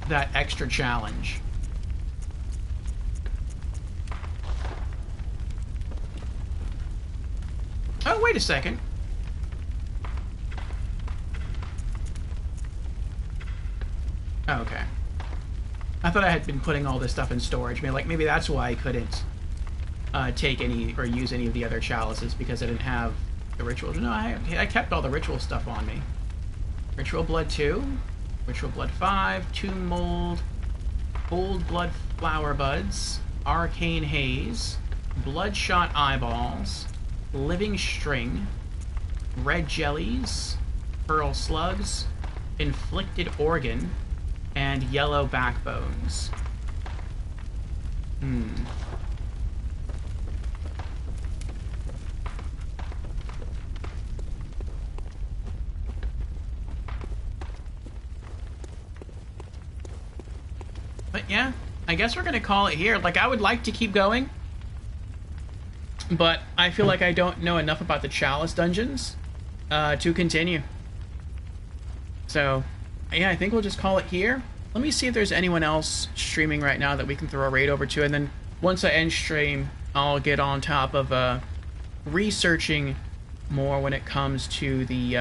that extra challenge. Oh, wait a second. Oh, okay. I thought I had been putting all this stuff in storage. Maybe that's why I couldn't take any or use any of the other chalices, because I didn't have the rituals. No, I kept all the ritual stuff on me. Ritual Blood 2, Ritual Blood 5, Tomb Mold, Old Blood Flower Buds, Arcane Haze, Bloodshot Eyeballs, Living String, Red Jellies, Pearl Slugs, Inflicted Organ, and Yellow Backbones. But yeah, I guess we're gonna call it here. Like, I would like to keep going, but I feel like I don't know enough about the Chalice dungeons to continue. So, yeah, I think we'll just call it here. Let me see if there's anyone else streaming right now that we can throw a raid over to, and then once I end stream, I'll get on top of researching more when it comes to the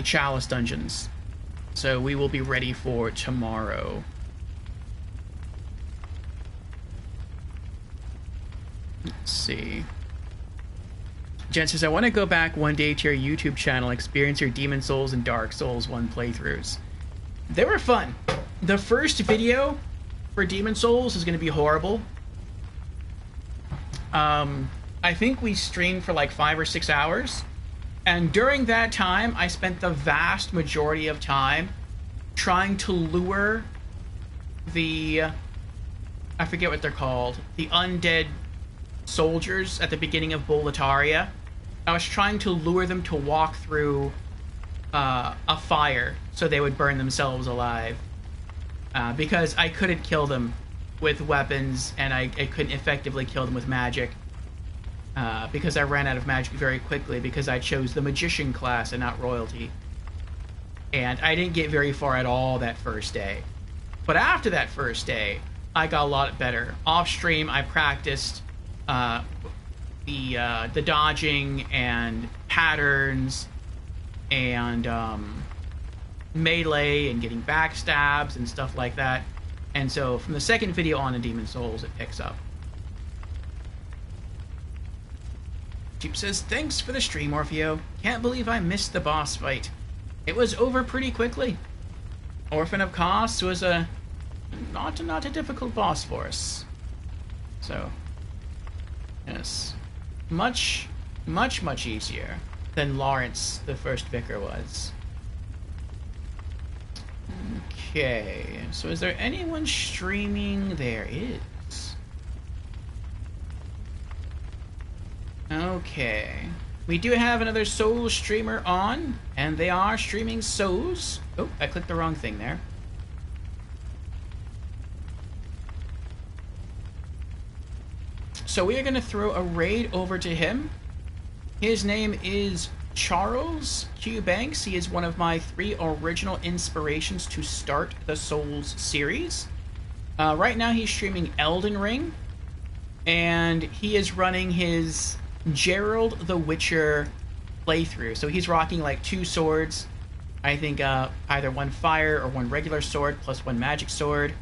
Chalice dungeons. So we will be ready for tomorrow. Let's see. Jen says, I want to go back one day to your YouTube channel, experience your Demon Souls and Dark Souls 1 playthroughs. They were fun. The first video for Demon Souls is going to be horrible. I think we streamed for like 5 or 6 hours. And during that time, I spent the vast majority of time trying to lure the, I forget what they're called, the undead soldiers at the beginning of Boletaria. I was trying to lure them to walk through a fire so they would burn themselves alive. Because I couldn't kill them with weapons, and I couldn't effectively kill them with magic. Because I ran out of magic very quickly because I chose the magician class and not royalty. And I didn't get very far at all that first day. But after that first day, I got a lot better. Off stream, I practiced the dodging and patterns and melee and getting backstabs and stuff like that. And so from the second video on in Demon Souls, it picks up. Jeep says, thanks for the stream, Orfeo. Can't believe I missed the boss fight. It was over pretty quickly. Orphan of Kos was a not a difficult boss for us. So, yes. Much easier than Lawrence, the first vicar, was. Okay, so is there anyone streaming? There is. Okay. We do have another Souls streamer on, and they are streaming Souls. Oh, I clicked the wrong thing there. So we are going to throw a raid over to him. His name is Charles Q. Banks. He is one of my 3 original inspirations to start the Souls series. Right now he's streaming Elden Ring, and he is running his Gerald the Witcher playthrough. So he's rocking like 2 swords. I think either 1 fire or 1 regular sword plus 1 magic sword.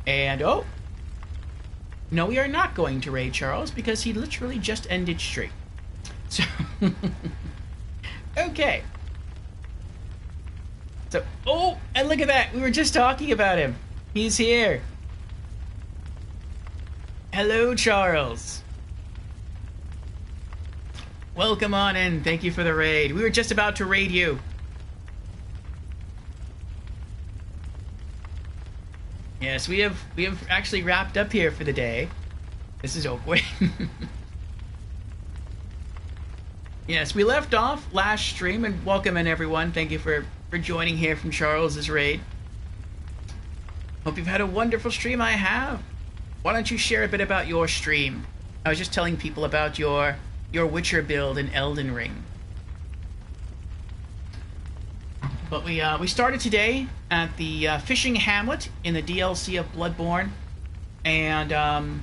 And oh, no, we are not going to raid Charles because he literally just ended stream. So okay. So oh, and look at that. We were just talking about him. He's here. Hello, Charles. Welcome on in. Thank you for the raid. We were just about to raid you. Yes, we have actually wrapped up here for the day. This is awkward. Yes, we left off last stream, and welcome in everyone. Thank you for joining here from Charles's raid. Hope you've had a wonderful stream. I have. Why don't you share a bit about your stream? I was just telling people about your Witcher build in Elden Ring. But we started today at the fishing hamlet in the DLC of Bloodborne, and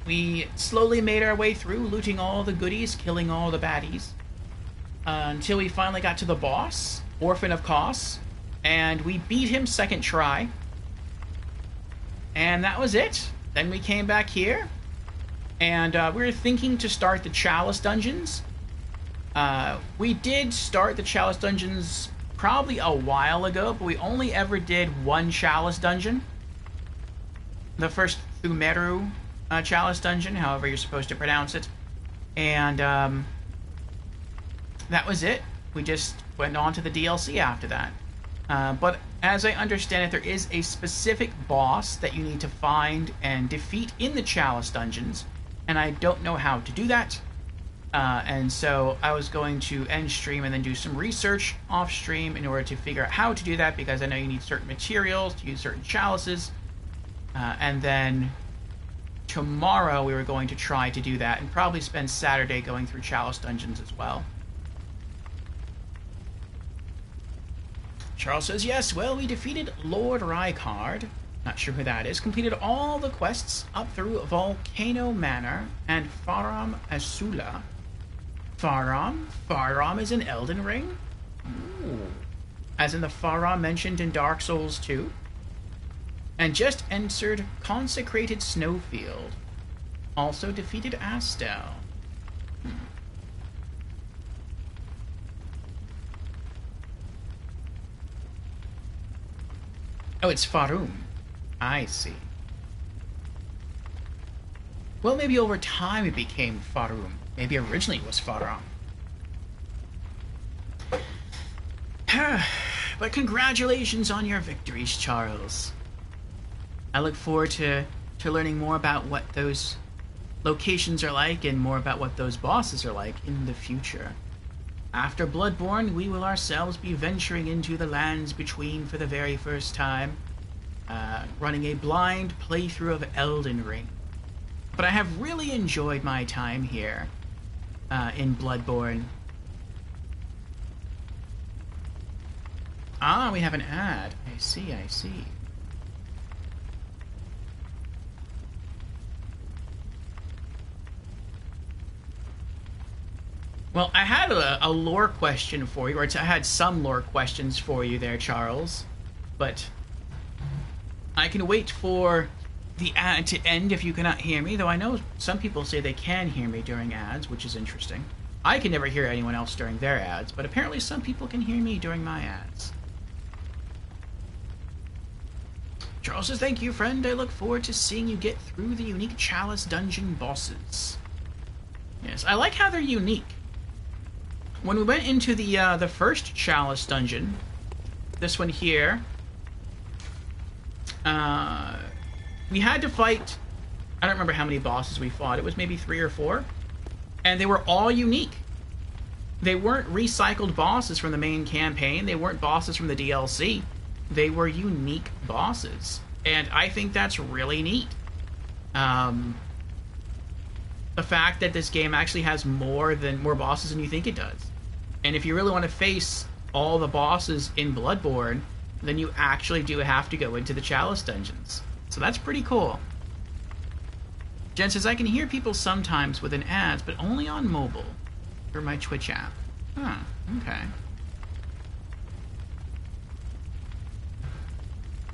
we slowly made our way through, looting all the goodies, killing all the baddies, until we finally got to the boss, Orphan of Kos, and we beat him second try. And that was it. Then we came back here, and we were thinking to start the Chalice Dungeons. We did start the Chalice Dungeons probably a while ago, but we only ever did 1 Chalice Dungeon. The first Thumeru Chalice Dungeon, however you're supposed to pronounce it. And that was it. We just went on to the DLC after that. But as I understand it, there is a specific boss that you need to find and defeat in the Chalice Dungeons, and I don't know how to do that. And so I was going to end stream and then do some research off stream in order to figure out how to do that, because I know you need certain materials to use certain chalices. And then tomorrow we were going to try to do that and probably spend Saturday going through Chalice Dungeons as well. Charles says, yes, well, we defeated Lord Rykard, not sure who that is, completed all the quests up through Volcano Manor and Farum Azula. Farum is in Elden Ring? Ooh. As in the Farum mentioned in Dark Souls 2. And just entered Consecrated Snowfield. Also defeated Astel. Oh, it's Farum. I see. Well, maybe over time it became Farum. Maybe originally it was Farum. But congratulations on your victories, Charles. I look forward to learning more about what those locations are like and more about what those bosses are like in the future. After Bloodborne, we will ourselves be venturing into the lands between for the very first time, running a blind playthrough of Elden Ring. But I have really enjoyed my time here in Bloodborne. Ah, we have an ad. I see, I see. Well, I had a lore question for you, or I had some lore questions for you there, Charles. But I can wait for the ad to end if you cannot hear me, though I know some people say they can hear me during ads, which is interesting. I can never hear anyone else during their ads, but apparently some people can hear me during my ads. Charles says, thank you, friend. I look forward to seeing you get through the unique Chalice dungeon bosses. Yes, I like how they're unique. When we went into the first Chalice dungeon, this one here, we had to fight, I don't remember how many bosses we fought, it was maybe 3 or 4, and they were all unique. They weren't recycled bosses from the main campaign, they weren't bosses from the DLC, they were unique bosses, and I think that's really neat. The fact that this game actually has more bosses than you think it does. And if you really want to face all the bosses in Bloodborne, then you actually do have to go into the Chalice dungeons. So that's pretty cool. Jen says, I can hear people sometimes within ads, but only on mobile. Or my Twitch app. Huh, okay.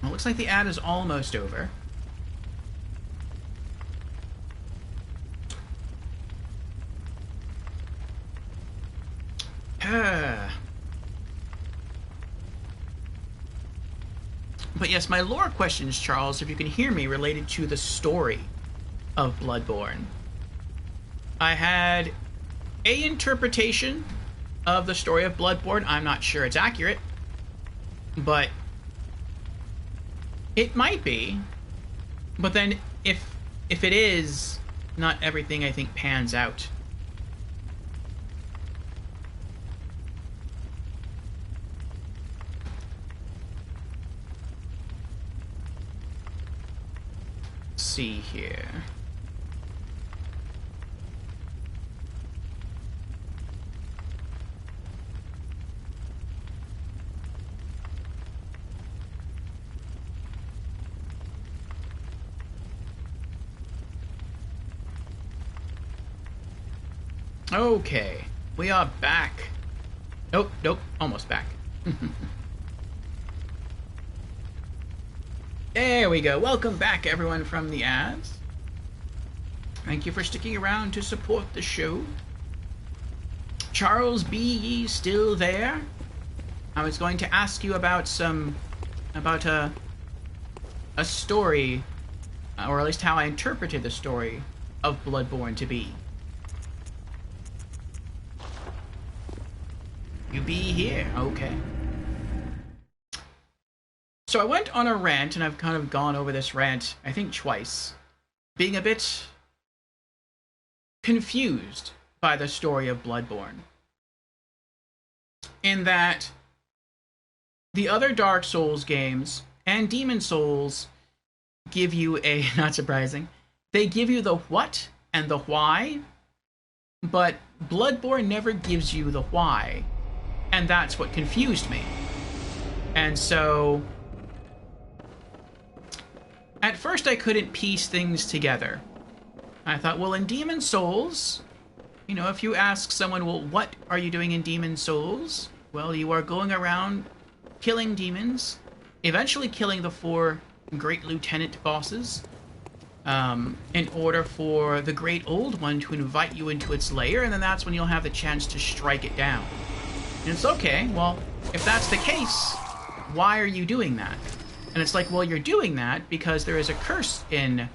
Well, it looks like the ad is almost over. But yes, my lore questions, Charles, if you can hear me, related to the story of Bloodborne. I had a interpretation of the story of Bloodborne. I'm not sure it's accurate, but it might be. But then if it is, not everything I think pans out. See here. Okay, we are back. Nope, almost back. There we go. Welcome back, everyone, from the ads. Thank you for sticking around to support the show. Charles, be ye still there? I was going to ask you about a story, or at least how I interpreted the story of Bloodborne to be. You be here, okay. So I went on a rant, and I've kind of gone over this rant, I think twice, being a bit confused by the story of Bloodborne. In that the other Dark Souls games and Demon Souls give you a, not surprising, they give you the what and the why, but Bloodborne never gives you the why, and that's what confused me. And so at first I couldn't piece things together. I thought, well, in Demon Souls, you know, if you ask someone, well, what are you doing in Demon Souls? Well, you are going around killing demons, eventually killing the 4 Great Lieutenant bosses, in order for the Great Old One to invite you into its lair, and then that's when you'll have the chance to strike it down. And it's okay, well, if that's the case, why are you doing that? And it's like, well, you're doing that because there is a curse in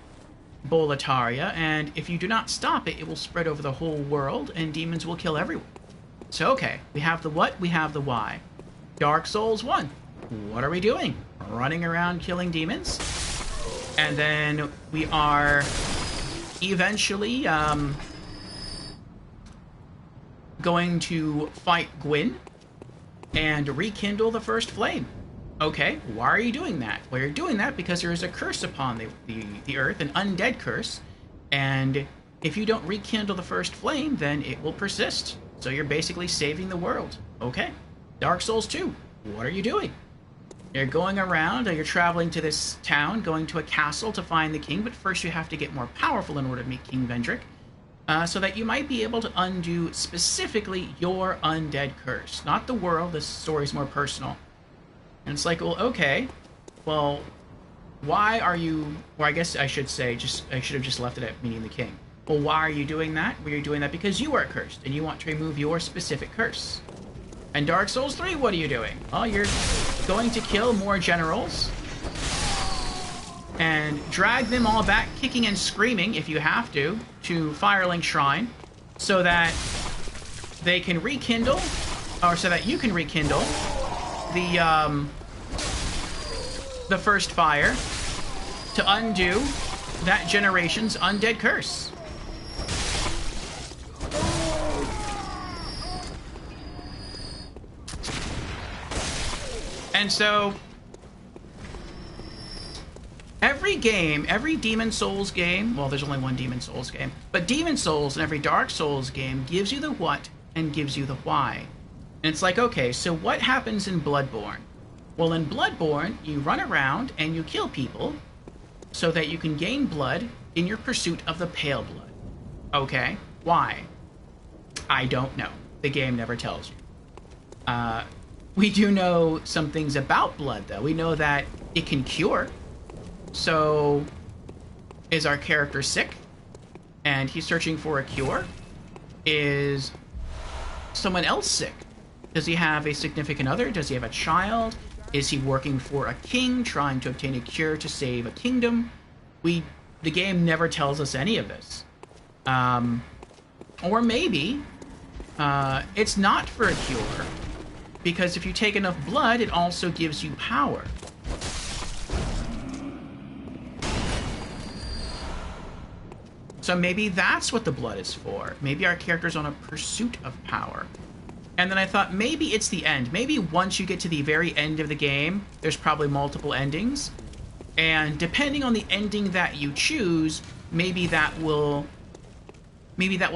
Boletaria, and if you do not stop it, it will spread over the whole world, and demons will kill everyone. So, okay, we have the what, we have the why. Dark Souls 1. What are we doing? Running around killing demons. And then we are eventually going to fight Gwyn and rekindle the first flame. Okay, why are you doing that? Well, you're doing that because there is a curse upon the earth, an undead curse, and if you don't rekindle the first flame, then it will persist. So you're basically saving the world. Okay. Dark Souls 2. What are you doing? You're going around, you're traveling to this town, going to a castle to find the king, but first you have to get more powerful in order to meet King Vendrick, so that you might be able to undo specifically your undead curse. Not the world, this story's more personal. And it's like, well, okay, well, why are you, or I guess I should say, I should have just left it at meeting the king. Well, why are you doing that? Well, you're doing that because you are cursed, and you want to remove your specific curse. And Dark Souls 3, what are you doing? Well, you're going to kill more generals and drag them all back, kicking and screaming, if you have to Firelink Shrine, so that they can rekindle, or so that you can rekindle the first fire to undo that generation's undead curse. And so, every game, every Demon Souls game, well, there's only one Demon Souls game, but Demon Souls and every Dark Souls game gives you the what and gives you the why. And it's like, okay, so what happens in Bloodborne? Well, in Bloodborne, you run around and you kill people so that you can gain blood in your pursuit of the Pale Blood. Okay, why? I don't know. The game never tells you. We do know some things about blood, though. We know that it can cure. So, is our character sick? And he's searching for a cure? Is someone else sick? Does he have a significant other? Does he have a child? Is he working for a king, trying to obtain a cure to save a kingdom? The game never tells us any of this. Or maybe it's not for a cure, because if you take enough blood, it also gives you power. So maybe that's what the blood is for. Maybe our character's on a pursuit of power. And then I thought, maybe it's the end. Maybe once you get to the very end of the game, there's probably multiple endings. And depending on the ending that you choose, maybe that will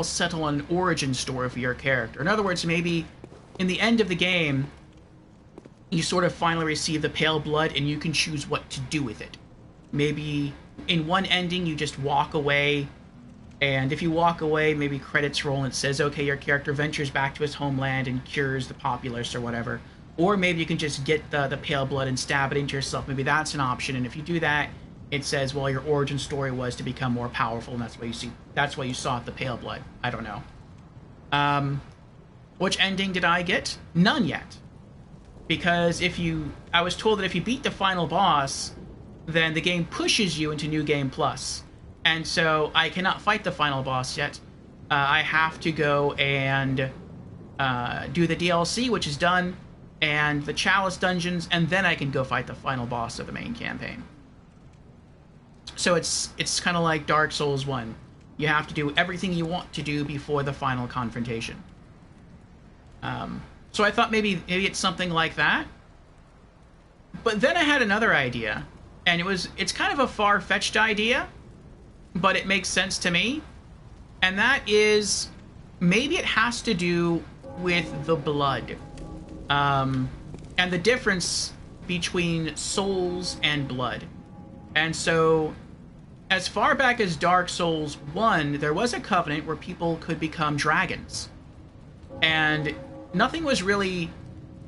settle on an origin story for your character. In other words, maybe in the end of the game, you sort of finally receive the Pale Blood and you can choose what to do with it. Maybe in one ending, you just walk away, and if you walk away, maybe credits roll and it says, okay, your character ventures back to his homeland and cures the populace or whatever. Or maybe you can just get the Pale Blood and stab it into yourself. Maybe that's an option, and if you do that, it says, well, your origin story was to become more powerful, and that's why you sought the Pale Blood. I don't know. Which ending did I get? None yet. Because I was told that if you beat the final boss, then the game pushes you into New Game Plus. And so I cannot fight the final boss yet. I have to go and do the DLC, which is done, and the Chalice dungeons, and then I can go fight the final boss of the main campaign. So it's kind of like Dark Souls 1. You have to do everything you want to do before the final confrontation. So I thought maybe it's something like that. But then I had another idea, and it's kind of a far-fetched idea, but it makes sense to me. And that is, maybe it has to do with the blood. And the difference between souls and blood. And so, as far back as Dark Souls 1, there was a covenant where people could become dragons. And nothing was really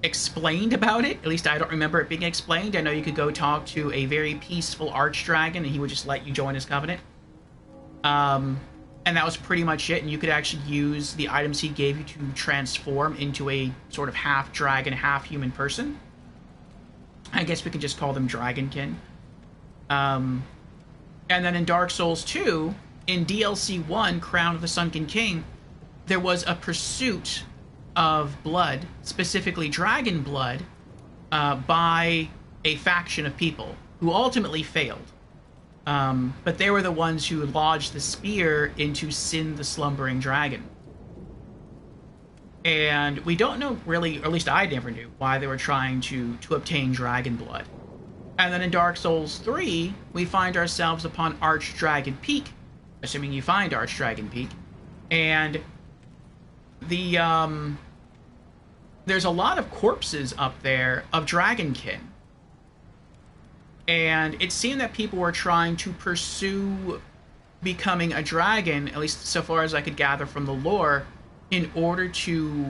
explained about it. At least I don't remember it being explained. I know you could go talk to a very peaceful archdragon and he would just let you join his covenant. And that was pretty much it. And you could actually use the items he gave you to transform into a sort of half dragon, half human person. I guess we can just call them Dragonkin. And then in Dark Souls 2, in DLC 1, Crown of the Sunken King, there was a pursuit of blood, specifically dragon blood, by a faction of people who ultimately failed. But they were the ones who lodged the spear into Sin the Slumbering Dragon. And we don't know really, or at least I never knew, why they were trying to obtain dragon blood. And then in Dark Souls 3, we find ourselves upon Archdragon Peak, assuming you find Archdragon Peak, and there's a lot of corpses up there of Dragonkin. And it seemed that people were trying to pursue becoming a dragon, at least so far as I could gather from the lore, in order to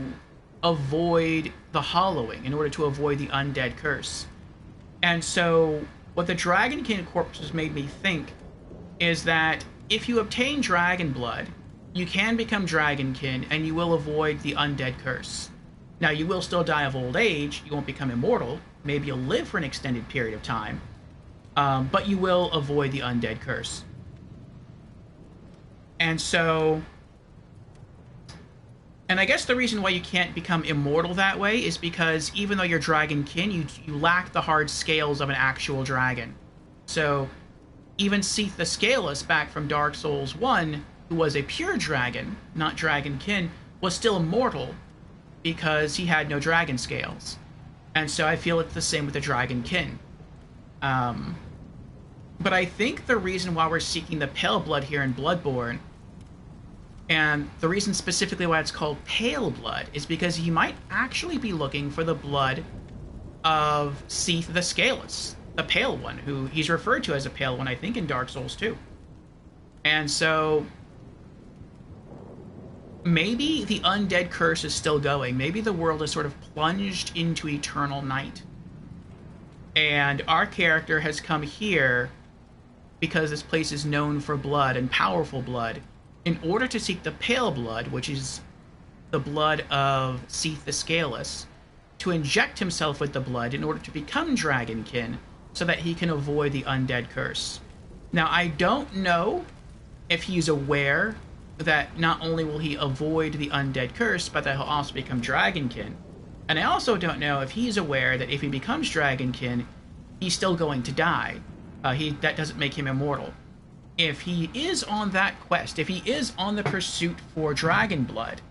avoid the hollowing, in order to avoid the undead curse. And so, what the Dragonkin corpses made me think is that if you obtain dragon blood, you can become Dragonkin and you will avoid the undead curse. Now, you will still die of old age, you won't become immortal, maybe you'll live for an extended period of time, but you will avoid the undead curse. And so, and I guess the reason why you can't become immortal that way is because even though you're Dragonkin, you lack the hard scales of an actual dragon. So, even Seath the Scaleless back from Dark Souls 1, who was a pure dragon, not Dragonkin, was still immortal because he had no dragon scales. And so I feel it's the same with the Dragonkin. But I think the reason why we're seeking the pale blood here in Bloodborne, and the reason specifically why it's called pale blood, is because he might actually be looking for the blood of Seath the Scaleless, the pale one, who he's referred to as a pale one, I think, in Dark Souls 2. And so maybe the undead curse is still going. Maybe the world is sort of plunged into eternal night. And our character has come here because this place is known for blood and powerful blood, in order to seek the pale blood, which is the blood of Seath the Scaleless, to inject himself with the blood in order to become Dragonkin, so that he can avoid the undead curse. Now, I don't know if he's aware that not only will he avoid the undead curse, but that he'll also become Dragonkin. And I also don't know if he's aware that if he becomes Dragonkin, he's still going to die. That doesn't make him immortal. If he is on that quest, if he is on the pursuit for dragon blood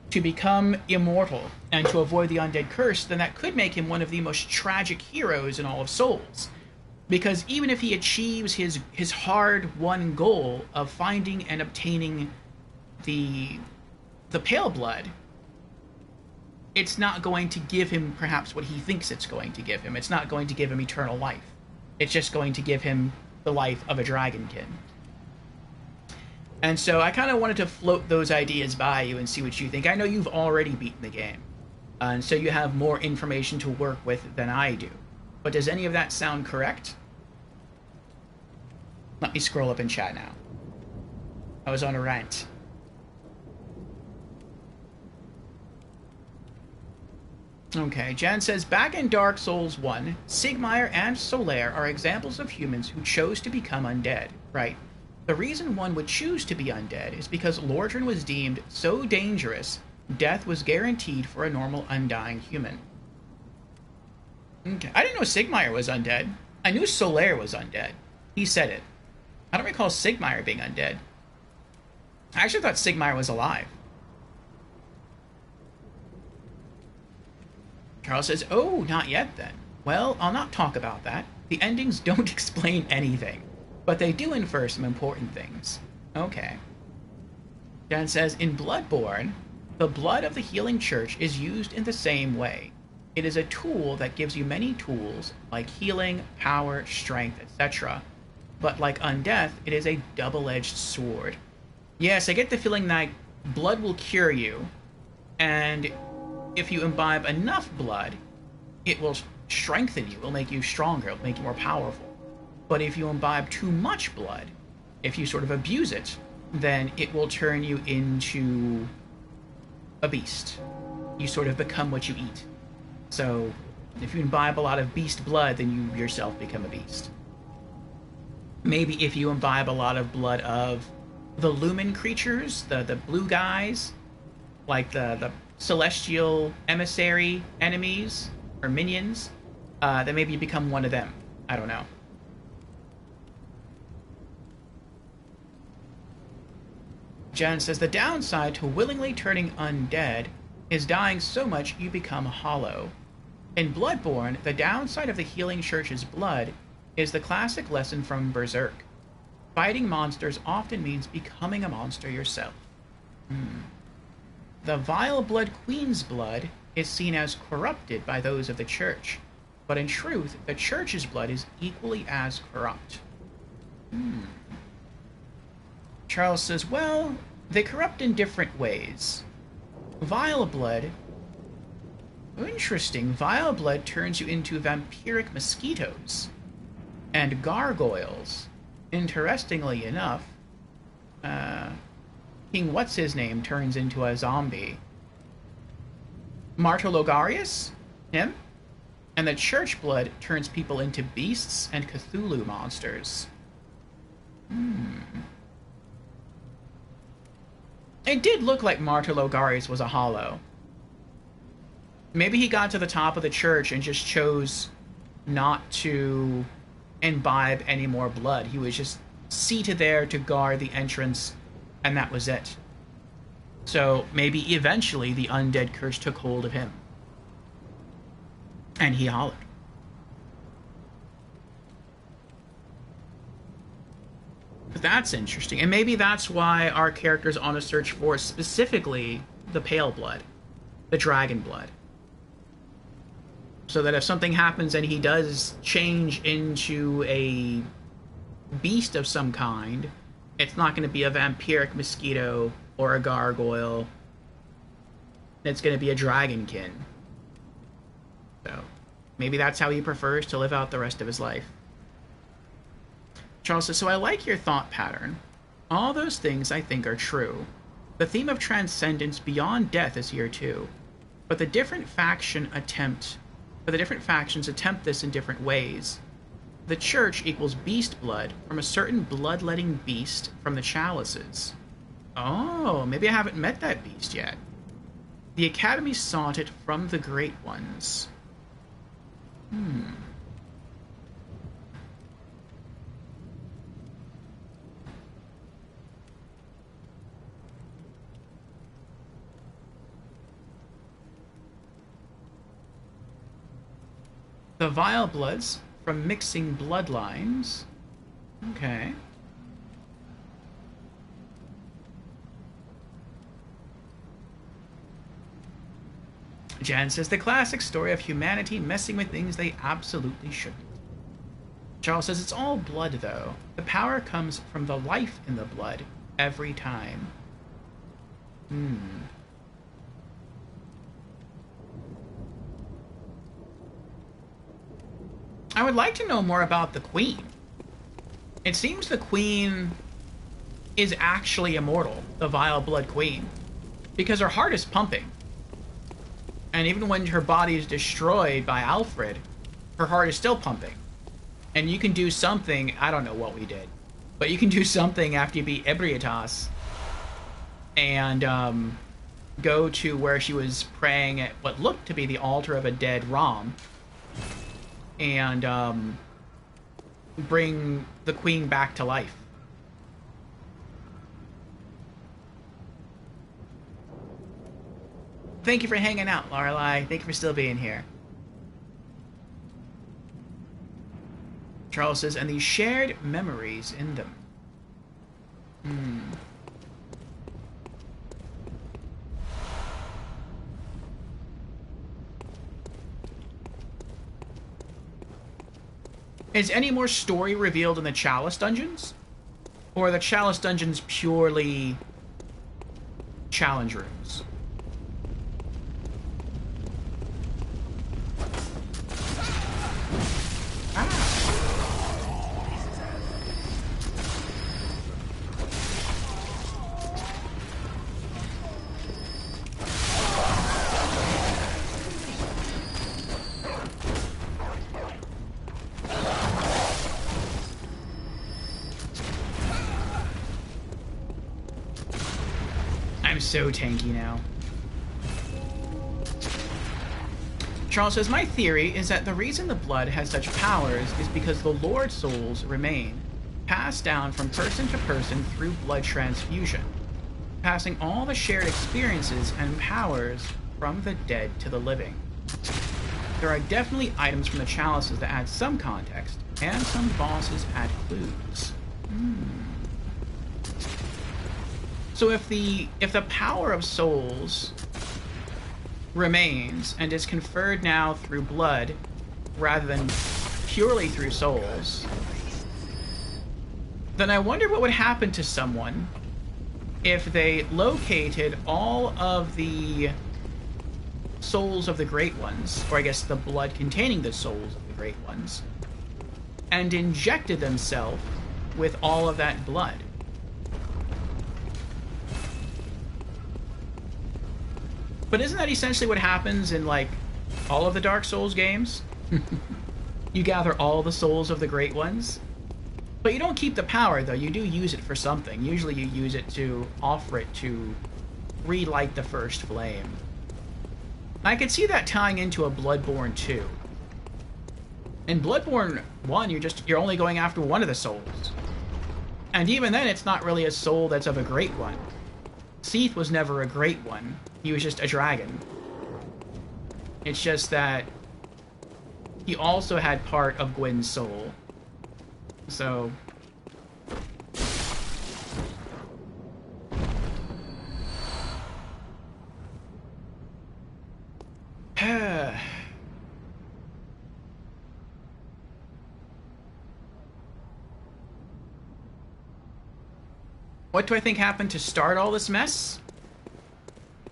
to become immortal and to avoid the undead curse, then that could make him one of the most tragic heroes in all of Souls. Because even if he achieves his hard-won goal of finding and obtaining the pale blood, it's not going to give him perhaps what he thinks it's going to give him. It's not going to give him eternal life. It's just going to give him the life of a Dragonkin. And so I kind of wanted to float those ideas by you and see what you think. I know you've already beaten the game, and so you have more information to work with than I do. But does any of that sound correct? Let me scroll up in chat now. I was on a rant. Okay, Jan says, back in Dark Souls 1, Sigmire and Solaire are examples of humans who chose to become undead, right? The reason one would choose to be undead is because Lordran was deemed so dangerous, death was guaranteed for a normal undying human. Okay, I didn't know Sigmire was undead. I knew Solaire was undead. He said it. I don't recall Sigmire being undead. I actually thought Sigmire was alive. Charles says, oh, not yet then. Well, I'll not talk about that. The endings don't explain anything, but they do infer some important things. Okay. Dan says, in Bloodborne, the blood of the healing church is used in the same way. It is a tool that gives you many tools, like healing, power, strength, etc. But like undeath, it is a double-edged sword. Yes, I get the feeling that blood will cure you, and if you imbibe enough blood, it will strengthen you, it will make you stronger, it will make you more powerful. But if you imbibe too much blood, if you sort of abuse it, then it will turn you into a beast. You sort of become what you eat. So, if you imbibe a lot of beast blood, then you yourself become a beast. Maybe if you imbibe a lot of blood of the lumen creatures, the blue guys, like the celestial emissary enemies or minions, then maybe you become one of them. I don't know. Jen says, the downside to willingly turning undead is dying so much you become hollow. In Bloodborne, the downside of the healing church's blood is the classic lesson from Berserk. Fighting monsters often means becoming a monster yourself. The Vile Blood Queen's blood is seen as corrupted by those of the church. but in truth, the church's blood is equally as corrupt. Charles says, well, they corrupt in different ways. Vile blood... Interesting. Vile blood turns you into vampiric mosquitoes. And gargoyles. Interestingly enough, King What's-His-Name turns into a zombie. Martologarius? Him? And the church blood turns people into beasts and Cthulhu monsters. It did look like Martologarius was a hollow. Maybe he got to the top of the church and just chose not to imbibe any more blood. He was just seated there to guard the entrance, and that was it. So maybe eventually the undead curse took hold of him. And he hollered. But that's interesting. And maybe that's why our character's on a search for specifically the pale blood. The dragon blood. So that if something happens and he does change into a beast of some kind, it's not going to be a vampiric mosquito or a gargoyle. It's going to be a dragonkin. So, maybe that's how he prefers to live out the rest of his life. Charles says, so I like your thought pattern. All those things I think are true. The theme of transcendence beyond death is here too. But the different factions attempt this in different ways. The church equals beast blood from a certain bloodletting beast from the chalices. Oh, maybe I haven't met that beast yet. The Academy sought it from the Great Ones. The vile bloods from mixing bloodlines. Okay. Jan says, the classic story of humanity messing with things they absolutely shouldn't. Charles says, it's all blood, though. The power comes from the life in the blood every time. I would like to know more about the Queen. It seems the Queen is actually immortal, the Vile Blood Queen, because her heart is pumping. And even when her body is destroyed by Alfred, her heart is still pumping. And you can do something, I don't know what we did, but you can do something after you beat Ebrietas and go to where she was praying at what looked to be the altar of a dead Rom, and bring the Queen back to life. Thank you for hanging out, Lorelei. Thank you for still being here. Charles says, and these shared memories in them. Is any more story revealed in the Chalice Dungeons? Or are the Chalice Dungeons purely challenge rooms? I'm so tanky now. Charles says, my theory is that the reason the blood has such powers is because the Lord souls remain, passed down from person to person through blood transfusion, passing all the shared experiences and powers from the dead to the living. There are definitely items from the chalices that add some context, and some bosses add clues. So if the power of souls remains and is conferred now through blood, rather than purely through souls, then I wonder what would happen to someone if they located all of the souls of the Great Ones, or I guess the blood containing the souls of the Great Ones, and injected themselves with all of that blood. But isn't that essentially what happens in, like, all of the Dark Souls games? You gather all the souls of the Great Ones. But you don't keep the power, though. You do use it for something. Usually you use it to offer it to relight the first flame. I could see that tying into a Bloodborne 2. In Bloodborne 1, you're only going after one of the souls. And even then, it's not really a soul that's of a Great One. Seath was never a Great One. He was just a dragon. It's just that he also had part of Gwyn's soul. So... What do I think happened to start all this mess?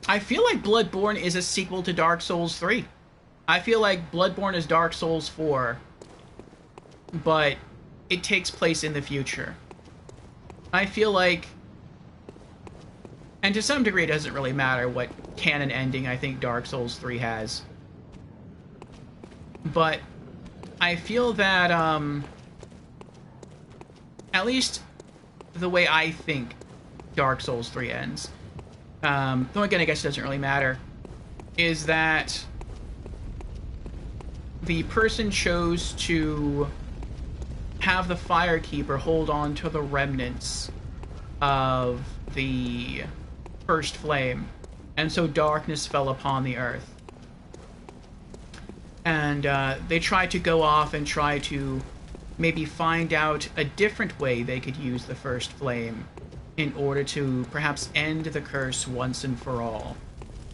I feel like Bloodborne is a sequel to Dark Souls 3. I feel like Bloodborne is Dark Souls 4, but it takes place in the future. I feel like, and to some degree it doesn't really matter what canon ending I think Dark Souls 3 has, but I feel that, at least the way I think Dark Souls 3 ends, though again I guess it doesn't really matter, is that the person chose to have the Firekeeper hold on to the remnants of the first flame, and so darkness fell upon the earth. And they tried to go off and try to maybe find out a different way they could use the first flame in order to perhaps end the curse once and for all.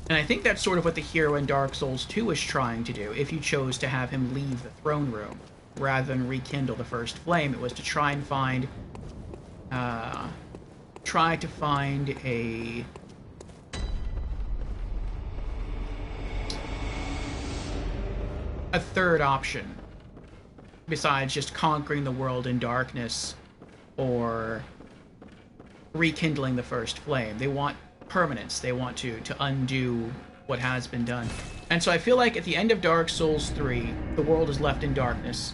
And I think that's sort of what the hero in Dark Souls 2 was trying to do, if you chose to have him leave the throne room rather than rekindle the first flame. It was to try and find a third option besides just conquering the world in darkness or rekindling the first flame. They want permanence. They want to undo what has been done. And so I feel like at the end of Dark Souls 3, the world is left in darkness.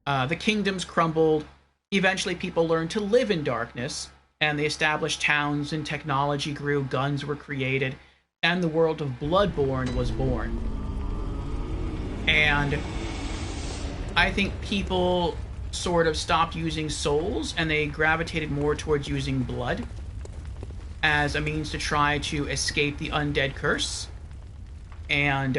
The kingdoms crumbled. Eventually people learned to live in darkness, and they established towns and technology grew, guns were created, and the world of Bloodborne was born. And I think people sort of stopped using souls, and they gravitated more towards using blood as a means to try to escape the undead curse. And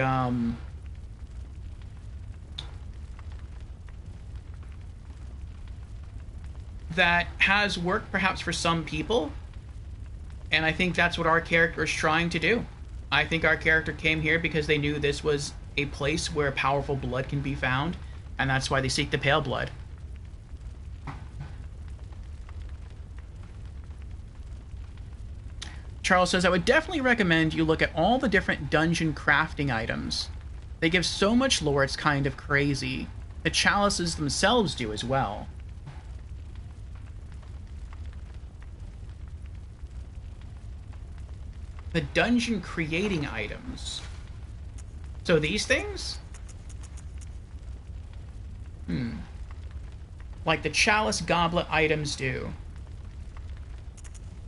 that has worked perhaps for some people, and I think that's what our character is trying to do. I think our character came here because they knew this was a place where powerful blood can be found, and that's why they seek the pale blood. Charles says, I would definitely recommend you look at all the different dungeon crafting items. They give so much lore, it's kind of crazy. The chalices themselves do as well. The dungeon creating items. So these things? Like the chalice goblet items do.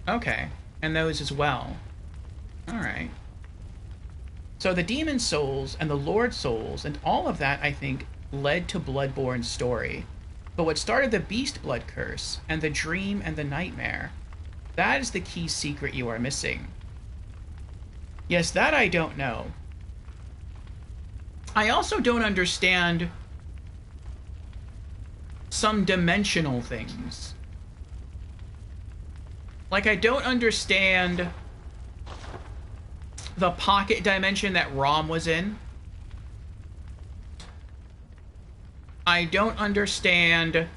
Okay. And those as well. Alright. So the demon souls and the lord souls and all of that, I think, led to Bloodborne's story. But what started the beast blood curse and the dream and the nightmare, that is the key secret you are missing. Yes, that I don't know. I also don't understand some dimensional things. Like, I don't understand the pocket dimension that Rom was in. I don't understand.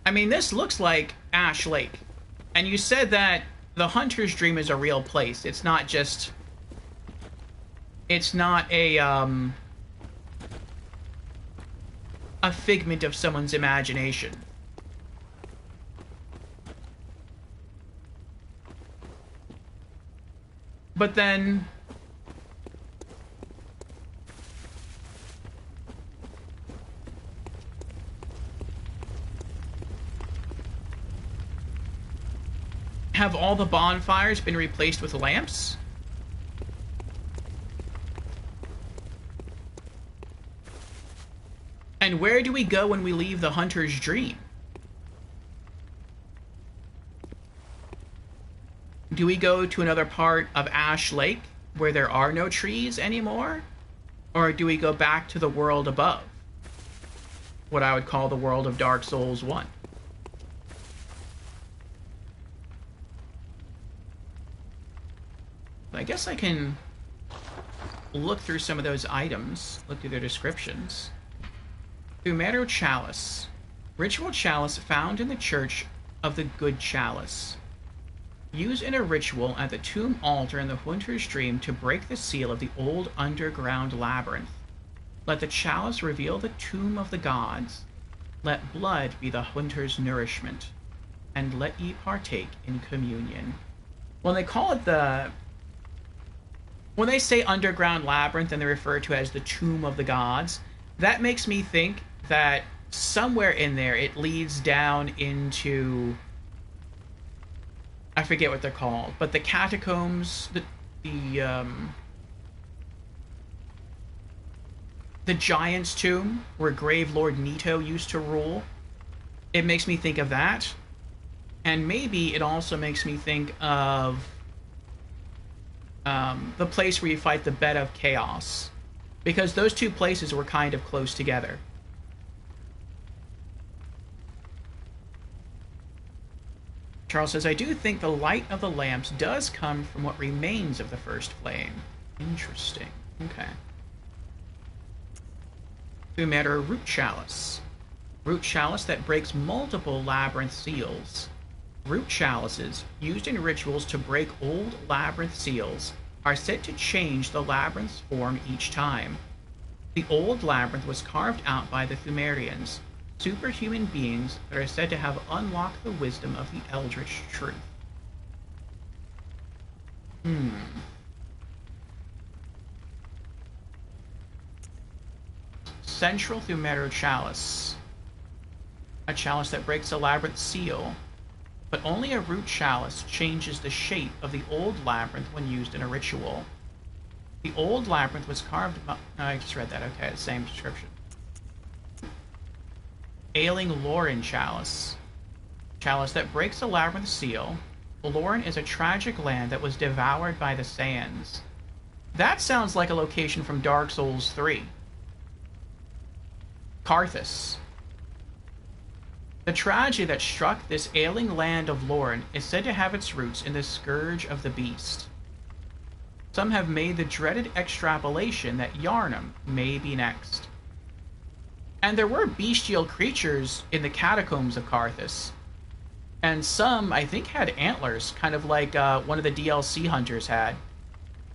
I mean, this looks like Ash Lake. And you said that the Hunter's Dream is a real place. It's not just... It's not a figment of someone's imagination. But then... Have all the bonfires been replaced with lamps? And where do we go when we leave the Hunter's Dream? Do we go to another part of Ash Lake where there are no trees anymore? Or do we go back to the world above? What I would call the world of Dark Souls 1. I guess I can look through some of those items, look through their descriptions. Fumero Chalice. Ritual chalice found in the Church of the Good Chalice. Used in a ritual at the tomb altar in the Hunter's Dream to break the seal of the old underground labyrinth. Let the chalice reveal the tomb of the gods. Let blood be the hunter's nourishment. And let ye partake in communion. When they call it the... When they say underground labyrinth and they refer to it as the tomb of the gods, that makes me think that somewhere in there it leads down into... I forget what they're called, but the catacombs, the Giant's Tomb, where Grave Lord Nito used to rule. It makes me think of that. And maybe it also makes me think of the place where you fight the Bed of Chaos. Because those two places were kind of close together. Charles says, I do think the light of the lamps does come from what remains of the first flame. Interesting. Okay. Fumero Root Chalice. Root Chalice that breaks multiple labyrinth seals. Root chalices, used in rituals to break old labyrinth seals, are said to change the labyrinth's form each time. The old labyrinth was carved out by the Fumerians, superhuman beings that are said to have unlocked the wisdom of the Eldritch Truth. Central Fumero Chalice. A chalice that breaks a labyrinth seal, but only a root chalice changes the shape of the old labyrinth when used in a ritual. The old labyrinth was carved... I just read that, okay, the same description. Ailing Lauren Chalice. Chalice that breaks a labyrinth seal. Lauren is a tragic land that was devoured by the sands. That sounds like a location from Dark Souls 3. Karthus. The tragedy that struck this ailing land of Lauren is said to have its roots in the Scourge of the Beast. Some have made the dreaded extrapolation that Yharnam may be next. And there were bestial creatures in the catacombs of Karthus. And some, I think, had antlers, kind of like one of the DLC hunters had.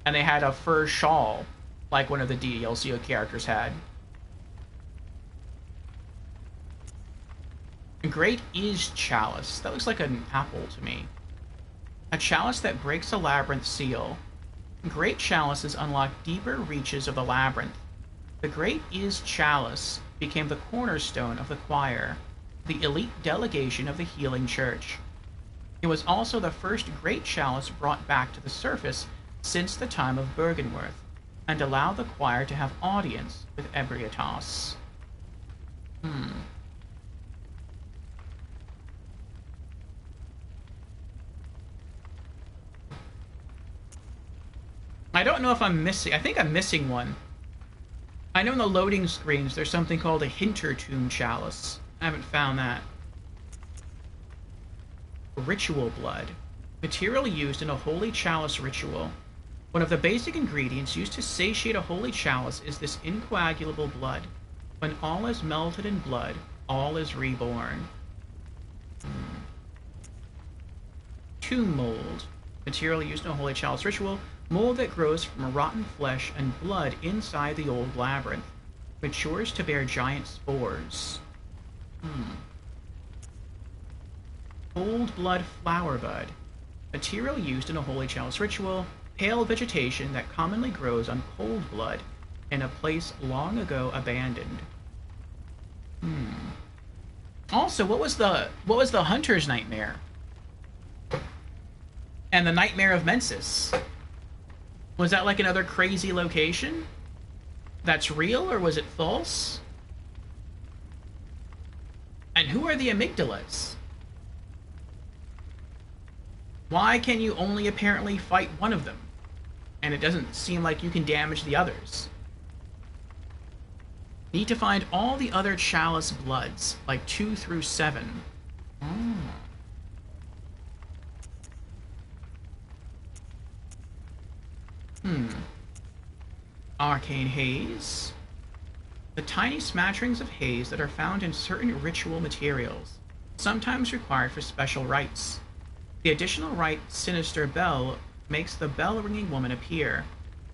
And they had a fur shawl, like one of the DLC characters had. Great Is Chalice. That looks like an apple to me. A chalice that breaks a labyrinth seal. Great chalices unlock deeper reaches of the labyrinth. The Great Is Chalice became the cornerstone of the choir, the elite delegation of the Healing Church. It was also the first great chalice brought back to the surface since the time of Byrgenwerth, and allowed the choir to have audience with Ebrietas. I don't know if I'm missing... I think I'm missing one. I know in the loading screens there's something called a Hintertomb Chalice. I haven't found that. Ritual Blood. Material used in a Holy Chalice ritual. One of the basic ingredients used to satiate a Holy Chalice is this incoagulable blood. When all is melted in blood, all is reborn. Tomb mold. Material used in a holy chalice ritual. Mold that grows from rotten flesh and blood inside the old labyrinth. Matures to bear giant spores. Old blood flower bud. Material used in a holy chalice ritual. Pale vegetation that commonly grows on cold blood in a place long ago abandoned. Also, what was the hunter's nightmare? And the nightmare of Mensis? Was that like another crazy location that's real, or was it false? And who are the amygdalas? Why can you only apparently fight one of them? And it doesn't seem like you can damage the others. Need to find all the other chalice bloods, like 2 through 7. Arcane haze. The tiny smatterings of haze that are found in certain ritual materials, sometimes required for special rites. The additional rite, Sinister Bell, makes the bell-ringing woman appear,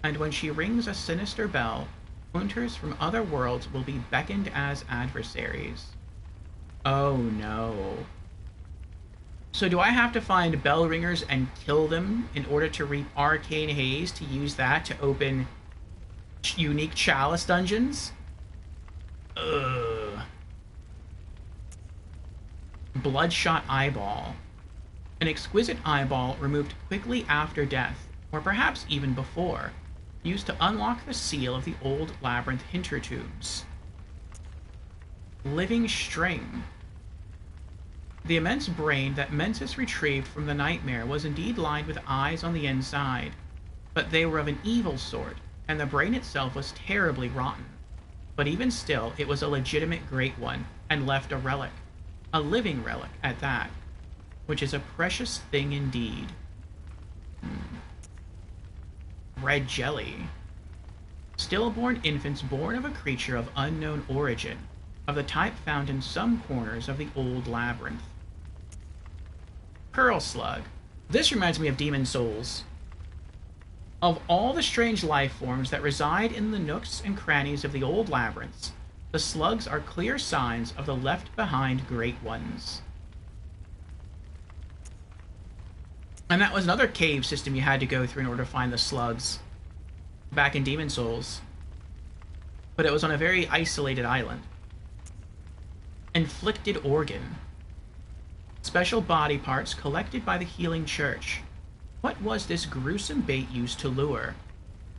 and when she rings a sinister bell, hunters from other worlds will be beckoned as adversaries. Oh no. So do I have to find bell ringers and kill them in order to reap arcane haze to use that to open unique chalice dungeons? Ugh. Bloodshot eyeball. An exquisite eyeball removed quickly after death, or perhaps even before, used to unlock the seal of the old labyrinth hintertombs. Living string. The immense brain that Mensis retrieved from the nightmare was indeed lined with eyes on the inside, but they were of an evil sort, and the brain itself was terribly rotten. But even still, it was a legitimate great one, and left a relic. A living relic at that, which is a precious thing indeed. Red jelly. Stillborn infants born of a creature of unknown origin, of the type found in some corners of the old labyrinth. Pearl slug. This reminds me of Demon Souls. Of all the strange life forms that reside in the nooks and crannies of the old labyrinths, the slugs are clear signs of the left-behind great ones. And that was another cave system you had to go through in order to find the slugs back in Demon Souls. But it was on a very isolated island. Inflicted organ. Special body parts collected by the Healing Church. What was this gruesome bait used to lure?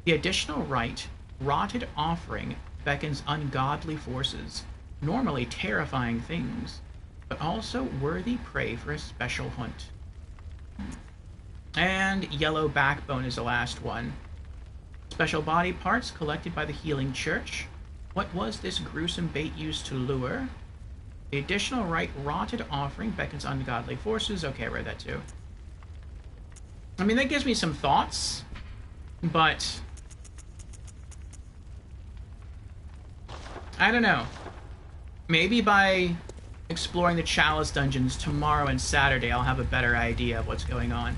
The additional rite, rotted offering, beckons ungodly forces, normally terrifying things, but also worthy prey for a special hunt. And yellow backbone is the last one. Special body parts collected by the Healing Church. What was this gruesome bait used to lure? The additional rite, rotted offering, beckons ungodly forces. Okay, I read that too. I mean, that gives me some thoughts, but I don't know. Maybe by exploring the Chalice dungeons tomorrow and Saturday, I'll have a better idea of what's going on.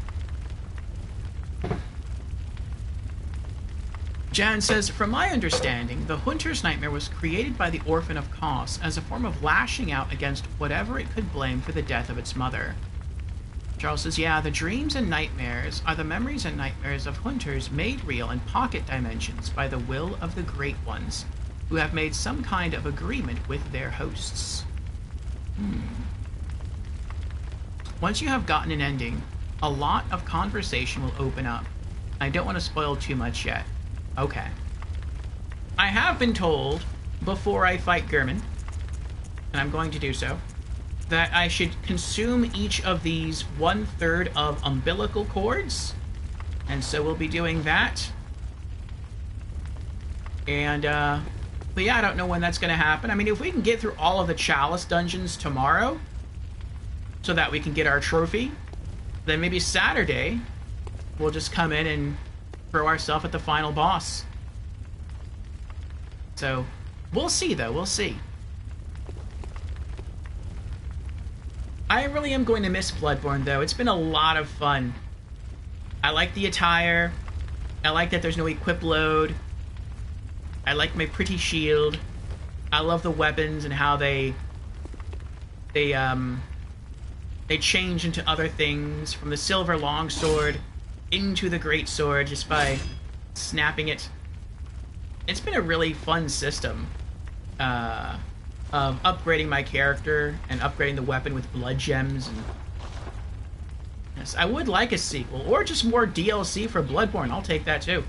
Jan says, from my understanding, the Hunter's Nightmare was created by the Orphan of Kos as a form of lashing out against whatever it could blame for the death of its mother. Charles says, yeah, the dreams and nightmares are the memories and nightmares of hunters made real in pocket dimensions by the will of the Great Ones, who have made some kind of agreement with their hosts. Once you have gotten an ending, a lot of conversation will open up. I don't want to spoil too much yet. Okay. I have been told, before I fight Gehrman, and I'm going to do so, that I should consume each of these 1/3 of umbilical cords, and so we'll be doing that. And, but yeah, I don't know when that's going to happen. I mean, if we can get through all of the Chalice dungeons tomorrow, so that we can get our trophy, then maybe Saturday, we'll just come in and throw ourselves at the final boss. So, We'll see, though. We'll see. I really am going to miss Bloodborne, though. It's been a lot of fun. I like the attire. I like that there's no equip load. I like my pretty shield. I love the weapons and how they change into other things, from the silver longsword into the great sword just by snapping it. It's been a really fun system of upgrading my character and upgrading the weapon with blood gems. And yes, I would like a sequel or just more DLC for Bloodborne. I'll take that too.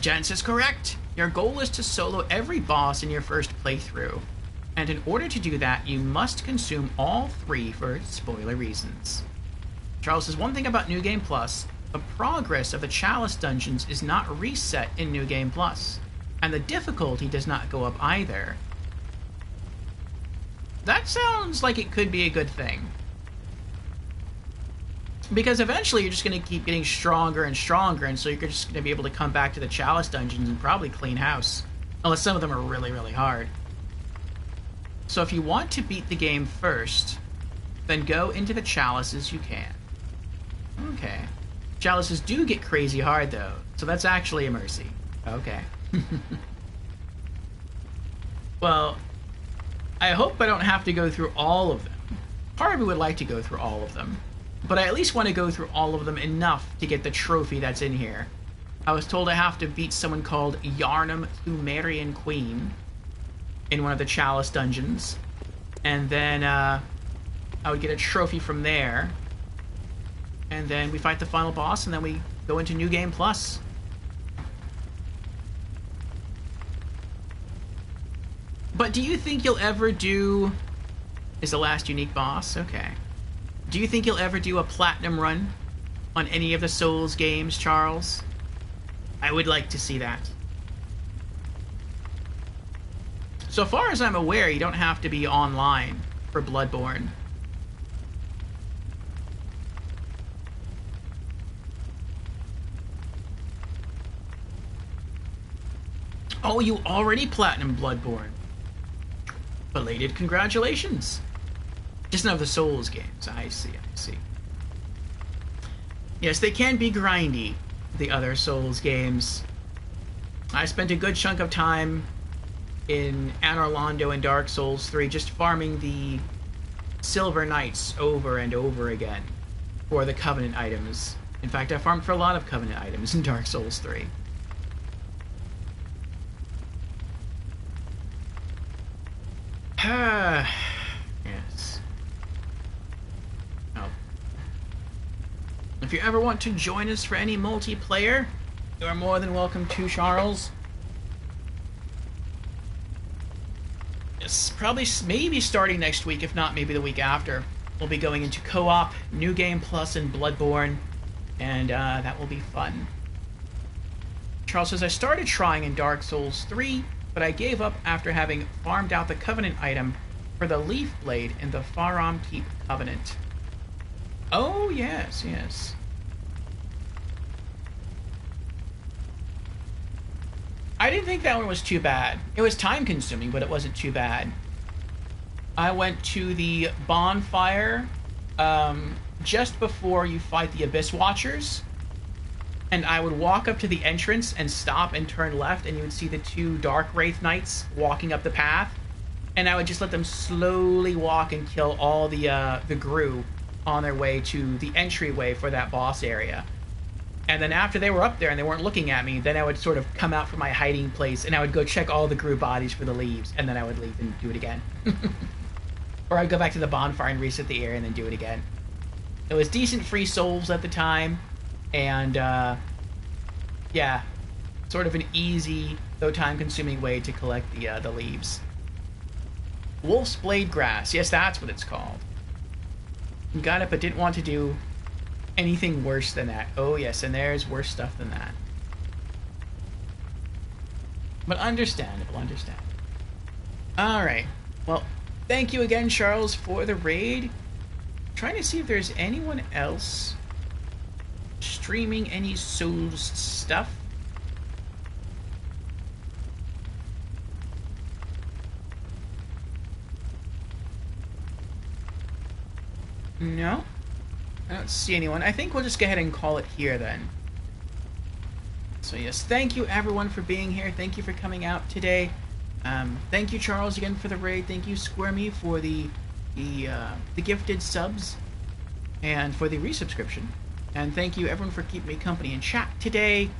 Jens is correct. Your goal is to solo every boss in your first playthrough. And in order to do that, you must consume all 3 for spoiler reasons. Charles says, one thing about New Game Plus, the progress of the Chalice dungeons is not reset in New Game Plus, and the difficulty does not go up either. That sounds like it could be a good thing. Because eventually you're just going to keep getting stronger and stronger, and so you're just going to be able to come back to the Chalice dungeons and probably clean house. Unless some of them are really, really hard. So if you want to beat the game first, then go into the Chalices you can. Okay. Chalices do get crazy hard, though, so that's actually a mercy. Okay. Well, I hope I don't have to go through all of them. Part of me would like to go through all of them, but I at least want to go through all of them enough to get the trophy that's in here. I was told I have to beat someone called Yharnam Pthumerian Queen in one of the Chalice dungeons, and then I would get a trophy from there, and then we fight the final boss, and then we go into New Game Plus. But do you think you'll ever do... Is the last unique boss? Okay. Do you think you'll ever do a platinum run on any of the Souls games, Charles? I would like to see that. So far as I'm aware, you don't have to be online for Bloodborne. Oh, you already platinum Bloodborne. Belated congratulations. Just none of the Souls games. I see, I see. Yes, they can be grindy, the other Souls games. I spent a good chunk of time in Anor Londo and Dark Souls 3 just farming the Silver Knights over and over again for the Covenant items. In fact, I farmed for a lot of Covenant items in Dark Souls 3. Yes. Oh. If you ever want to join us for any multiplayer, you are more than welcome to, Charles. Yes, probably, maybe starting next week, if not maybe the week after. We'll be going into co-op, New Game Plus, and Bloodborne, and that will be fun. Charles says, I started trying in Dark Souls 3, but I gave up after having farmed out the Covenant item for the Leaf Blade in the Farum Keep Covenant. Oh, yes, yes. I didn't think that one was too bad. It was time-consuming, but it wasn't too bad. I went to the bonfire just before you fight the Abyss Watchers, and I would walk up to the entrance and stop and turn left, and you would see the 2 Dark Wraith Knights walking up the path, and I would just let them slowly walk and kill all the Grue on their way to the entryway for that boss area. And then after they were up there and they weren't looking at me, then I would sort of come out from my hiding place, and I would go check all the Grue bodies for the leaves, and then I would leave and do it again. Or I'd go back to the bonfire and reset the area and then do it again. It was decent free souls at the time, and yeah, sort of an easy, though time-consuming way to collect the leaves. Wolf's Blade Grass, yes, that's what it's called. Got it, but didn't want to do anything worse than that. Oh yes, and there's worse stuff than that. But understandable, understandable. Alright, well, thank you again, Charles, for the raid. Trying to see if there's anyone else streaming any Souls stuff. No, I don't see anyone. I think we'll just go ahead and call it here then. So yes, thank you everyone for being here. Thank you for coming out today. Thank you, Charles, again for the raid. Thank you, Squirmy, for the gifted subs and for the resubscription. And thank you everyone for keeping me company in chat today.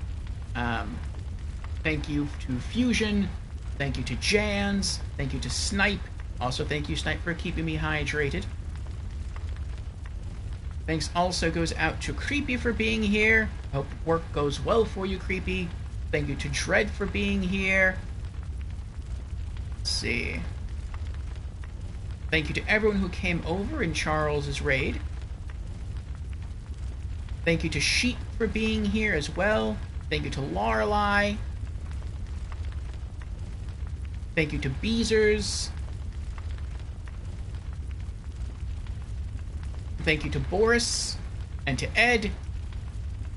Thank you to Fusion. Thank you to Jans. Thank you to Snipe. Also, thank you, Snipe, for keeping me hydrated. Thanks also goes out to Creepy for being here. Hope work goes well for you, Creepy. Thank you to Dread for being here. Let's see. Thank you to everyone who came over in Charles's raid. Thank you to Sheep for being here as well. Thank you to Lorelei. Thank you to Beezers. Thank you to Boris and to Ed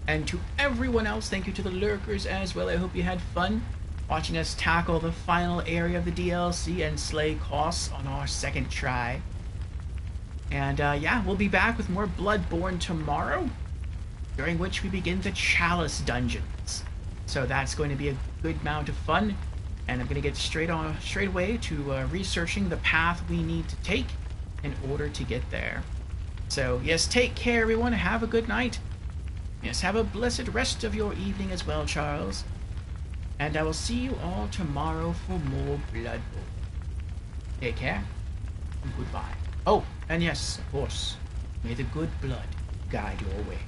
and to everyone else. Thank you to the lurkers as well. I hope you had fun watching us tackle the final area of the DLC and slay Koss on our second try. And yeah, we'll be back with more Bloodborne tomorrow, during which we begin the Chalice dungeons. So that's going to be a good amount of fun. And I'm going to get straight away to researching the path we need to take in order to get there. So, yes, take care, everyone. Have a good night. Yes, have a blessed rest of your evening as well, Charles. And I will see you all tomorrow for more Bloodborne. Take care, and goodbye. Oh, and yes, of course, may the good blood guide your way.